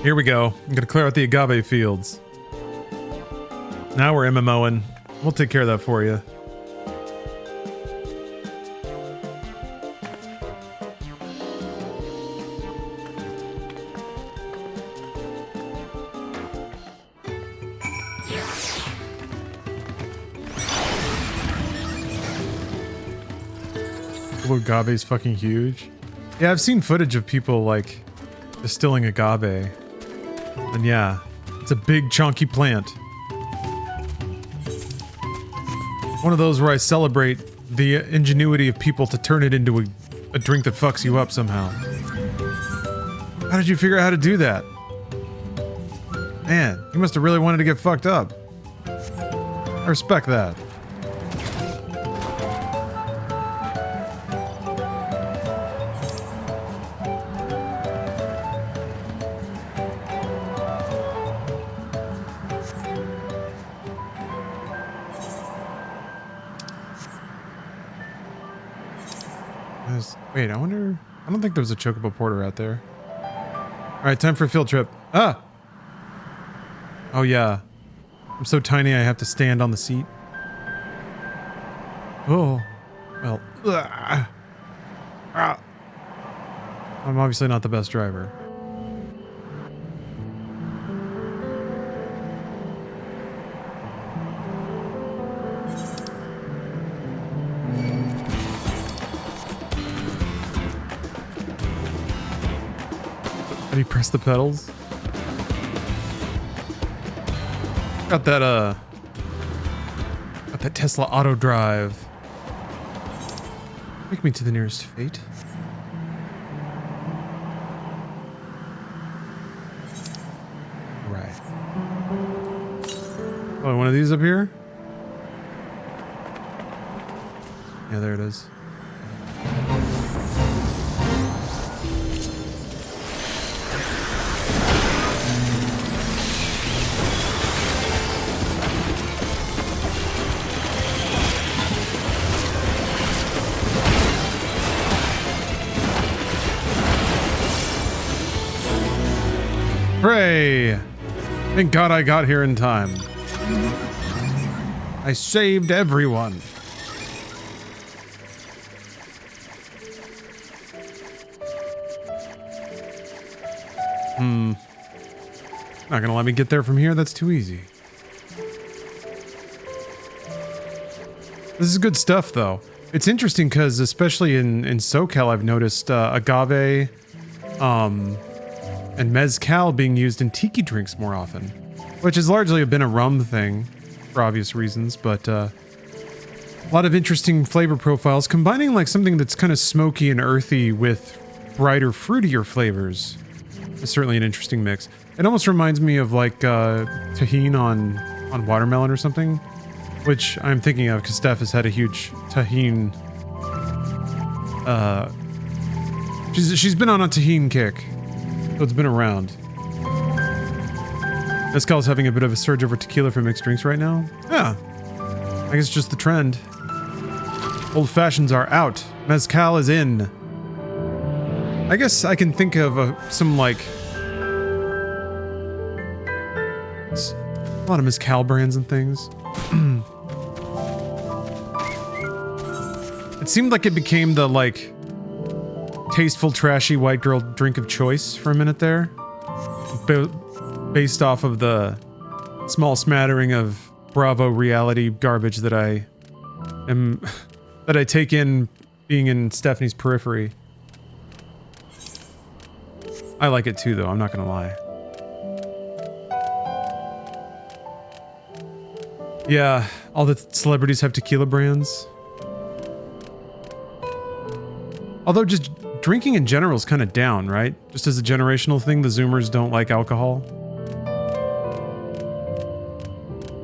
Here we go. I'm gonna clear out the agave fields. Now we're MMOing. We'll take care of that for you. Agave's fucking huge. Yeah, I've seen footage of people like distilling agave. And yeah, it's a big chunky plant. One of those where I celebrate the ingenuity of people to turn it into a drink that fucks you up somehow. How did you figure out how to do that? Man, you must have really wanted to get fucked up. I respect that. Wait, I wonder... I don't think there was a chocobo porter out there. Alright, time for a field trip. Ah! Oh yeah. I'm so tiny I have to stand on the seat. Oh. Well. I'm obviously not the best driver. How do you press the pedals? Got that Tesla auto drive. Take me to the nearest fate. Right. Oh, one of these up here? Yeah, there it is. Hooray! Thank God I got here in time. I saved everyone. Not gonna let me get there from here? That's too easy. This is good stuff, though. It's interesting because, especially in SoCal, I've noticed agave, and mezcal being used in tiki drinks more often, which has largely been a rum thing for obvious reasons, but a lot of interesting flavor profiles, combining like something that's kind of smoky and earthy with brighter, fruitier flavors is certainly an interesting mix. It almost reminds me of like tahini on watermelon or something, which I'm thinking of because Steph has had a huge tahini. She's been on a tahini kick. So it's been around. Mezcal's having a bit of a surge over tequila for mixed drinks right now. Yeah. I guess it's just the trend. Old fashions are out. Mezcal is in. I guess I can think of some like... a lot of mezcal brands and things. It seemed like it became the like... tasteful, trashy white girl drink of choice for a minute there. Based off of the small smattering of Bravo reality garbage that I take in being in Stephanie's periphery. I like it too, though, I'm not gonna lie. Yeah, all the celebrities have tequila brands. Although just drinking in general is kind of down, right? Just as a generational thing, the Zoomers don't like alcohol.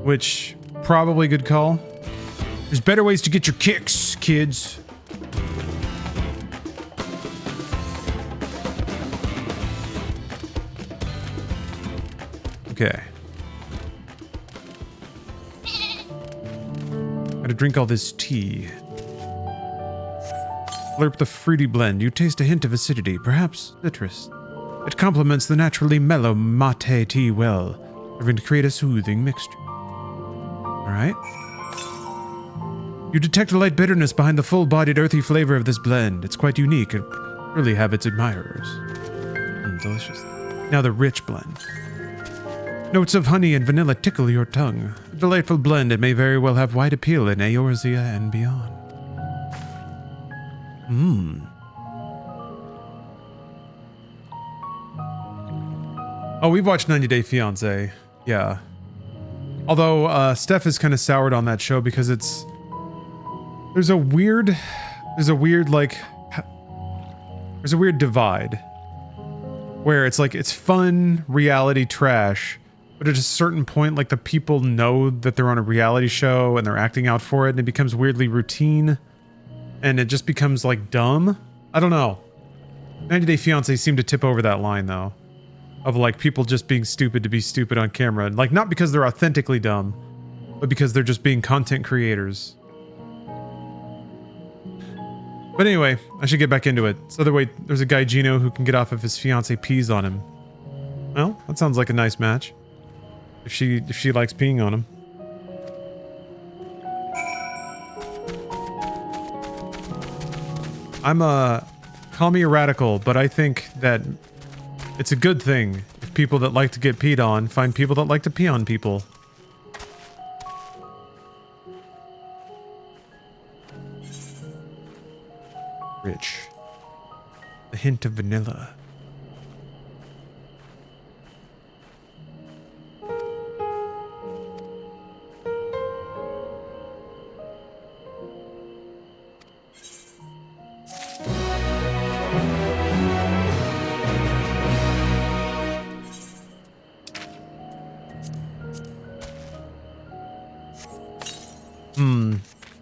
Which, probably good call. There's better ways to get your kicks, kids. Okay. Gotta drink all this tea. Slurp the fruity blend. You taste a hint of acidity, perhaps citrus. It complements the naturally mellow mate tea well, serving to create a soothing mixture. Alright. You detect a light bitterness behind the full-bodied earthy flavor of this blend. It's quite unique and really have its admirers. Delicious. Now the rich blend. Notes of honey and vanilla tickle your tongue. A delightful blend, it may very well have wide appeal in Eorzea and beyond. Oh, we've watched 90 Day Fiancé. Yeah. Although, Steph is kind of soured on that show because it's... There's a weird divide. Where it's like, it's fun reality trash, but at a certain point, like, the people know that they're on a reality show and they're acting out for it, and it becomes weirdly routine, and it just becomes, like, dumb. I don't know. 90 Day Fiancé seemed to tip over that line, though, of, like, people just being stupid to be stupid on camera. And, like, not because they're authentically dumb, but because they're just being content creators. But anyway, I should get back into it. So that way, there's a guy, Gino, who can get off if his fiance pees on him. Well, that sounds like a nice match. If she likes peeing on him. Call me a radical, but I think that it's a good thing if people that like to get peed on find people that like to pee on people. Rich. A hint of vanilla.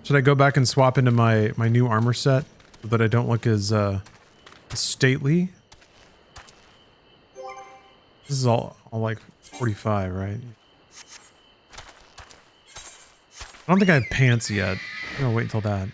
Should I go back and swap into my new armor set so that I don't look as stately? This is all like 45, right? I don't think I have pants yet. I'm gonna wait until that.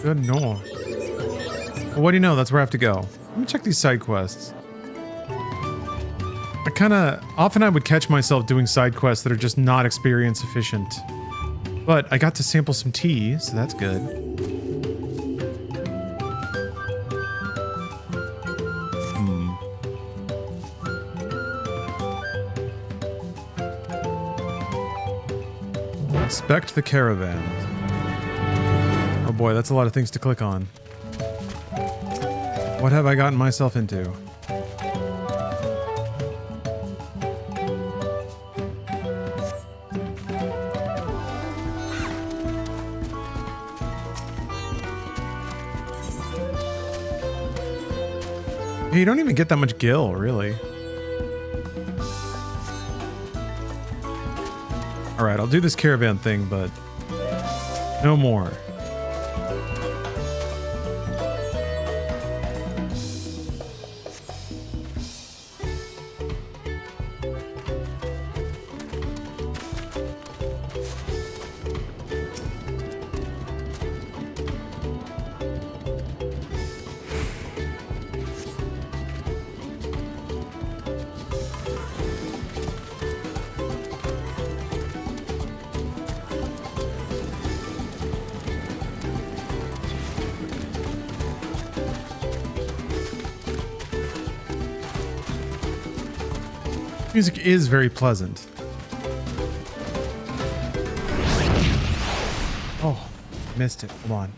Good no. Well, what do you know? That's where I have to go. Let me check these side quests. Often I would catch myself doing side quests that are just not experience efficient. But I got to sample some tea, so that's good. Inspect the caravans. Oh boy, that's a lot of things to click on. What have I gotten myself into? Hey, you don't even get that much gil, really. Alright, I'll do this caravan thing, but no more. Music is very pleasant. Oh, missed it. Hold on.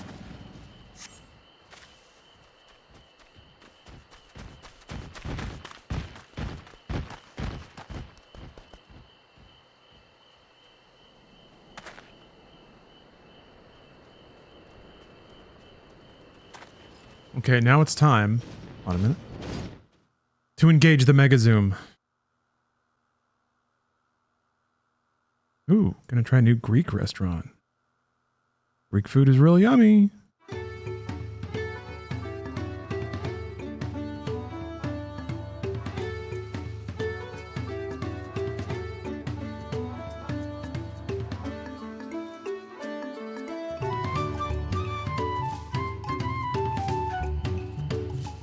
Okay, now it's time. Hold on a minute. To engage the Mega Zoom. Ooh, gonna try a new Greek restaurant. Greek food is really yummy.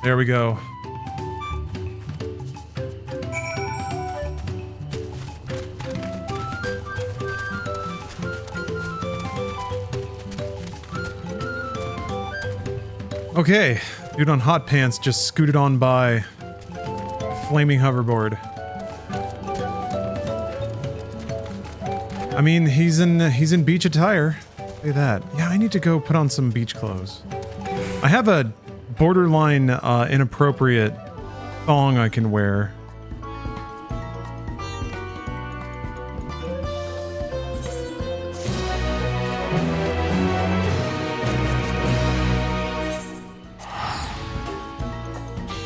There we go. Okay, dude on hot pants just scooted on by. Flaming hoverboard. I mean, he's in beach attire. Say that. Yeah, I need to go put on some beach clothes. I have a borderline inappropriate thong I can wear.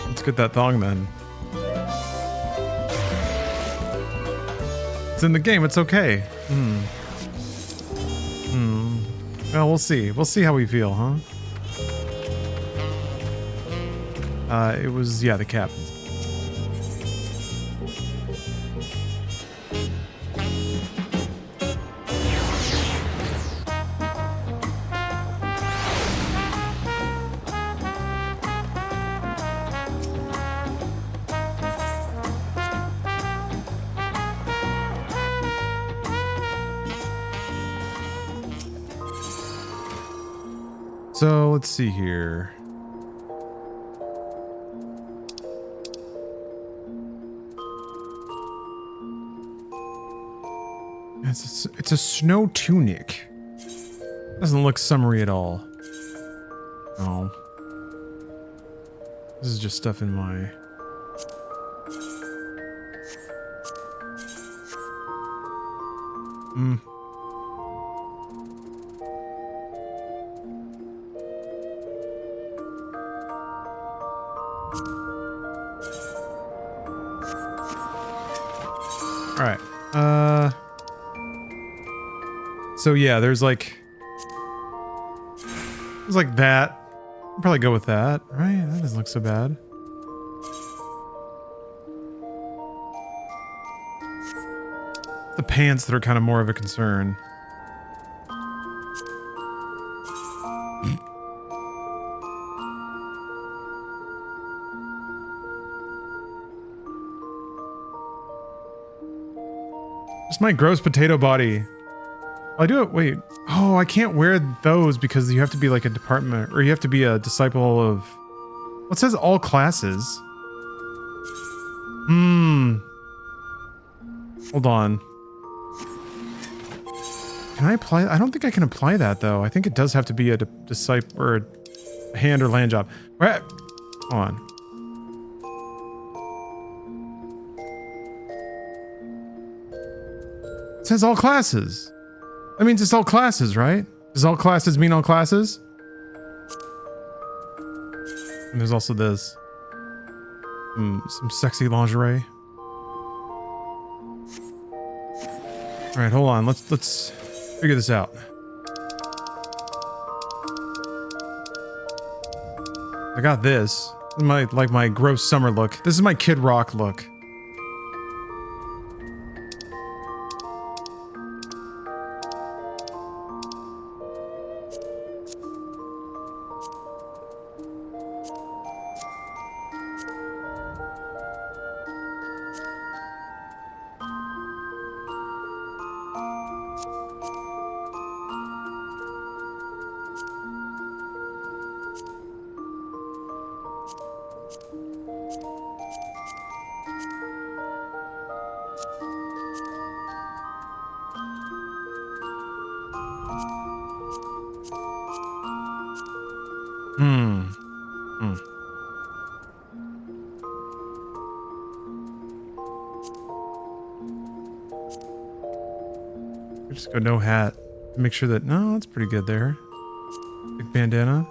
Let's get that thong then. It's in the game, it's okay. Well, we'll see. We'll see how we feel, huh? It was, yeah, the captain's. So, let's see here. It's a snow tunic. Doesn't look summery at all. Oh. This is just stuff in my... Alright. So yeah, there's like that. I'll probably go with that, right? That doesn't look so bad. The pants that are kind of more of a concern. Just my gross potato body. I do it. Wait. Oh, I can't wear those because you have to be like a department, or you have to be a disciple of. What says all classes? Hold on. Can I apply? I don't think I can apply that though. I think it does have to be a disciple or a hand or land job. Right. Hold on. It says all classes. That means it's all classes, right? Does all classes mean all classes? And there's also this. Some sexy lingerie. Alright, hold on. Let's figure this out. I got this. This is my gross summer look. This is my Kid Rock look. Just go no hat. Make sure that, no, that's pretty good there. Big bandana.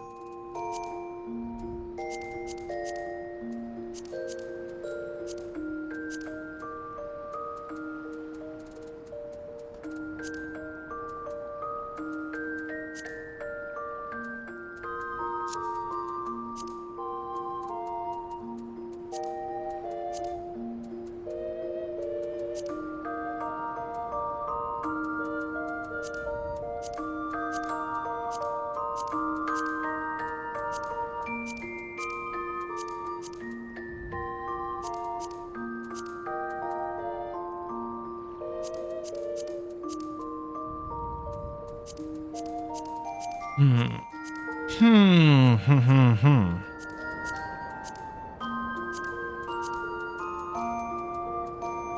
I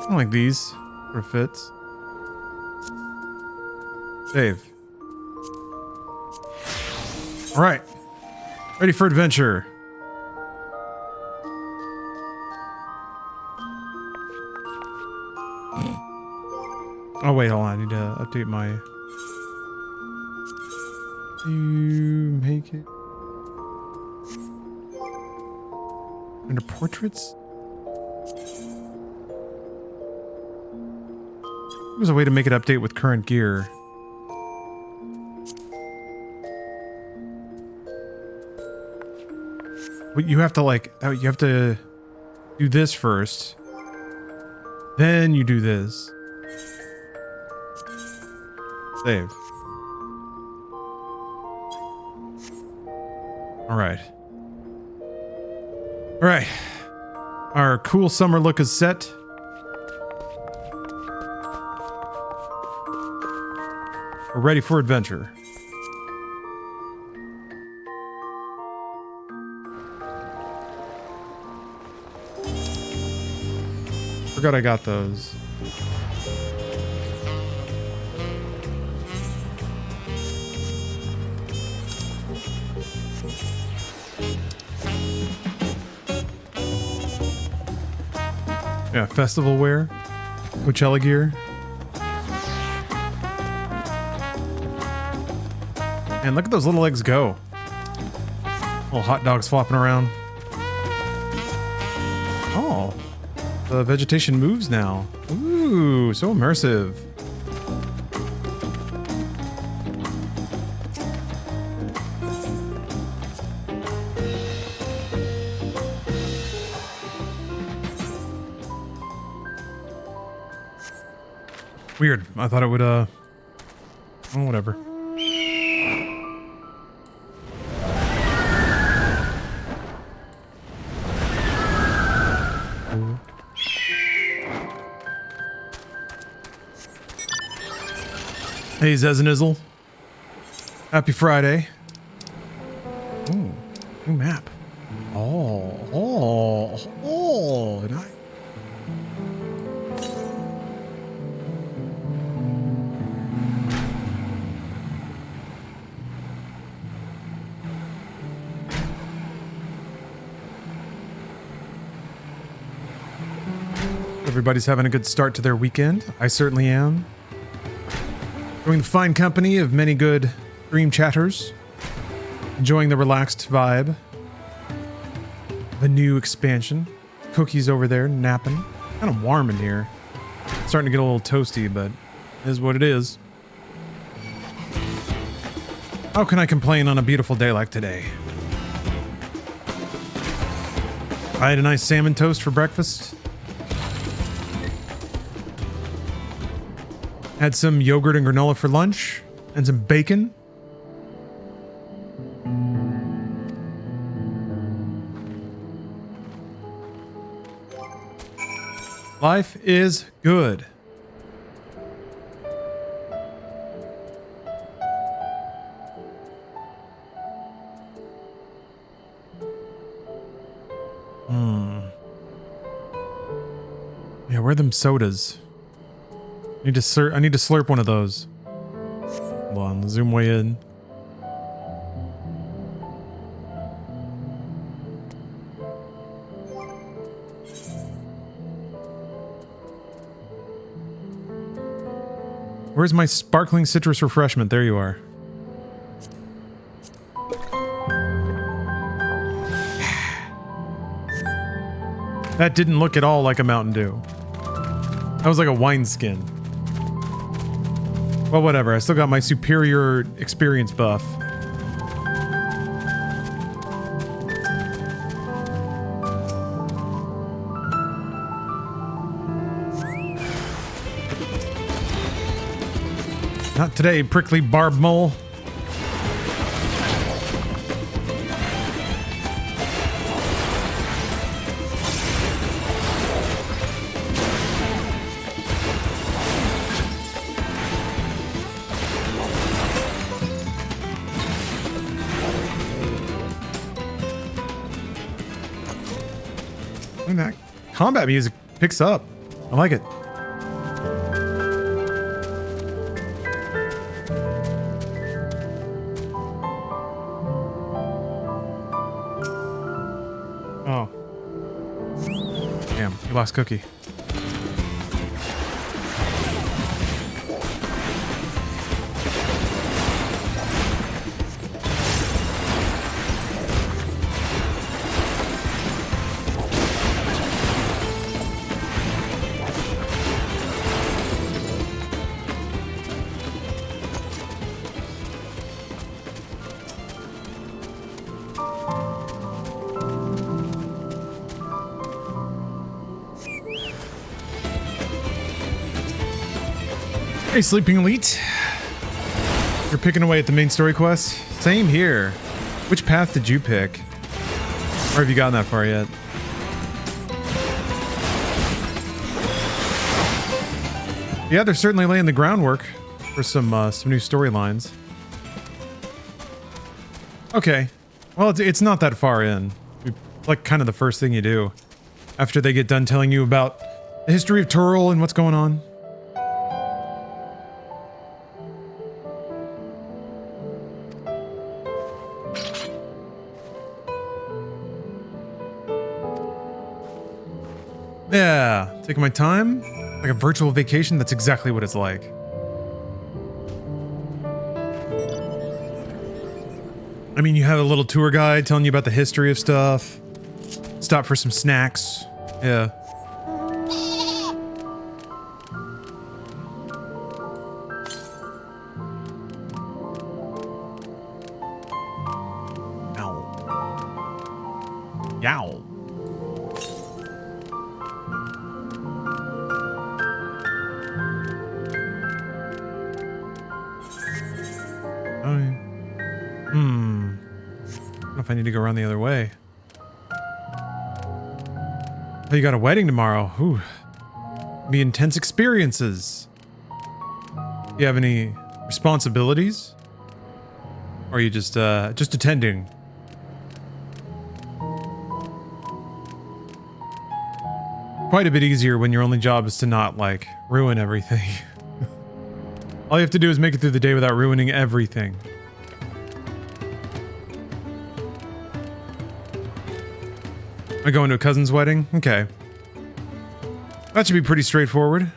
like these. Sort of fits. Save. All right. Ready for adventure. Oh wait, hold on. I need to update my... You make it... Under portraits? There's a way to make it update with current gear. But you have to like... Oh, you have to do this first. Then you do this. Save. Alright. Alright. Our cool summer look is set. We're ready for adventure. Forgot I got those. Yeah, festival wear, Coachella gear. And look at those little legs go. Little hot dogs flopping around. Oh, the vegetation moves now. Ooh, so immersive. Weird. I thought it would, oh, whatever. Hey, Zezanizzle. Happy Friday. Ooh, new map. Oh, nice. Everybody's having a good start to their weekend. I certainly am. Enjoying the fine company of many good stream chatters. Enjoying the relaxed vibe. The new expansion. Cookie's over there napping. Kind of warm in here. Starting to get a little toasty, but it is what it is. How can I complain on a beautiful day like today? I had a nice salmon toast for breakfast. Had some yogurt and granola for lunch, and some bacon. Life is good. Yeah, where are them sodas? I need to slurp one of those. Hold on, zoom way in. Where's my sparkling citrus refreshment? There you are. That didn't look at all like a Mountain Dew. That was like a wineskin. Well, whatever. I still got my superior experience buff. Not today, prickly barb mole. combat music picks up. I like it. Oh. Damn, you lost Cookie. Hey, Sleeping Elite. You're picking away at the main story quest? Same here. Which path did you pick? Or have you gotten that far yet? Yeah, they're certainly laying the groundwork for some new storylines. Okay. Well, it's not that far in. It's like kind of the first thing you do after they get done telling you about the history of Turl and what's going on. Yeah, taking my time. Like a virtual vacation, that's exactly what it's like. I mean, you have a little tour guide telling you about the history of stuff. Stop for some snacks. Yeah. Ow. Yow. I need to go around the other way. Oh, you got a wedding tomorrow. Ooh. Be intense experiences. Do you have any responsibilities? Or are you just attending? Quite a bit easier when your only job is to not, like, ruin everything. All you have to do is make it through the day without ruining everything. I'm going to a cousin's wedding? Okay. That should be pretty straightforward.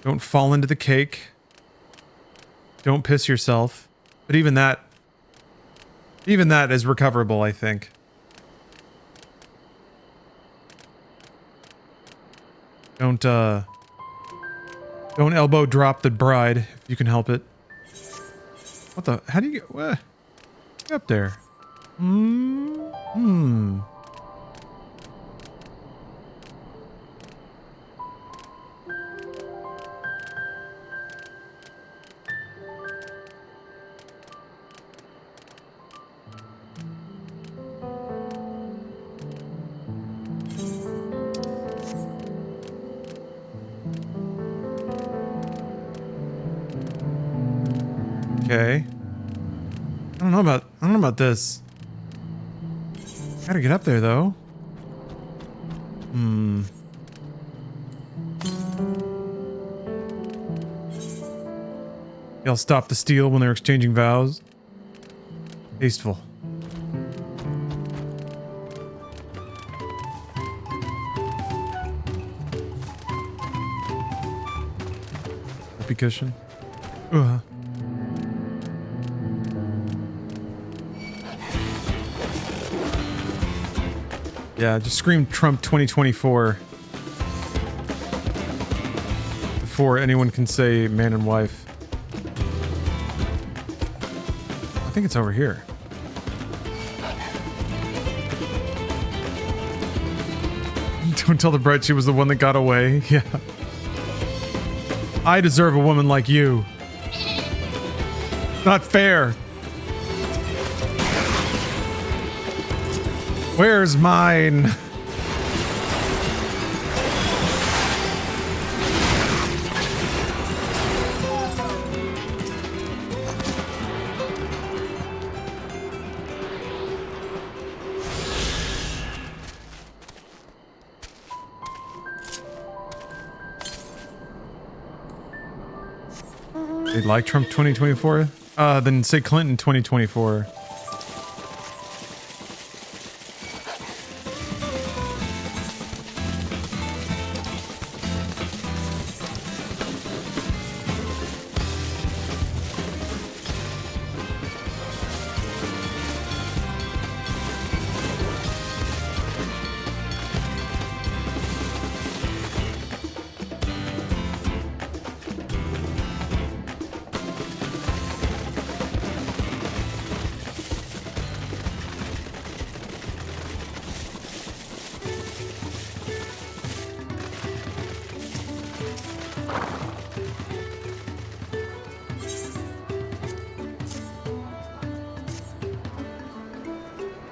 Don't fall into the cake. Don't piss yourself. But even that is recoverable, I think. Don't elbow drop the bride if you can help it. What the? How do you get up there? Okay. I don't know about this. Gotta get up there though. Y'all stopped the steal when they were exchanging vows. Tasteful. Whoopee cushion. Yeah, just scream Trump 2024 before anyone can say man and wife. I think it's over here. Don't tell the bride she was the one that got away. Yeah. I deserve a woman like you. Not fair. Where's mine? They like Trump 2024? Then say Clinton 2024.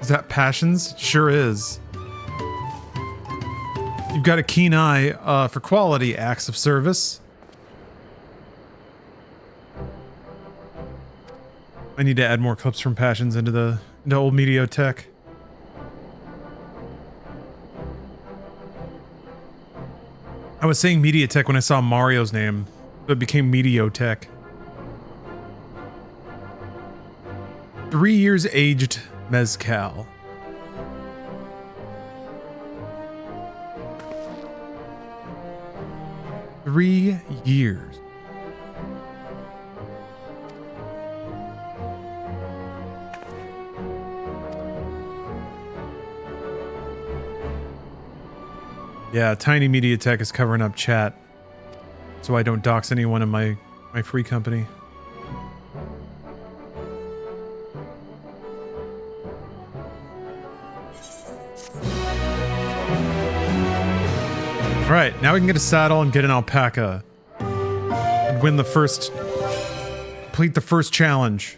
Is that passions? Sure is. You've got a keen eye for quality acts of service. I need to add more clips from passions into old Mediotech. I was saying Mediatek when I saw Mario's name, but it became Mediotech. 3 years aged mezcal. Three years. Yeah, Tiny Mediatek is covering up chat, so I don't dox anyone in my free company. All right, now we can get a saddle and get an alpaca and complete the first challenge.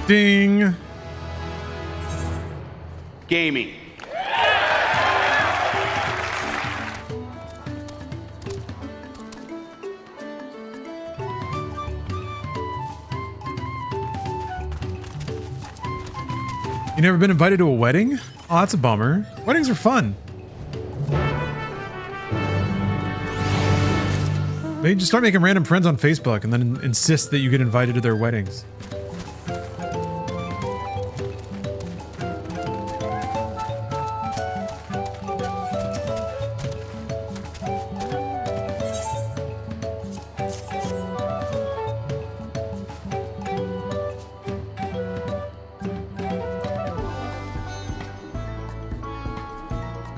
Ding. Gaming. You never been invited to a wedding? Oh, that's a bummer. Weddings are fun. Maybe just start making random friends on Facebook and then insist that you get invited to their weddings.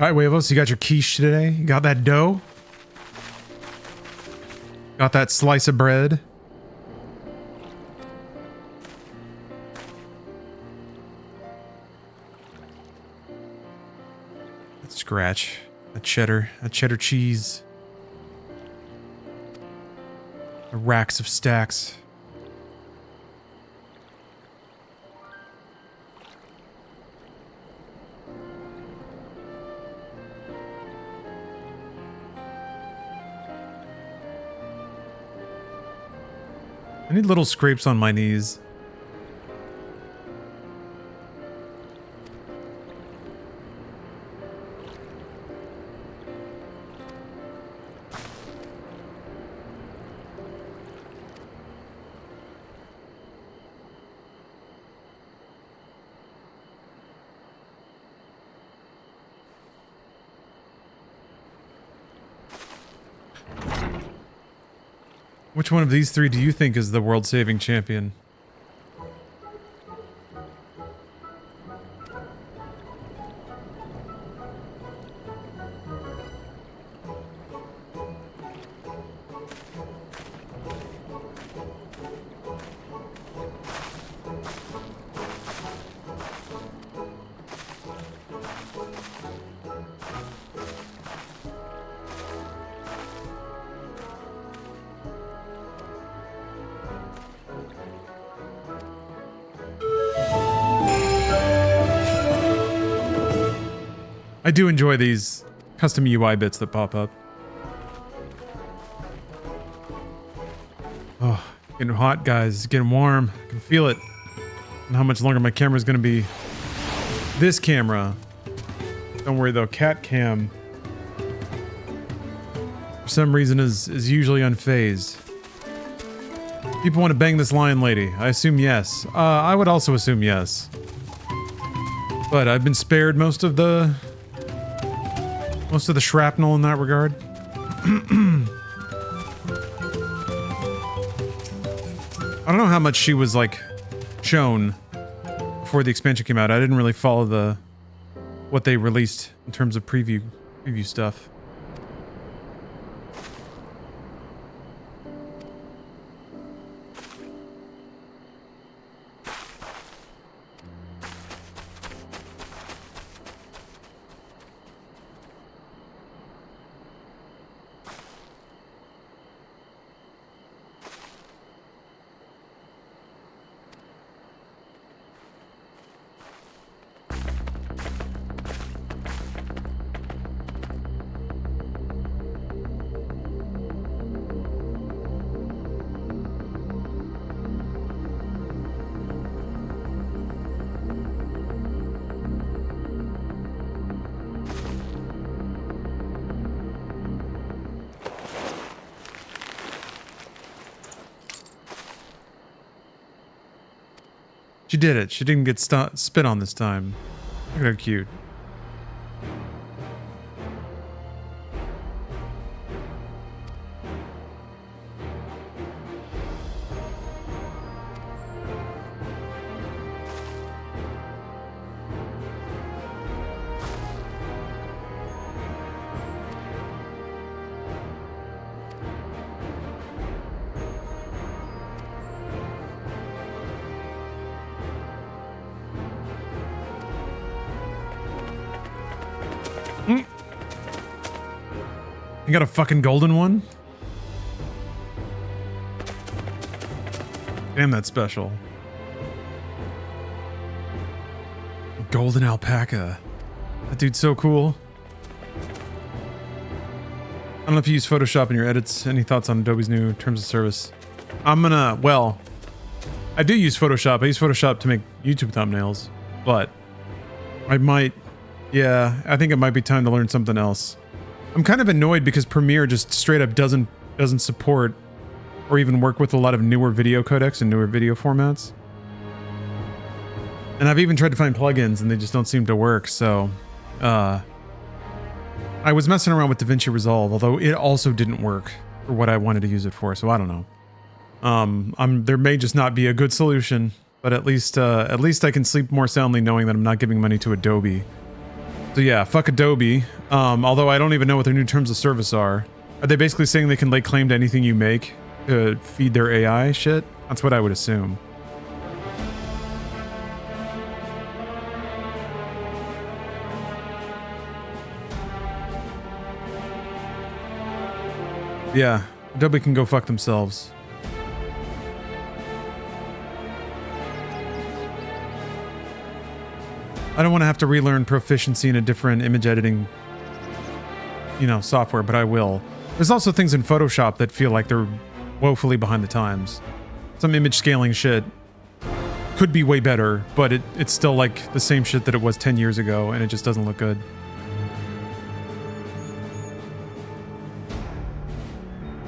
All right, Huevos, you got your quiche today? You got that dough? Got that slice of bread? That scratch. That cheddar cheese. The racks of stacks. I need little scrapes on my knees. Which one of these three do you think is the world-saving champion? I do enjoy these custom UI bits that pop up. Oh, getting hot, guys. It's getting warm. I can feel it. And how much longer my camera's gonna be. This camera Don't worry though, cat cam for some reason is usually unfazed. People want to bang this lion lady. I assume yes. I would also assume yes. But I've been spared most of the shrapnel in that regard. I don't know how much she was like shown before the expansion came out. I didn't really follow what they released in terms of preview stuff. She did it. She didn't get spit on this time. Look how cute. You got a fucking golden one? Damn, that's special. Golden alpaca. That dude's so cool. I don't know if you use Photoshop in your edits. Any thoughts on Adobe's new terms of service? Well, I do use Photoshop. I use Photoshop to make YouTube thumbnails, but I might, yeah, I think it might be time to learn something else. I'm kind of annoyed because Premiere just straight up doesn't support or even work with a lot of newer video codecs and newer video formats. And I've even tried to find plugins and they just don't seem to work, so I was messing around with DaVinci Resolve, although it also didn't work for what I wanted to use it for, so I don't know. There may just not be a good solution, but at least I can sleep more soundly knowing that I'm not giving money to Adobe. So yeah, fuck Adobe. Although I don't even know what their new terms of service are. Are they basically saying they can lay claim to anything you make to feed their AI shit? That's what I would assume. Yeah, Adobe can go fuck themselves. I don't want to have to relearn proficiency in a different image editing, software, but I will. There's also things in Photoshop that feel like they're woefully behind the times. Some image scaling shit could be way better, but it's still like the same shit that it was 10 years ago, and it just doesn't look good.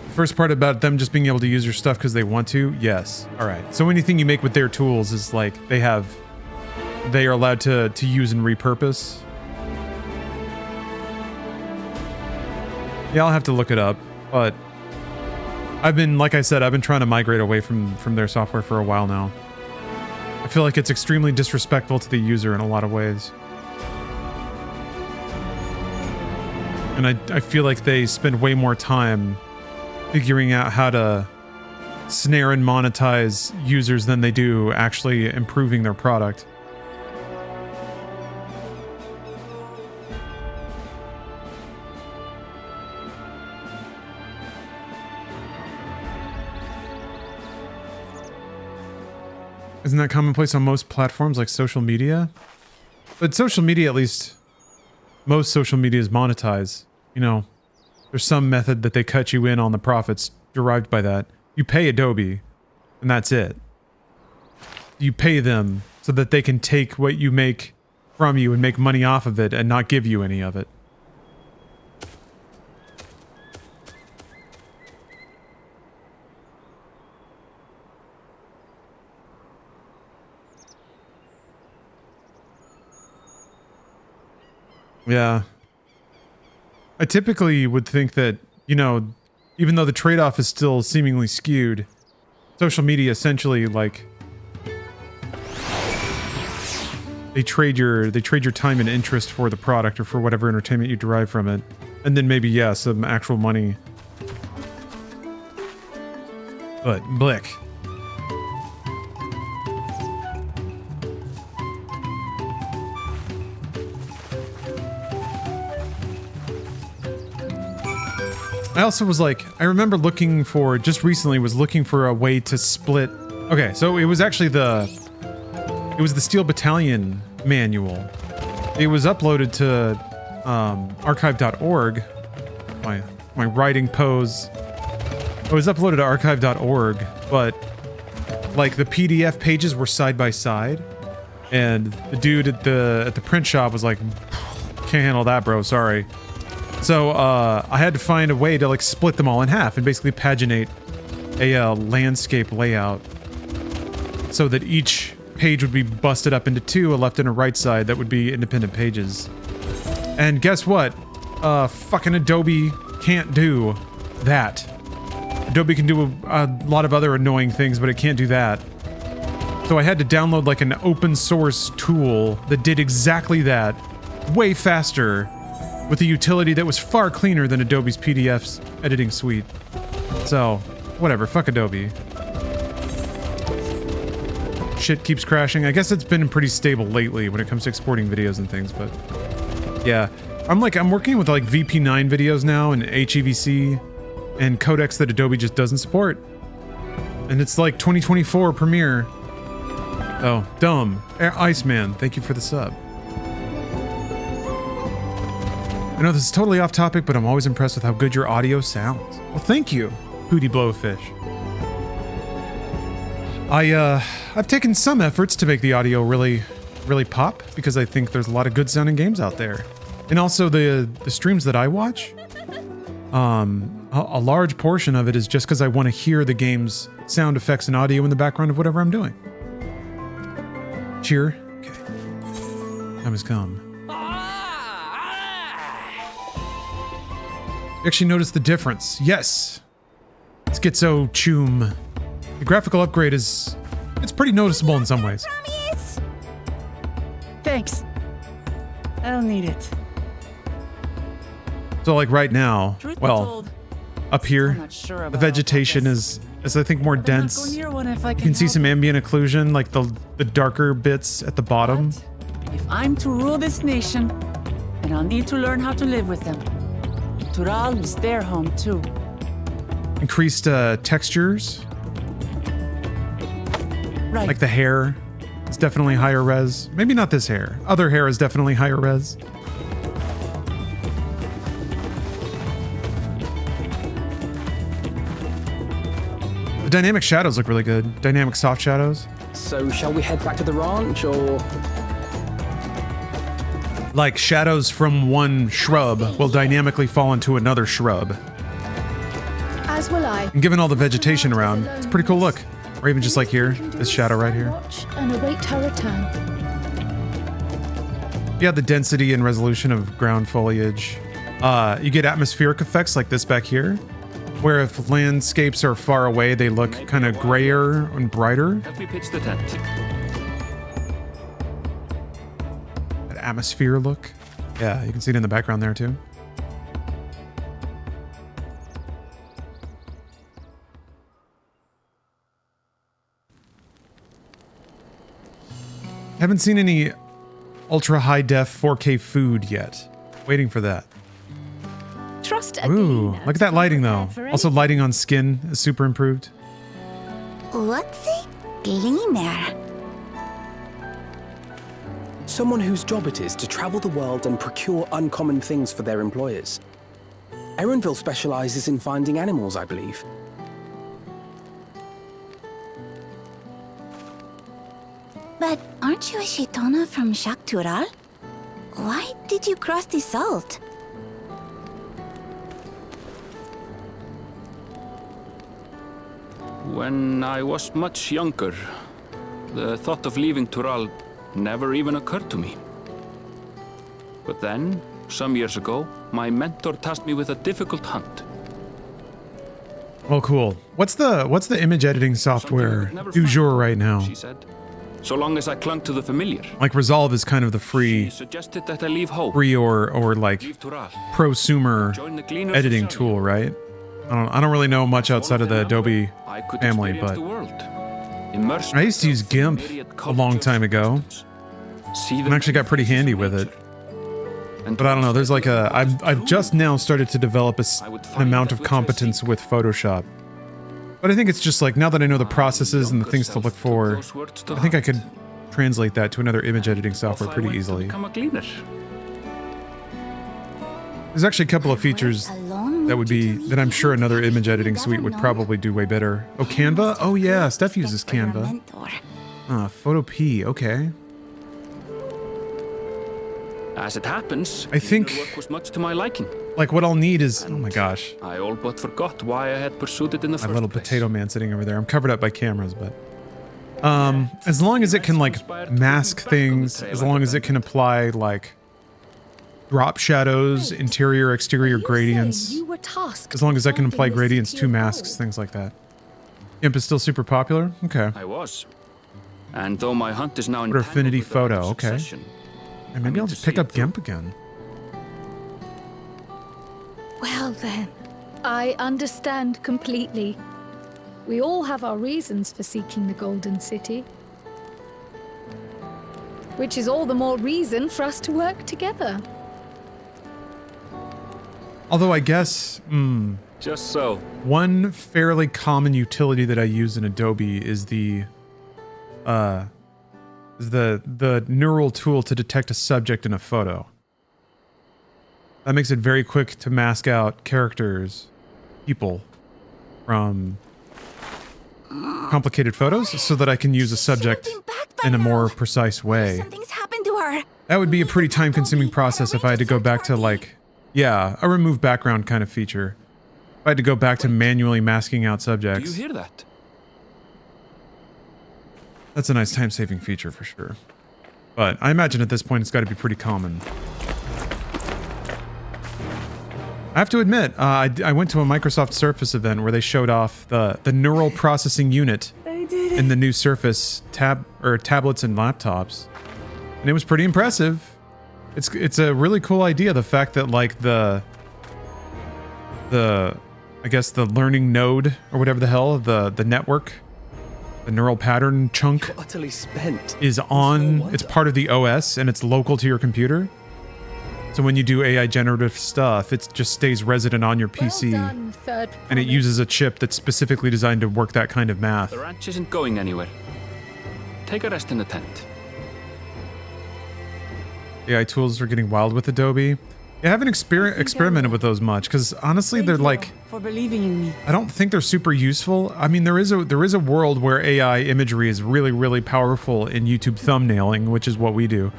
The first part about them just being able to use your stuff because they want to, yes. All right. So anything you make with their tools is like they are allowed to use and repurpose. Yeah, I'll have to look it up, but like I said, I've been trying to migrate away from their software for a while now. I feel like it's extremely disrespectful to the user in a lot of ways. And I feel like they spend way more time figuring out how to snare and monetize users than they do actually improving their product. Isn't that commonplace on most platforms like social media? But social media, at least, most social media is monetized. There's some method that they cut you in on the profits derived by that. You pay Adobe, and that's it. You pay them so that they can take what you make from you and make money off of it and not give you any of it. Yeah. I typically would think that, you know, even though the trade-off is still seemingly skewed, social media essentially, like, they trade your time and interest for the product or for whatever entertainment you derive from it. And then maybe, yeah, some actual money. But, blick. I also was like, I remember looking for, just recently was looking for a way to split. Okay, so it was actually the Steel Battalion manual. It was uploaded to archive.org. My writing pose. It was uploaded to archive.org, but like the PDF pages were side by side, and the dude at the print shop was like, "Can't handle that, bro. Sorry." So I had to find a way to like split them all in half and basically paginate a landscape layout so that each page would be busted up into two, a left and a right side that would be independent pages. And guess what? Fucking Adobe can't do that. Adobe can do a lot of other annoying things, but it can't do that. So I had to download like an open source tool that did exactly that, way faster, with a utility that was far cleaner than Adobe's PDF's editing suite. So, whatever, fuck Adobe. Shit keeps crashing. I guess it's been pretty stable lately when it comes to exporting videos and things, but yeah. I'm working with like VP9 videos now and HEVC and codecs that Adobe just doesn't support. And it's like 2024 Premiere. Oh, dumb. Iceman, thank you for the sub. I know this is totally off topic, but I'm always impressed with how good your audio sounds. Well, thank you, Hootie Blowfish. I've taken some efforts to make the audio really pop, because I think there's a lot of good sounding games out there. And also the streams that I watch, a large portion of it is just because I want to hear the game's sound effects and audio in the background of whatever I'm doing. Cheer. Okay. Time has come. You actually notice the difference. Yes. Schizo Choom. The graphical upgrade it's pretty noticeable in some ways. Thanks. I don't need it. So like right now, Truth be well, told, up here, not sure the about vegetation is I think more dense. Go near one if I You can see help some ambient occlusion, like the darker bits at the bottom. If I'm to rule this nation, then I'll need to learn how to live with them. Tural is their home too. Increased textures. Right. Like the hair. It's definitely higher res. Maybe not this hair. Other hair is definitely higher res. The dynamic shadows look really good. Dynamic soft shadows. So shall we head back to the ranch, or...? Like shadows from one shrub will dynamically fall into another shrub. As will I. And given all the vegetation around, it's a pretty cool look. Or even just like here, this shadow right here. And await her return. Yeah, the density and resolution of ground foliage. You get atmospheric effects like this back here, where if landscapes are far away, they look kind of grayer and brighter. Help me pitch the tent. That atmosphere look. Yeah, you can see it in the background there too. Haven't seen any ultra high def 4K food yet. Waiting for that. Trust Ooh, look at that lighting though. Also lighting on skin is super improved. What's a gleaner? Someone whose job it is to travel the world and procure uncommon things for their employers. Erenville specializes in finding animals, I believe. But aren't you a Shitona from Tural? Why did you cross the salt? When I was much younger, the thought of leaving Tural never even occurred to me. But then, some years ago, my mentor tasked me with a difficult hunt. Well, cool. What's the image editing software du jour right now? She said, so long as I clung to the familiar. Like Resolve is kind of the free, She suggested that I leave hope. free or like Leave Tural. prosumer Join the Gleaners editing of tool, right? I don't really know much outside of the Adobe I could family, experience but the world. Immerse I used to use GIMP a long time ago. And actually got pretty handy with it. But I don't know, there's like I've just now started to develop an amount of competence with Photoshop. But I think it's just like, now that I know the processes and the things to look for, I think I could translate that to another image editing software pretty easily. Become a gleaner. There's actually a couple of features that I'm sure another image editing suite would probably do way better. Oh, Canva? Oh yeah, Steph uses Canva. Photo P, okay. As it happens, I think the work was much to my liking. Like what I'll need is, oh my gosh. I all but forgot why I had pursued it in the My first little place. potato man sitting over there. I'm covered up by cameras, but as long as it can like mask things, as long as it can apply like drop shadows, interior, exterior gradients, You were tasked as long as I can with apply helping gradients this to secure masks, goal. things like that. GIMP is still super popular? Okay. I was. And though my hunt is now in Or Affinity Photo, okay. And maybe I'll just pick up GIMP again. Well then, I understand completely. We all have our reasons for seeking the Golden City. Which is all the more reason for us to work together. Although I guess, just so. One fairly common utility that I use in Adobe is the neural tool to detect a subject in a photo. That makes it very quick to mask out characters, people, from complicated photos so that I can use a subject in a more precise way. Something's happened to her. That would be a pretty time-consuming process if I had to go back to like, yeah, a remove background kind of feature. If I had to go back to manually masking out subjects. Do you hear that? That's a nice time-saving feature for sure. But I imagine at this point it's got to be pretty common. I have to admit, I went to a Microsoft Surface event where they showed off the neural processing unit in the new Surface tablets and laptops, and it was pretty impressive. It's a really cool idea. The fact that like the I guess the learning node or whatever the hell the network, the neural pattern chunk Utterly spent. is on. It's part of the OS and it's local to your computer. So when you do AI generative stuff, it just stays resident on your PC, Done, third and it promise. uses a chip that's specifically designed to work that kind of math. The ranch isn't going anywhere. Take a rest in the tent. AI tools are getting wild with Adobe. I haven't experimented with those much because honestly, they're like, For believing in me. I don't think they're super useful. I mean, there is a world where AI imagery is really, really powerful in YouTube thumbnailing, which is what we do.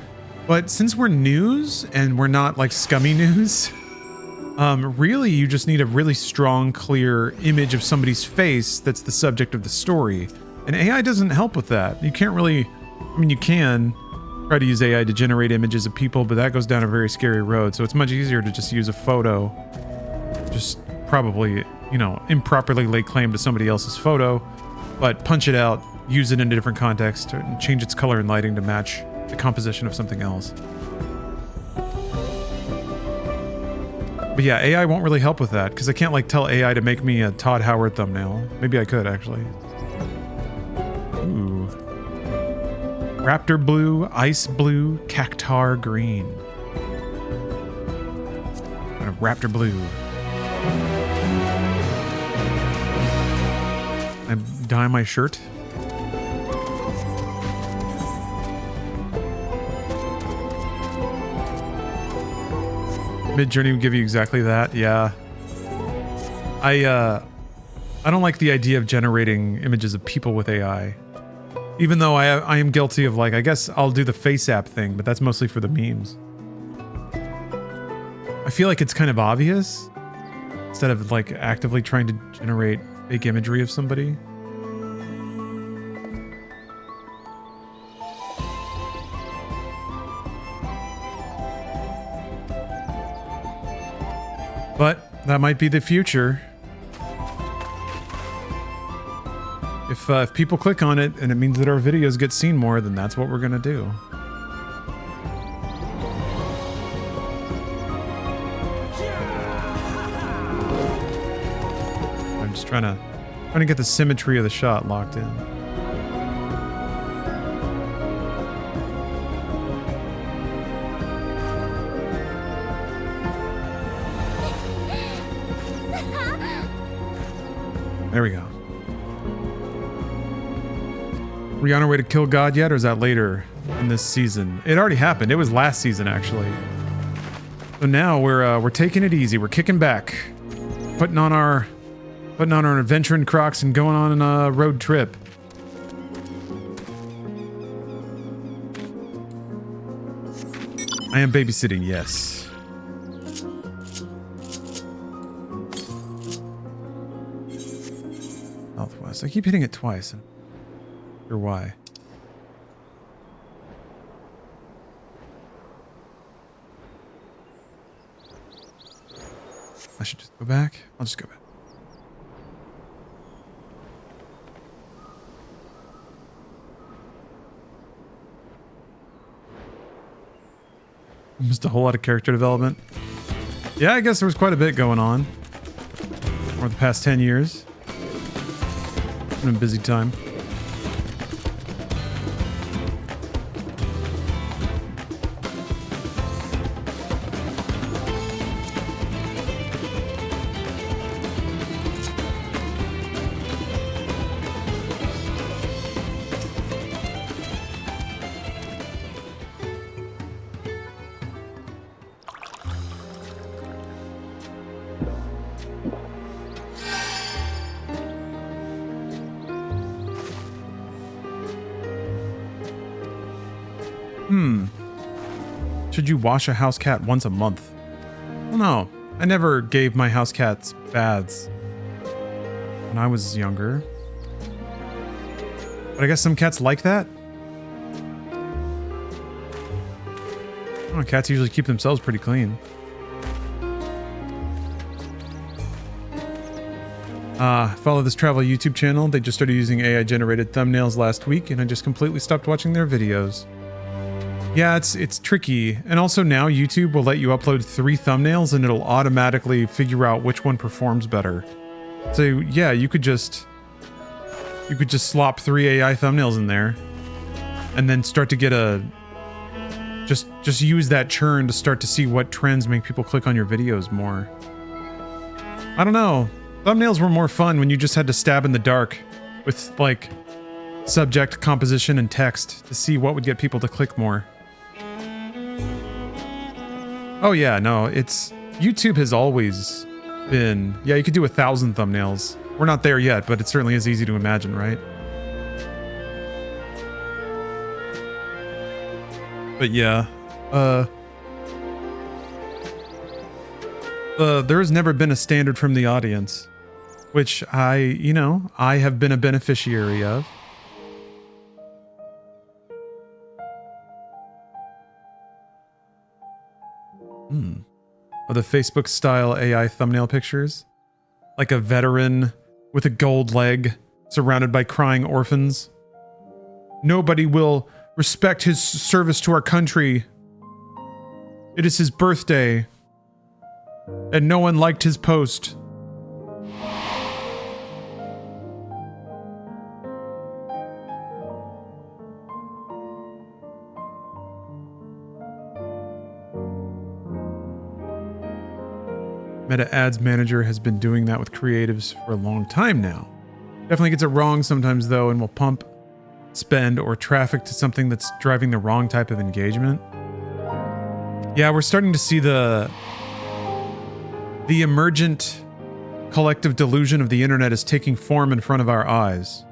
But since we're news and we're not like scummy news, really you just need a really strong, clear image of somebody's face that's the subject of the story. And AI doesn't help with that. You can't really, I mean, you can try to use AI to generate images of people, but that goes down a very scary road. So it's much easier to just use a photo, just probably, you know, improperly lay claim to somebody else's photo, but punch it out, use it in a different context, and change its color and lighting to match the composition of something else. But yeah, AI won't really help with that, because I can't like tell AI to make me a Todd Howard thumbnail. Maybe I could, actually. Ooh. Raptor blue, ice blue, cactar green. And a raptor blue. I dye my shirt. Midjourney will give you exactly that. Yeah. I don't like the idea of generating images of people with AI. Even though I am guilty of like, I guess I'll do the face app thing, but that's mostly for the memes. I feel like it's kind of obvious instead of like actively trying to generate fake imagery of somebody. But that might be the future. If people click on it and it means that our videos get seen more, then that's what we're gonna do. I'm just trying to get the symmetry of the shot locked in. There we go. Are we on our way to kill God yet, or is that later in this season? It already happened. It was last season, actually. So now we're taking it easy. We're kicking back, putting on our adventuring Crocs and going on a road trip. I am babysitting, yes. Southwest. I keep hitting it twice. I'm not sure why. I should just go back. I'll just go back. Just a whole lot of character development. Yeah, I guess there was quite a bit going on over the past 10 years. It's been a busy time. Should you wash a house cat once a month? Well, no. I never gave my house cats baths when I was younger. But I guess some cats like that. Oh, cats usually keep themselves pretty clean. Follow this travel YouTube channel. They just started using AI generated thumbnails last week, and I just completely stopped watching their videos. Yeah, it's tricky. And also now YouTube will let you upload 3 thumbnails and it'll automatically figure out which one performs better. So yeah, you could just slop 3 AI thumbnails in there and then start to get a just use that churn to start to see what trends make people click on your videos more. I don't know. Thumbnails were more fun when you just had to stab in the dark with like subject, composition, and text to see what would get people to click more. Oh yeah, no, YouTube has always been, yeah, you could do 1,000 thumbnails. We're not there yet, but it certainly is easy to imagine, right? But yeah, there has never been a standard from the audience, which I have been a beneficiary of. Of the Facebook style AI thumbnail pictures. Like a veteran with a gold leg surrounded by crying orphans. Nobody will respect his service to our country. It is his birthday. And no one liked his post. Meta Ads Manager has been doing that with creatives for a long time now. Definitely gets it wrong sometimes though, and will pump spend or traffic to something that's driving the wrong type of engagement. Yeah, we're starting to see the emergent collective delusion of the internet is taking form in front of our eyes.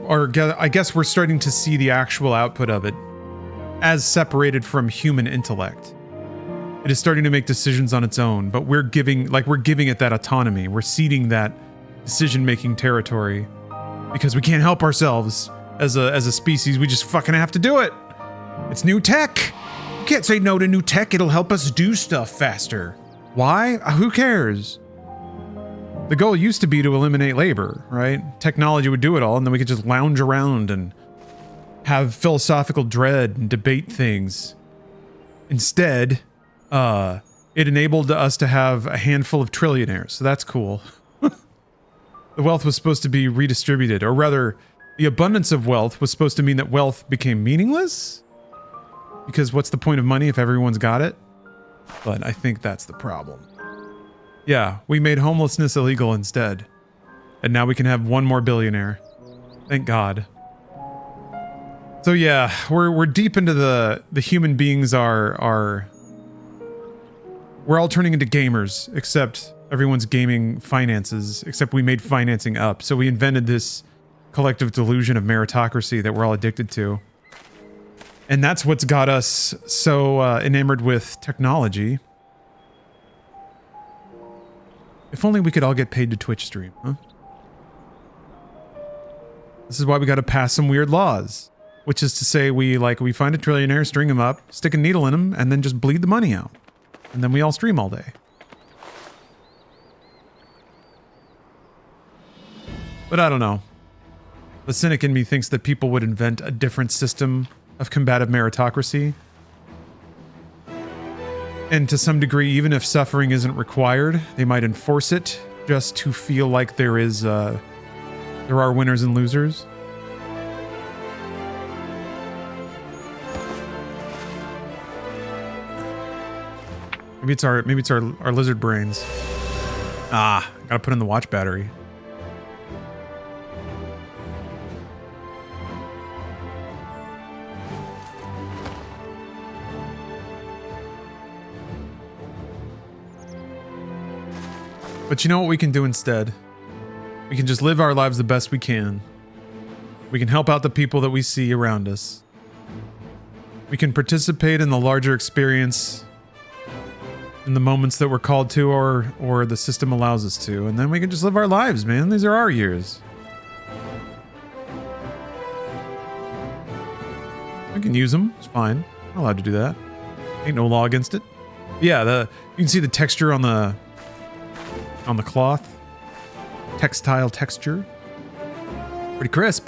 Or I guess we're starting to see the actual output of it as separated from human intellect. It is starting to make decisions on its own, but we're giving it that autonomy. We're ceding that decision-making territory because we can't help ourselves as a species. We just fucking have to do it. It's new tech. You can't say no to new tech. It'll help us do stuff faster. Why? Who cares? The goal used to be to eliminate labor, right? Technology would do it all, and then we could just lounge around and have philosophical dread and debate things. Instead, it enabled us to have a handful of trillionaires, so that's cool. The wealth was supposed to be redistributed, or rather, the abundance of wealth was supposed to mean that wealth became meaningless? Because what's the point of money if everyone's got it? But I think that's the problem. Yeah, we made homelessness illegal instead. And now we can have one more billionaire. Thank God. So yeah, we're deep into the human beings are we're all turning into gamers, except everyone's gaming finances, except we made financing up. So we invented this collective delusion of meritocracy that we're all addicted to. And that's what's got us so enamored with technology. If only we could all get paid to Twitch stream, huh? This is why we got to pass some weird laws, which is to say we find a trillionaire, string him up, stick a needle in him, and then just bleed the money out. And then we all stream all day. But I don't know. The cynic in me thinks that people would invent a different system of combative meritocracy. And to some degree, even if suffering isn't required, they might enforce it just to feel like there are winners and losers. Maybe it's our lizard brains. Ah, gotta put in the watch battery. But you know what we can do instead? We can just live our lives the best we can. We can help out the people that we see around us. We can participate in the larger experience in the moments that we're called to or the system allows us to. And then we can just live our lives, man. These are our years. We can use them. It's fine. I'm allowed to do that. Ain't no law against it. Yeah, you can see the texture on the cloth. Textile texture. Pretty crisp.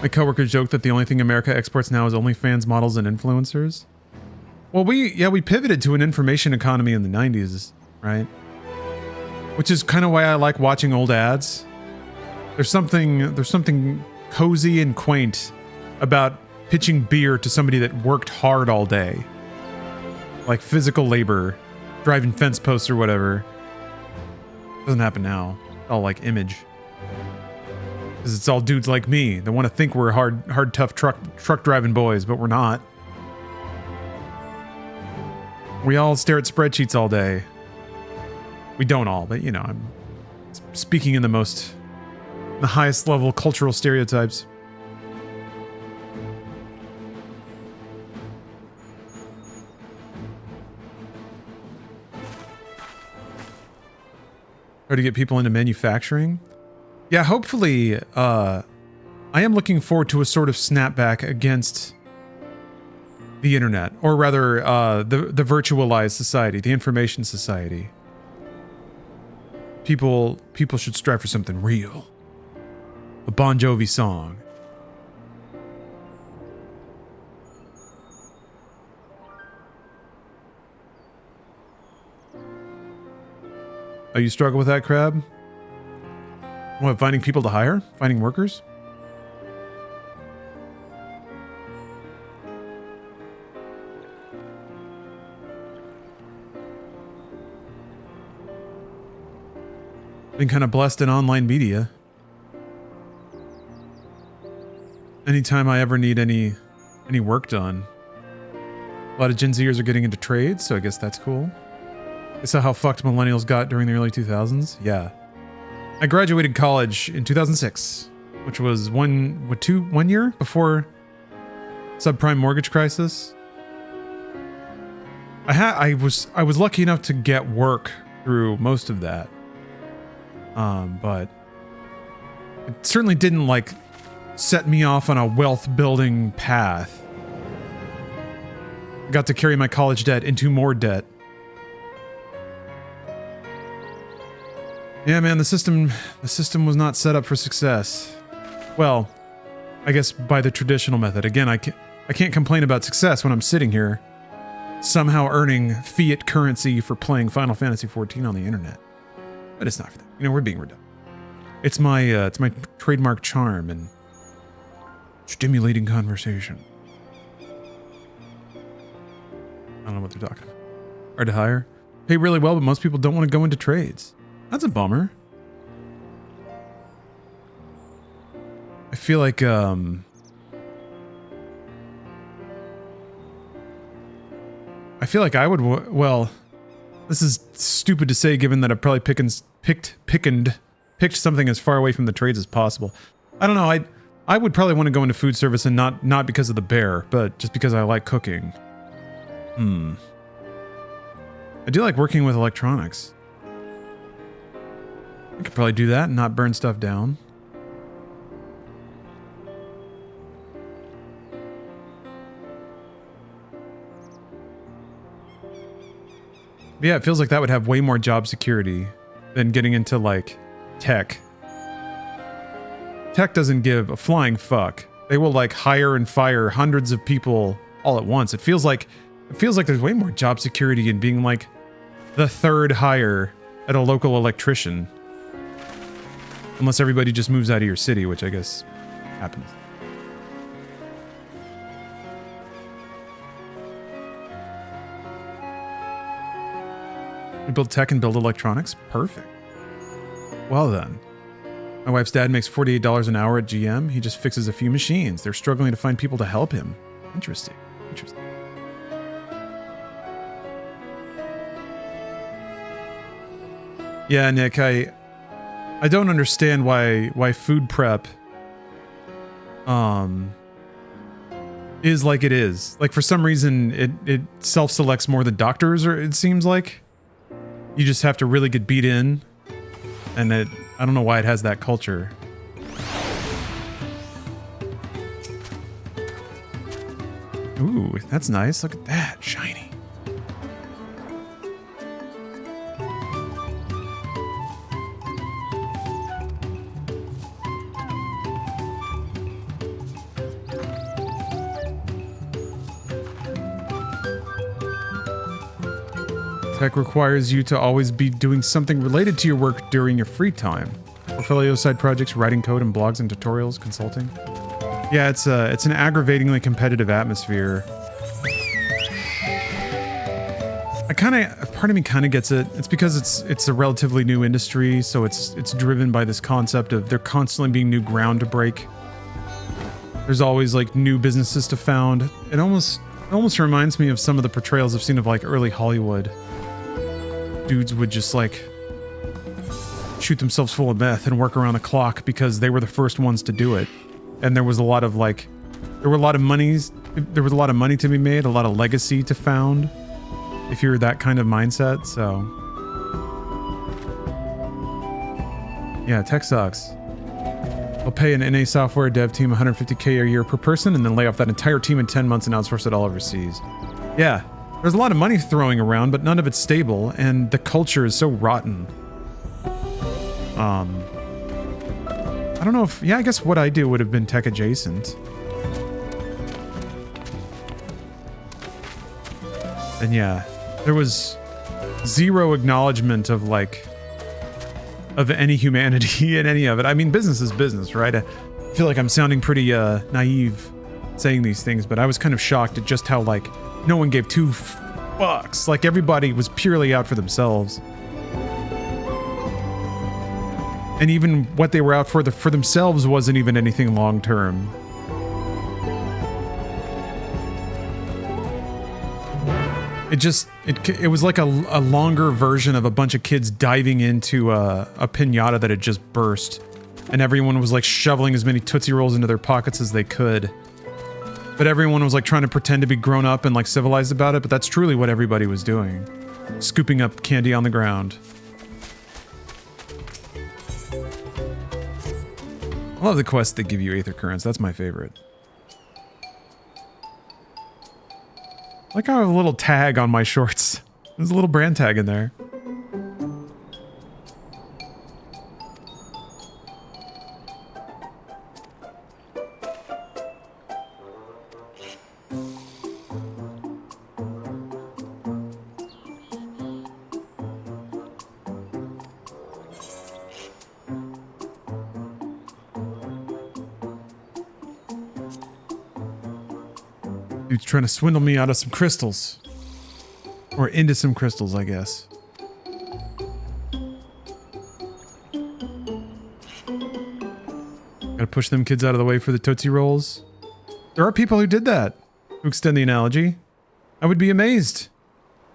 My coworkers joke that the only thing America exports now is OnlyFans models and influencers. Well, we pivoted to an information economy in the 90s, right? Which is kind of why I like watching old ads. There's something cozy and quaint about pitching beer to somebody that worked hard all day. Like physical labor, driving fence posts or whatever. Doesn't happen now. It's all like image. Because it's all dudes like me that want to think we're hard, tough truck driving boys, but we're not. We all stare at spreadsheets all day. We don't all, but you know, I'm speaking in the highest level cultural stereotypes. Try to get people into manufacturing. Yeah, hopefully, I am looking forward to a sort of snapback against the internet, or rather, the virtualized society, the information society. People should strive for something real. A Bon Jovi song. Oh, you struggle with that, Crab? What, finding people to hire? Finding workers? Been kind of blessed in online media. Anytime I ever need any work done. A lot of Gen Zers are getting into trades, so I guess that's cool. I saw how fucked millennials got during the early 2000s. Yeah. I graduated college in 2006. which was 1 year before subprime mortgage crisis. I was lucky enough to get work through most of that. But it certainly didn't like set me off on a wealth building path. I got to carry my college debt into more debt. Yeah, man, the system was not set up for success. Well, I guess by the traditional method. Again, I can't complain about success when I'm sitting here somehow earning fiat currency for playing Final Fantasy XIV on the internet. But it's not for that. You know, we're being redundant. It's my trademark charm and stimulating conversation. I don't know what they're talking about. Hard to hire. Pay really well, but most people don't want to go into trades. That's a bummer. I feel like I would, well, this is stupid to say given that I've probably picked something as far away from the trades as possible. I don't know, I would probably want to go into food service, and not because of the bear, but just because I like cooking. I do like working with electronics. I could probably do that and not burn stuff down. But yeah, it feels like that would have way more job security than getting into like tech. Tech doesn't give a flying fuck. They will like hire and fire hundreds of people all at once. It feels like there's way more job security in being like the third hire at a local electrician. Unless everybody just moves out of your city, which I guess happens. You build tech and build electronics? Perfect. Well then. My wife's dad makes $48 an hour at GM. He just fixes a few machines. They're struggling to find people to help him. Interesting. Interesting. Yeah, Nick, I don't understand why food prep is like it is. Like for some reason it self-selects more than doctors, or it seems like. You just have to really get beat in, and I don't know why it has that culture. Ooh, that's nice. Look at that, shiny. Tech requires you to always be doing something related to your work during your free time. Portfolio side projects, writing code and blogs and tutorials, consulting. Yeah, it's an aggravatingly competitive atmosphere. Part of me kind of gets it. It's because it's a relatively new industry, so it's driven by this concept of there constantly being new ground to break. There's always like new businesses to found. It almost reminds me of some of the portrayals I've seen of like early Hollywood. Dudes would just like shoot themselves full of meth and work around the clock because they were the first ones to do it. And there was a lot of like, there was a lot of money to be made, a lot of legacy to found if you're that kind of mindset. So yeah, tech sucks. They'll pay an NA software dev team $150K a year per person and then lay off that entire team in 10 months and outsource it all overseas. Yeah. There's a lot of money throwing around, but none of it's stable, and the culture is so rotten. I don't know if... Yeah, I guess what I do would have been tech adjacent. And yeah, there was zero acknowledgement of like... of any humanity in any of it. I mean, business is business, right? I feel like I'm sounding pretty naive saying these things, but I was kind of shocked at just how like... no one gave two fucks. Like everybody was purely out for themselves. And even what they were out for themselves wasn't even anything long term. It was like a longer version of a bunch of kids diving into a pinata that had just burst and everyone was like shoveling as many Tootsie Rolls into their pockets as they could. But everyone was like trying to pretend to be grown up and like civilized about it, but that's truly what everybody was doing. Scooping up candy on the ground. I love the quests that give you Aether Currents, that's my favorite. Like I have a little tag on my shorts. There's a little brand tag in there. Dude's trying to swindle me out of some crystals. Or into some crystals, I guess. Gotta push them kids out of the way for the Tootsie Rolls. There are people who did that. To extend the analogy. I would be amazed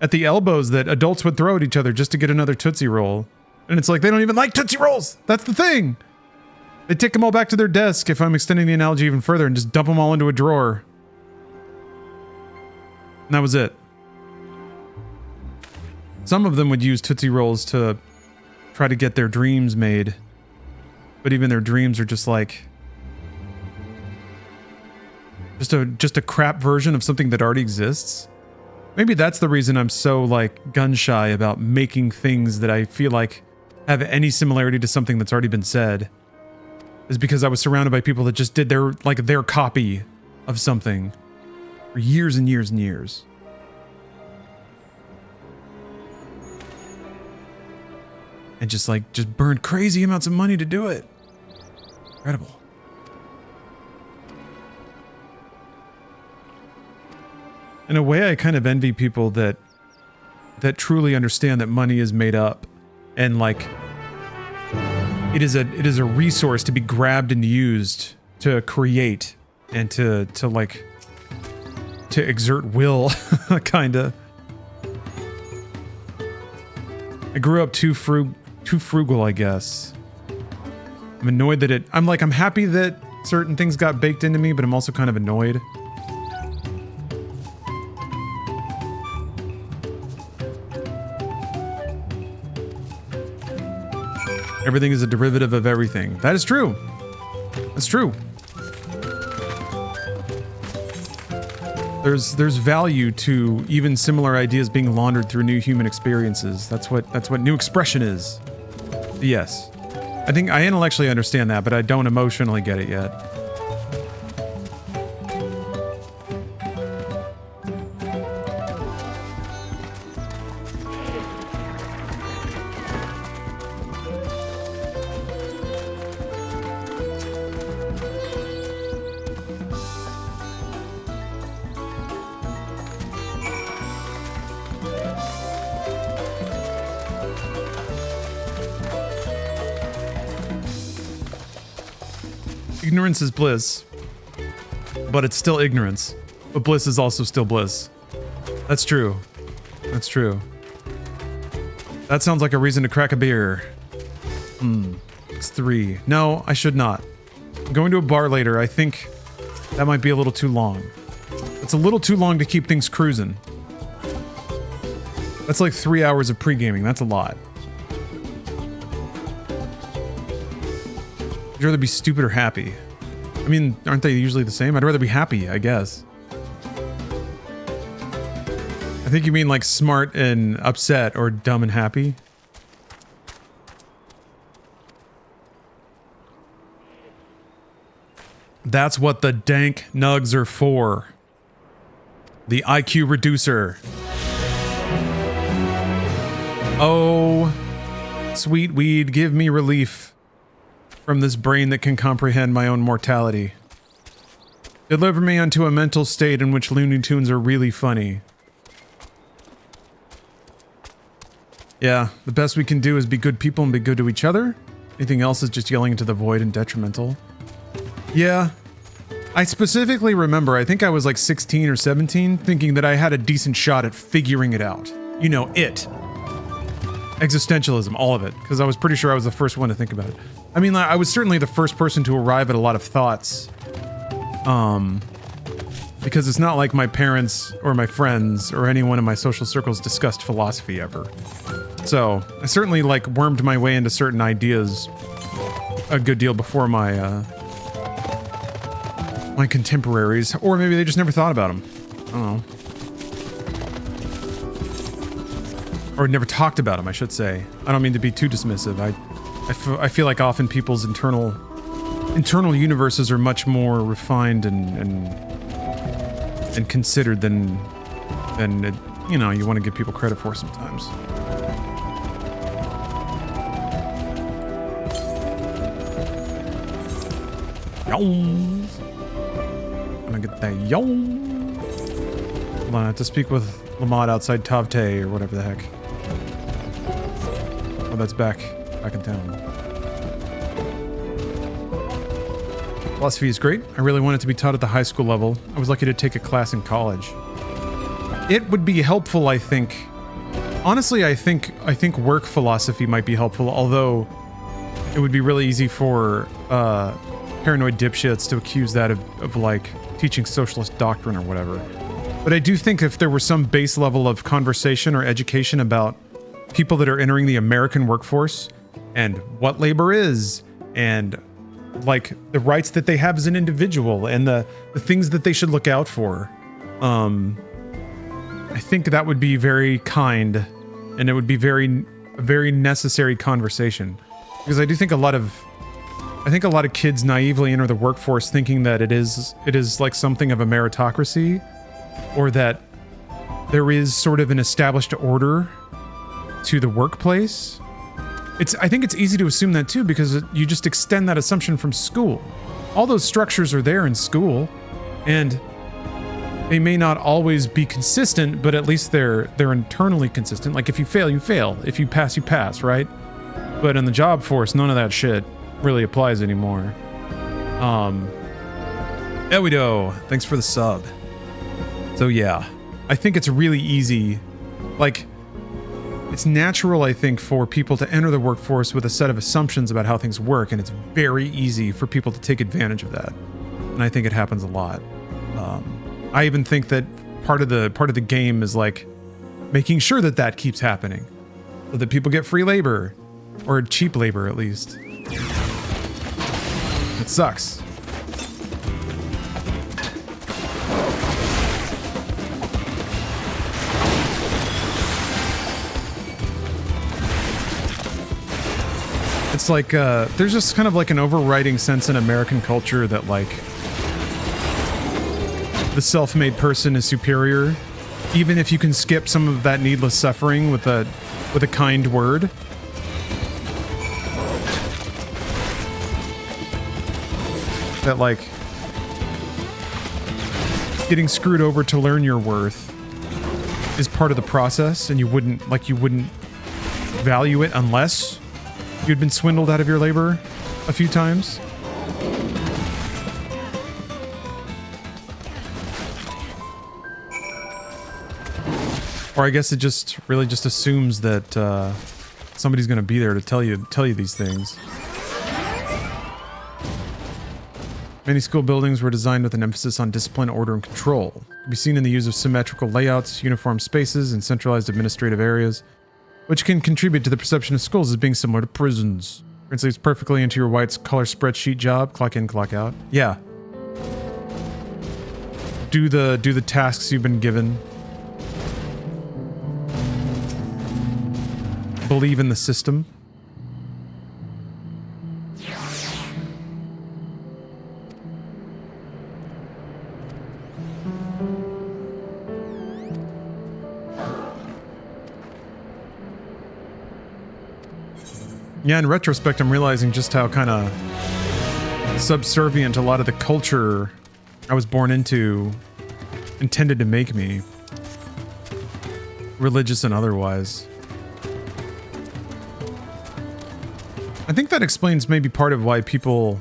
at the elbows that adults would throw at each other just to get another Tootsie Roll. And it's like, they don't even like Tootsie Rolls! That's the thing! They take them all back to their desk, if I'm extending the analogy even further, and just dump them all into a drawer. And that was it. Some of them would use Tootsie Rolls to try to get their dreams made. But even their dreams are just like... Just a crap version of something that already exists. Maybe that's the reason I'm so, like, gun-shy about making things that I feel like have any similarity to something that's already been said. Is because I was surrounded by people that just did their copy of something. For years and years and years. And just burned crazy amounts of money to do it. Incredible. In a way, I kind of envy people that truly understand that money is made up. And like, it is a resource to be grabbed and used to create and to exert will, kinda. I grew up too frugal, I guess. I'm annoyed that I'm happy that certain things got baked into me, but I'm also kind of annoyed. Everything is a derivative of everything. That is true. That's true. There's value to even similar ideas being laundered through new human experiences. That's what new expression is. Yes. I think I intellectually understand that, but I don't emotionally get it yet. Ignorance is bliss, but it's still ignorance. But bliss is also still bliss. That's true. That's true. That sounds like a reason to crack a beer. It's 3. No, I should not. I'm going to a bar later. I think that might be a little too long. It's a little too long to keep things cruising. That's like 3 hours of pre-gaming. That's a lot. Would you rather be stupid or happy? I mean, aren't they usually the same? I'd rather be happy, I guess. I think you mean like smart and upset or dumb and happy. That's what the dank nugs are for. The IQ reducer. Oh, sweet weed, give me relief from this brain that can comprehend my own mortality. Deliver me unto a mental state in which Looney Tunes are really funny. Yeah, the best we can do is be good people and be good to each other. Anything else is just yelling into the void and detrimental. Yeah. I specifically remember, I think I was like 16 or 17, thinking that I had a decent shot at figuring it out. You know, it. Existentialism, all of it, because I was pretty sure I was the first one to think about it. I mean, I was certainly the first person to arrive at a lot of thoughts. Because it's not like my parents or my friends or anyone in my social circles discussed philosophy ever. So I certainly like wormed my way into certain ideas a good deal before my my contemporaries, or maybe they just never thought about them. I don't know. Or never talked about them, I should say. I don't mean to be too dismissive. I feel like often people's internal universes are much more refined and considered than it, you know, you want to give people credit for sometimes. Yawns. I'm gonna get that yawn. Hold on, I have to speak with Lamont outside Tavte or whatever the heck. Oh, that's back in town. Philosophy is great. I really want it to be taught at the high school level. I was lucky to take a class in college. It would be helpful, I think. Honestly, I think work philosophy might be helpful, although it would be really easy for paranoid dipshits to accuse that of like teaching socialist doctrine or whatever. But I do think if there were some base level of conversation or education about people that are entering the American workforce and what labor is and like the rights that they have as an individual and the things that they should look out for. I think that would be very kind and it would be very necessary conversation, because I do think a lot of kids naively enter the workforce thinking that it is like something of a meritocracy, or that there is sort of an established order to the workplace. I think it's easy to assume that too, because you just extend that assumption from school. All those structures are there in school, and they may not always be consistent, but at least they're internally consistent. Like if you fail, you fail. If you pass, you pass, right? But in the job force, none of that shit really applies anymore. Ewido, thanks for the sub. So yeah, I think it's really easy. Like, it's natural, I think, for people to enter the workforce with a set of assumptions about how things work, and it's very easy for people to take advantage of that. And I think it happens a lot. I even think that part of the game is like making sure that keeps happening, so that people get free labor, or cheap labor at least. It sucks. It's like, there's just kind of like an overriding sense in American culture that like the self-made person is superior, even if you can skip some of that needless suffering with a kind word. That like getting screwed over to learn your worth is part of the process, and you wouldn't value it unless you'd been swindled out of your labor a few times. Or I guess it just really just assumes that somebody's going to be there to tell you these things. Many school buildings were designed with an emphasis on discipline, order, and control. It can be seen in the use of symmetrical layouts, uniform spaces, and centralized administrative areas, which can contribute to the perception of schools as being similar to prisons. Translates perfectly into your white's color spreadsheet job. Clock in, clock out. Yeah. Do the tasks you've been given. Believe in the system. Yeah, in retrospect, I'm realizing just how kind of subservient a lot of the culture I was born into intended to make me. Religious and otherwise. I think that explains maybe part of why people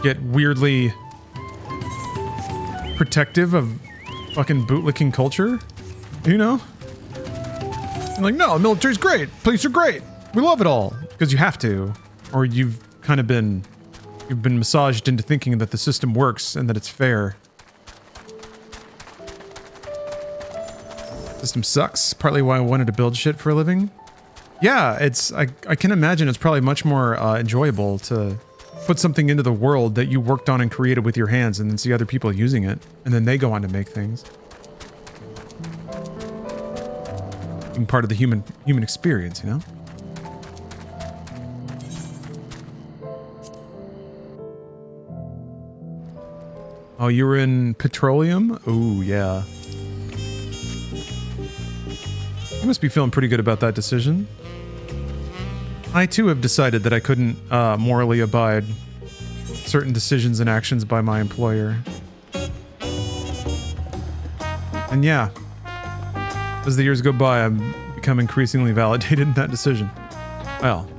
get weirdly protective of fucking bootlicking culture, you know? You're like, no, the military's great. Police are great. We love it all. Because you have to. Or you've kind of been... You've been massaged into thinking that the system works and that it's fair. System sucks. Partly why I wanted to build shit for a living. Yeah, it's... I can imagine it's probably much more enjoyable to put something into the world that you worked on and created with your hands and then see other people using it. And then they go on to make things. Being part of the human experience, you know? Oh, you were in petroleum? Oh, yeah. You must be feeling pretty good about that decision. I too have decided that I couldn't morally abide certain decisions and actions by my employer. And yeah, as the years go by, I'm become increasingly validated in that decision. Well,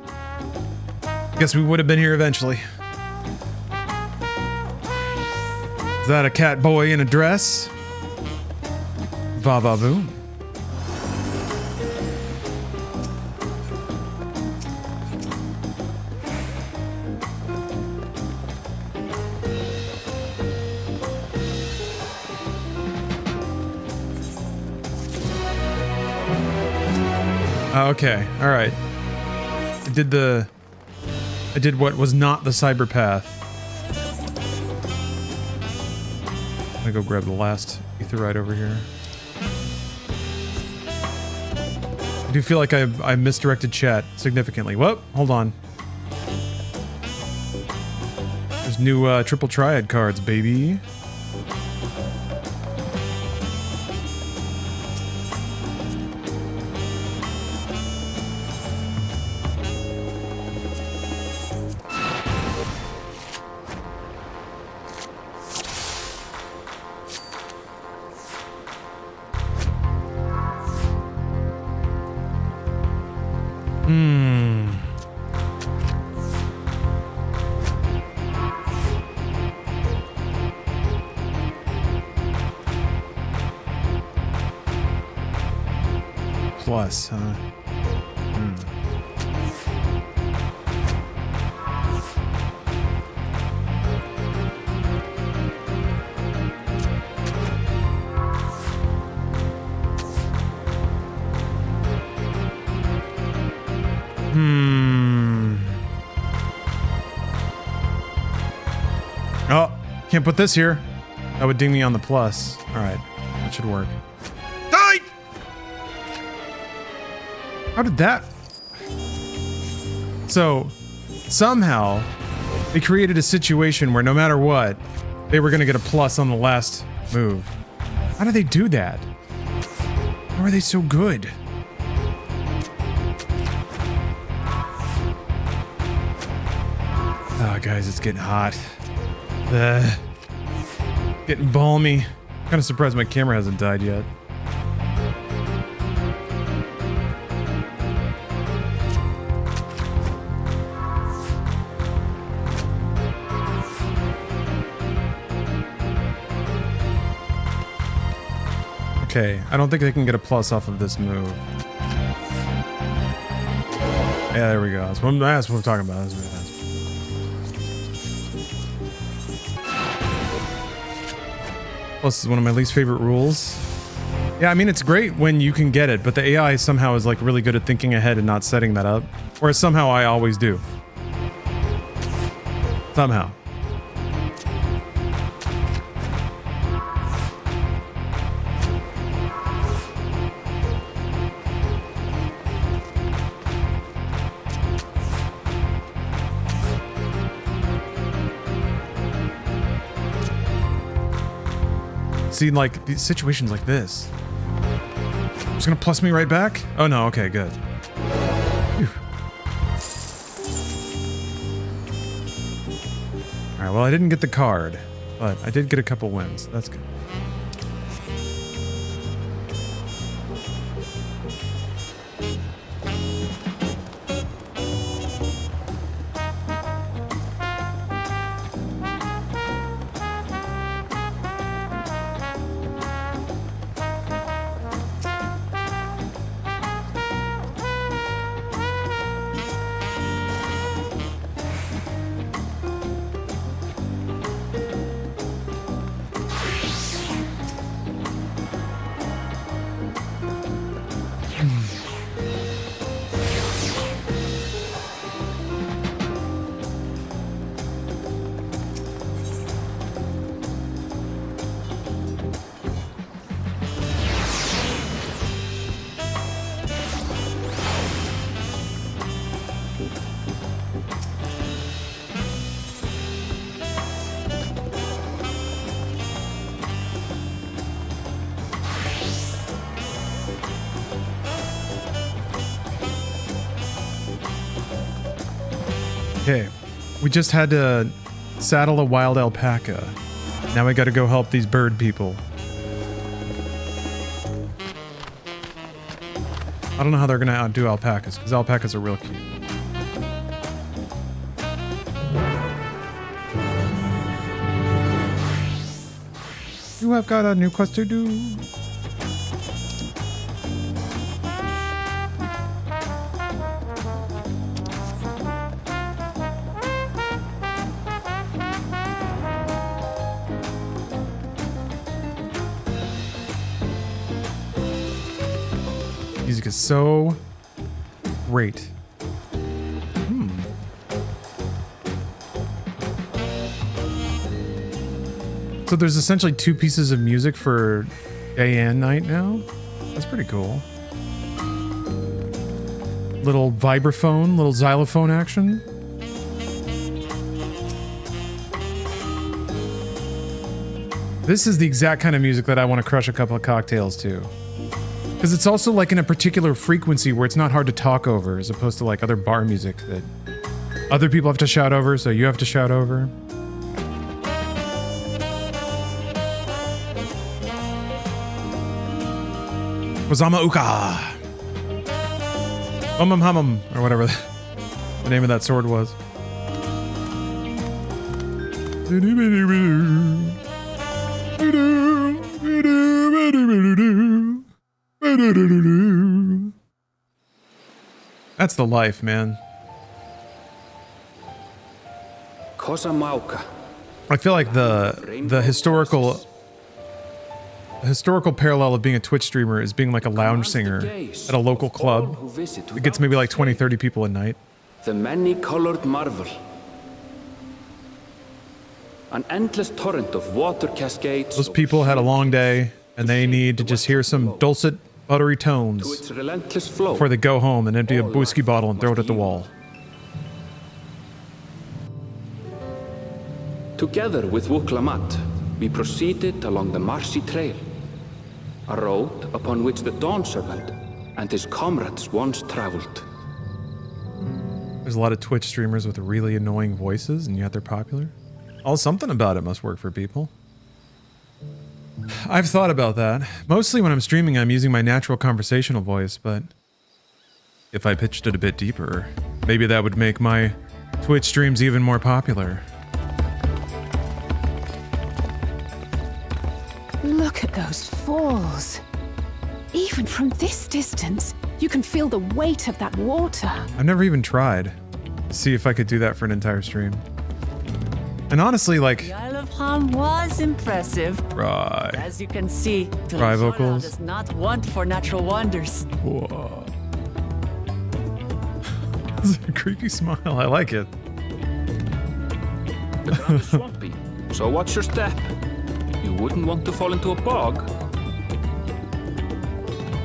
I guess we would have been here eventually. Is that a cat boy in a dress? Va va boom. Okay, all right. I did what was not the cyber path. I'm gonna go grab the last etherite over here. I do feel like I misdirected chat significantly. Whoop, hold on. There's new triple triad cards, baby. Plus, huh? Oh, can't put this here. That would ding me on the plus. All right, that should work. Die! How did that? So, somehow, they created a situation where no matter what, they were going to get a plus on the last move. How do they do that? How are they so good? Oh, guys, it's getting hot. Getting balmy. Kind of surprised my camera hasn't died yet. Okay, I don't think they can get a plus off of this move. Yeah, there we go. That's what I'm talking about. That's what it is. Plus is one of my least favorite rules. Yeah, I mean, it's great when you can get it, but the AI somehow is like really good at thinking ahead and not setting that up. Whereas somehow I always do. Somehow. See, like, these situations like this. It's gonna plus me right back? Oh no, okay, good. Whew. Alright, well, I didn't get the card, but I did get a couple wins. That's good. Okay, we just had to saddle a wild alpaca. Now we gotta go help these bird people. I don't know how they're gonna outdo alpacas, because alpacas are real cute. You have got a new quest to do. Music is so great. So there's essentially 2 pieces of music for day and night now. That's pretty cool. Little vibraphone, little xylophone action. This is the exact kind of music that I want to crush a couple of cocktails to. Because it's also like in a particular frequency where it's not hard to talk over, as opposed to like other bar music that other people have to shout over, so you have to shout over. Wazama Uka! Humum, or whatever the name of that sword was. That's the life, man. I feel like the historical parallel of being a Twitch streamer is being like a lounge singer at a local club. It gets maybe like 20, 30 people a night. The many-colored marvel. An endless torrent of water cascades. Those people had a long day and they need to just hear some dulcet, buttery tones before they go home and empty a whiskey bottle and throw it at the wall. Together with Wuklamat, we proceeded along the marshy trail, a road upon which the Dawn Servant and his comrades once traveled. There's a lot of Twitch streamers with really annoying voices, and yet they're popular. Oh, something about it must work for people. I've thought about that. Mostly when I'm streaming, I'm using my natural conversational voice, but if I pitched it a bit deeper, maybe that would make my Twitch streams even more popular. Look at those falls. Even from this distance, you can feel the weight of that water. I've never even tried to see if I could do that for an entire stream. And honestly, like... The Isle of Ham was impressive. Right. As you can see, Tuliyollal vocals does not want for natural wonders. Whoa. That's a creepy smile. I like it. The ground is swampy, so watch your step. You wouldn't want to fall into a bog.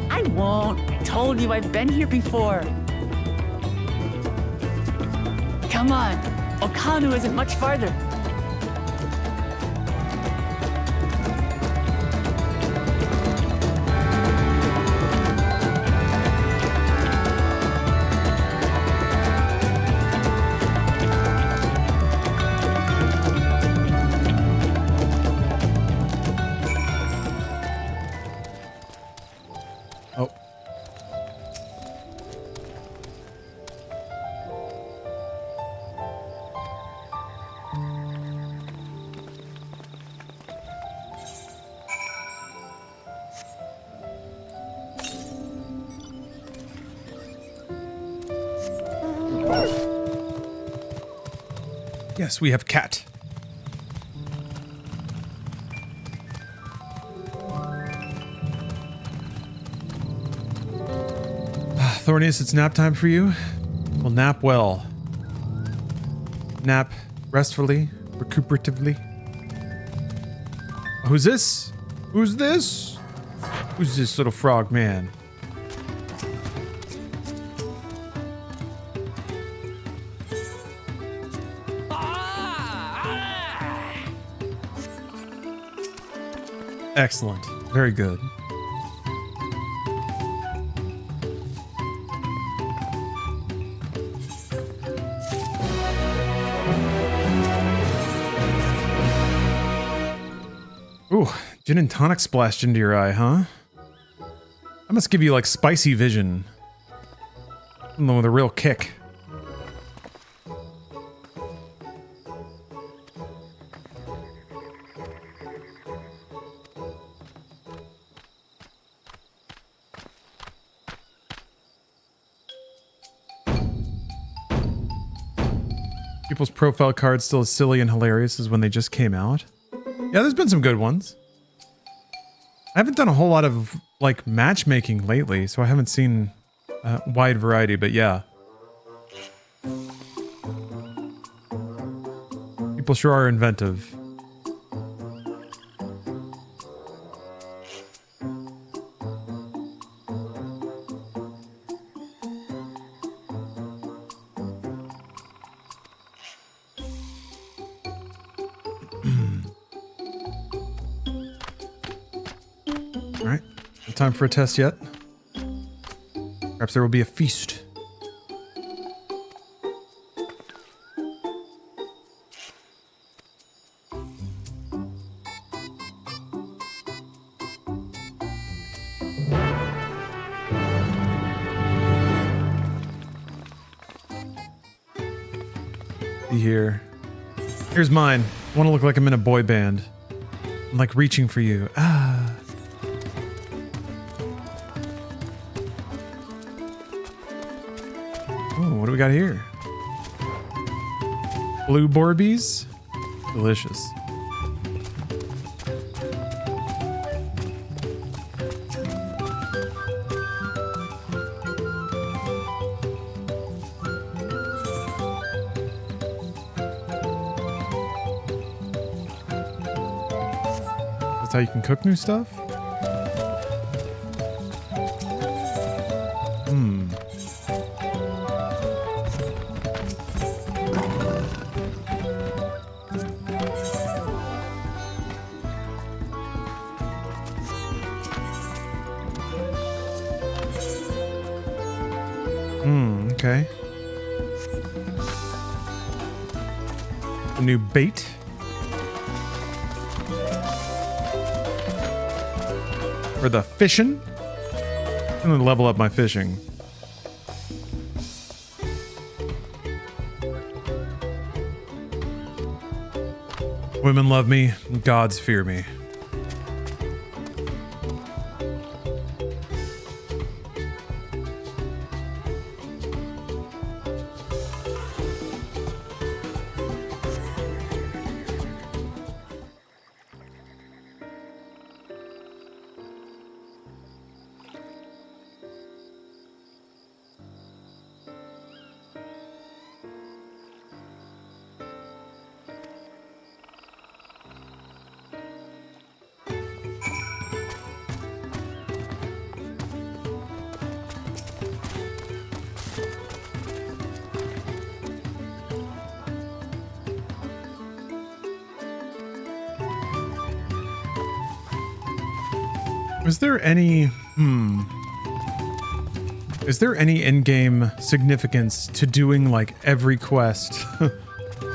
I won't. I told you I've been here before. Come on. Okanu isn't much farther. Yes, we have cat. Thornius, it's nap time for you? Well, nap well. Nap restfully, recuperatively. Who's this? Who's this? Who's this little frog man? Excellent. Very good. Ooh, gin and tonic splashed into your eye, huh? That must give you like spicy vision. With a real kick. People's profile cards still as silly and hilarious as when they just came out. Yeah, there's been some good ones. I haven't done a whole lot of like matchmaking lately, so I haven't seen a wide variety, but yeah. People sure are inventive. Alright, no time for a test yet. Perhaps there will be a feast. Here's mine. I want to look like I'm in a boy band. I'm like reaching for you. Ah. Oh, what do we got here? Blue Borbies? Delicious. How you can cook new stuff? Okay. A new bait. For the fishing? I'm gonna level up my fishing. Women love me, gods fear me. Is there any in-game significance to doing like every quest?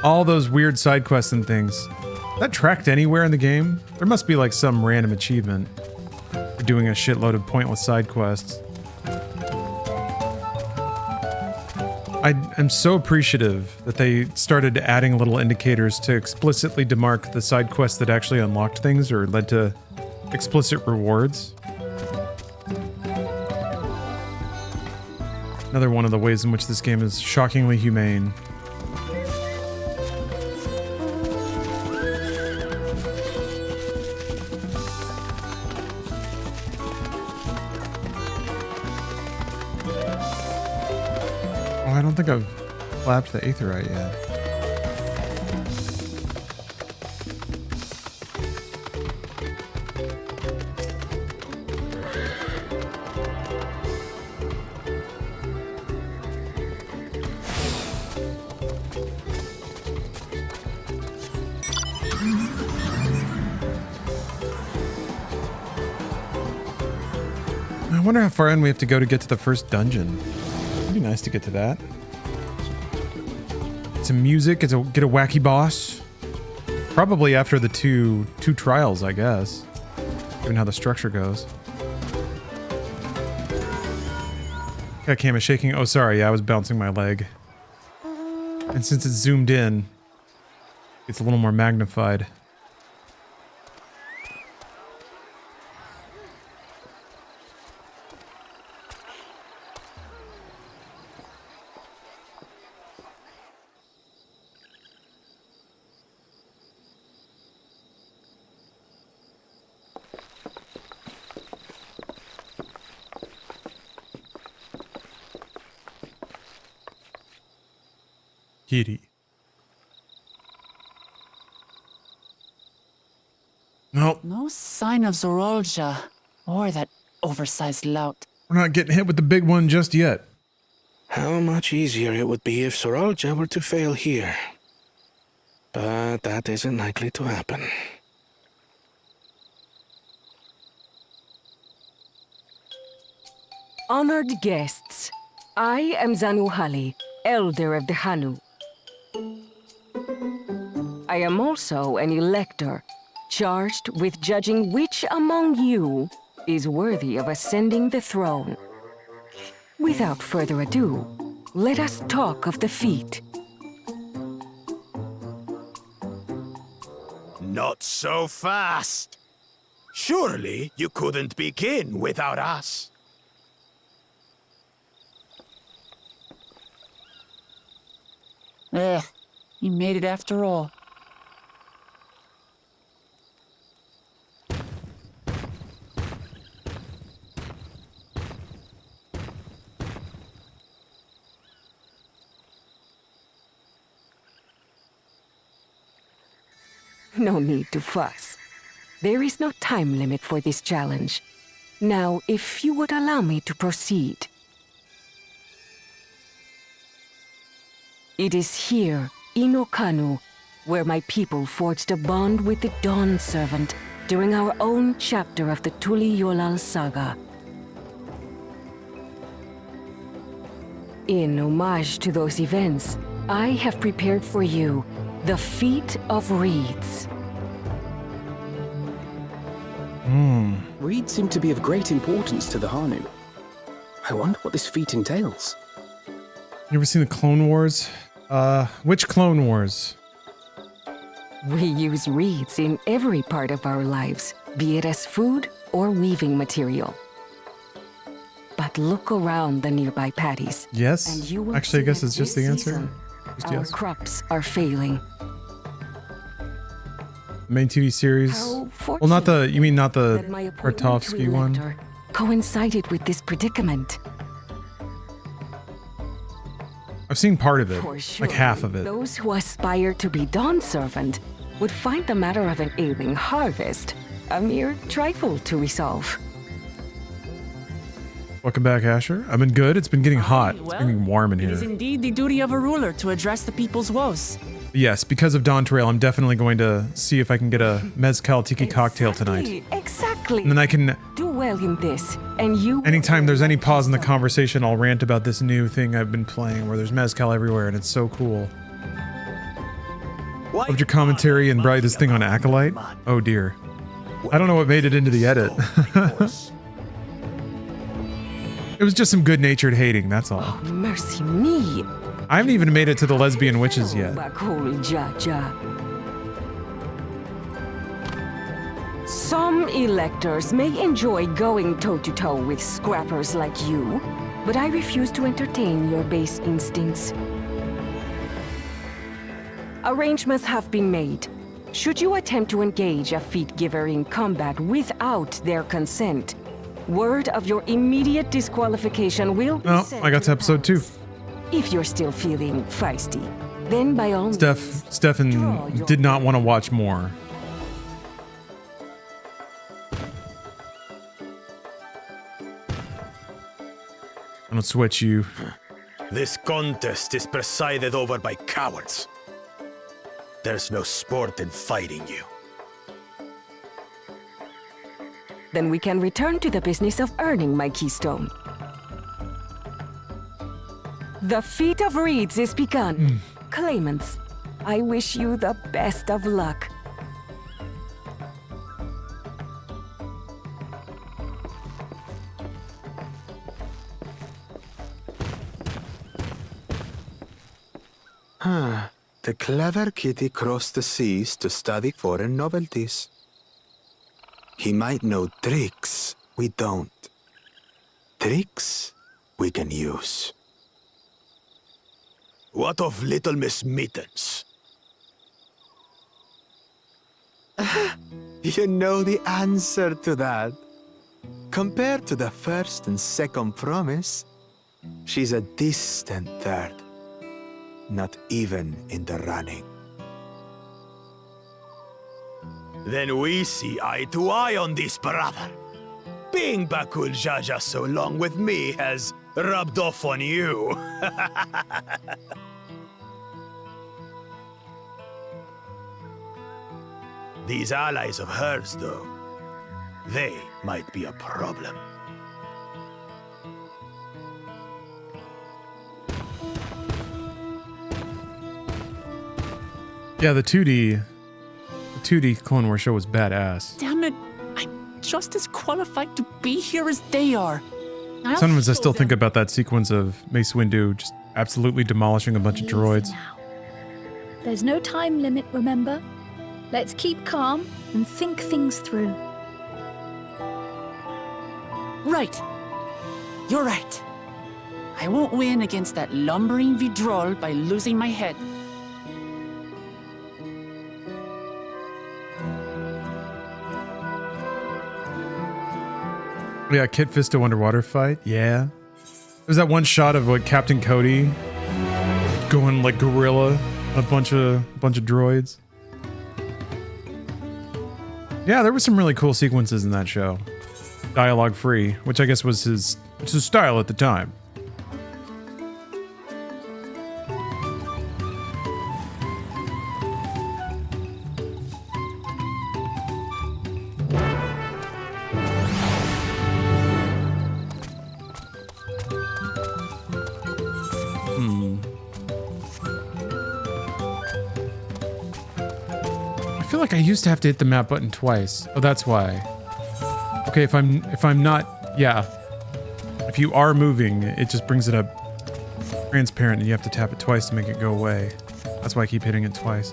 All those weird side quests and things. Is that tracked anywhere in the game? There must be like some random achievement for doing a shitload of pointless side quests. I am so appreciative that they started adding little indicators to explicitly demark the side quests that actually unlocked things or led to explicit rewards. Another one of the ways in which this game is shockingly humane. Oh, I don't think I've flapped the aetherite yet. I wonder how far in we have to go to get to the first dungeon. It'd be nice to get to that. Some music, get a wacky boss. Probably after the two trials, I guess. Given how the structure goes. That cam is shaking. Oh, sorry. Yeah, I was bouncing my leg. And since it's zoomed in, it's a little more magnified. Kitty. Nope. No sign of Zorolja or that oversized lout. We're not getting hit with the big one just yet. How much easier it would be if Soralja were to fail here. But that isn't likely to happen. Honored guests, I am Zanuhali, Elder of the Hanu. I am also an elector, charged with judging which among you is worthy of ascending the throne. Without further ado, let us talk of the feat. Not so fast. Surely you couldn't begin without us. He made it after all. No need to fuss. There is no time limit for this challenge. Now, if you would allow me to proceed. It is here, in Okanu, where my people forged a bond with the Dawn Servant during our own chapter of the Tuliyollal saga. In homage to those events, I have prepared for you the Feat of Reeds. Reeds seem to be of great importance to the Hanu. I wonder what this feat entails. You ever seen the Clone Wars? Which Clone Wars? We use reeds in every part of our lives, be it as food or weaving material. But look around the nearby paddies. Yes? And you will Actually, I see guess that it's just this the answer. season, Just our yes. crops are failing. Main TV series. Well, not the. You mean not the That my appointment to Artovsky one? elector coincided with this predicament. I've seen part of it, For sure, like half of it. Those who aspire to be Dawn Servant would find the matter of an ailing harvest a mere trifle to resolve. Welcome back, Asher. I've been good. It's been getting hot. It's been getting warm in It is here. indeed the duty of a ruler to address the people's woes. Yes, because of Dawntrail, I'm definitely going to see if I can get a mezcal tiki cocktail tonight. Exactly. And then I can. Do well in this, and you. Anytime there's any pause in the conversation, I'll rant about this new thing I've been playing where there's mezcal everywhere and it's so cool. Loved your commentary and brought this thing on Acolyte. Oh dear. I don't know what made it into the edit. It was just some good-natured hating, that's all. Oh, mercy me. I haven't even made it to the lesbian witches yet. Some electors may enjoy going toe-to-toe with scrappers like you, but I refuse to entertain your base instincts. Arrangements have been made. Should you attempt to engage a feat giver in combat without their consent, word of your immediate disqualification will be Oh, sent I got to episode 2. If you're still feeling feisty, then by all means... Stefan did not want to watch more. I don't sweat you. This contest is presided over by cowards. There's no sport in fighting you. Then we can return to the business of earning my keystone. The Feat of Reeds is begun. Claimants, I wish you the best of luck. The clever kitty crossed the seas to study foreign novelties. He might know tricks we don't. Tricks we can use. What of Little Miss Mittens? You know the answer to that. Compared to the first and second promise, she's a distant third. Not even in the running. Then we see eye to eye on this, brother. Being Bakul Jaja so long with me has rubbed off on you. These allies of hers, though, they might be a problem. Yeah, the 2D Clone Wars show was badass. Damn it, I'm just as qualified to be here as they are. Sometimes I still think about that sequence of Mace Windu just absolutely demolishing a bunch of droids. There's no time limit, remember? Let's keep calm and think things through. Right. You're right. I won't win against that lumbering Vidrol by losing my head. Yeah, Kit Fisto underwater fight. Yeah. There's that one shot of what Captain Cody going like gorilla on a bunch of droids. Yeah, there were some really cool sequences in that show. Dialogue free, which I guess was his style at the time. I feel like I used to have to hit the map button twice. Oh, that's why. Okay, if I'm not, yeah. If you are moving, it just brings it up transparent and you have to tap it twice to make it go away. That's why I keep hitting it twice.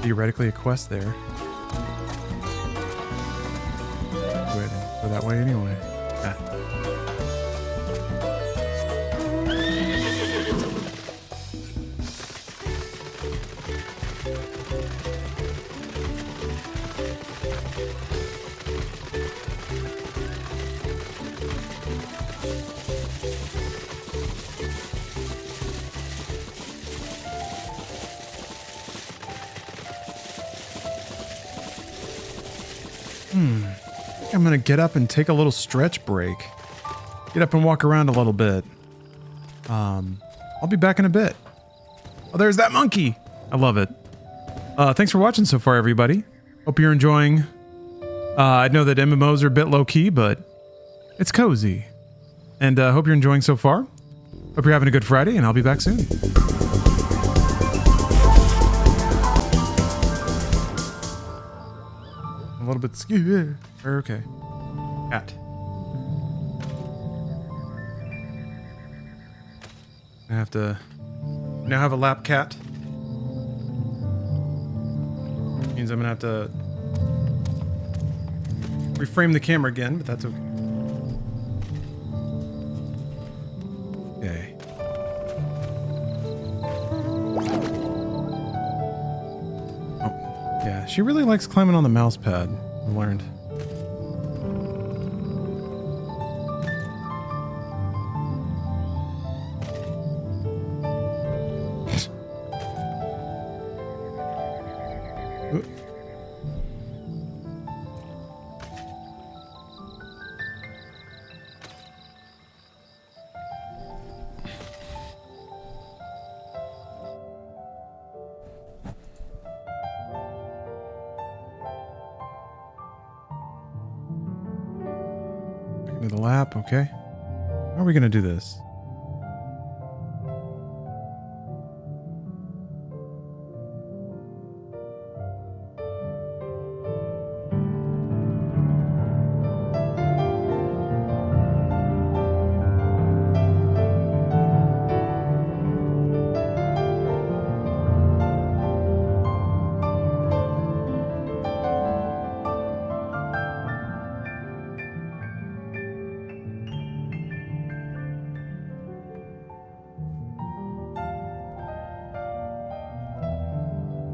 Theoretically a quest there. Go that way anyway. Ah. I'm gonna get up and take a little stretch break. Get up and walk around a little bit. I'll be back in a bit. Oh, there's that monkey. I love it. Thanks for watching so far, everybody. Hope you're enjoying. I know that MMOs are a bit low-key, but it's cozy. And hope you're enjoying so far. Hope you're having a good Friday, and I'll be back soon. A little bit scared. Okay. Cat. I have to now have a lap cat. Means I'm gonna have to reframe the camera again, but that's okay. Okay. Oh, yeah. She really likes climbing on the mouse pad. I learned. The lap, okay. How are we gonna do this?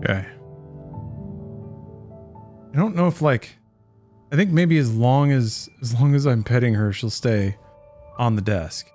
Okay. I don't know if like, I think maybe as long as I'm petting her, she'll stay on the desk.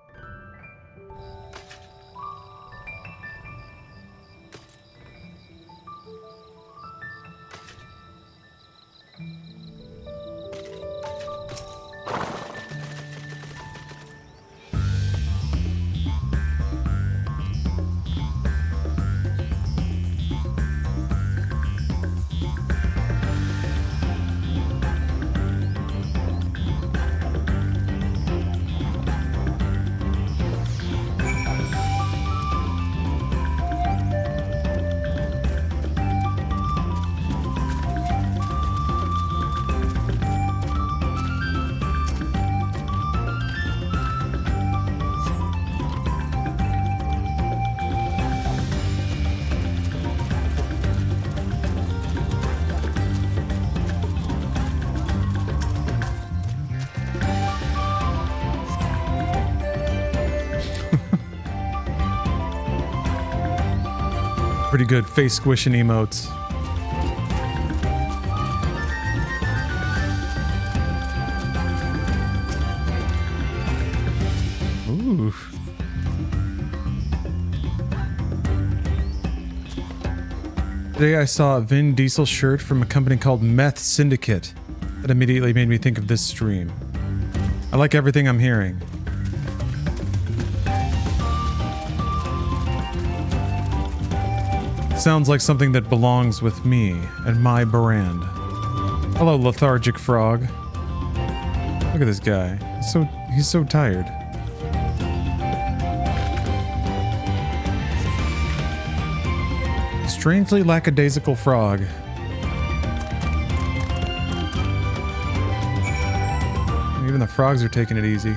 Pretty good face squishing emotes. Ooh. Today I saw a Vin Diesel shirt from a company called Meth Syndicate that immediately made me think of this stream. I like everything I'm hearing. Sounds like something that belongs with me and my brand. Hello, lethargic frog. Look at this guy. He's so tired. Strangely lackadaisical frog. Even the frogs are taking it easy.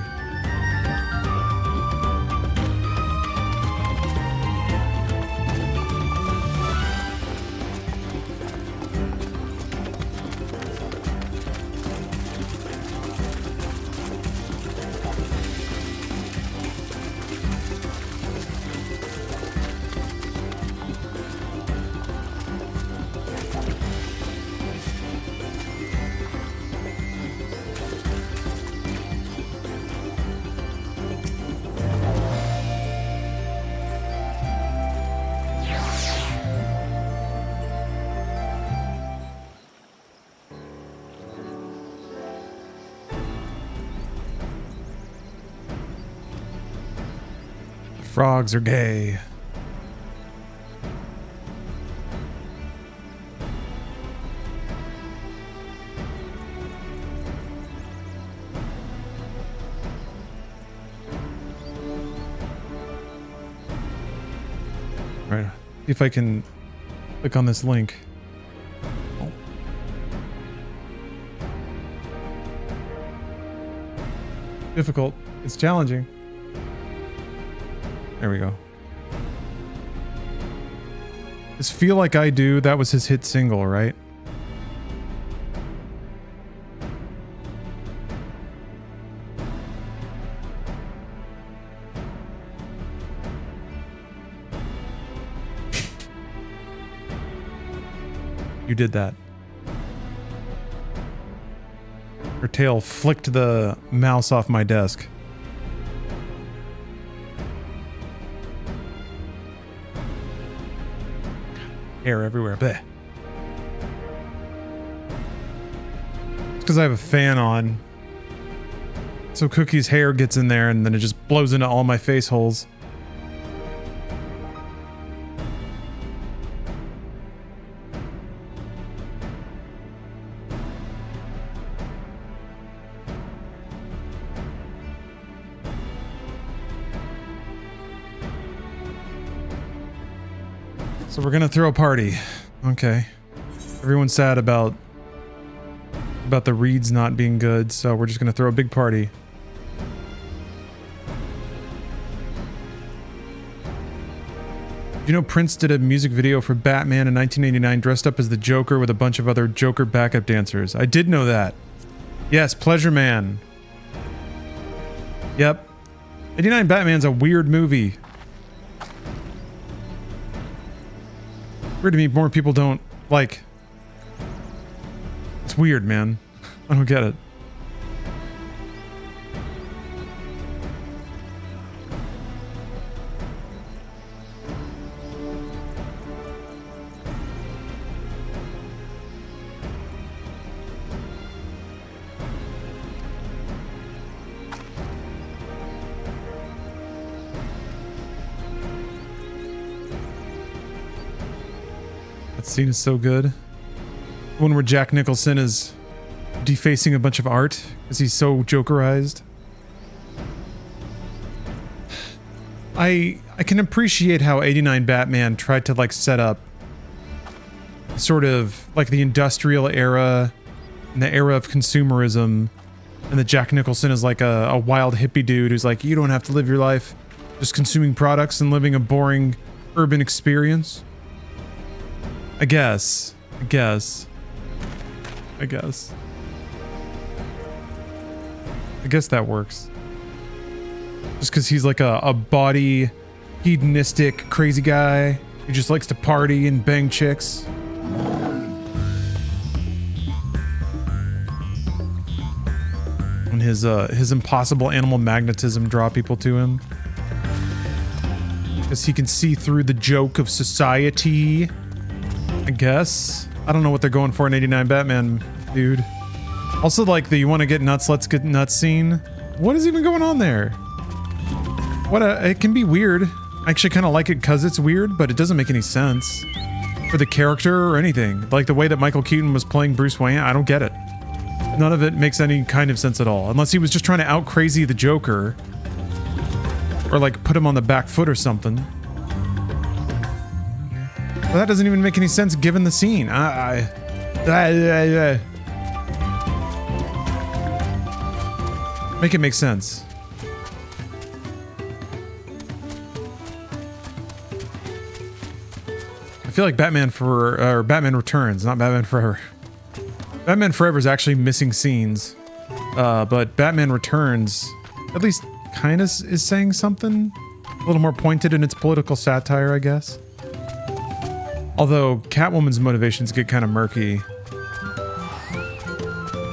Frogs are gay. All right, see if I can click on this link. Oh. Difficult. It's challenging. There we go. Does Feel Like I Do, that was his hit single, right? You did that. Her tail flicked the mouse off my desk. Hair everywhere. Bleh. It's because I have a fan on. So Cookie's hair gets in there and then it just blows into all my face holes. So we're gonna throw a party. Okay. Everyone's sad about the reeds not being good, so we're just gonna throw a big party. You know Prince did a music video for Batman in 1989 dressed up as the Joker with a bunch of other Joker backup dancers. I did know that. Yes, Pleasure Man. Yep. 89 Batman's a weird movie. Weird to me more people don't, like... It's weird, man. I don't get it. Scene is so good. One where Jack Nicholson is defacing a bunch of art because he's so jokerized. I can appreciate how 89 Batman tried to like set up sort of like the industrial era and the era of consumerism, and that Jack Nicholson is like a wild hippie dude who's like, you don't have to live your life just consuming products and living a boring urban experience. I guess that works. Just because he's like a body hedonistic crazy guy who just likes to party and bang chicks. And his impossible animal magnetism draw people to him. Because he can see through the joke of society. I guess. I don't know what they're going for in 89 Batman, dude. Also, like, the you want to get nuts, let's get nuts scene. What is even going on there? It can be weird. I actually kind of like it because it's weird, but it doesn't make any sense for the character or anything. Like the way that Michael Keaton was playing Bruce Wayne, I don't get it. None of it makes any kind of sense at all. Unless he was just trying to out crazy the Joker. Or like put him on the back foot or something. Well, that doesn't even make any sense given the scene. Make it make sense. I feel like Batman Returns, not Batman Forever. Batman Forever is actually missing scenes, but Batman Returns at least kind of is saying something a little more pointed in its political satire, I guess. Although Catwoman's motivations get kind of murky.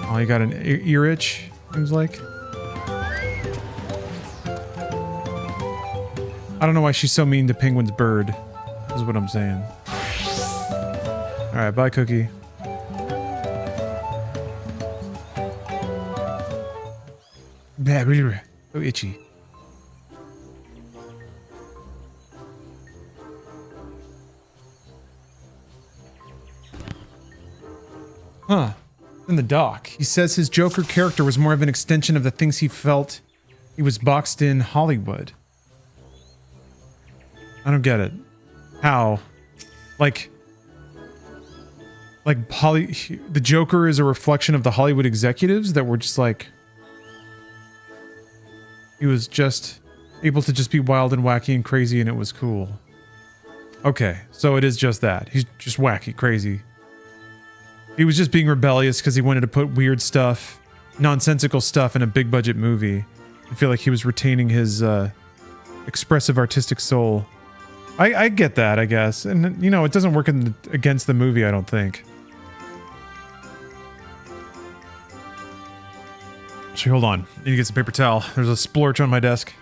Oh, you got an ear itch, seems like. I don't know why she's so mean to Penguin's bird, is what I'm saying. Alright, bye, Cookie. So itchy. Huh. In the doc, he says his Joker character was more of an extension of the things he felt he was boxed in Hollywood. I don't get it. How? Like the Joker is a reflection of the Hollywood executives that were just like... He was just able to just be wild and wacky and crazy and it was cool. Okay, so it is just that. He's just wacky, crazy. He was just being rebellious because he wanted to put weird stuff, nonsensical stuff in a big budget movie. I feel like he was retaining his expressive artistic soul. I get that, I guess. And, you know, it doesn't work against the movie, I don't think. Actually, hold on. I need to get some paper towel. There's a splorch on my desk.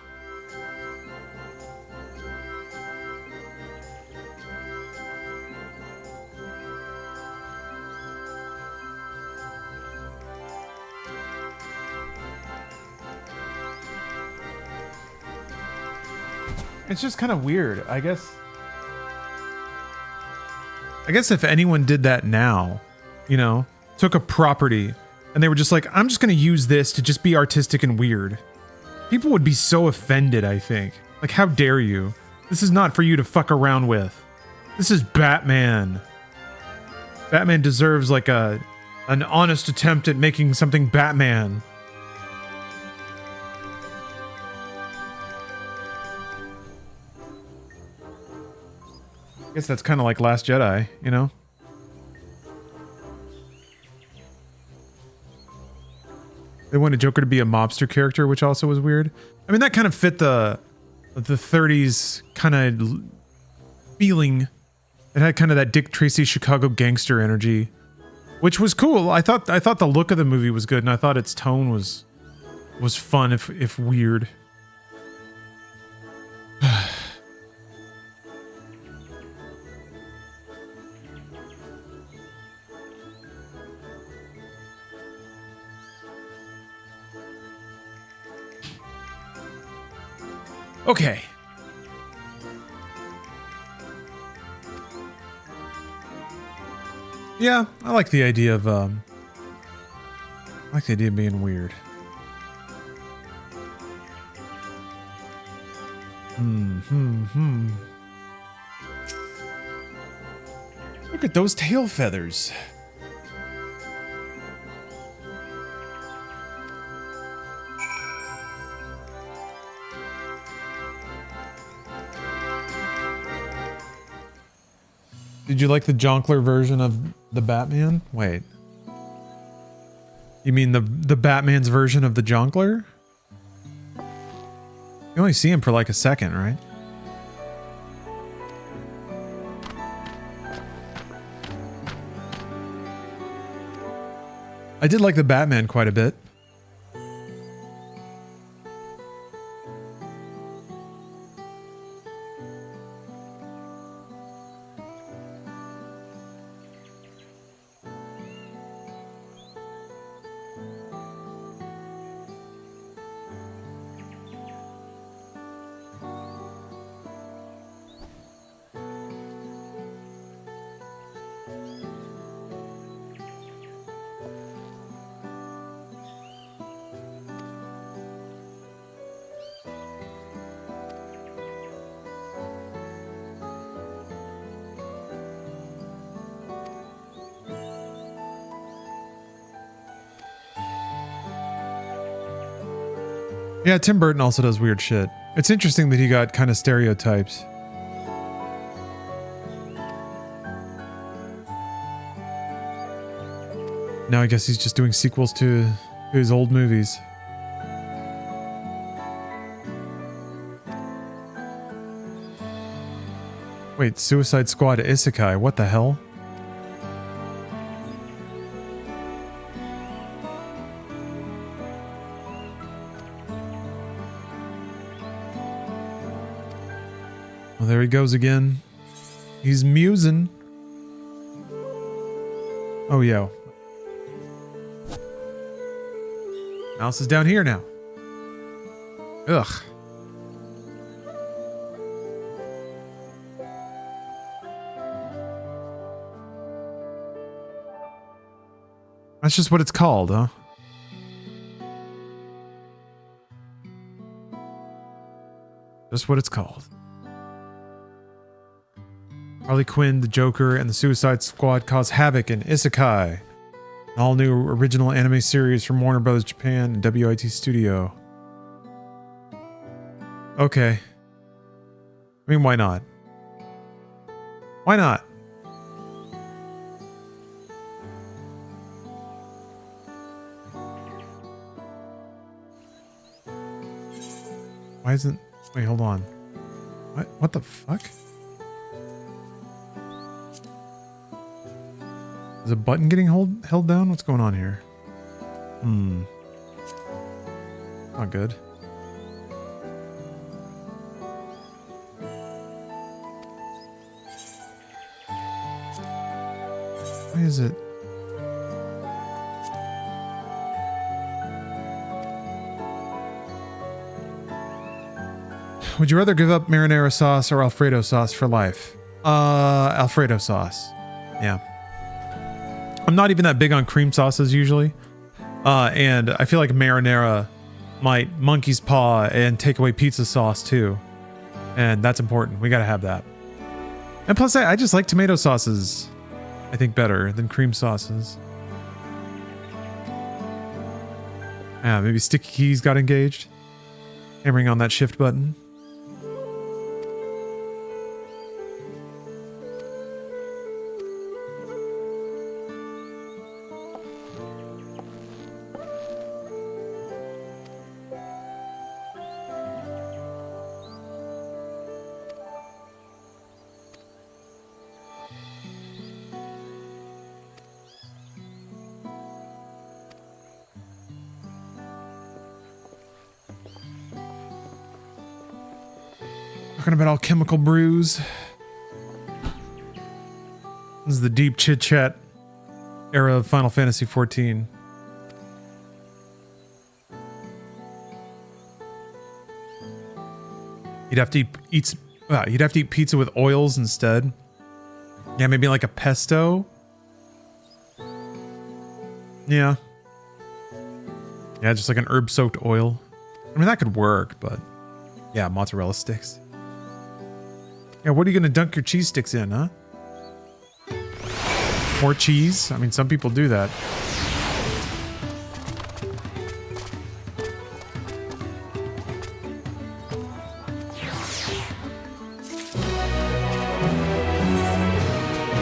It's just kind of weird. I guess if anyone did that now, you know, took a property and they were just like, I'm just going to use this to just be artistic and weird. People would be so offended, I think. Like, how dare you? This is not for you to fuck around with. This is Batman. Batman deserves like an honest attempt at making something Batman. I guess that's kind of like Last Jedi, you know? They wanted Joker to be a mobster character, which also was weird. I mean, that kind of fit the 30s kind of feeling It had kind of that Dick Tracy Chicago gangster energy, which was cool. I thought the look of the movie was good, and I thought its tone was fun if weird. Okay. Yeah, I like the idea of being weird. Look at those tail feathers. Did you like the Jonkler version of the Batman? Wait. You mean the Batman's version of the Jonkler? You only see him for like a second, right? I did like the Batman quite a bit. Yeah, Tim Burton also does weird shit. It's interesting that he got kind of stereotypes. Now I guess he's just doing sequels to his old movies. Wait, Suicide Squad Isekai, what the hell? Well, there he goes again. He's musing. Oh, yeah. Mouse is down here now. Ugh. That's just what it's called, huh? Just what it's called. Harley Quinn, the Joker, and the Suicide Squad cause havoc in Isekai, an all-new original anime series from Warner Bros. Japan and WIT Studio. Okay. I mean, why not? Why not? Why isn't... Wait, hold on. What the fuck? Is a button getting held down? What's going on here? Not good. Why is it? Would you rather give up marinara sauce or Alfredo sauce for life? Alfredo sauce. Yeah. I'm not even that big on cream sauces usually. And I feel like marinara might monkey's paw and take away pizza sauce too. And that's important. We gotta have that. And plus I just like tomato sauces, I think, better than cream sauces. Yeah, maybe Sticky Keys got engaged. Hammering on that shift button. Talking about alchemical brews. This is the deep chit-chat era of Final Fantasy XIV. You'd have to eat pizza with oils instead. Yeah, maybe like a pesto. Yeah. Yeah, just like an herb-soaked oil. I mean, that could work, but yeah, mozzarella sticks. Yeah, what are you gonna dunk your cheese sticks in, huh? More cheese? I mean, some people do that.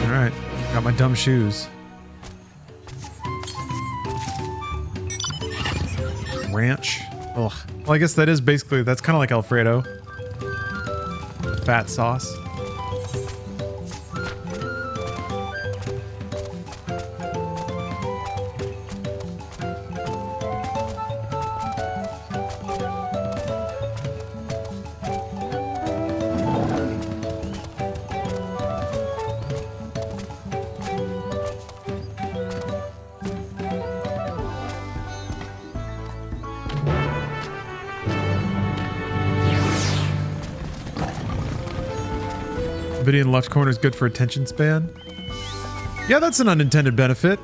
Alright, got my dumb shoes. Ranch. Ugh. Well, I guess that is basically, that's kind of like Alfredo. Fat sauce. Video in the left corner is good for attention span. Yeah, that's an unintended benefit.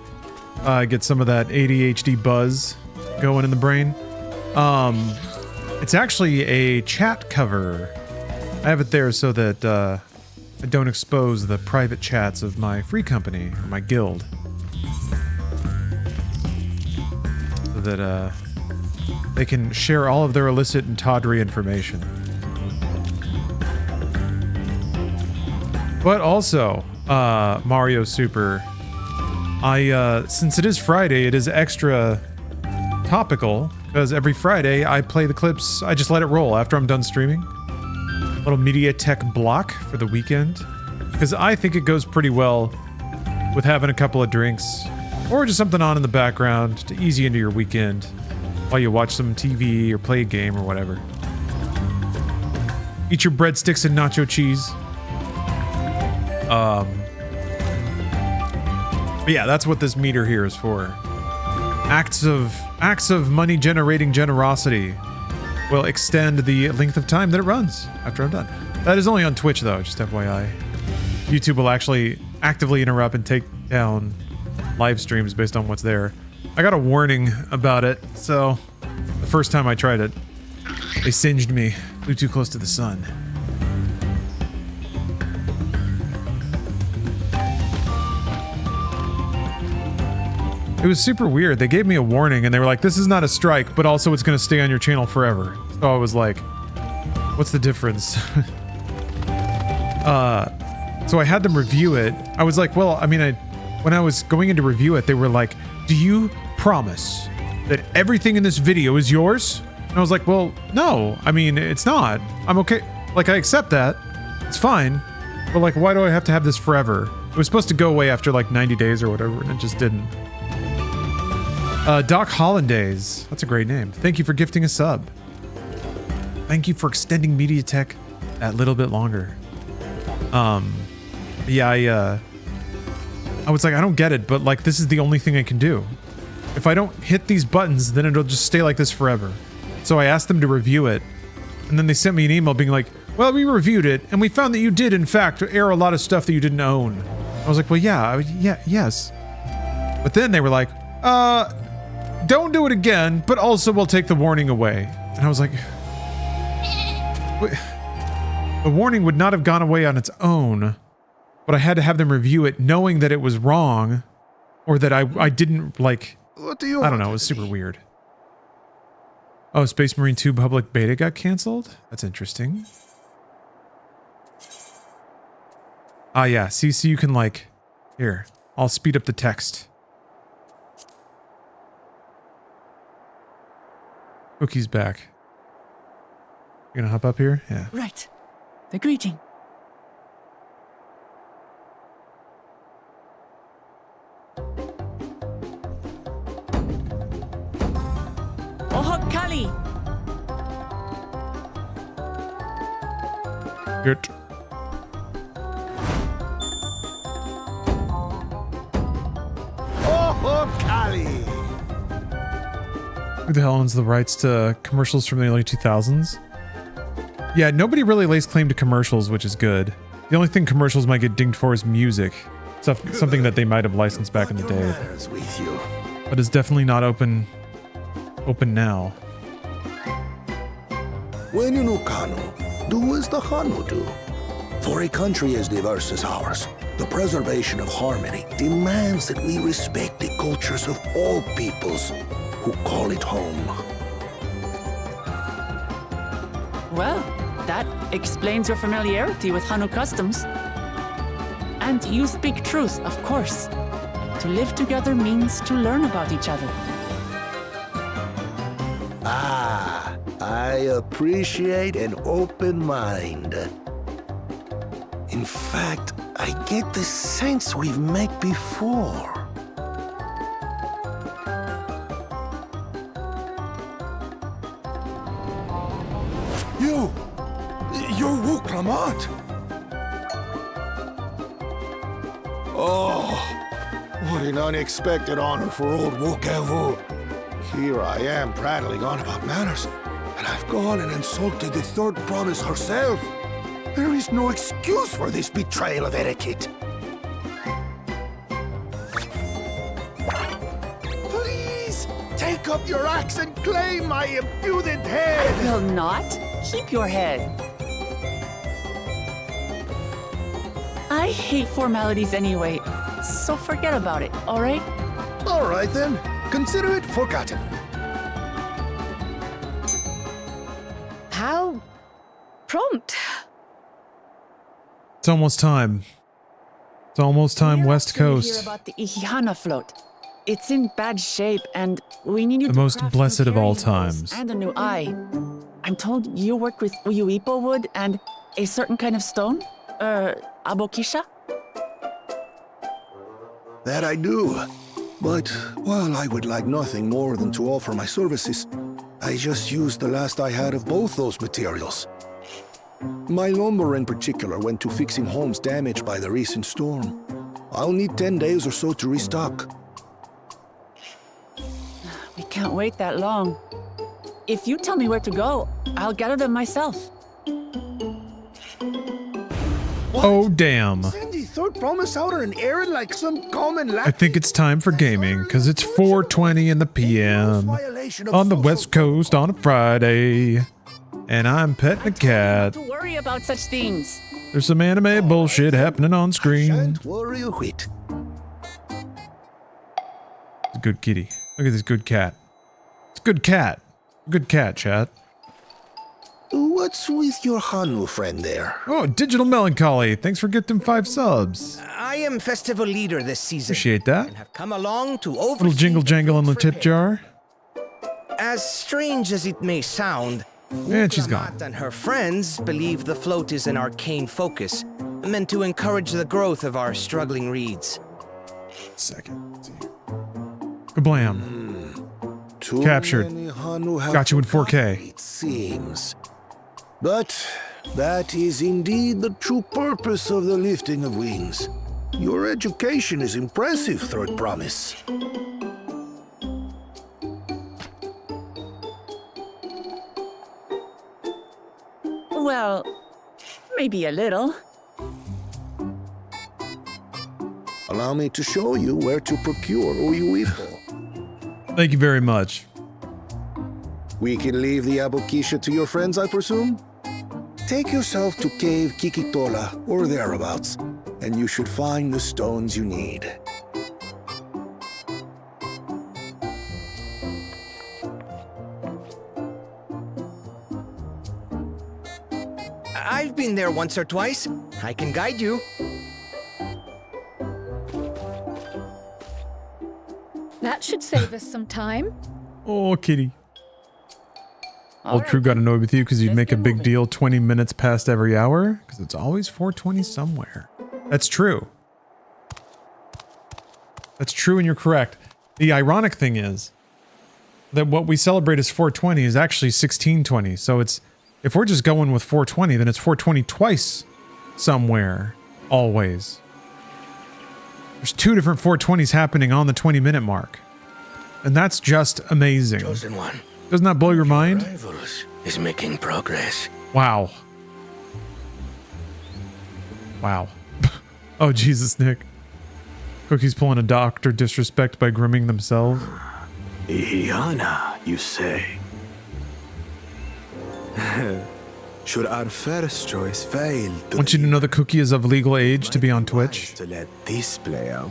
Get some of that ADHD buzz going in the brain. It's actually a chat cover. I have it there so that I don't expose the private chats of my free company, or my guild. So that they can share all of their illicit and tawdry information. But also, Mario Super, since it is Friday, it is extra topical, because every Friday I play the clips, I just let it roll after I'm done streaming. Little media tech block for the weekend, because I think it goes pretty well with having a couple of drinks, or just something on in the background to ease you into your weekend, while you watch some TV or play a game or whatever. Eat your breadsticks and nacho cheese. But yeah, that's what this meter here is for. Acts of money generating generosity will extend the length of time that it runs after I'm done. That is only on Twitch though, just FYI. YouTube will actually actively interrupt and take down live streams based on what's there. I got a warning about it, so the first time I tried it, they singed me. Flew too close to the sun. It was super weird. They gave me a warning and they were like, this is not a strike, but also it's going to stay on your channel forever. So I was like, what's the difference? So I had them review it. I was like, well, I mean, when I was going in to review it, they were like, do you promise that everything in this video is yours? And I was like, well, no, I mean, it's not. I'm okay. Like, I accept that. It's fine. But like, why do I have to have this forever? It was supposed to go away after like 90 days or whatever, and it just didn't. Doc Hollandaise. That's a great name. Thank you for gifting a sub. Thank you for extending MediaTek that little bit longer. Yeah, I was like, I don't get it, but like, this is the only thing I can do. If I don't hit these buttons, then it'll just stay like this forever. So I asked them to review it, and then they sent me an email being like, well, we reviewed it, and we found that you did, in fact, air a lot of stuff that you didn't own. I was like, well, yeah, yes. But then they were like, don't do it again, but also we'll take the warning away. And I was like, the warning would not have gone away on its own, but I had to have them review it knowing that it was wrong, or that I didn't, like, What do you I don't know, it was super weird. Oh, Space Marine 2 public beta got canceled? That's interesting. Ah, yeah, see, so you can, like, here, I'll speed up the text. Cookie's back. You gonna hop up here? Yeah. Right. The greeting. Ohok Kali. Good. Oh, Kali! Who the hell owns the rights to commercials from the early 2000s? Yeah, nobody really lays claim to commercials, which is good. The only thing commercials might get dinged for is music. Something that they might have licensed back in the day. But it's definitely not open now. When you know Kanu, do as the Hanu do. For a country as diverse as ours, the preservation of harmony demands that we respect the cultures of all peoples who call it home. Well, that explains your familiarity with Hanu customs. And you speak truth, of course. To live together means to learn about each other. Ah, I appreciate an open mind. In fact, I get the sense we've met before. You're Wuklamat! Oh, what an unexpected honor for old Wukavu. Here I am prattling on about manners, and I've gone and insulted the third promise herself. There is no excuse for this betrayal of etiquette. Please, take up your axe and claim my impudent head! I will not. Keep your head. I hate formalities anyway, so forget about it, all right? All right then. Consider it forgotten. How prompt. It's almost time. It's almost time, West Coast. Hear about the Ihihana float. It's in bad shape, and we need you The to most craft blessed new of all carrying poles times. and a new eye. I'm told you work with Uyuipo wood and a certain kind of stone? Abokisha? That I do. But while I would like nothing more than to offer my services, I just used the last I had of both those materials. My lumber in particular went to fixing homes damaged by the recent storm. I'll need 10 days or so to restock. We can't wait that long. If you tell me where to go, I'll gather them myself. Oh, damn. Send the third promise out on an errand like some common I think it's time for gaming, because it's 4:20 in the PM on the West Coast on a Friday. And I'm petting a cat. Don't worry about such things. There's some anime bullshit happening on screen. Shan't worry a whit. It's a good kitty. Look at this good cat. It's a good cat. Good cat, chat. What's with your Hanu friend there? Oh, Digital Melancholy. Thanks for getting 5 subs. I am festival leader this season. Appreciate that. And have come along to oversee Little jingle jangle in the tip jar. As strange as it may sound, And she's gone. Wuklamat and her friends believe the float is an arcane focus, meant to encourage the growth of our struggling reeds. Second. Let's see. Kablam. Captured. Got you in 4K. It seems. But that is indeed the true purpose of the lifting of wings. Your education is impressive, Third Promise. Well, maybe a little. Allow me to show you where to procure Uyuipo. Thank you very much. We can leave the Abokisha to your friends, I presume? Take yourself to Cave Kikitola or thereabouts, and you should find the stones you need. I've been there once or twice. I can guide you. That should save us some time. Oh, kitty. Old crew got annoyed with you because you'd make a big deal 20 minutes past every hour? Because it's always 4:20 somewhere. That's true. That's true and you're correct. The ironic thing is that what we celebrate as 4:20 is actually 16:20. So it If we're just going with 420, then it's 420 twice somewhere, always. There's 2 different 420s happening on the 20-minute mark. And that's just amazing. Chosen one. Doesn't that blow your mind? Rivals is making progress. Wow. Wow. Oh, Jesus, Nick. Cookie's pulling a Dr. Disrespect by grooming themselves. Iana, you say? Should our first choice fail, I want you to know that Cookie is of legal age to be on Twitch. To let this play out.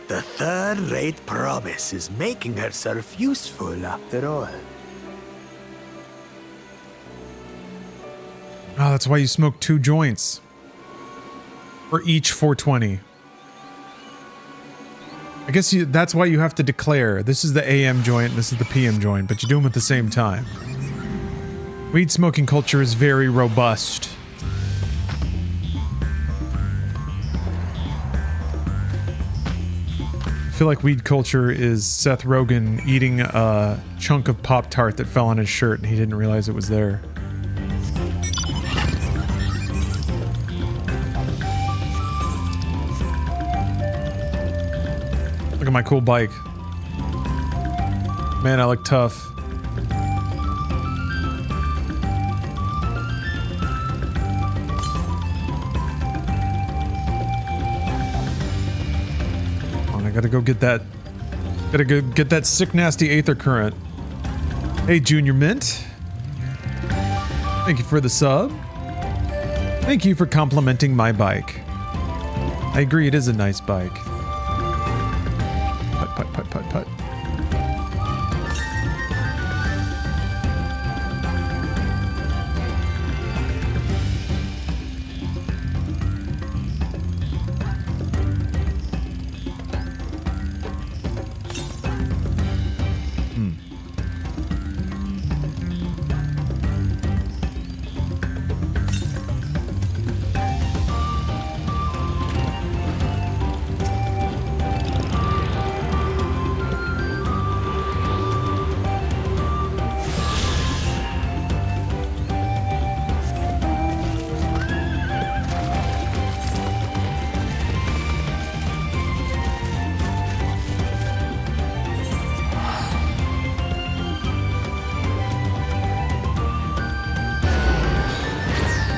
The third-rate promise is making herself useful after all. Oh, that's why you smoke 2 joints. For each 420. I guess that's why you have to declare. This is the AM joint, this is the PM joint, but you do them at the same time. Weed smoking culture is very robust. I feel like weed culture is Seth Rogen eating a chunk of Pop-Tart that fell on his shirt and he didn't realize it was there. Look at my cool bike. Man, I look tough. I gotta go get that. Gotta go get that sick, nasty Aether Current. Hey, Junior Mint. Thank you for the sub. Thank you for complimenting my bike. I agree, it is a nice bike. Putt, putt, putt, putt, putt.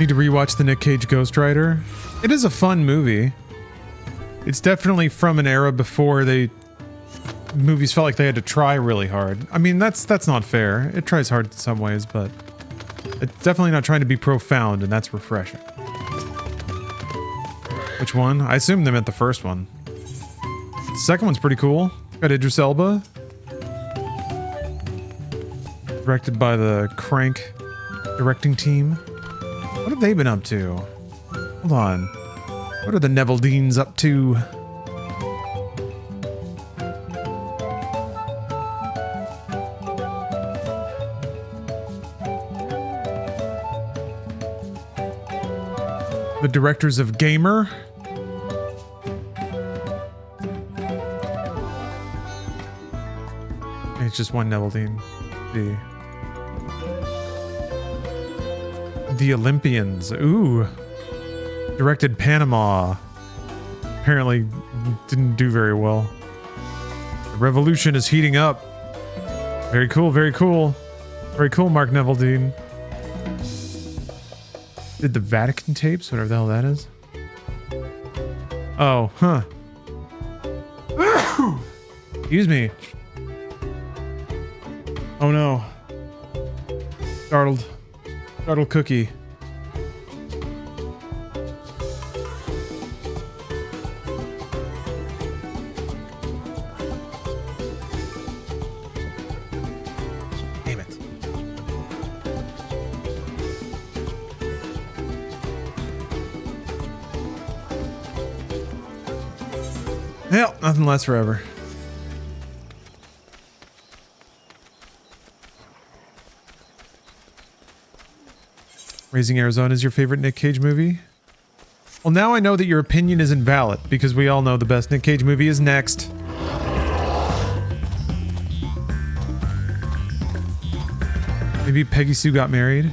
Need to rewatch the Nick Cage Ghost Rider. It is a fun movie. It's definitely from an era before movies felt like they had to try really hard. I mean, that's not fair. It tries hard in some ways, but it's definitely not trying to be profound, and that's refreshing. Which one? I assume they meant the first one. The second one's pretty cool. Got Idris Elba. Directed by the Crank directing team. What have they been up to? Hold on. What are the Neville Deans up to? The directors of Gamer. It's just one Neville Dean. The Olympians. Ooh. Directed Panama. Apparently didn't do very well. The revolution is heating up. Very cool, very cool. Very cool, Mark Neville Dean. Did the Vatican tapes, whatever the hell that is. Oh, huh. Excuse me. Oh no. Startled Cookie. Damn it. Hell, nothing lasts forever. Raising Arizona is your favorite Nick Cage movie? Well, now I know that your opinion is invalid, because we all know the best Nick Cage movie is next. Maybe Peggy Sue got married.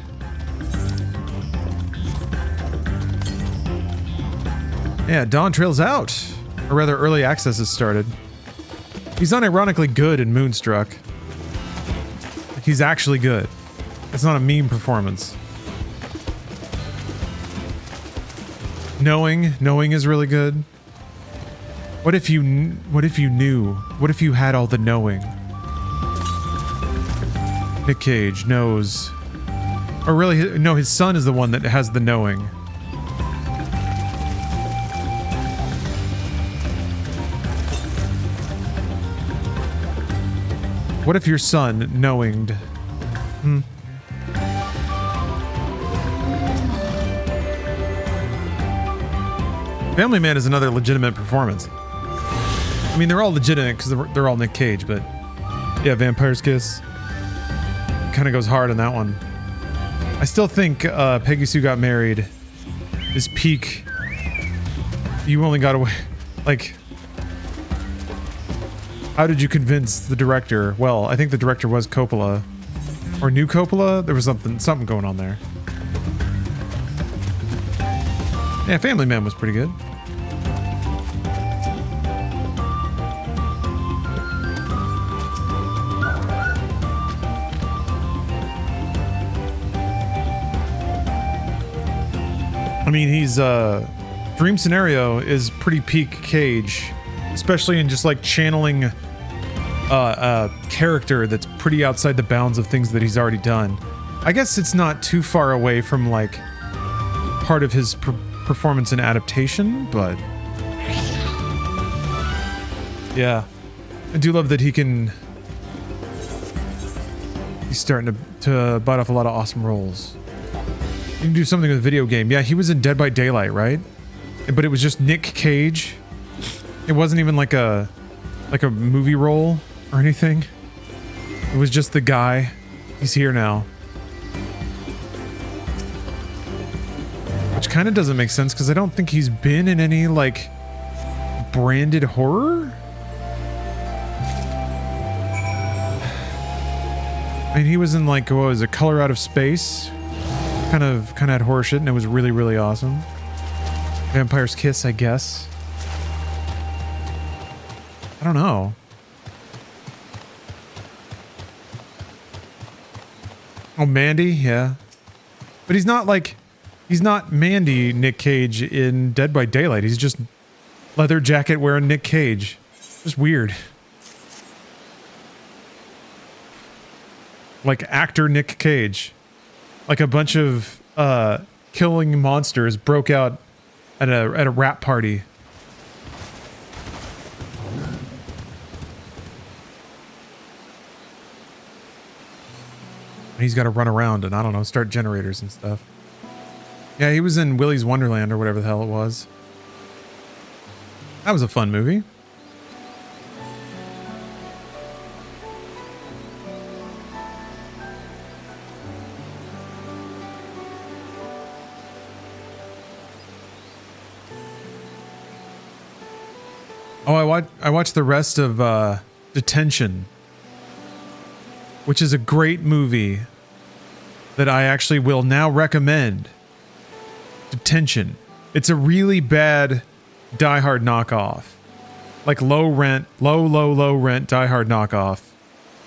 Yeah, Dawntrail's out. Or rather, early access has started. He's unironically good in Moonstruck. He's actually good. It's not a meme performance. Knowing is really good. What if you knew? What if you had all the knowing? Nick Cage knows. Or really, no, his son is the one that has the knowing. What if your son knowinged? Family Man is another legitimate performance. I mean, they're all legitimate because they're all Nick Cage, but yeah, Vampire's Kiss kind of goes hard on that one. I still think Peggy Sue Got Married is peak. You only got away, like, how did you convince the director? Well, I think the director was Coppola. Or new Coppola? There was something going on there. Yeah, Family Man was pretty good. I mean, he's, Dream Scenario is pretty peak Cage, especially in just like channeling a character that's pretty outside the bounds of things that he's already done. I guess it's not too far away from like part of his performance and adaptation, but yeah, I do love that he's starting to bite off a lot of awesome roles. You can do something with a video game. Yeah, he was in Dead by Daylight, right? But it was just Nick Cage. It wasn't even like a movie role or anything. It was just the guy. He's here now. Which kind of doesn't make sense because I don't think he's been in any like branded horror. I mean, he was in like, what was it, Color Out of Space? Kind of had horror shit and it was really, really awesome. Vampire's Kiss, I guess. I don't know. Oh, Mandy? Yeah. But he's not Mandy Nick Cage in Dead by Daylight. He's just leather jacket wearing Nick Cage. Just weird. Like actor Nick Cage. Like a bunch of killing monsters broke out at a rap party. And he's got to run around and I don't know, start generators and stuff. Yeah, he was in Willy's Wonderland or whatever the hell it was. That was a fun movie. Oh, I watched the rest of Detention, which is a great movie that I actually will now recommend. Detention. It's a really bad Die Hard knockoff. Like low rent Die Hard knockoff.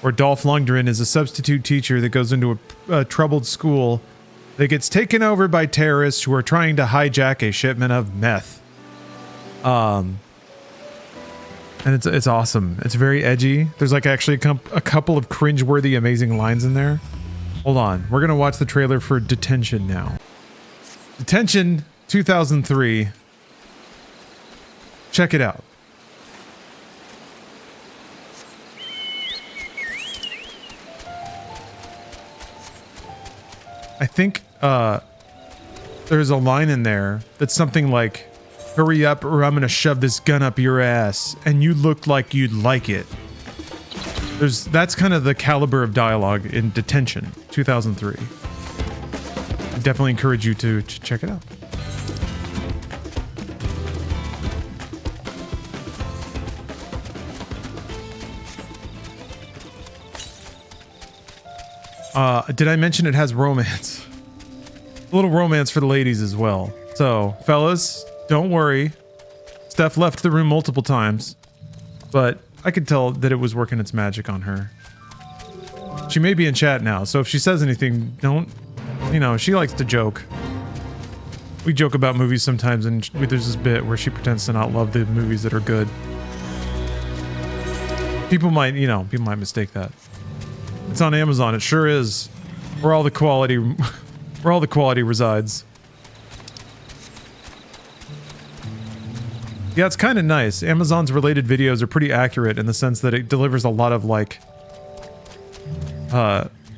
Where Dolph Lundgren is a substitute teacher that goes into a troubled school that gets taken over by terrorists who are trying to hijack a shipment of meth. And it's awesome. It's very edgy. There's like actually a couple of cringeworthy, amazing lines in there. Hold on. We're going to watch the trailer for Detention now. Detention 2003. Check it out. I think there's a line in there that's something like, hurry up or I'm going to shove this gun up your ass and you look like you'd like it. That's kind of the caliber of dialogue in Detention 2003. I definitely encourage you to check it out. Did I mention it has romance? A little romance for the ladies as well. So, fellas, don't worry. Steph left the room multiple times, but I could tell that it was working its magic on her. She may be in chat now, so if she says anything, don't... You know, she likes to joke. We joke about movies sometimes, and there's this bit where she pretends to not love the movies that are good. People might, you know, people might mistake that. It's on Amazon, it sure is. Where all the quality resides. Yeah, it's kind of nice. Amazon's related videos are pretty accurate in the sense that it delivers a lot of like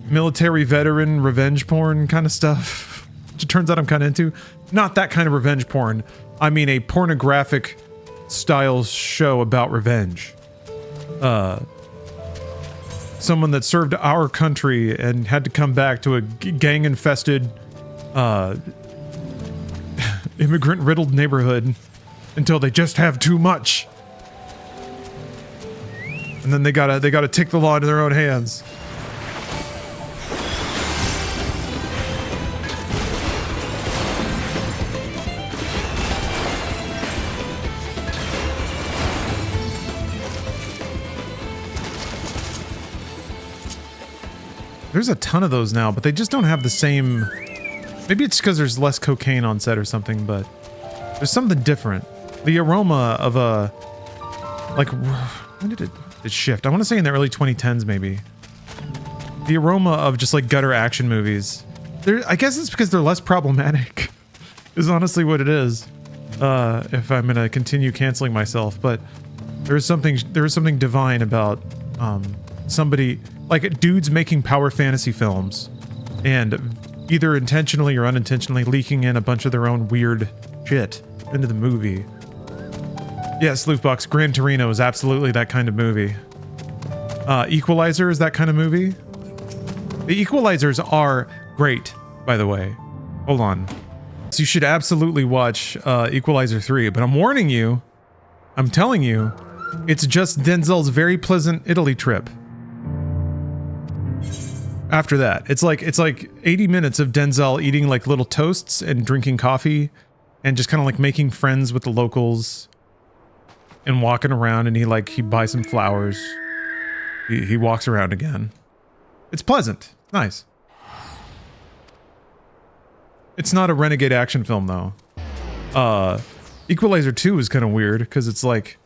military veteran revenge porn kind of stuff, which it turns out I'm kind of into. Not that kind of revenge porn. I mean a pornographic style show about revenge. Someone that served our country and had to come back to a gang-infested, immigrant-riddled neighborhood until they just have too much. And then they gotta take the law into their own hands. There's a ton of those now, but they just don't have the same... Maybe it's because there's less cocaine on set or something, but there's something different. The aroma of a... Like, when did it shift? I want to say in the early 2010s, maybe. The aroma of just like gutter action movies. I guess it's because they're less problematic, is honestly what it is. If I'm gonna continue canceling myself, but there is something divine about somebody... Like, dudes making power fantasy films and either intentionally or unintentionally leaking in a bunch of their own weird shit into the movie. Yeah, Sleuthbox, Gran Torino is absolutely that kind of movie. Equalizer is that kind of movie. The Equalizers are great, by the way. Hold on. So you should absolutely watch Equalizer 3, but I'm warning you, I'm telling you, it's just Denzel's very pleasant Italy trip. After that, it's like 80 minutes of Denzel eating like little toasts and drinking coffee and just kind of like making friends with the locals and walking around, and he buys some flowers. He walks around again. It's pleasant. Nice. It's not a renegade action film though. Equalizer 2 is kind of weird because it's like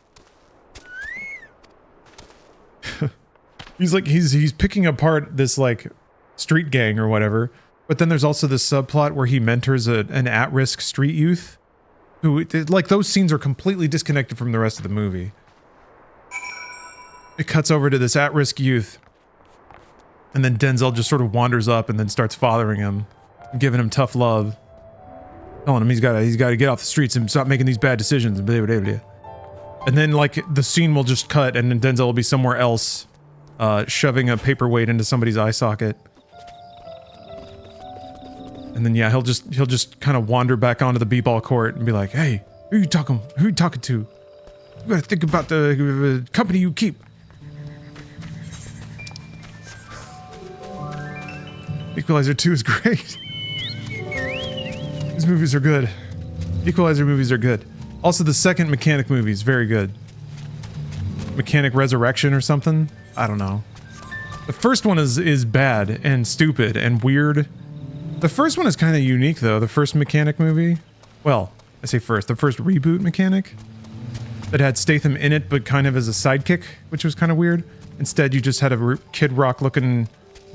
he's picking apart this like street gang or whatever, but then there's also this subplot where he mentors an at-risk street youth who, like, those scenes are completely disconnected from the rest of the movie. It cuts over to this at-risk youth, and then Denzel just sort of wanders up and then starts fathering him, giving him tough love, telling him he's got to get off the streets and stop making these bad decisions and blah, blah, blah, blah. And then like the scene will just cut, and then Denzel will be somewhere else, shoving a paperweight into somebody's eye socket. And then yeah, he'll just kind of wander back onto the b-ball court and be like, "Hey, who you talking to? You gotta think about the company you keep." Equalizer 2 is great. These movies are good. Equalizer movies are good. Also, the second Mechanic movie is very good. Mechanic Resurrection or something? I don't know. The first one is bad and stupid and weird. The first one is kind of unique though, the first Mechanic movie. Well, I say first, the first reboot Mechanic. That had Statham in it, but kind of as a sidekick, which was kind of weird. Instead, you just had a Kid Rock looking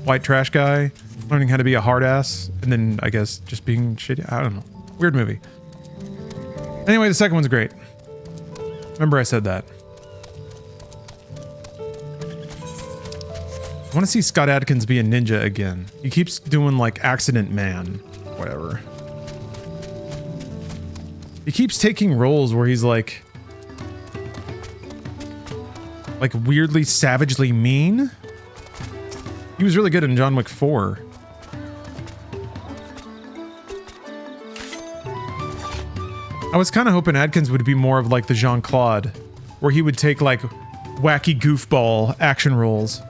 white trash guy learning how to be a hard ass, and then I guess just being shitty. I don't know. Weird movie. Anyway, the second one's great. Remember I said that. I want to see Scott Adkins be a ninja again. He keeps doing like Accident Man, whatever. He keeps taking roles where he's like weirdly savagely mean. He was really good in John Wick 4. I was kind of hoping Adkins would be more of like the Jean-Claude, where he would take like wacky goofball action roles.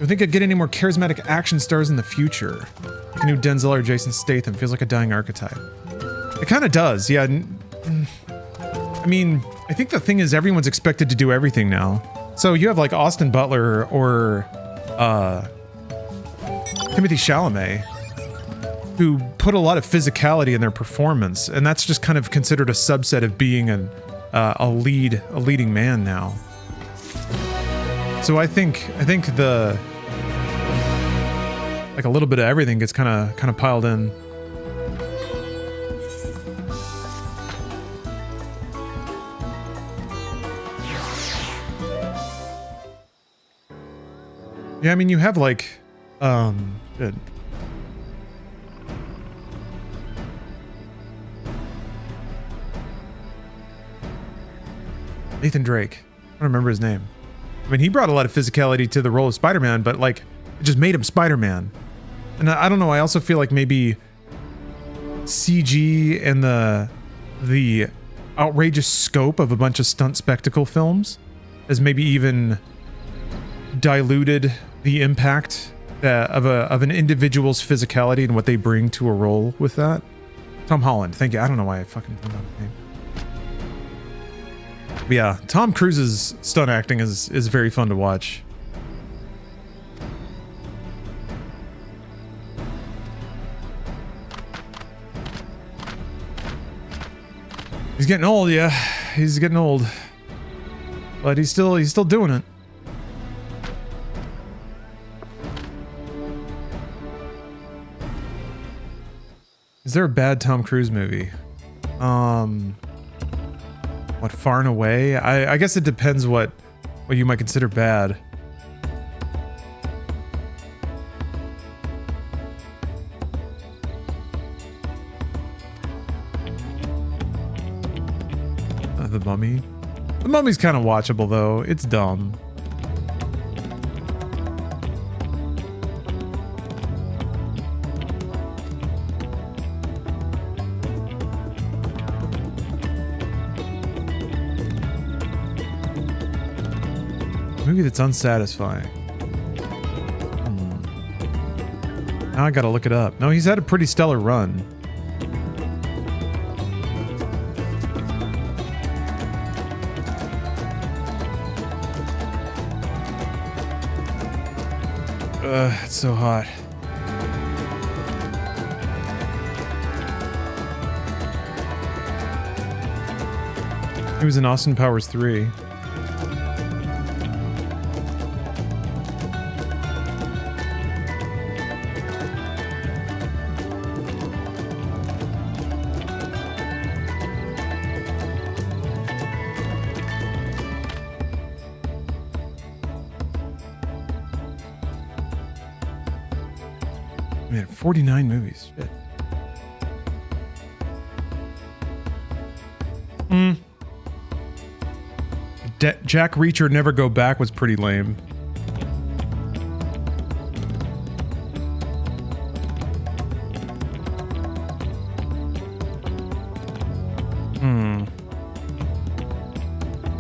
Do I think I'd get any more charismatic action stars in the future? The new Denzel or Jason Statham feels like a dying archetype. It kind of does, yeah. I mean, I think the thing is everyone's expected to do everything now. So you have like Austin Butler or Timothée Chalamet, who put a lot of physicality in their performance, and that's just kind of considered a subset of being a leading man now. So I think the like a little bit of everything gets kind of piled in. Yeah, I mean, you have like, good. Nathan Drake. I don't remember his name. I mean, he brought a lot of physicality to the role of Spider-Man, but like, it just made him Spider-Man. And I don't know, I also feel like maybe CG and the outrageous scope of a bunch of stunt spectacle films has maybe even diluted the impact of an individual's physicality and what they bring to a role with that. Tom Holland, thank you. I don't know why I fucking don't know his name. But yeah, Tom Cruise's stunt acting is very fun to watch. He's getting old, yeah. He's getting old. But he's still doing it. Is there a bad Tom Cruise movie? What, Far and Away? I guess it depends what you might consider bad. The Mummy? The Mummy's kind of watchable though. It's dumb. Movie that's unsatisfying. Now I gotta look it up. No, he's had a pretty stellar run. It's so hot. He was in Austin Powers 3. Man, 49 movies. Shit. Jack Reacher Never Go Back was pretty lame.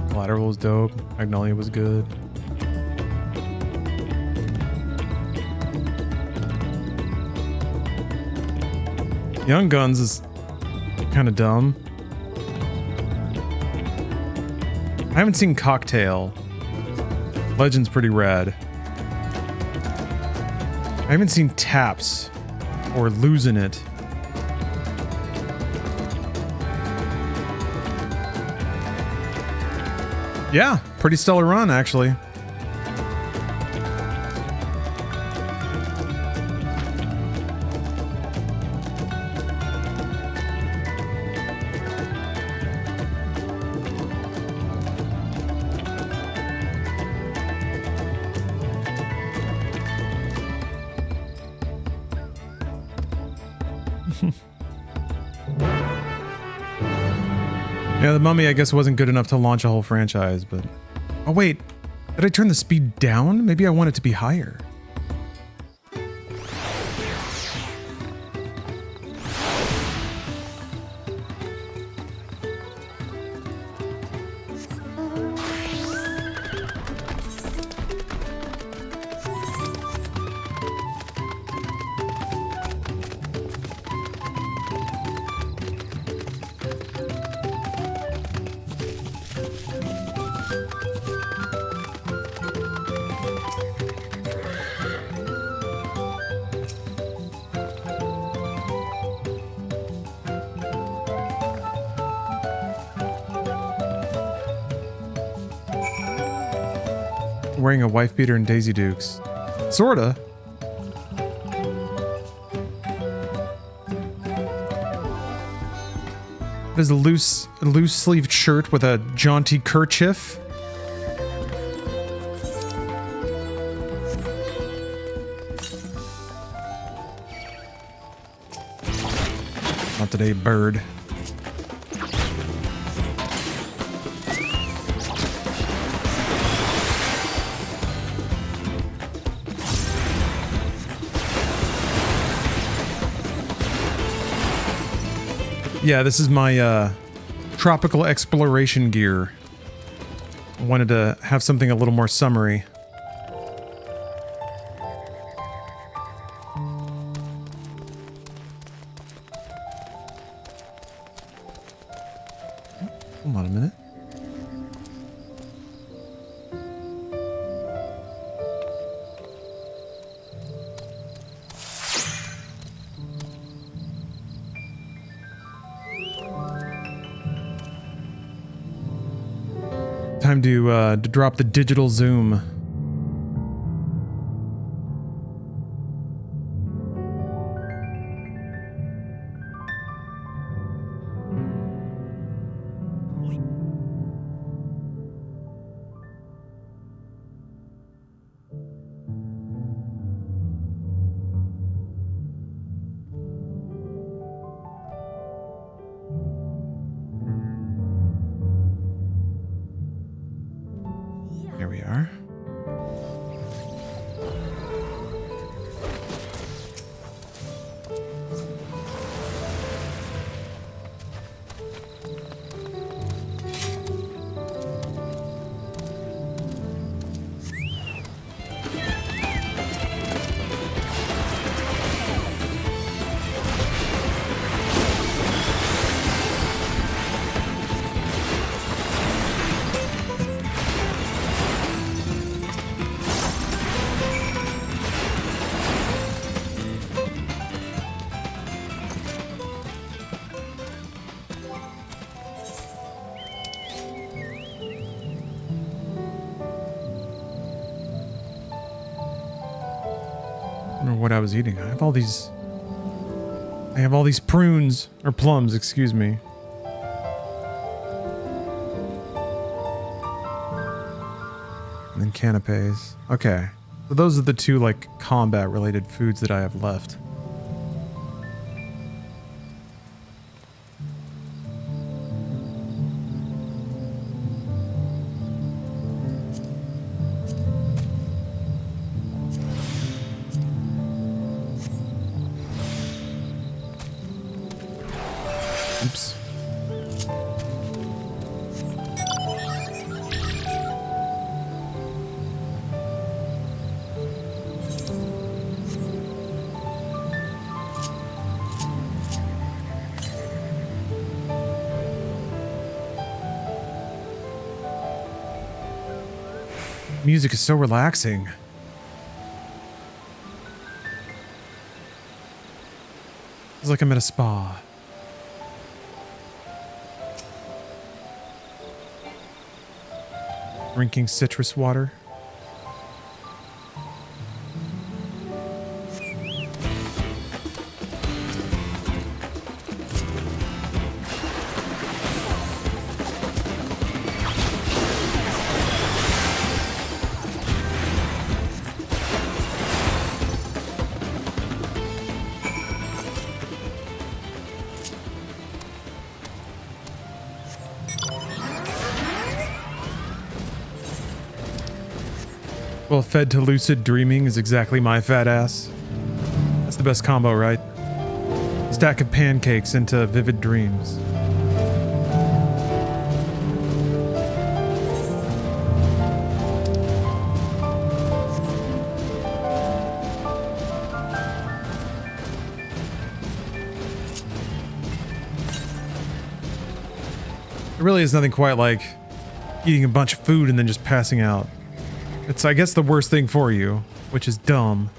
Collateral was dope. Magnolia was good. Young Guns is kind of dumb. I haven't seen Cocktail. Legend's pretty rad. I haven't seen Taps or Losing It. Yeah, pretty stellar run actually. Yeah, The Mummy, I guess, wasn't good enough to launch a whole franchise, but... Oh, wait. Did I turn the speed down? Maybe I want it to be higher. wearing a wife beater and Daisy Dukes. Sorta. There's a loose sleeved shirt with a jaunty kerchief. Not today, bird. Yeah, this is my tropical exploration gear. I wanted to have something a little more summery. Hold on a minute. Time to drop the digital zoom. Here we are. I don't know what I was eating. I have all these prunes, or plums, excuse me. And then canapes. Okay. So those are the two, like, combat-related foods that I have left. Oops. Music is so relaxing. It's like I'm at a spa. Drinking citrus water. Well, fed to lucid dreaming is exactly my fat ass. That's the best combo, right? Stack of pancakes into vivid dreams. There really is nothing quite like eating a bunch of food and then just passing out. It's, I guess, the worst thing for you, which is dumb.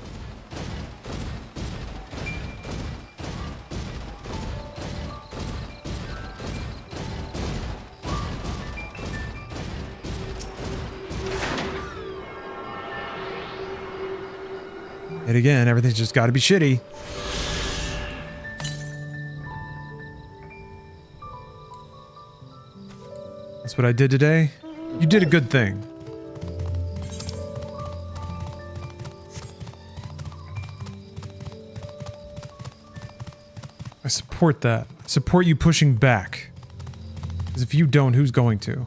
And again, everything's just got to be shitty. That's what I did today. You did a good thing. I support that. I support you pushing back. Because if you don't, who's going to?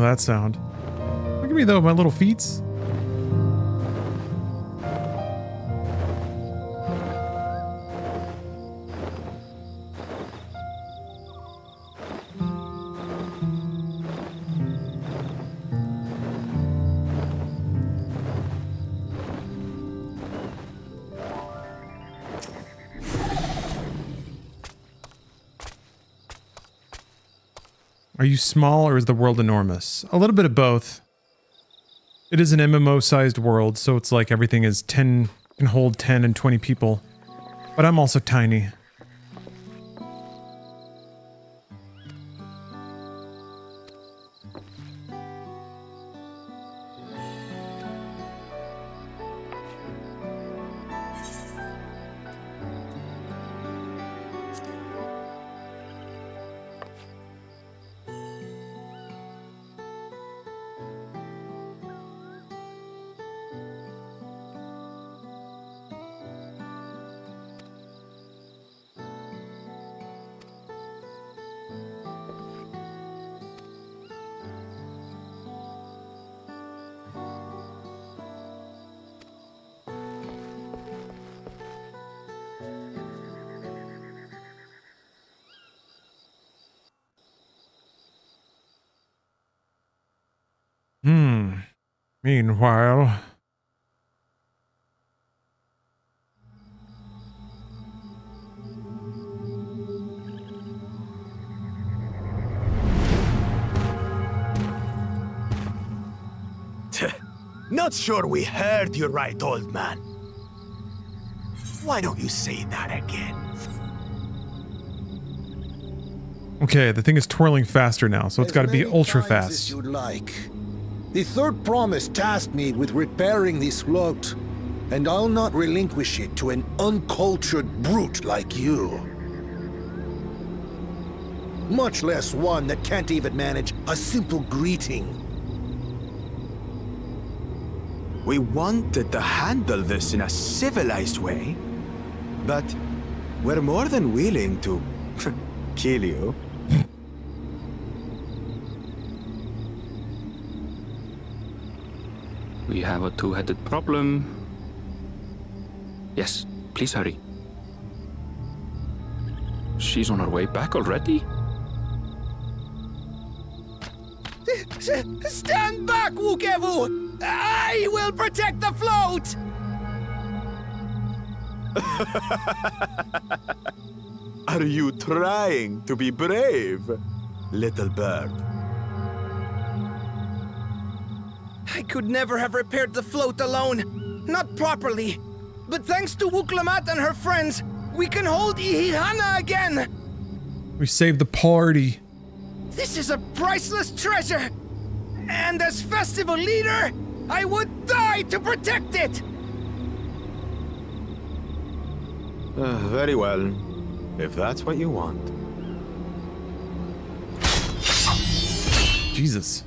That sound. Look at me though, my little feets. Are you small or is the world enormous? A little bit of both. It is an MMO-sized world, so it's like everything is 10, can hold 10 and 20 people. But I'm also tiny. Meanwhile... Not sure we heard you right, old man. Why don't you say that again? Okay, the thing is twirling faster now, so it's got to be ultra As fast. you'd like. The third promise tasked me with repairing this float, and I'll not relinquish it to an uncultured brute like you. Much less one that can't even manage a simple greeting. We wanted to handle this in a civilized way, but we're more than willing to kill you. We have a two-headed problem. Yes, please hurry. She's on her way back already? Stand back, Wukevu! I will protect the float! Are you trying to be brave, little bird? I could never have repaired the float alone. Not properly. But thanks to Wuklamat and her friends, we can hold Ihihana again! We saved the party. This is a priceless treasure! And as festival leader, I would die to protect it! Very well, if that's what you want. Jesus.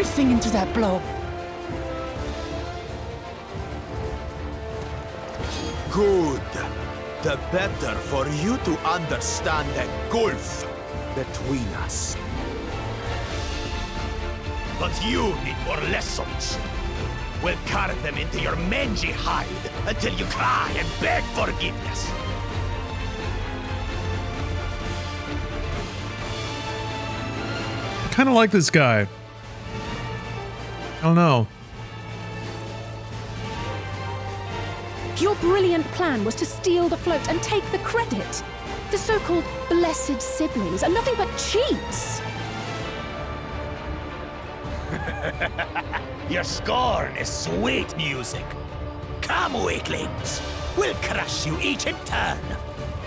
everything into that blow. Good. The better for you to understand the gulf between us. But you need more lessons. We'll carve them into your mangy hide until you cry and beg forgiveness. I kind of like this guy. I don't know. Your brilliant plan was to steal the float and take the credit. The so-called blessed siblings are nothing but cheats. Your scorn is sweet music. Come, weaklings. We'll crush you each in turn.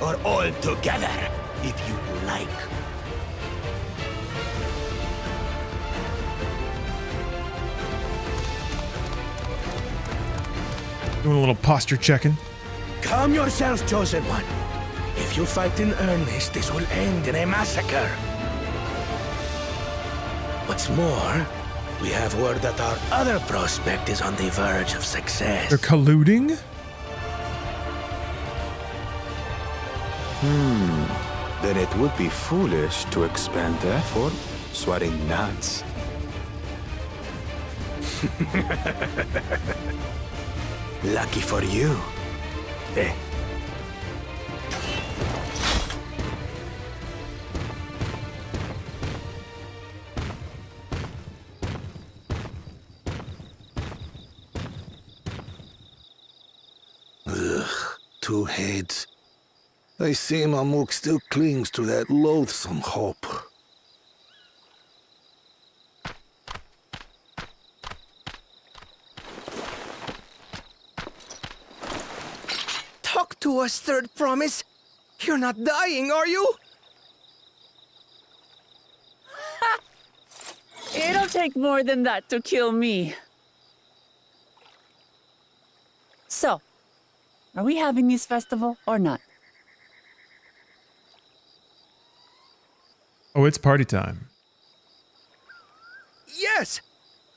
Or all together, if you like. Doing a little posture checking. Calm yourself, Chosen One. If you fight in earnest, this will end in a massacre. What's more, we have word that our other prospect is on the verge of success. They're colluding? Then it would be foolish to expend effort sweating nuts. Lucky for you. Ugh, two heads. I see Mamuk still clings to that loathsome hope. Talk to us, Third Promise. You're not dying, are you? It'll take more than that to kill me. So, are we having this festival or not? Oh, it's party time. Yes!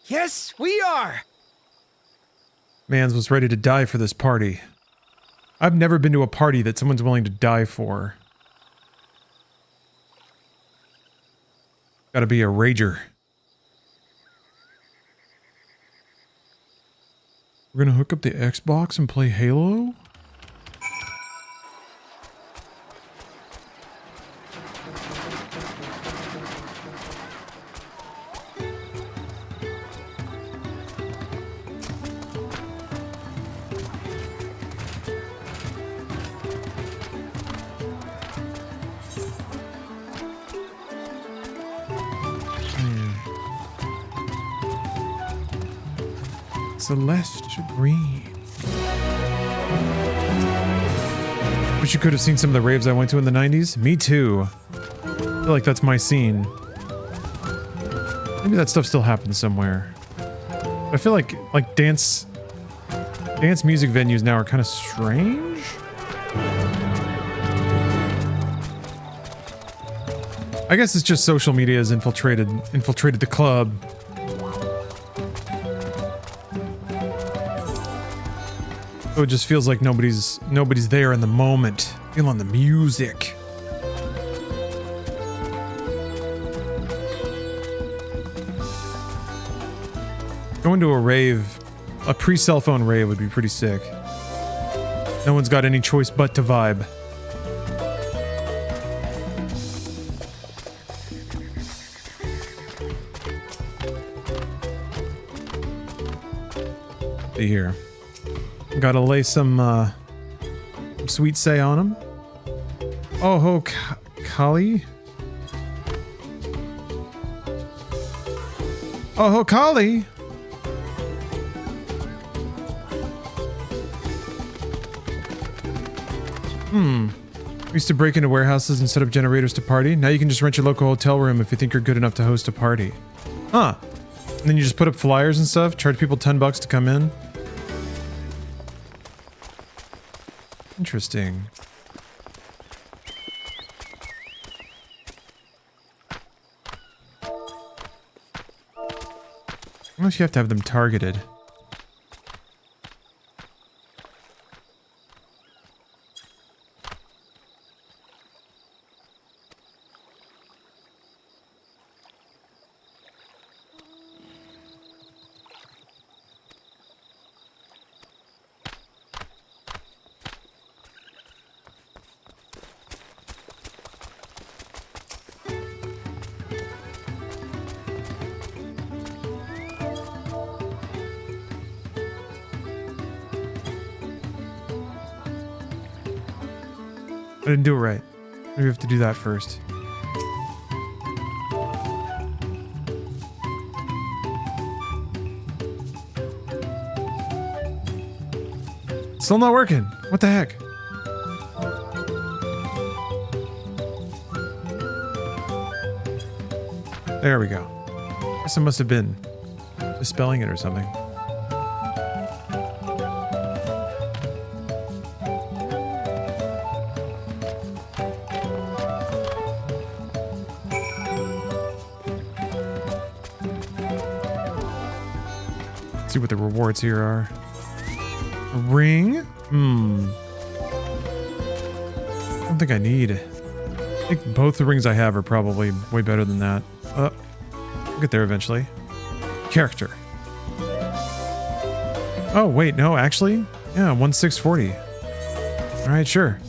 Yes, we are! Mans was ready to die for this party. I've never been to a party that someone's willing to die for. Gotta be a rager. We're gonna hook up the Xbox and play Halo? Celeste Green. Wish you could have seen some of the raves I went to in the 90s. Me too. I feel like that's my scene. Maybe that stuff still happens somewhere. But I feel like dance music venues now are kind of strange. I guess it's just social media has infiltrated the club. So it just feels like nobody's there in the moment, feeling the music. Going to a rave, a pre-cell phone rave would be pretty sick. No one's got any choice but to vibe. See here. Gotta lay some sweet say on them. Oh ho, Kali. Oh ho, Kali. We used to break into warehouses and set up generators to party. Now you can just rent your local hotel room if you think you're good enough to host a party. Huh. And then you just put up flyers and stuff, charge people $10 to come in. Interesting. Unless you have to have them targeted. I didn't do it right. Maybe we have to do that first. Still not working. What the heck? There we go. Guess I must have been misspelling it or something. See what the rewards here are. A ring? I don't think I need. I think both the rings I have are probably way better than that. We'll get there eventually. Character. Oh, wait, no, actually? Yeah, 1640. Alright, sure.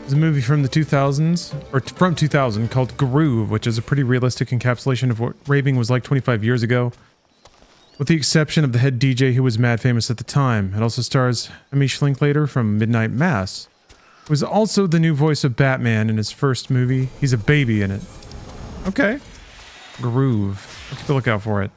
There's a movie from the 2000s, or from 2000, called Groove, which is a pretty realistic encapsulation of what raving was like 25 years ago, with the exception of the head DJ who was mad famous at the time. It also stars Amish Linklater from Midnight Mass, who was also the new voice of Batman in his first movie. He's a baby in it. Okay. Groove. I'll keep a lookout for it.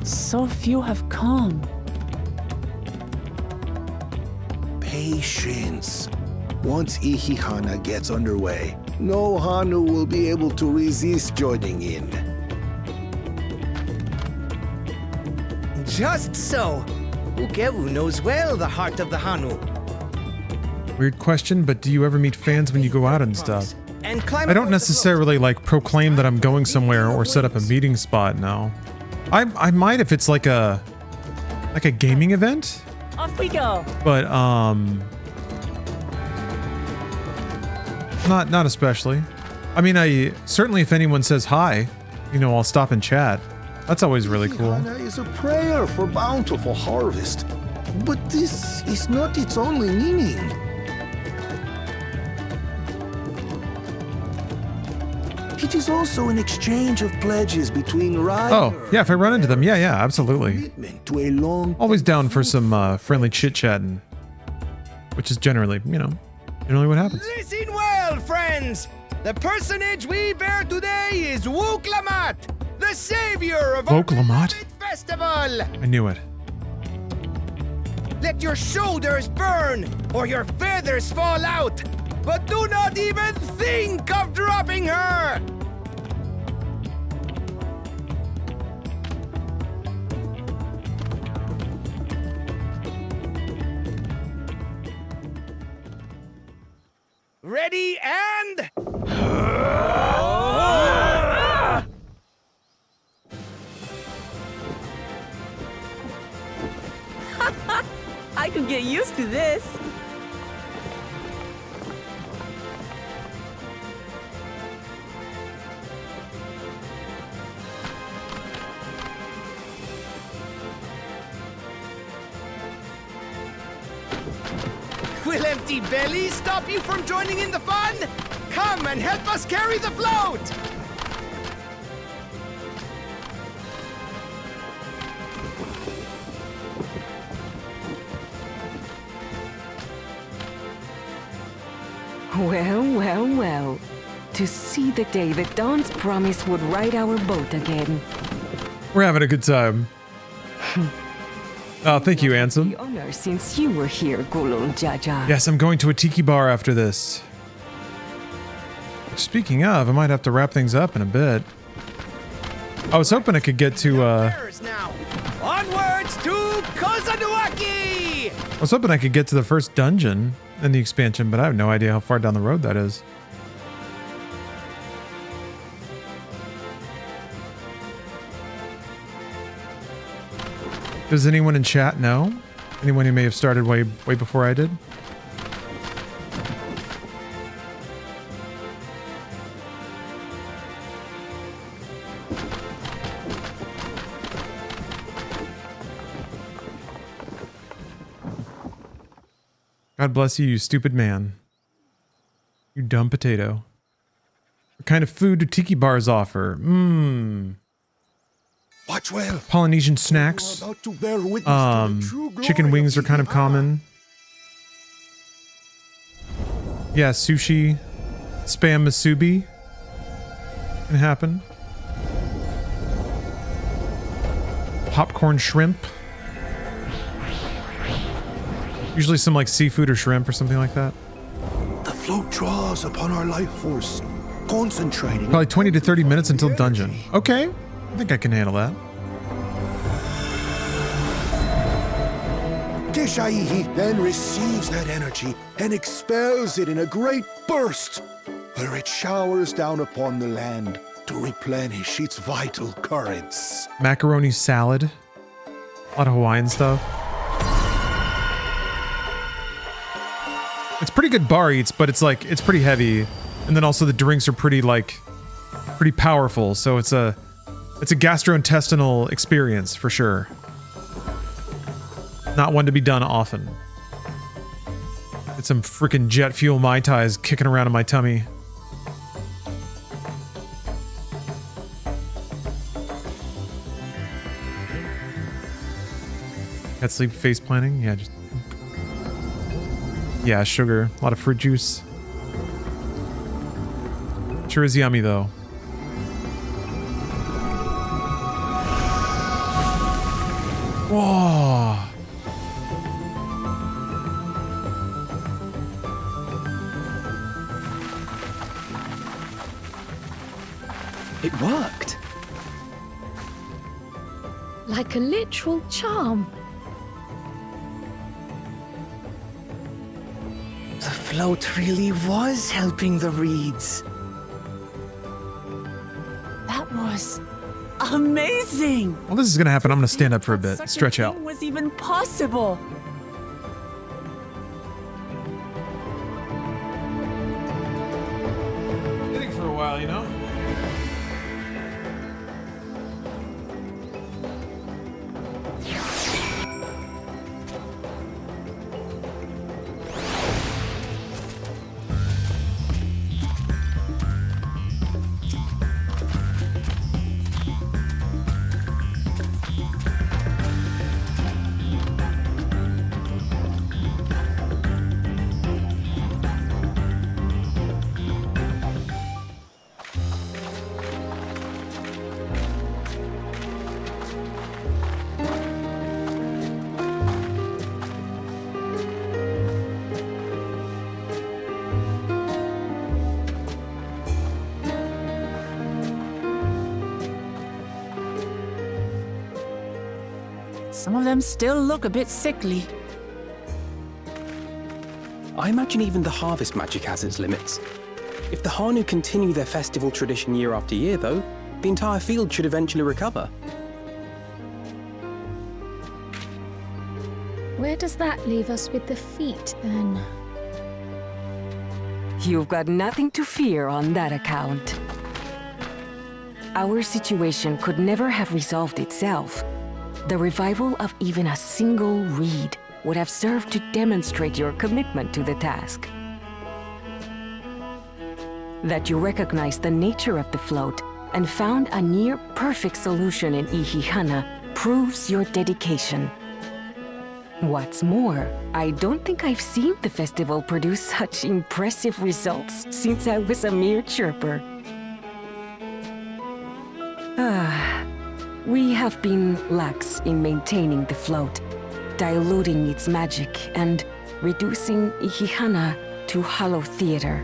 So few have come. Patience. Once Ihihana gets underway, no Hanu will be able to resist joining in. Just so. Ukewu knows well the heart of the Hanu. Weird question, but do you ever meet fans when you go out and stuff? And climb I don't necessarily like proclaim that I'm going somewhere or set up a meeting spot now. I might if it's like a gaming event. Off we go. But not especially. I mean, I certainly if anyone says hi, you know, I'll stop and chat. That's always really cool. Ihihana is a prayer for bountiful harvest, but this is not its only meaning. It is also an exchange of pledges between Rivalry. Oh, yeah, if I run into them, yeah, absolutely. To a long Always down for some friendly chit-chatting, which is generally, you know, what happens. Listen well, friends! The personage we bear today is Wuklamat, the savior of our Wuklamat? festival! I knew it. Let your shoulders burn, or your feathers fall out! But do not even think of dropping her! Ready and... I could get used to this. empty belly stop you from joining in the fun? Come and help us carry the float! Well, well, well. To see the day that Dawn's promise would ride our boat again. We're having a good time. Oh, thank you, Ansem. The honor since you were here, Gulul Jaja. Yes, I'm going to a tiki bar after this. Speaking of, I might have to wrap things up in a bit. I was hoping I could get to, Onwards to Kozaduaki! I was hoping I could get to the first dungeon in the expansion, but I have no idea how far down the road that is. Does anyone in chat know? Anyone who may have started way before I did? God bless you, you stupid man. You dumb potato. What kind of food do tiki bars offer? Watch well. Polynesian snacks. Chicken wings are kind of common. Yeah, sushi. Spam musubi can happen. Popcorn shrimp. Usually some like seafood or shrimp or something like that. The float draws upon our life force, concentrating. Probably 20 to 30 minutes until dungeon. Okay, I think I can handle that. Keshaihi then receives that energy and expels it in a great burst, where it showers down upon the land to replenish its vital currents. Macaroni salad. A lot of Hawaiian stuff. It's pretty good bar eats, but it's like, it's pretty heavy. And then also the drinks are pretty powerful. So it's a gastrointestinal experience for sure. Not one to be done often. Get some freaking jet fuel Mai Tais kicking around in my tummy. Cat sleep face planning? Yeah, just... Yeah, sugar. A lot of fruit juice. Sure is yummy, though. Whoa! It worked. Like a literal charm. The float really was helping the reeds. That was amazing. Well, this is gonna happen. I'm gonna stand up for a bit. Stretch out. It was even possible. Sitting for a while, you know? Some of them still look a bit sickly. I imagine even the harvest magic has its limits. If the Hanu continue their festival tradition year after year, though, the entire field should eventually recover. Where does that leave us with the feet, then? You've got nothing to fear on that account. Our situation could never have resolved itself. The revival of even a single reed would have served to demonstrate your commitment to the task. That you recognized the nature of the float and found a near-perfect solution in Ihihana proves your dedication. What's more, I don't think I've seen the festival produce such impressive results since I was a mere chirper. We have been lax in maintaining the float, diluting its magic and reducing Ihihana to hollow theater.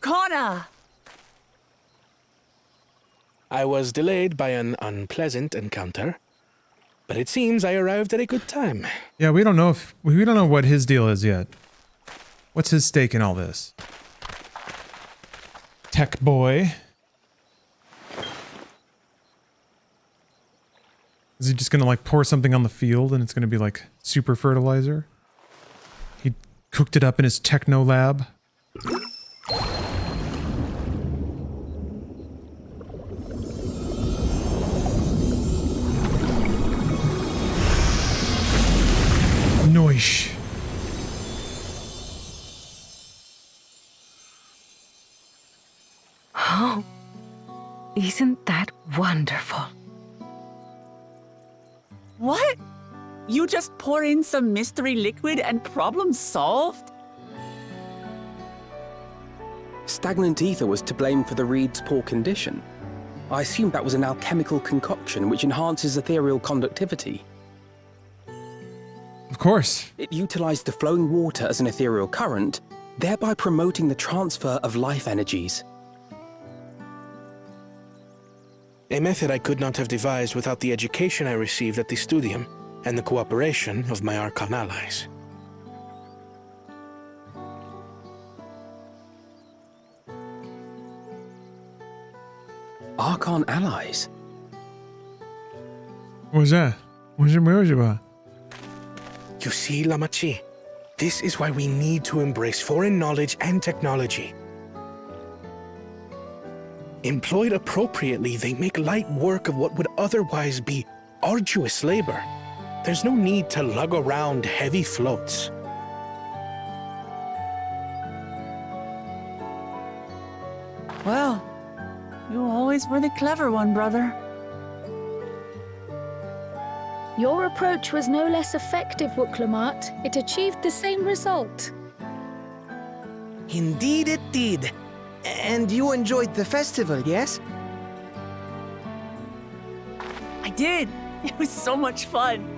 Connor! I was delayed by an unpleasant encounter, but it seems I arrived at a good time. Yeah, we don't know what his deal is yet. What's his stake in all this? Tech boy. Is he just gonna like pour something on the field and it's gonna be like super fertilizer? He cooked it up in his techno lab. Noish. Oh, isn't that wonderful? What? You just pour in some mystery liquid and problem solved? Stagnant ether was to blame for the reed's poor condition. I assumed that was an alchemical concoction which enhances ethereal conductivity. Of course. It utilized the flowing water as an ethereal current, thereby promoting the transfer of life energies. A method I could not have devised without the education I received at the studium and the cooperation of my Archon allies. Archon allies? What was that? Where was you? You see, Lamachi, this is why we need to embrace foreign knowledge and technology. Employed appropriately, they make light work of what would otherwise be arduous labor. There's no need to lug around heavy floats. Well, you always were the clever one, brother. Your approach was no less effective, Wuklamat. It achieved the same result. Indeed it did. And you enjoyed the festival, yes? I did. It was so much fun.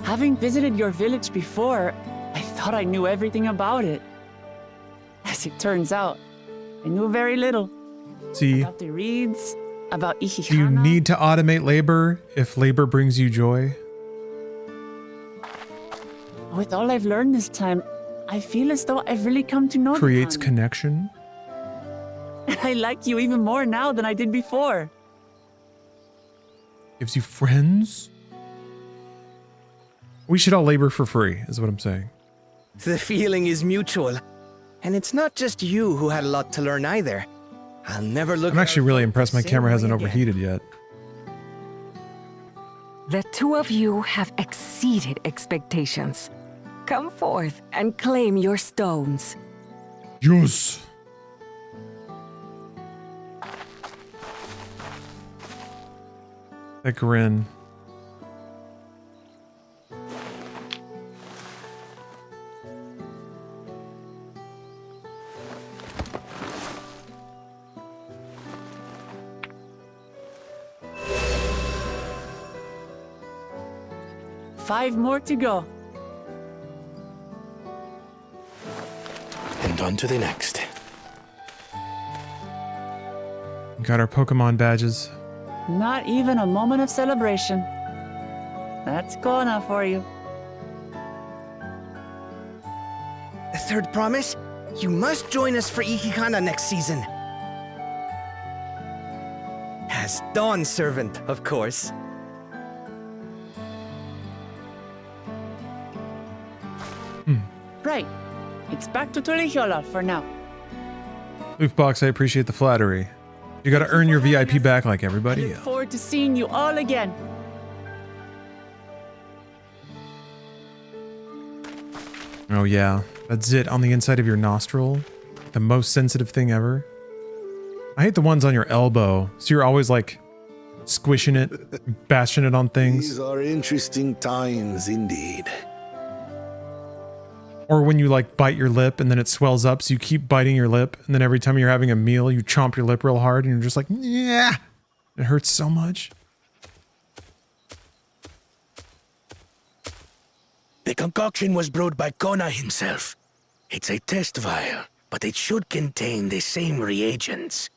Having visited your village before, I thought I knew everything about it. As it turns out, I knew very little. See, about the reeds, about Ihihana. Do you need to automate labor if labor brings you joy? With all I've learned this time, I feel as though I've really come to know Creates the connection. I like you even more now than I did before. Gives you friends? We should all labor for free, is what I'm saying. The feeling is mutual. And it's not just you who had a lot to learn either. I'll never look. I'm actually really impressed my camera hasn't overheated yet. The two of you have exceeded expectations. Come forth and claim your stones. Yes. That grin. Five more to go. And on to the next. Got our Pokemon badges. Not even a moment of celebration. That's Kona for you. A third promise? You must join us for Ihihana next season. As Dawn Servant, of course. Right. It's back to Tuliyollal for now. Loofbox, I appreciate the flattery. You gotta earn your VIP back like everybody Look else. forward to seeing you all again. Oh yeah, that zit on the inside of your nostril. The most sensitive thing ever. I hate the ones on your elbow. So you're always like squishing it, bashing it on things. These are interesting times indeed. Or when you like bite your lip and then it swells up, so you keep biting your lip, and then every time you're having a meal, you chomp your lip real hard and you're just like, yeah. It hurts so much. The concoction was brewed by Kona himself. It's a test vial, but it should contain the same reagents.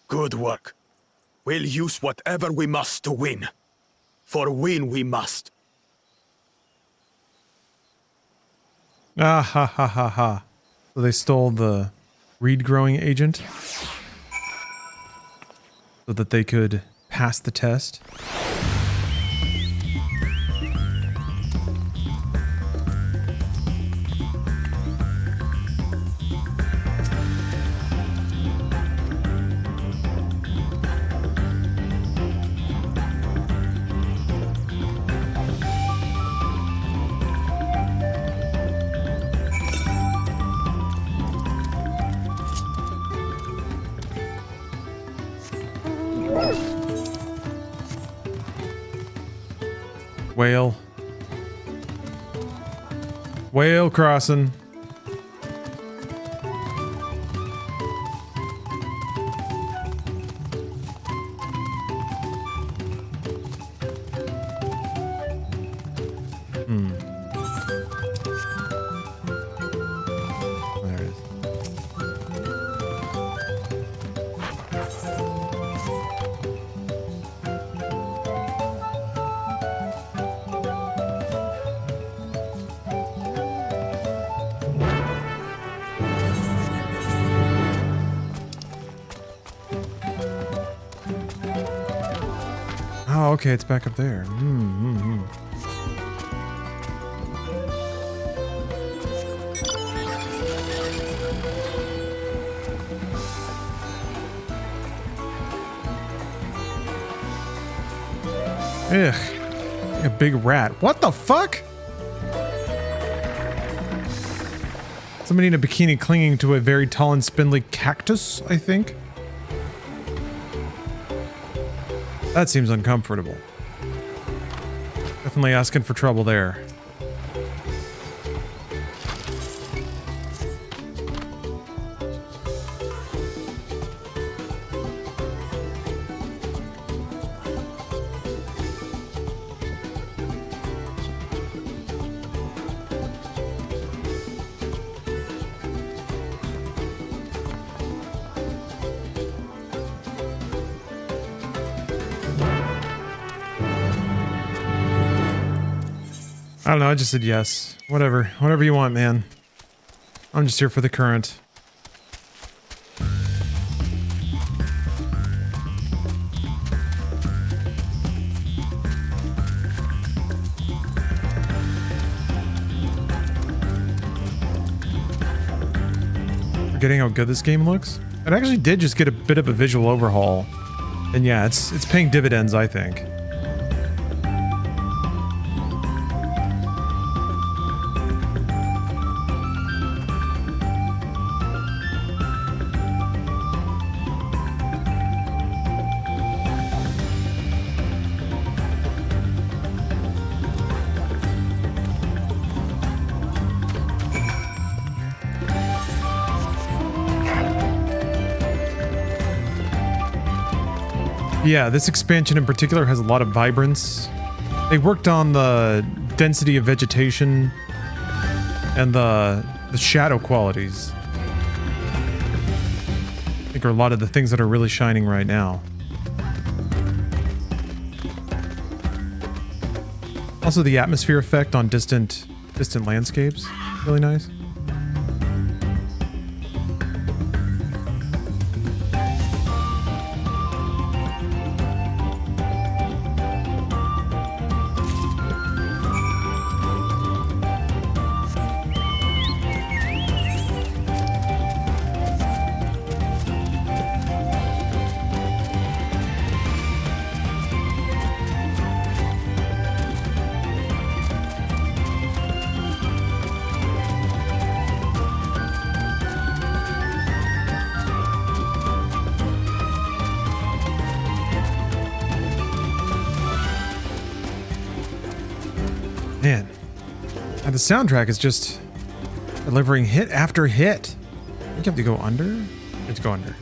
Good work. We'll use whatever we must to win. For win we must. Ah ha ha ha ha. So they stole the reed growing agent so that they could pass the test. Whale. Whale crossing. There it is. Oh, okay, it's back up there. Ugh. Like a big rat. What the fuck? Somebody in a bikini clinging to a very tall and spindly cactus, I think. That seems uncomfortable. Definitely asking for trouble there. I don't know, I just said yes. Whatever. Whatever you want, man. I'm just here for the current. Forgetting how good this game looks? It actually did just get a bit of a visual overhaul. And yeah, it's paying dividends, I think. Yeah, this expansion in particular has a lot of vibrance. They worked on the density of vegetation and the shadow qualities. I think are a lot of the things that are really shining right now. Also the atmosphere effect on distant landscapes, really nice. And the soundtrack is just delivering hit after hit. I think you have to go under. Let's go under.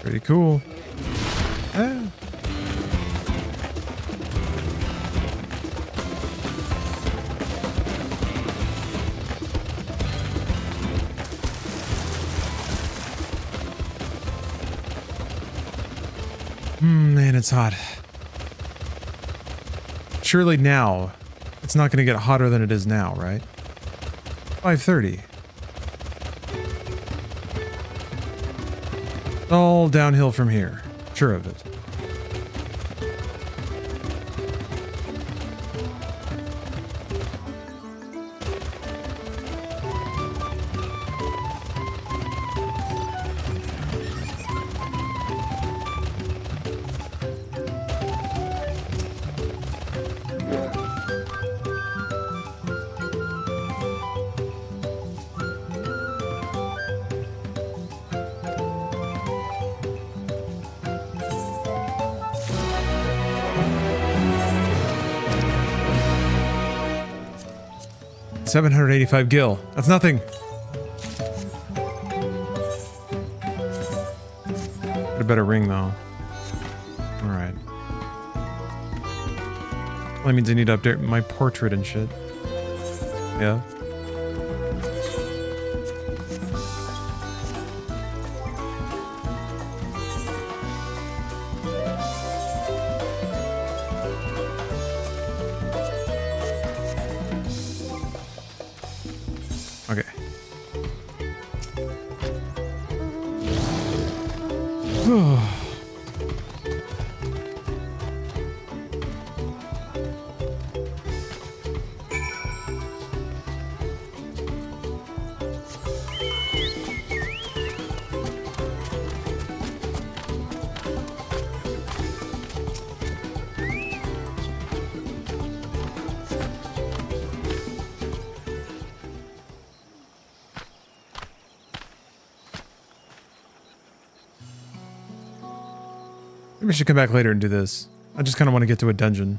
Pretty cool. Ah. Man, it's hot. Surely now, it's not going to get hotter than it is now, right? 5:30. All downhill from here. Sure of it. $785 gil. That's nothing. Get a better ring though. Alright. Well, that means I need to update my portrait and shit. Yeah. Okay. Maybe I should come back later and do this. I just kind of want to get to a dungeon.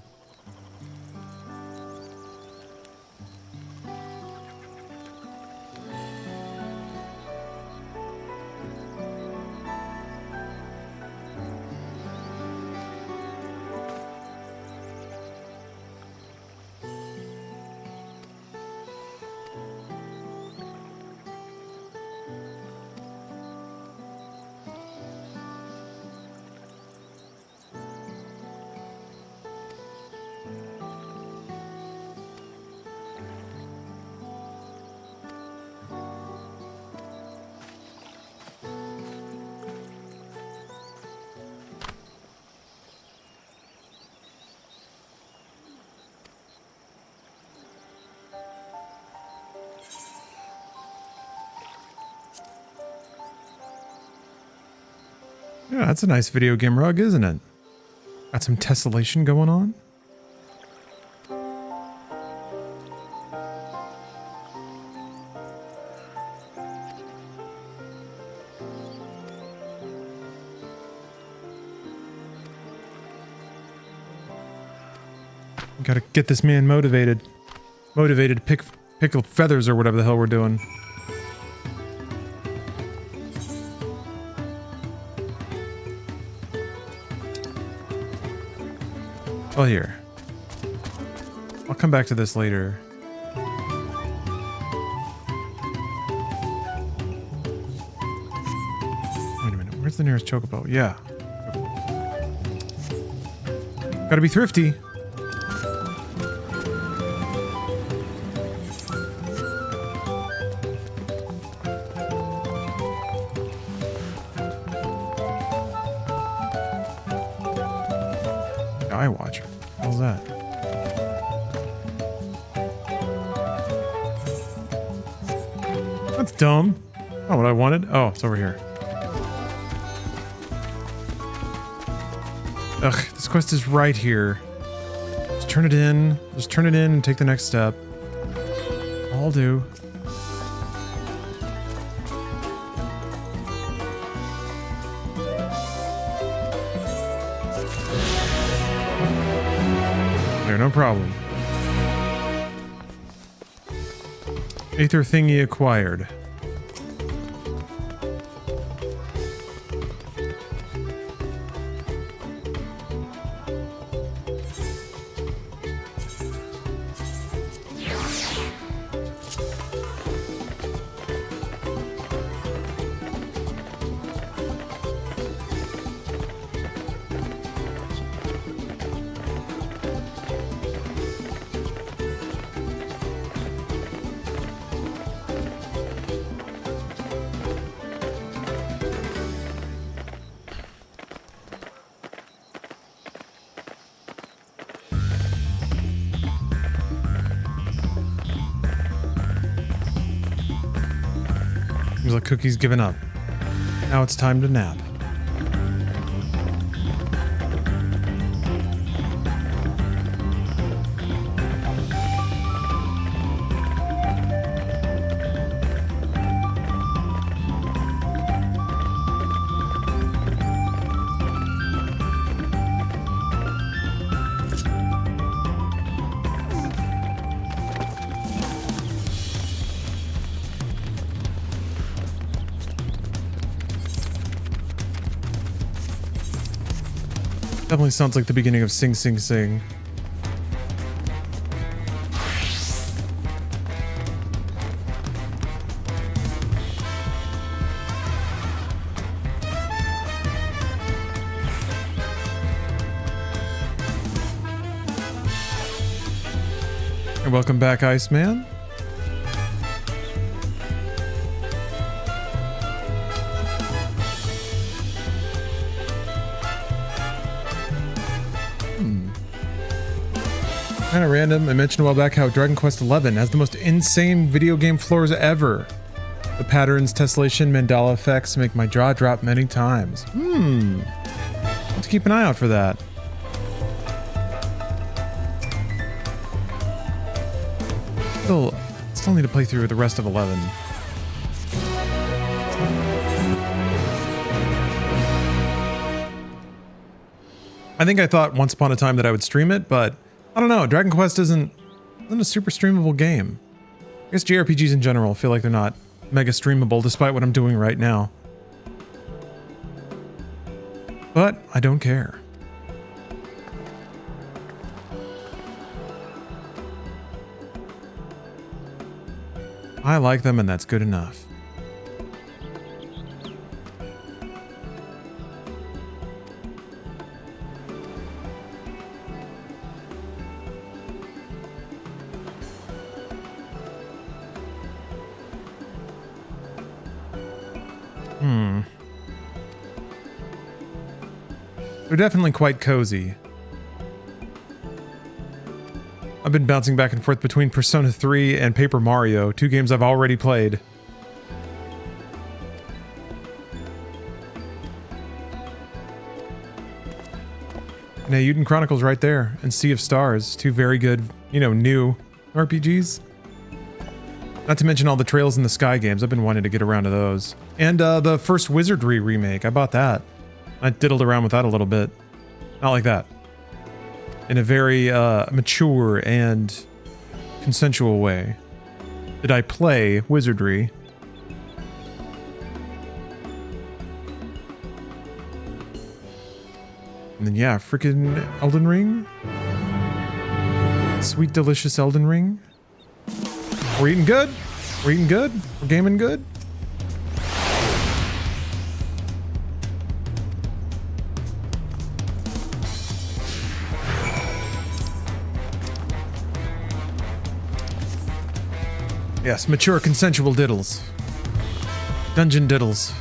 Yeah, that's a nice video game rug, isn't it? Got some tessellation going on. Gotta get this man motivated. Motivated to pickle feathers or whatever the hell we're doing. Well, here. I'll come back to this later. Wait a minute. Where's the nearest chocobo? Yeah. Gotta be thrifty. Sky Watcher. What was that? That's dumb. Not what I wanted. Oh, it's over here. Ugh, this quest is right here. Just turn it in. Just turn it in and take the next step. I'll do. There, no problem. Aether thingy acquired. Seems like Cookie's given up. Now it's time to nap. Definitely sounds like the beginning of Sing Sing Sing. And welcome back, Iceman. Kind of random. I mentioned a while back how Dragon Quest XI has the most insane video game floors ever. The patterns, tessellation, mandala effects make my jaw drop many times. Let's keep an eye out for that. Still need to play through the rest of 11. I think I thought once upon a time that I would stream it, but I don't know. Dragon Quest isn't a super streamable game. I guess JRPGs in general feel like they're not mega streamable despite what I'm doing right now. But I don't care. I like them and that's good enough. They're definitely quite cozy. I've been bouncing back and forth between Persona 3 and Paper Mario, two games I've already played. Now, Uden Chronicles right there, and Sea of Stars, two very good, new RPGs. Not to mention all the Trails in the Sky games. I've been wanting to get around to those. And the first Wizardry remake, I bought that. I diddled around with that a little bit. Not like that. In a very mature and consensual way. Did I play Wizardry? And then yeah, frickin' Elden Ring. Sweet delicious Elden Ring. We're eating good. We're eating good. We're gaming good. Yes, mature consensual diddles. Dungeon diddles.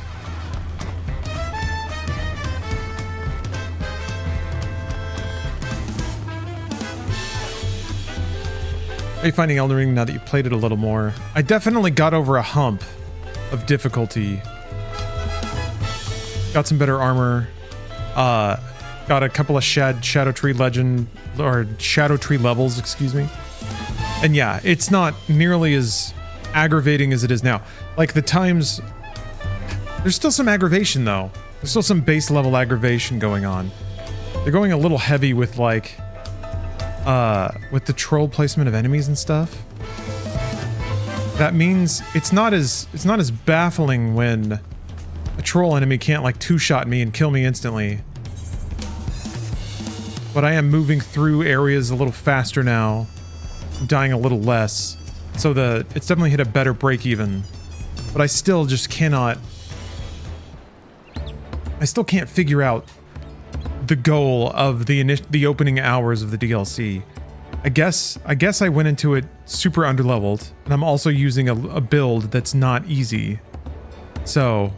Are you finding Elden Ring now that you played it a little more? I definitely got over a hump of difficulty. Got some better armor. Got a couple of Shadow Tree Legend, or Shadow Tree levels, excuse me. And yeah, it's not nearly as aggravating as it is now. Like the times, there's still some aggravation though. There's still some base level aggravation going on. They're going a little heavy with like, with the troll placement of enemies and stuff. That means it's not as baffling when a troll enemy can't like two-shot me and kill me instantly. But I am moving through areas a little faster now. I'm dying a little less. So it's definitely hit a better break even. But I still just cannot... I still can't figure out the goal of the opening hours of the DLC. I guess I went into it super underleveled, and I'm also using a build that's not easy. So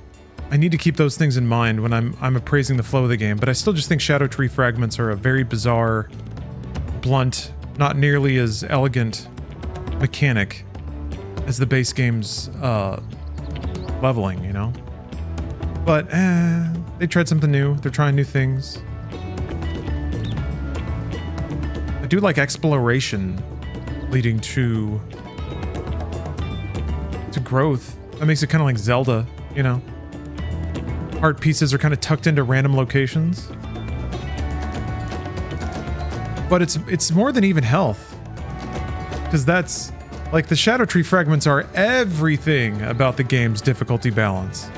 I need to keep those things in mind when I'm appraising the flow of the game, but I still just think Shadow Tree fragments are a very bizarre, blunt, not nearly as elegant mechanic as the base game's leveling, you know? But they tried something new. They're trying new things. I do like exploration leading to growth. That makes it kind of like Zelda, you know? Art pieces are kind of tucked into random locations. But it's more than even health. Because that's... like, the Shadow Tree fragments are everything about the game's difficulty balance.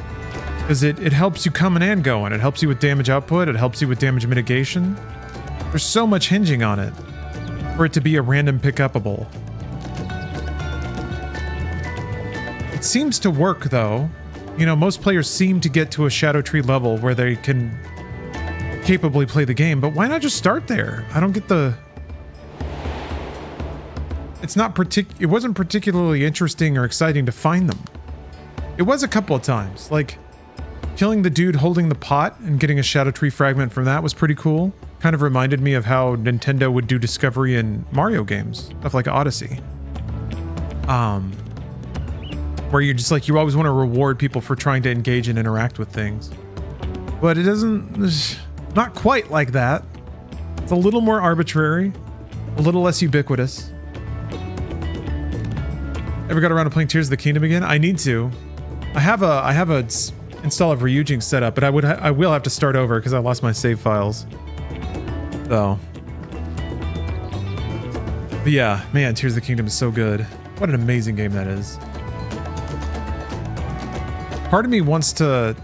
Because it helps you coming and going. It helps you with damage output. It helps you with damage mitigation. There's so much hinging on it for it to be a random pick-upable. It seems to work, though. You know, most players seem to get to a Shadow Tree level where they can capably play the game, but why not just start there? I don't get the... It wasn't particularly interesting or exciting to find them. It was a couple of times, like killing the dude holding the pot and getting a Shadow Tree fragment from that was pretty cool. Kind of reminded me of how Nintendo would do discovery in Mario games, stuff like Odyssey. Where you're just like, you always want to reward people for trying to engage and interact with things. But it doesn't, not quite like that. It's a little more arbitrary, a little less ubiquitous. Ever got around to playing Tears of the Kingdom again? I need to. I have a install of Ryujing set up, but I will have to start over because I lost my save files. So. But yeah, man, Tears of the Kingdom is so good. What an amazing game that is. Part of me wants to...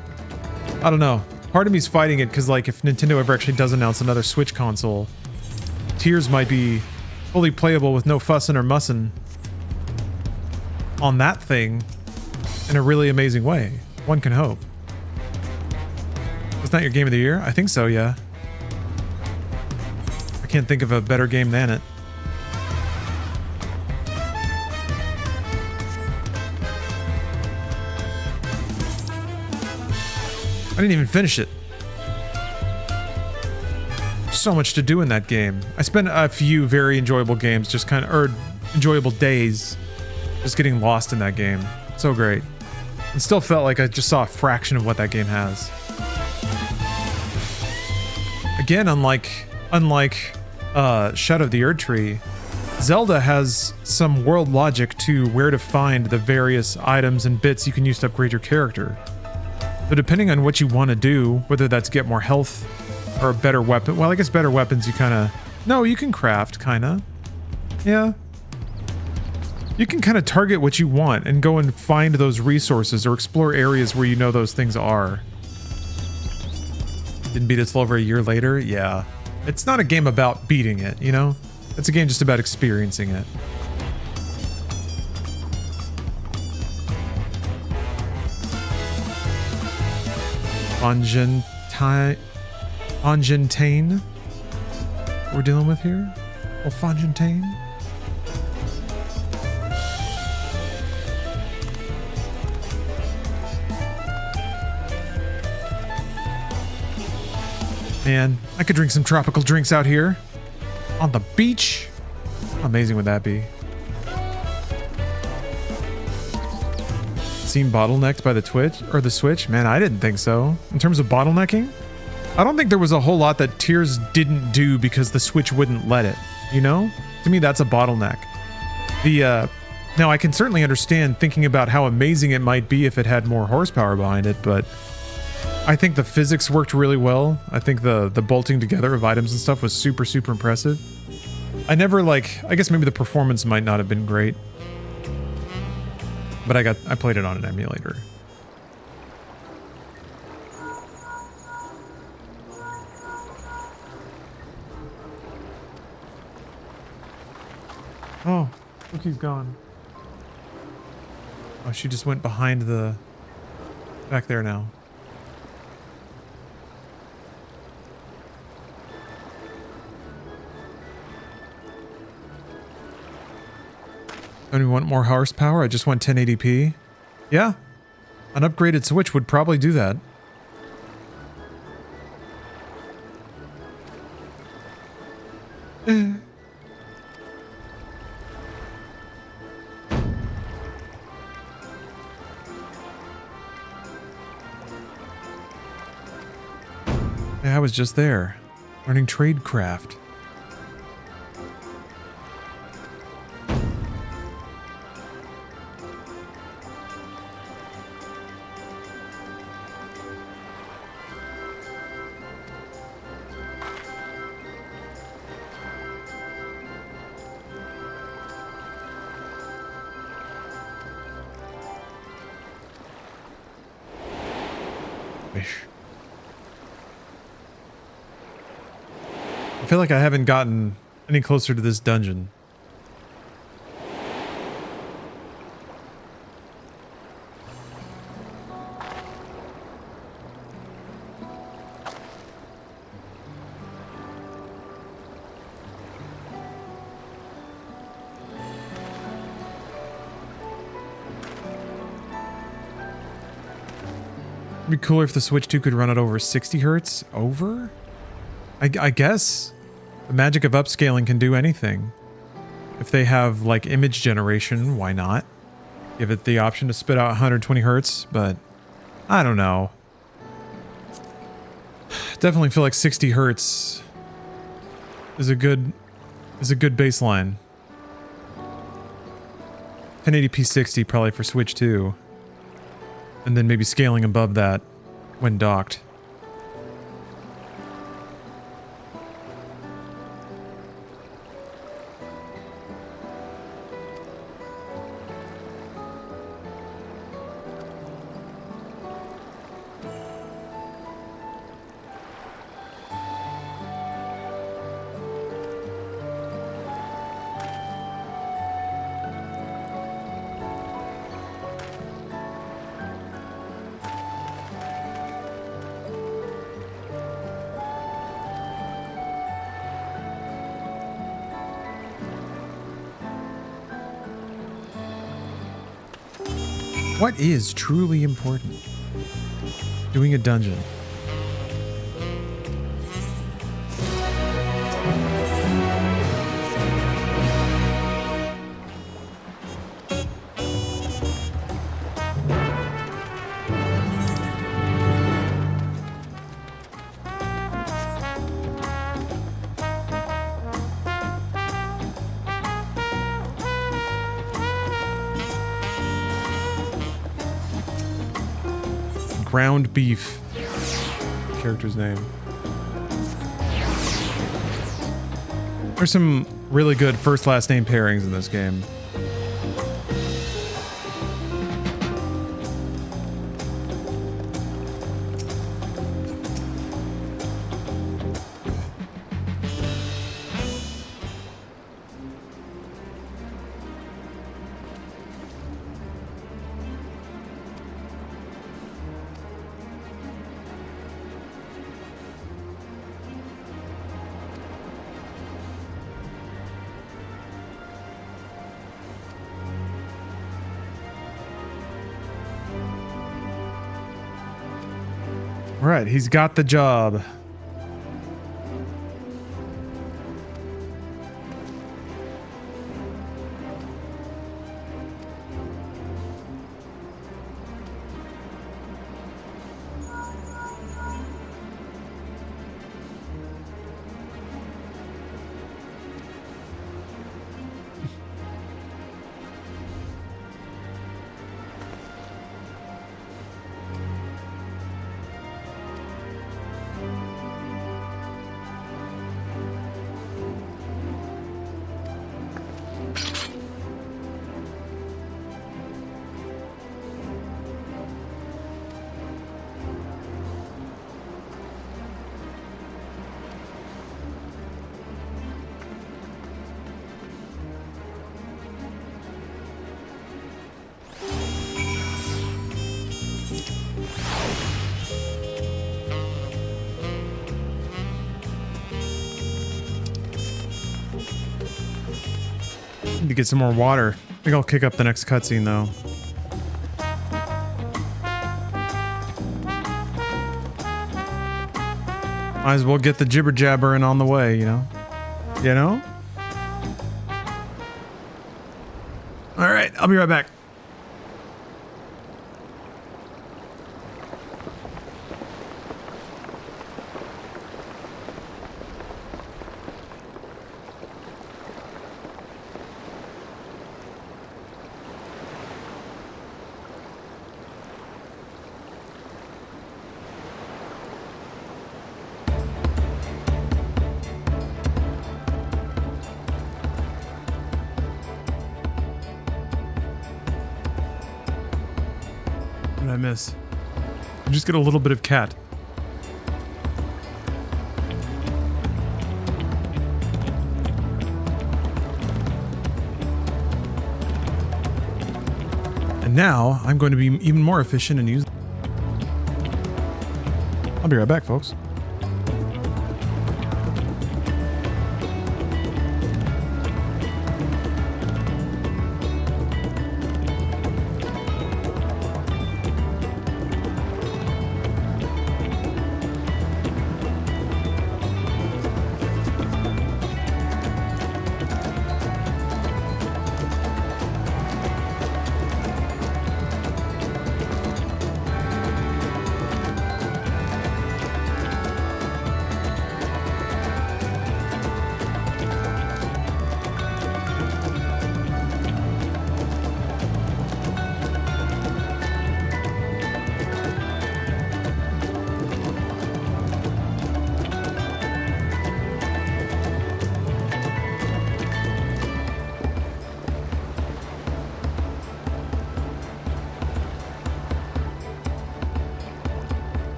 I don't know. Part of me's fighting it because, like, if Nintendo ever actually does announce another Switch console, Tears might be fully playable with no fussing or mussing on that thing in a really amazing way. One can hope. It's not your game of the year? I think so, yeah. I can't think of a better game than it. I didn't even finish it. So much to do in that game. I spent a few very enjoyable games, just kind of, or enjoyable days, just getting lost in that game. So great. It still felt like I just saw a fraction of what that game has. Again, unlike Shadow of the Erdtree, Zelda has some world logic to where to find the various items and bits you can use to upgrade your character. So depending on what you want to do, whether that's get more health or a better weapon. Well, I guess better weapons you kind of... No, you can craft, kind of. Yeah. You can kind of target what you want and go and find those resources or explore areas where you know those things are. Didn't beat it till over a year later? Yeah. It's not a game about beating it, you know? It's a game just about experiencing it. Fontaine we're dealing with here? Well, Fontaine? Man, I could drink some tropical drinks out here on the beach. How amazing would that be? seem bottlenecked by the Twitch or the Switch? Man, I didn't think so. In terms of bottlenecking, I don't think there was a whole lot that Tears didn't do because the Switch wouldn't let it, you know? To me, that's a bottleneck. Now I can certainly understand thinking about how amazing it might be if it had more horsepower behind it, but I think the physics worked really well. I think the bolting together of items and stuff was super, super impressive. I guess maybe the performance might not have been great, but I played it on an emulator. Oh, look, he's gone. Oh, she just went behind the... back there now. Don't you want more horsepower? I just want 1080p. Yeah, an upgraded Switch would probably do that. Yeah, I was just there, learning tradecraft. I feel like I haven't gotten any closer to this dungeon. It'd be cooler if the Switch 2 could run at over 60 hertz. Over? I guess the magic of upscaling can do anything. If they have like image generation, why not? Give it the option to spit out 120 hertz, but I don't know. Definitely feel like 60 hertz is a good baseline. 1080p 60 probably for Switch 2. And then maybe scaling above that when docked. What is truly important? Doing a dungeon. Ground beef. Character's name. There's some really good first last name pairings in this game. Right, he's got the job. Need to get some more water. I think I'll kick up the next cutscene though. Might as well get the jibber jabbering on the way, you know? You know? Alright, I'll be right back. What did I miss? I just get a little bit of cat. And now I'm going to be even more efficient and use. I'll be right back, folks.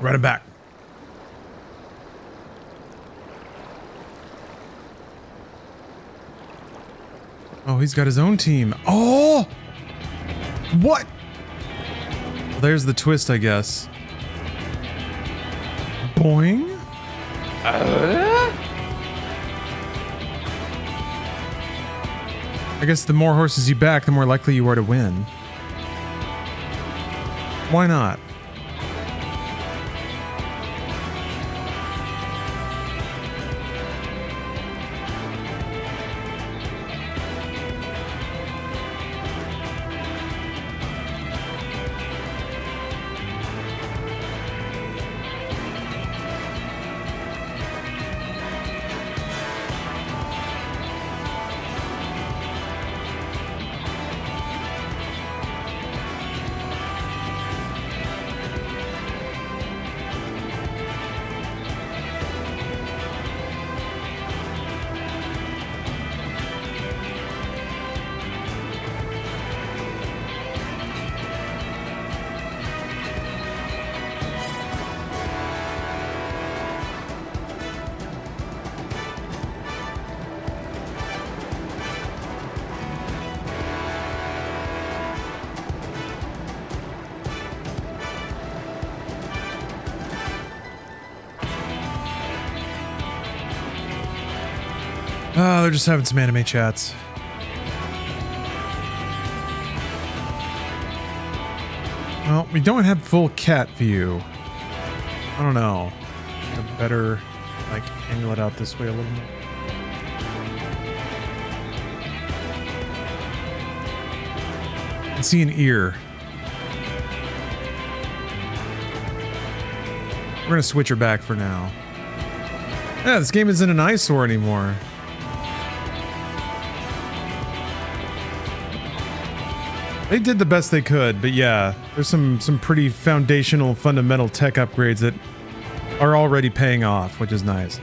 Right back. Oh, he's got his own team. Oh! What? Well, there's the twist, I guess. Boing. I guess the more horses you back, the more likely you are to win. Why not? Oh, they're just having some anime chats. Well, we don't have full cat view. I don't know. I better, like, angle it out this way a little more. I can see an ear. We're gonna switch her back for now. Yeah, this game isn't an eyesore anymore. They did the best they could, but yeah, there's some pretty foundational, fundamental tech upgrades that are already paying off, which is nice.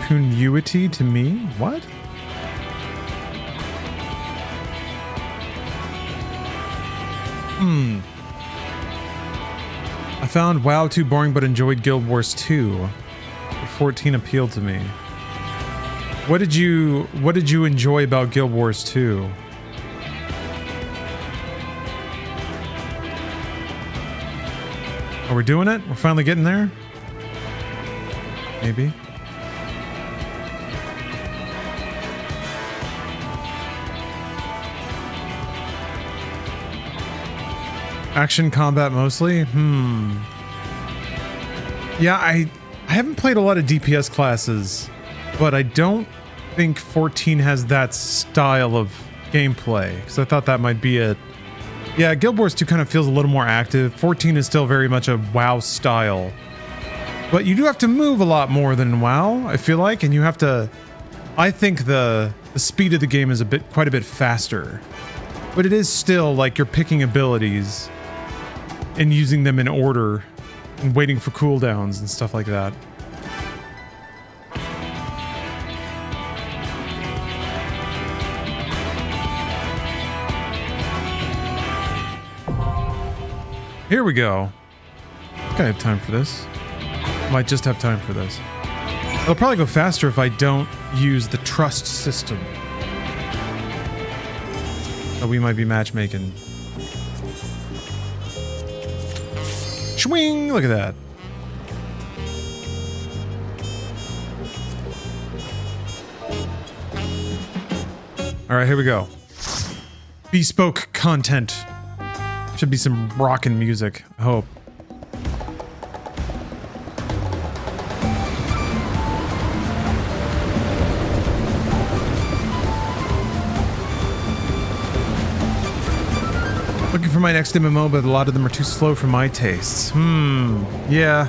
continuity to me? What? I found WoW too boring but enjoyed Guild Wars 2. 14 appealed to me. What did you enjoy about Guild Wars 2? Are we doing it? We're finally getting there? Maybe. Action combat mostly? Yeah, I haven't played a lot of DPS classes, but I don't think 14 has that style of gameplay, because I thought that might be it. Yeah, Guild Wars 2 kind of feels a little more active. 14 is still very much a WoW style. But you do have to move a lot more than WoW, I feel like, and you have to... I think the speed of the game is quite a bit faster. But it is still like you're picking abilities and using them in order and waiting for cooldowns and stuff like that. Here we go. I think I have time for this. Might just have time for this. It'll probably go faster if I don't use the trust system. So we might be matchmaking. Swing! Look at that. Alright, here we go. Bespoke content. Should be some rockin' music, I hope. Looking for my next MMO, but a lot of them are too slow for my tastes. Yeah.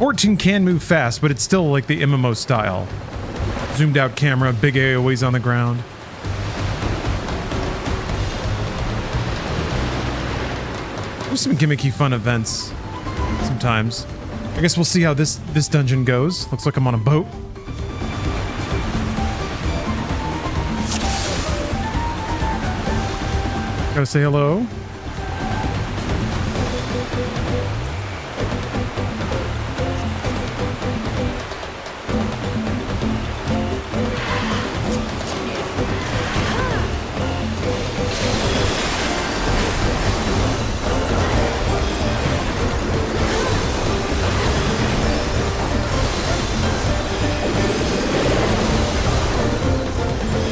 14 can move fast, but it's still like the MMO style. Zoomed out camera, big AoEs on the ground. There's some gimmicky fun events sometimes. I guess we'll see how this dungeon goes. Looks like I'm on a boat. Gotta say hello.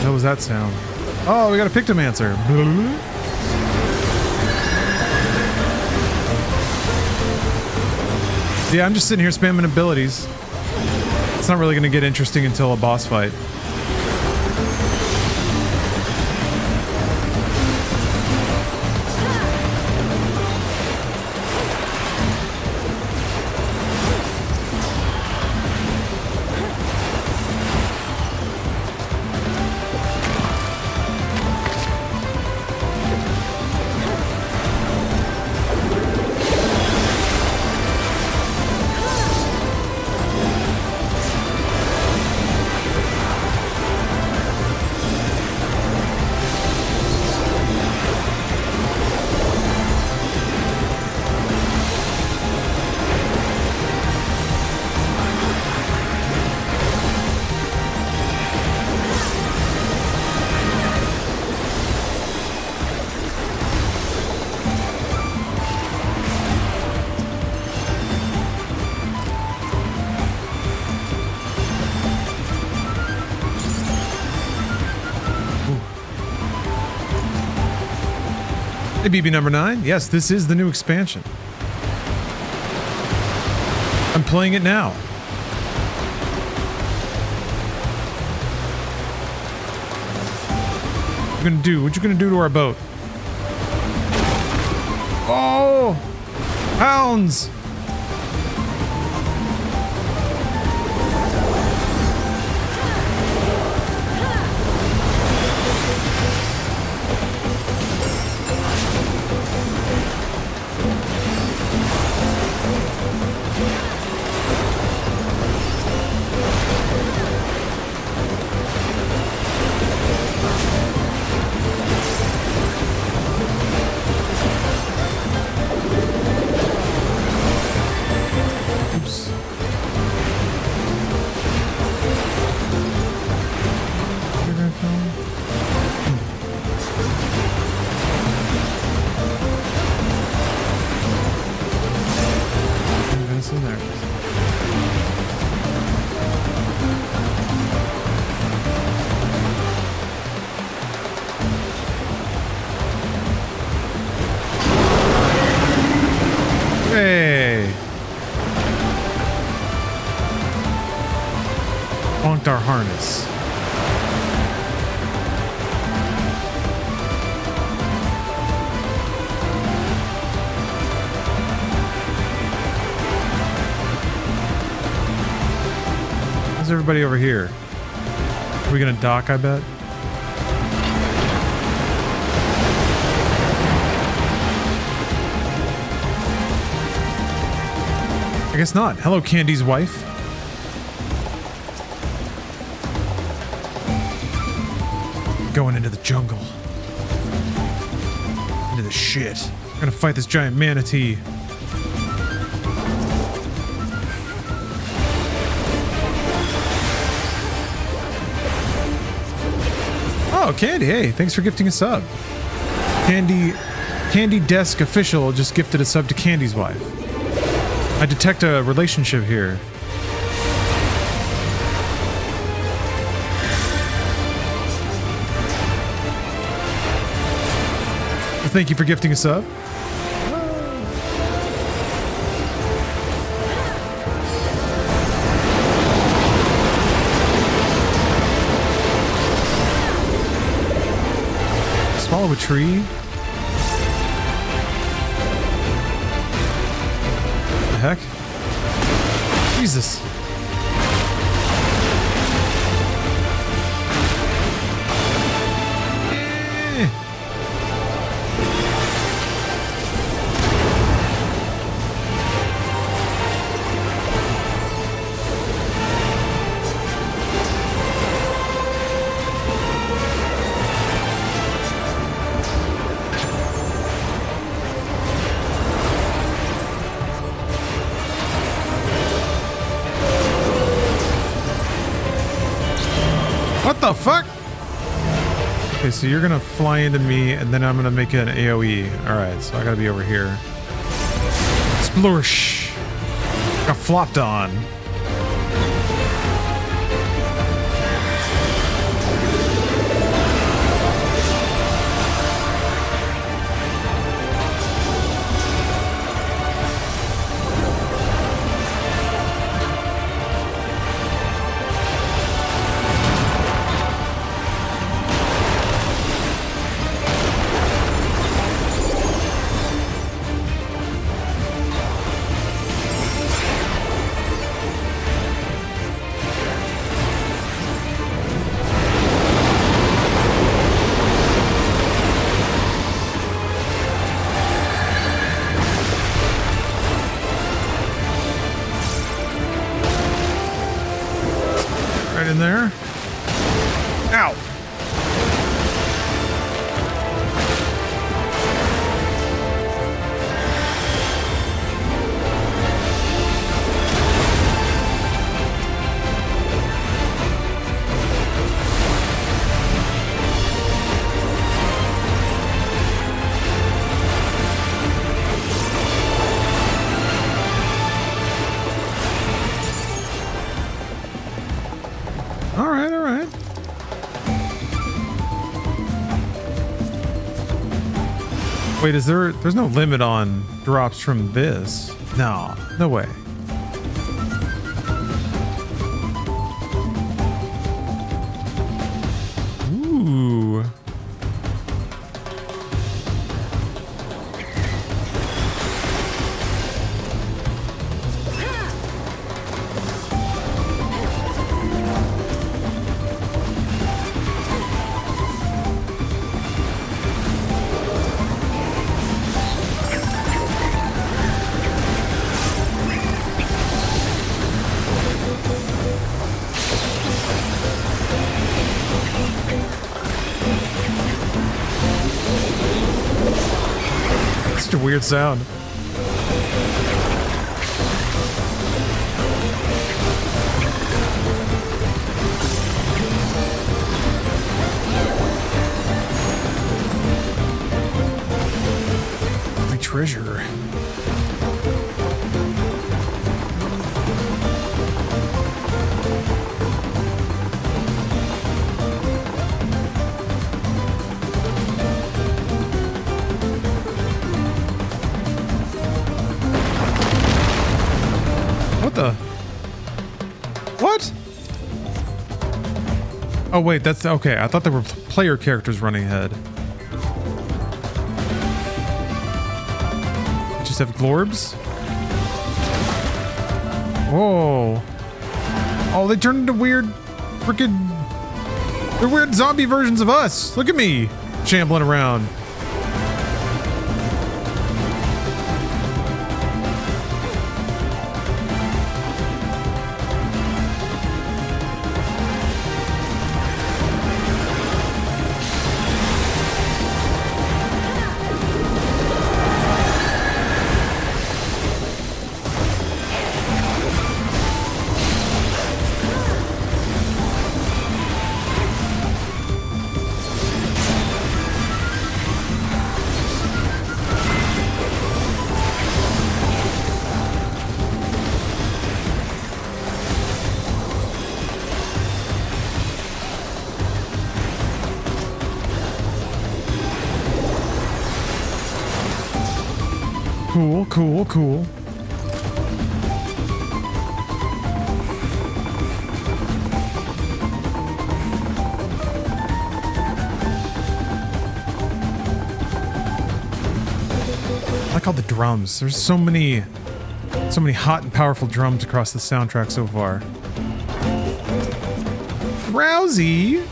What was that sound? Oh, we got a Pictomancer. Yeah, I'm just sitting here spamming abilities. It's not really going to get interesting until a boss fight. Hey, BB number 9. Yes, this is the new expansion. I'm playing it now. What you gonna do? What you gonna do to our boat? Oh! Hounds! harness. How's everybody over here? Are we gonna dock, I bet? I guess not. Hello, Candy's wife. Going into the jungle. Into the shit. I'm gonna fight this giant manatee. Oh, Candy, hey, thanks for gifting a sub. Candy Desk Official just gifted a sub to Candy's wife. I detect a relationship here. Well, thank you for gifting a sub. Swallow a tree. The heck? Jesus. What the fuck? Okay, so you're gonna fly into me, and then I'm gonna make an AoE. Alright, so I gotta be over here. Sploosh! Got flopped on. In there. Ow. Wait, there's no limit on drops from this? No, no way. Ooh. Such a weird sound. My treasure. What? Oh wait, that's okay. I thought there were player characters running ahead. We just have glorbs. Whoa. Oh, they turned into weird freaking... They're weird zombie versions of us. Look at me shambling around. Cool, cool, cool. I like all the drums. There's so many hot and powerful drums across the soundtrack so far. Rousey.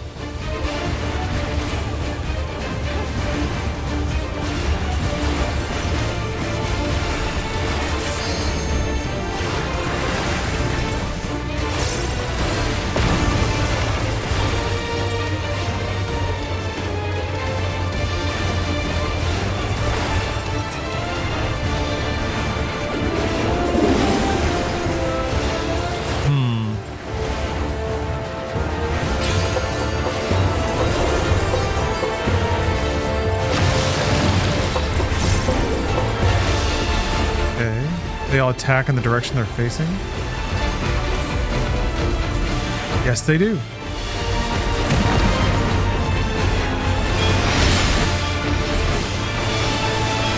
They all attack in the direction they're facing? Yes, they do.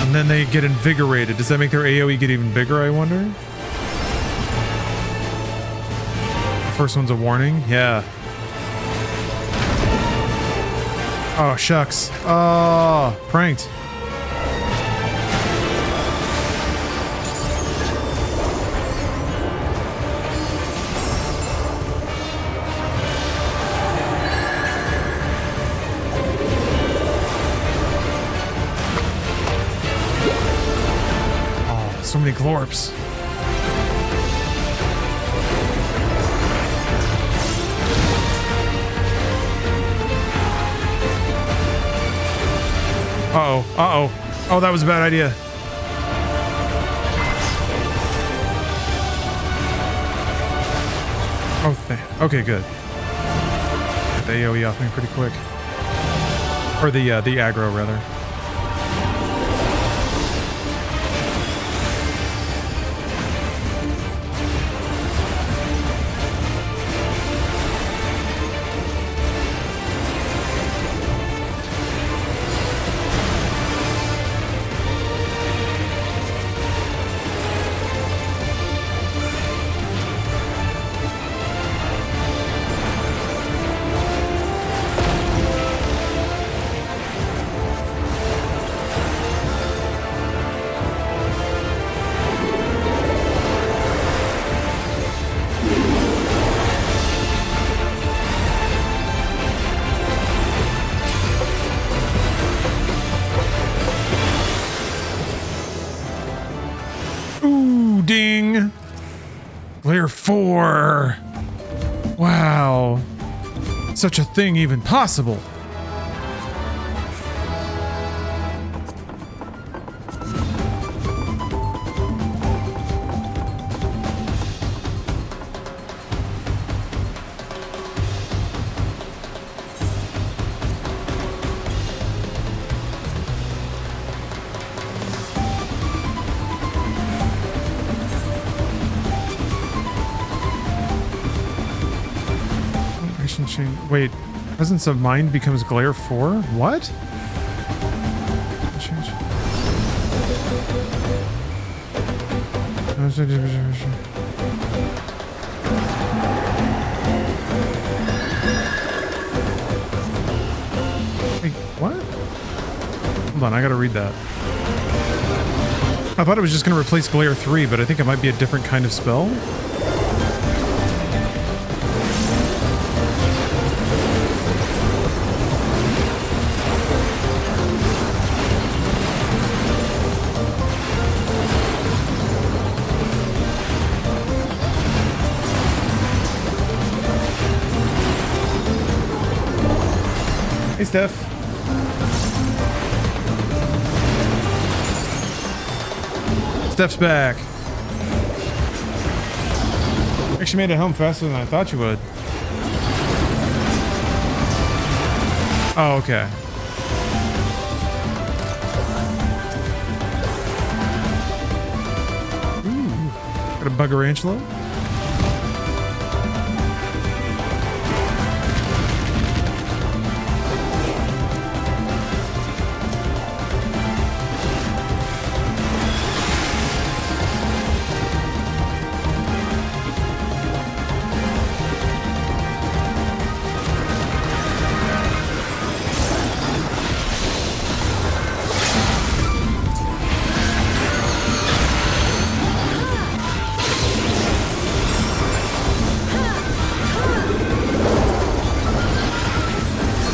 And then they get invigorated. Does that make their AoE get even bigger, I wonder? The first one's a warning? Yeah. Oh, shucks. Oh, pranked. So many glorps. Uh-oh. Uh-oh. Oh, that was a bad idea. Oh, okay, good. Get the AoE off me pretty quick. Or the aggro, rather. Ding! Glare 4! Wow. Such a thing even possible. Wait, Presence of Mind becomes Glare 4? What? Change. Hold on, I gotta read that. I thought it was just gonna replace Glare 3, but I think it might be a different kind of spell. Hey, Steph. Steph's back. Actually made it home faster than I thought you would. Oh, okay. Ooh. Got a Bugger Angelo?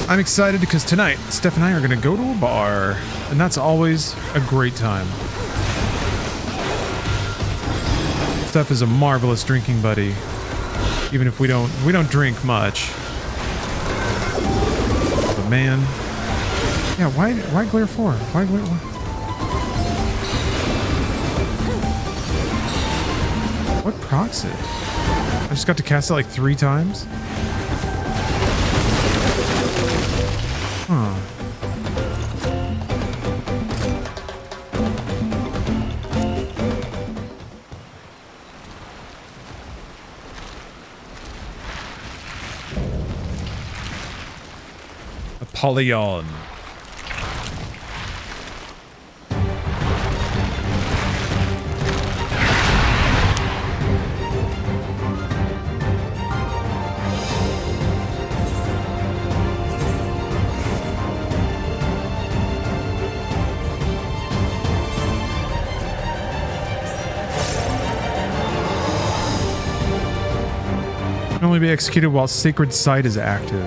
I'm excited because tonight, Steph and I are going to go to a bar, and that's always a great time. Steph is a marvelous drinking buddy, even if we don't drink much. But man, yeah, why Glare 4? Why? What procs it? I just got to cast it like 3 times? Huh. Apollyon. Only be executed while Sacred Sight is active.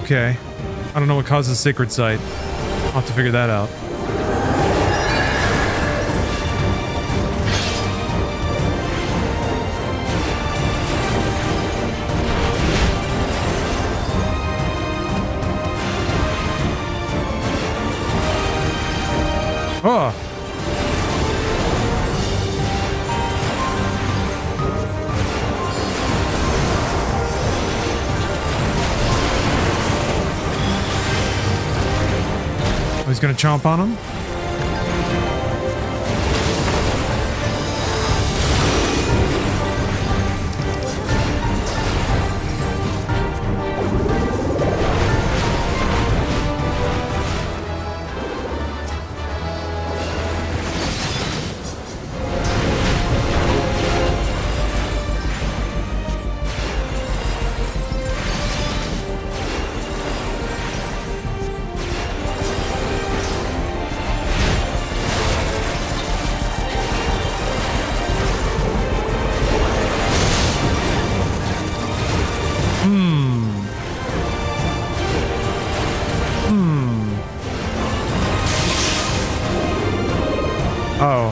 Okay. I don't know what causes Sacred Sight. I'll have to figure that out. Oh! He's gonna chomp on him.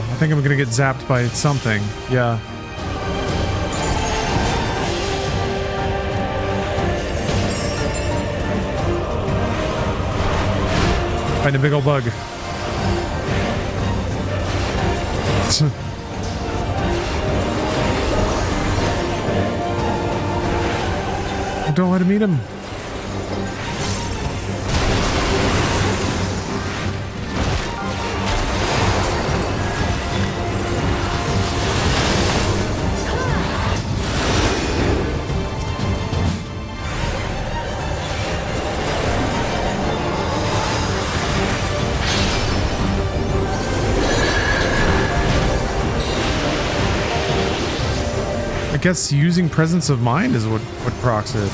I think I'm gonna get zapped by something. Yeah. Find a big old bug. Don't let him eat him. I guess using Presence of Mind is what procs it.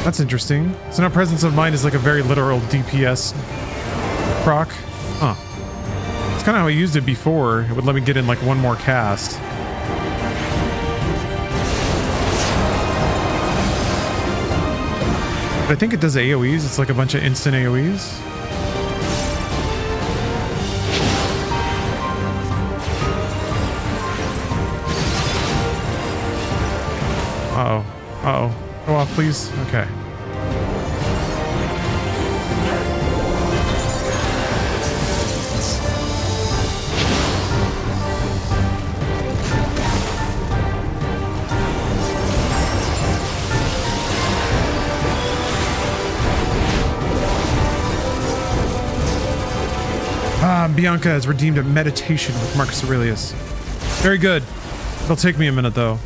That's interesting. So now presence of mind is like a very literal DPS proc. Huh. It's kind of how I used it before. It would let me get in like one more cast. But I think it does AoEs. It's like a bunch of instant AoEs. Uh-oh. Uh-oh. Go off, please. Okay. Bianca has redeemed a meditation with Marcus Aurelius. Very good. It'll take me a minute, though.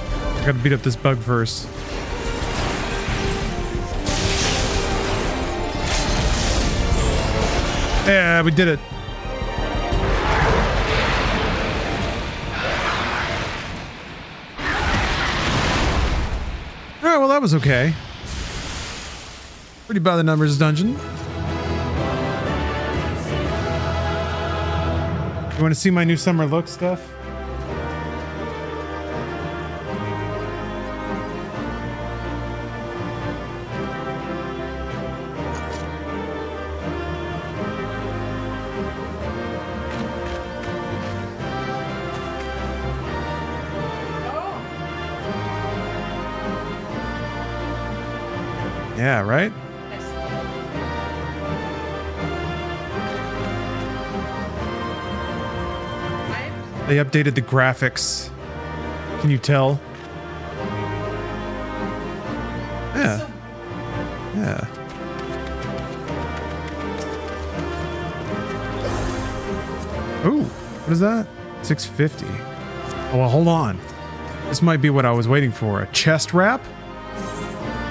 I gotta beat up this bug first. Yeah, we did it. Alright, well that was okay. Pretty by the numbers dungeon. You want to see my new summer look, Steph? Yeah, right? They updated the graphics. Can you tell? Yeah. Yeah. Ooh, what is that? 650. Oh, well, hold on. This might be what I was waiting for. A chest wrap?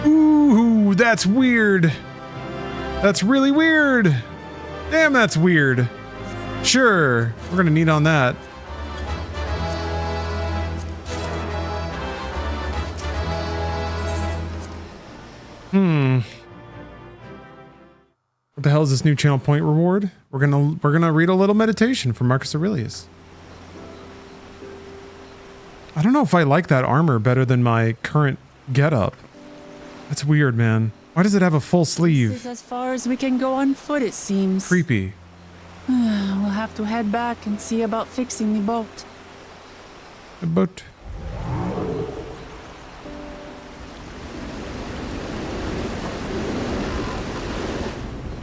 Ooh, that's weird. That's really weird. Damn, that's weird. Sure, we're gonna need on that. What the hell is this new channel point reward? We're gonna read a little meditation from Marcus Aurelius. I don't know if I like that armor better than my current getup. That's weird, man. Why does it have a full sleeve? This is as far as we can go on foot, it seems. Creepy. We'll have to head back and see about fixing the boat. The boat.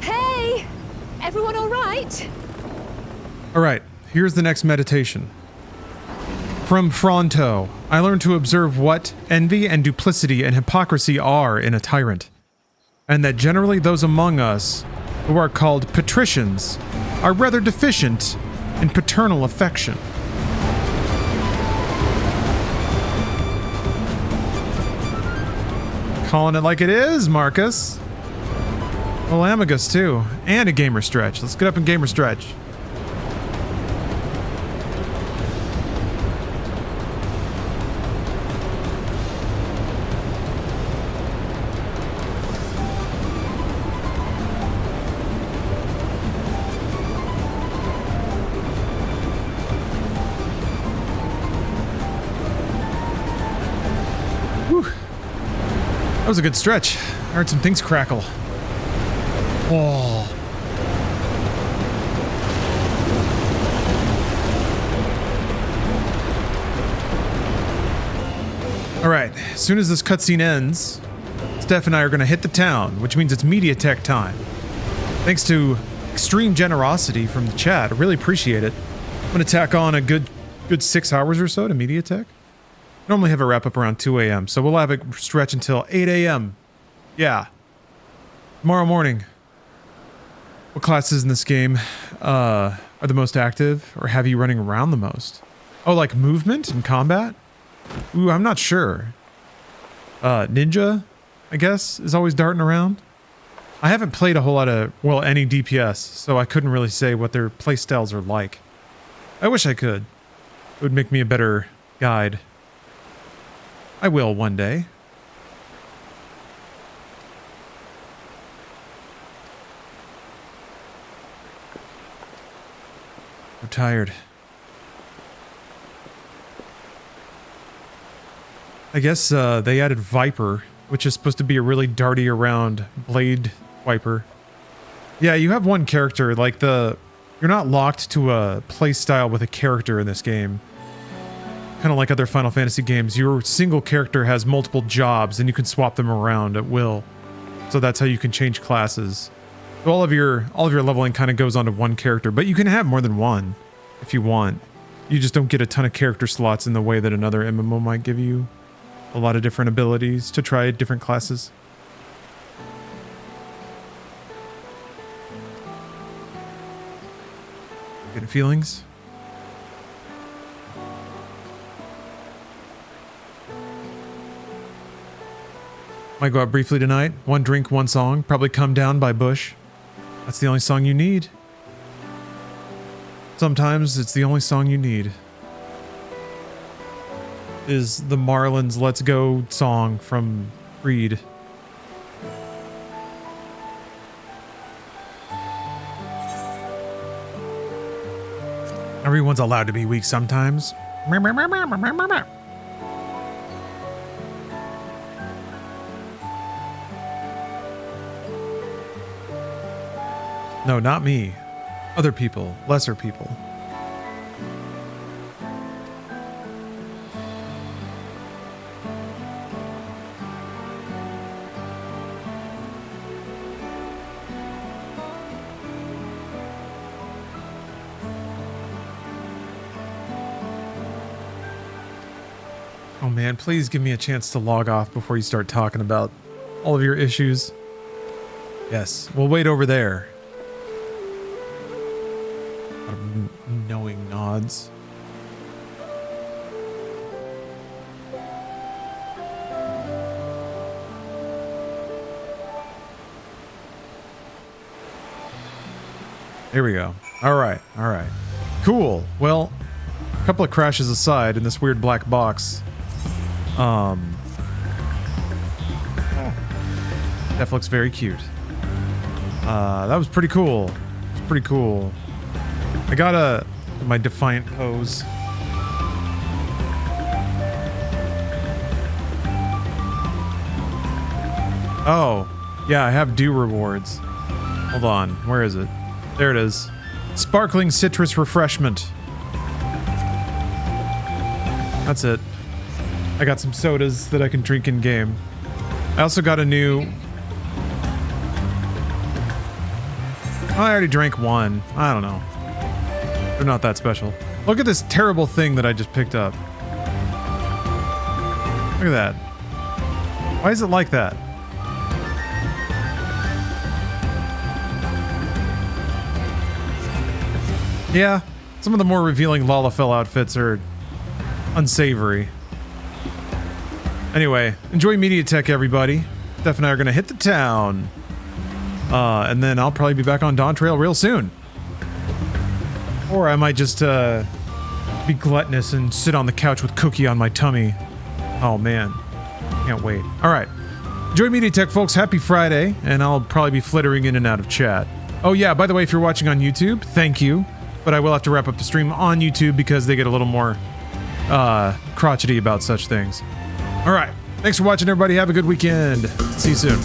Hey! Everyone all right? All right, here's the next meditation. From Fronto, I learned to observe what envy and duplicity and hypocrisy are in a tyrant, and that generally those among us who are called patricians are rather deficient in paternal affection. Calling it like it is, Marcus. Well, Amagus too, and a gamer stretch. Let's get up and gamer stretch. That was a good stretch. I heard some things crackle. Whoa. Alright, as soon as this cutscene ends, Steph and I are going to hit the town, which means it's Mediatek time. Thanks to extreme generosity from the chat. I really appreciate it. I'm going to tack on a good 6 hours or so to Mediatek. Normally have a wrap up around 2 a.m. so we'll have a stretch until 8 a.m. Yeah. Tomorrow morning. What classes in this game are the most active or have you running around the most? Oh, like movement and combat? Ooh, I'm not sure. Ninja, I guess, is always darting around. I haven't played a whole lot of, well, any DPS, so I couldn't really say what their playstyles are like. I wish I could. It would make me a better guide. I will one day. tired. I guess they added Viper, which is supposed to be a really darty around blade wiper. Yeah, you have one character, like you're not locked to a play style with a character in this game. Kind of like other Final Fantasy games, your single character has multiple jobs and you can swap them around at will. So that's how you can change classes. So all of your leveling kind of goes onto one character, but you can have more than one if you want. You just don't get a ton of character slots in the way that another MMO might give you a lot of different abilities to try different classes. Getting feelings? Might go out briefly tonight. One drink, one song. Probably Come Down by Bush. That's the only song you need. Sometimes it's the only song you need. Is the Marlins Let's Go song from Creed. Everyone's allowed to be weak sometimes. No, not me. Other people, lesser people. Oh man, please give me a chance to log off before you start talking about all of your issues. Yes, we'll wait over there. Knowing nods. There we go. All right. Cool. Well, a couple of crashes aside in this weird black box. That looks very cute. That was pretty cool. It's pretty cool. I got my defiant pose. Oh, yeah, I have due rewards. Hold on, where is it? There it is. Sparkling citrus refreshment. That's it. I got some sodas that I can drink in game. I also got a new... I already drank one. I don't know. They're not that special. Look at this terrible thing that I just picked up. Look at that. Why is it like that? Yeah, some of the more revealing Lalafell outfits are unsavory. Anyway, enjoy MediaTek, everybody. Steph and I are going to hit the town. And then I'll probably be back on Dawntrail real soon. Or I might just be gluttonous and sit on the couch with Cookie on my tummy. Oh man, can't wait. All right, enjoy MediaTek, folks. Happy Friday, and I'll probably be flittering in and out of chat. Oh yeah, by the way, if you're watching on YouTube, thank you. But I will have to wrap up the stream on YouTube because they get a little more crotchety about such things. All right, thanks for watching, everybody. Have a good weekend. See you soon.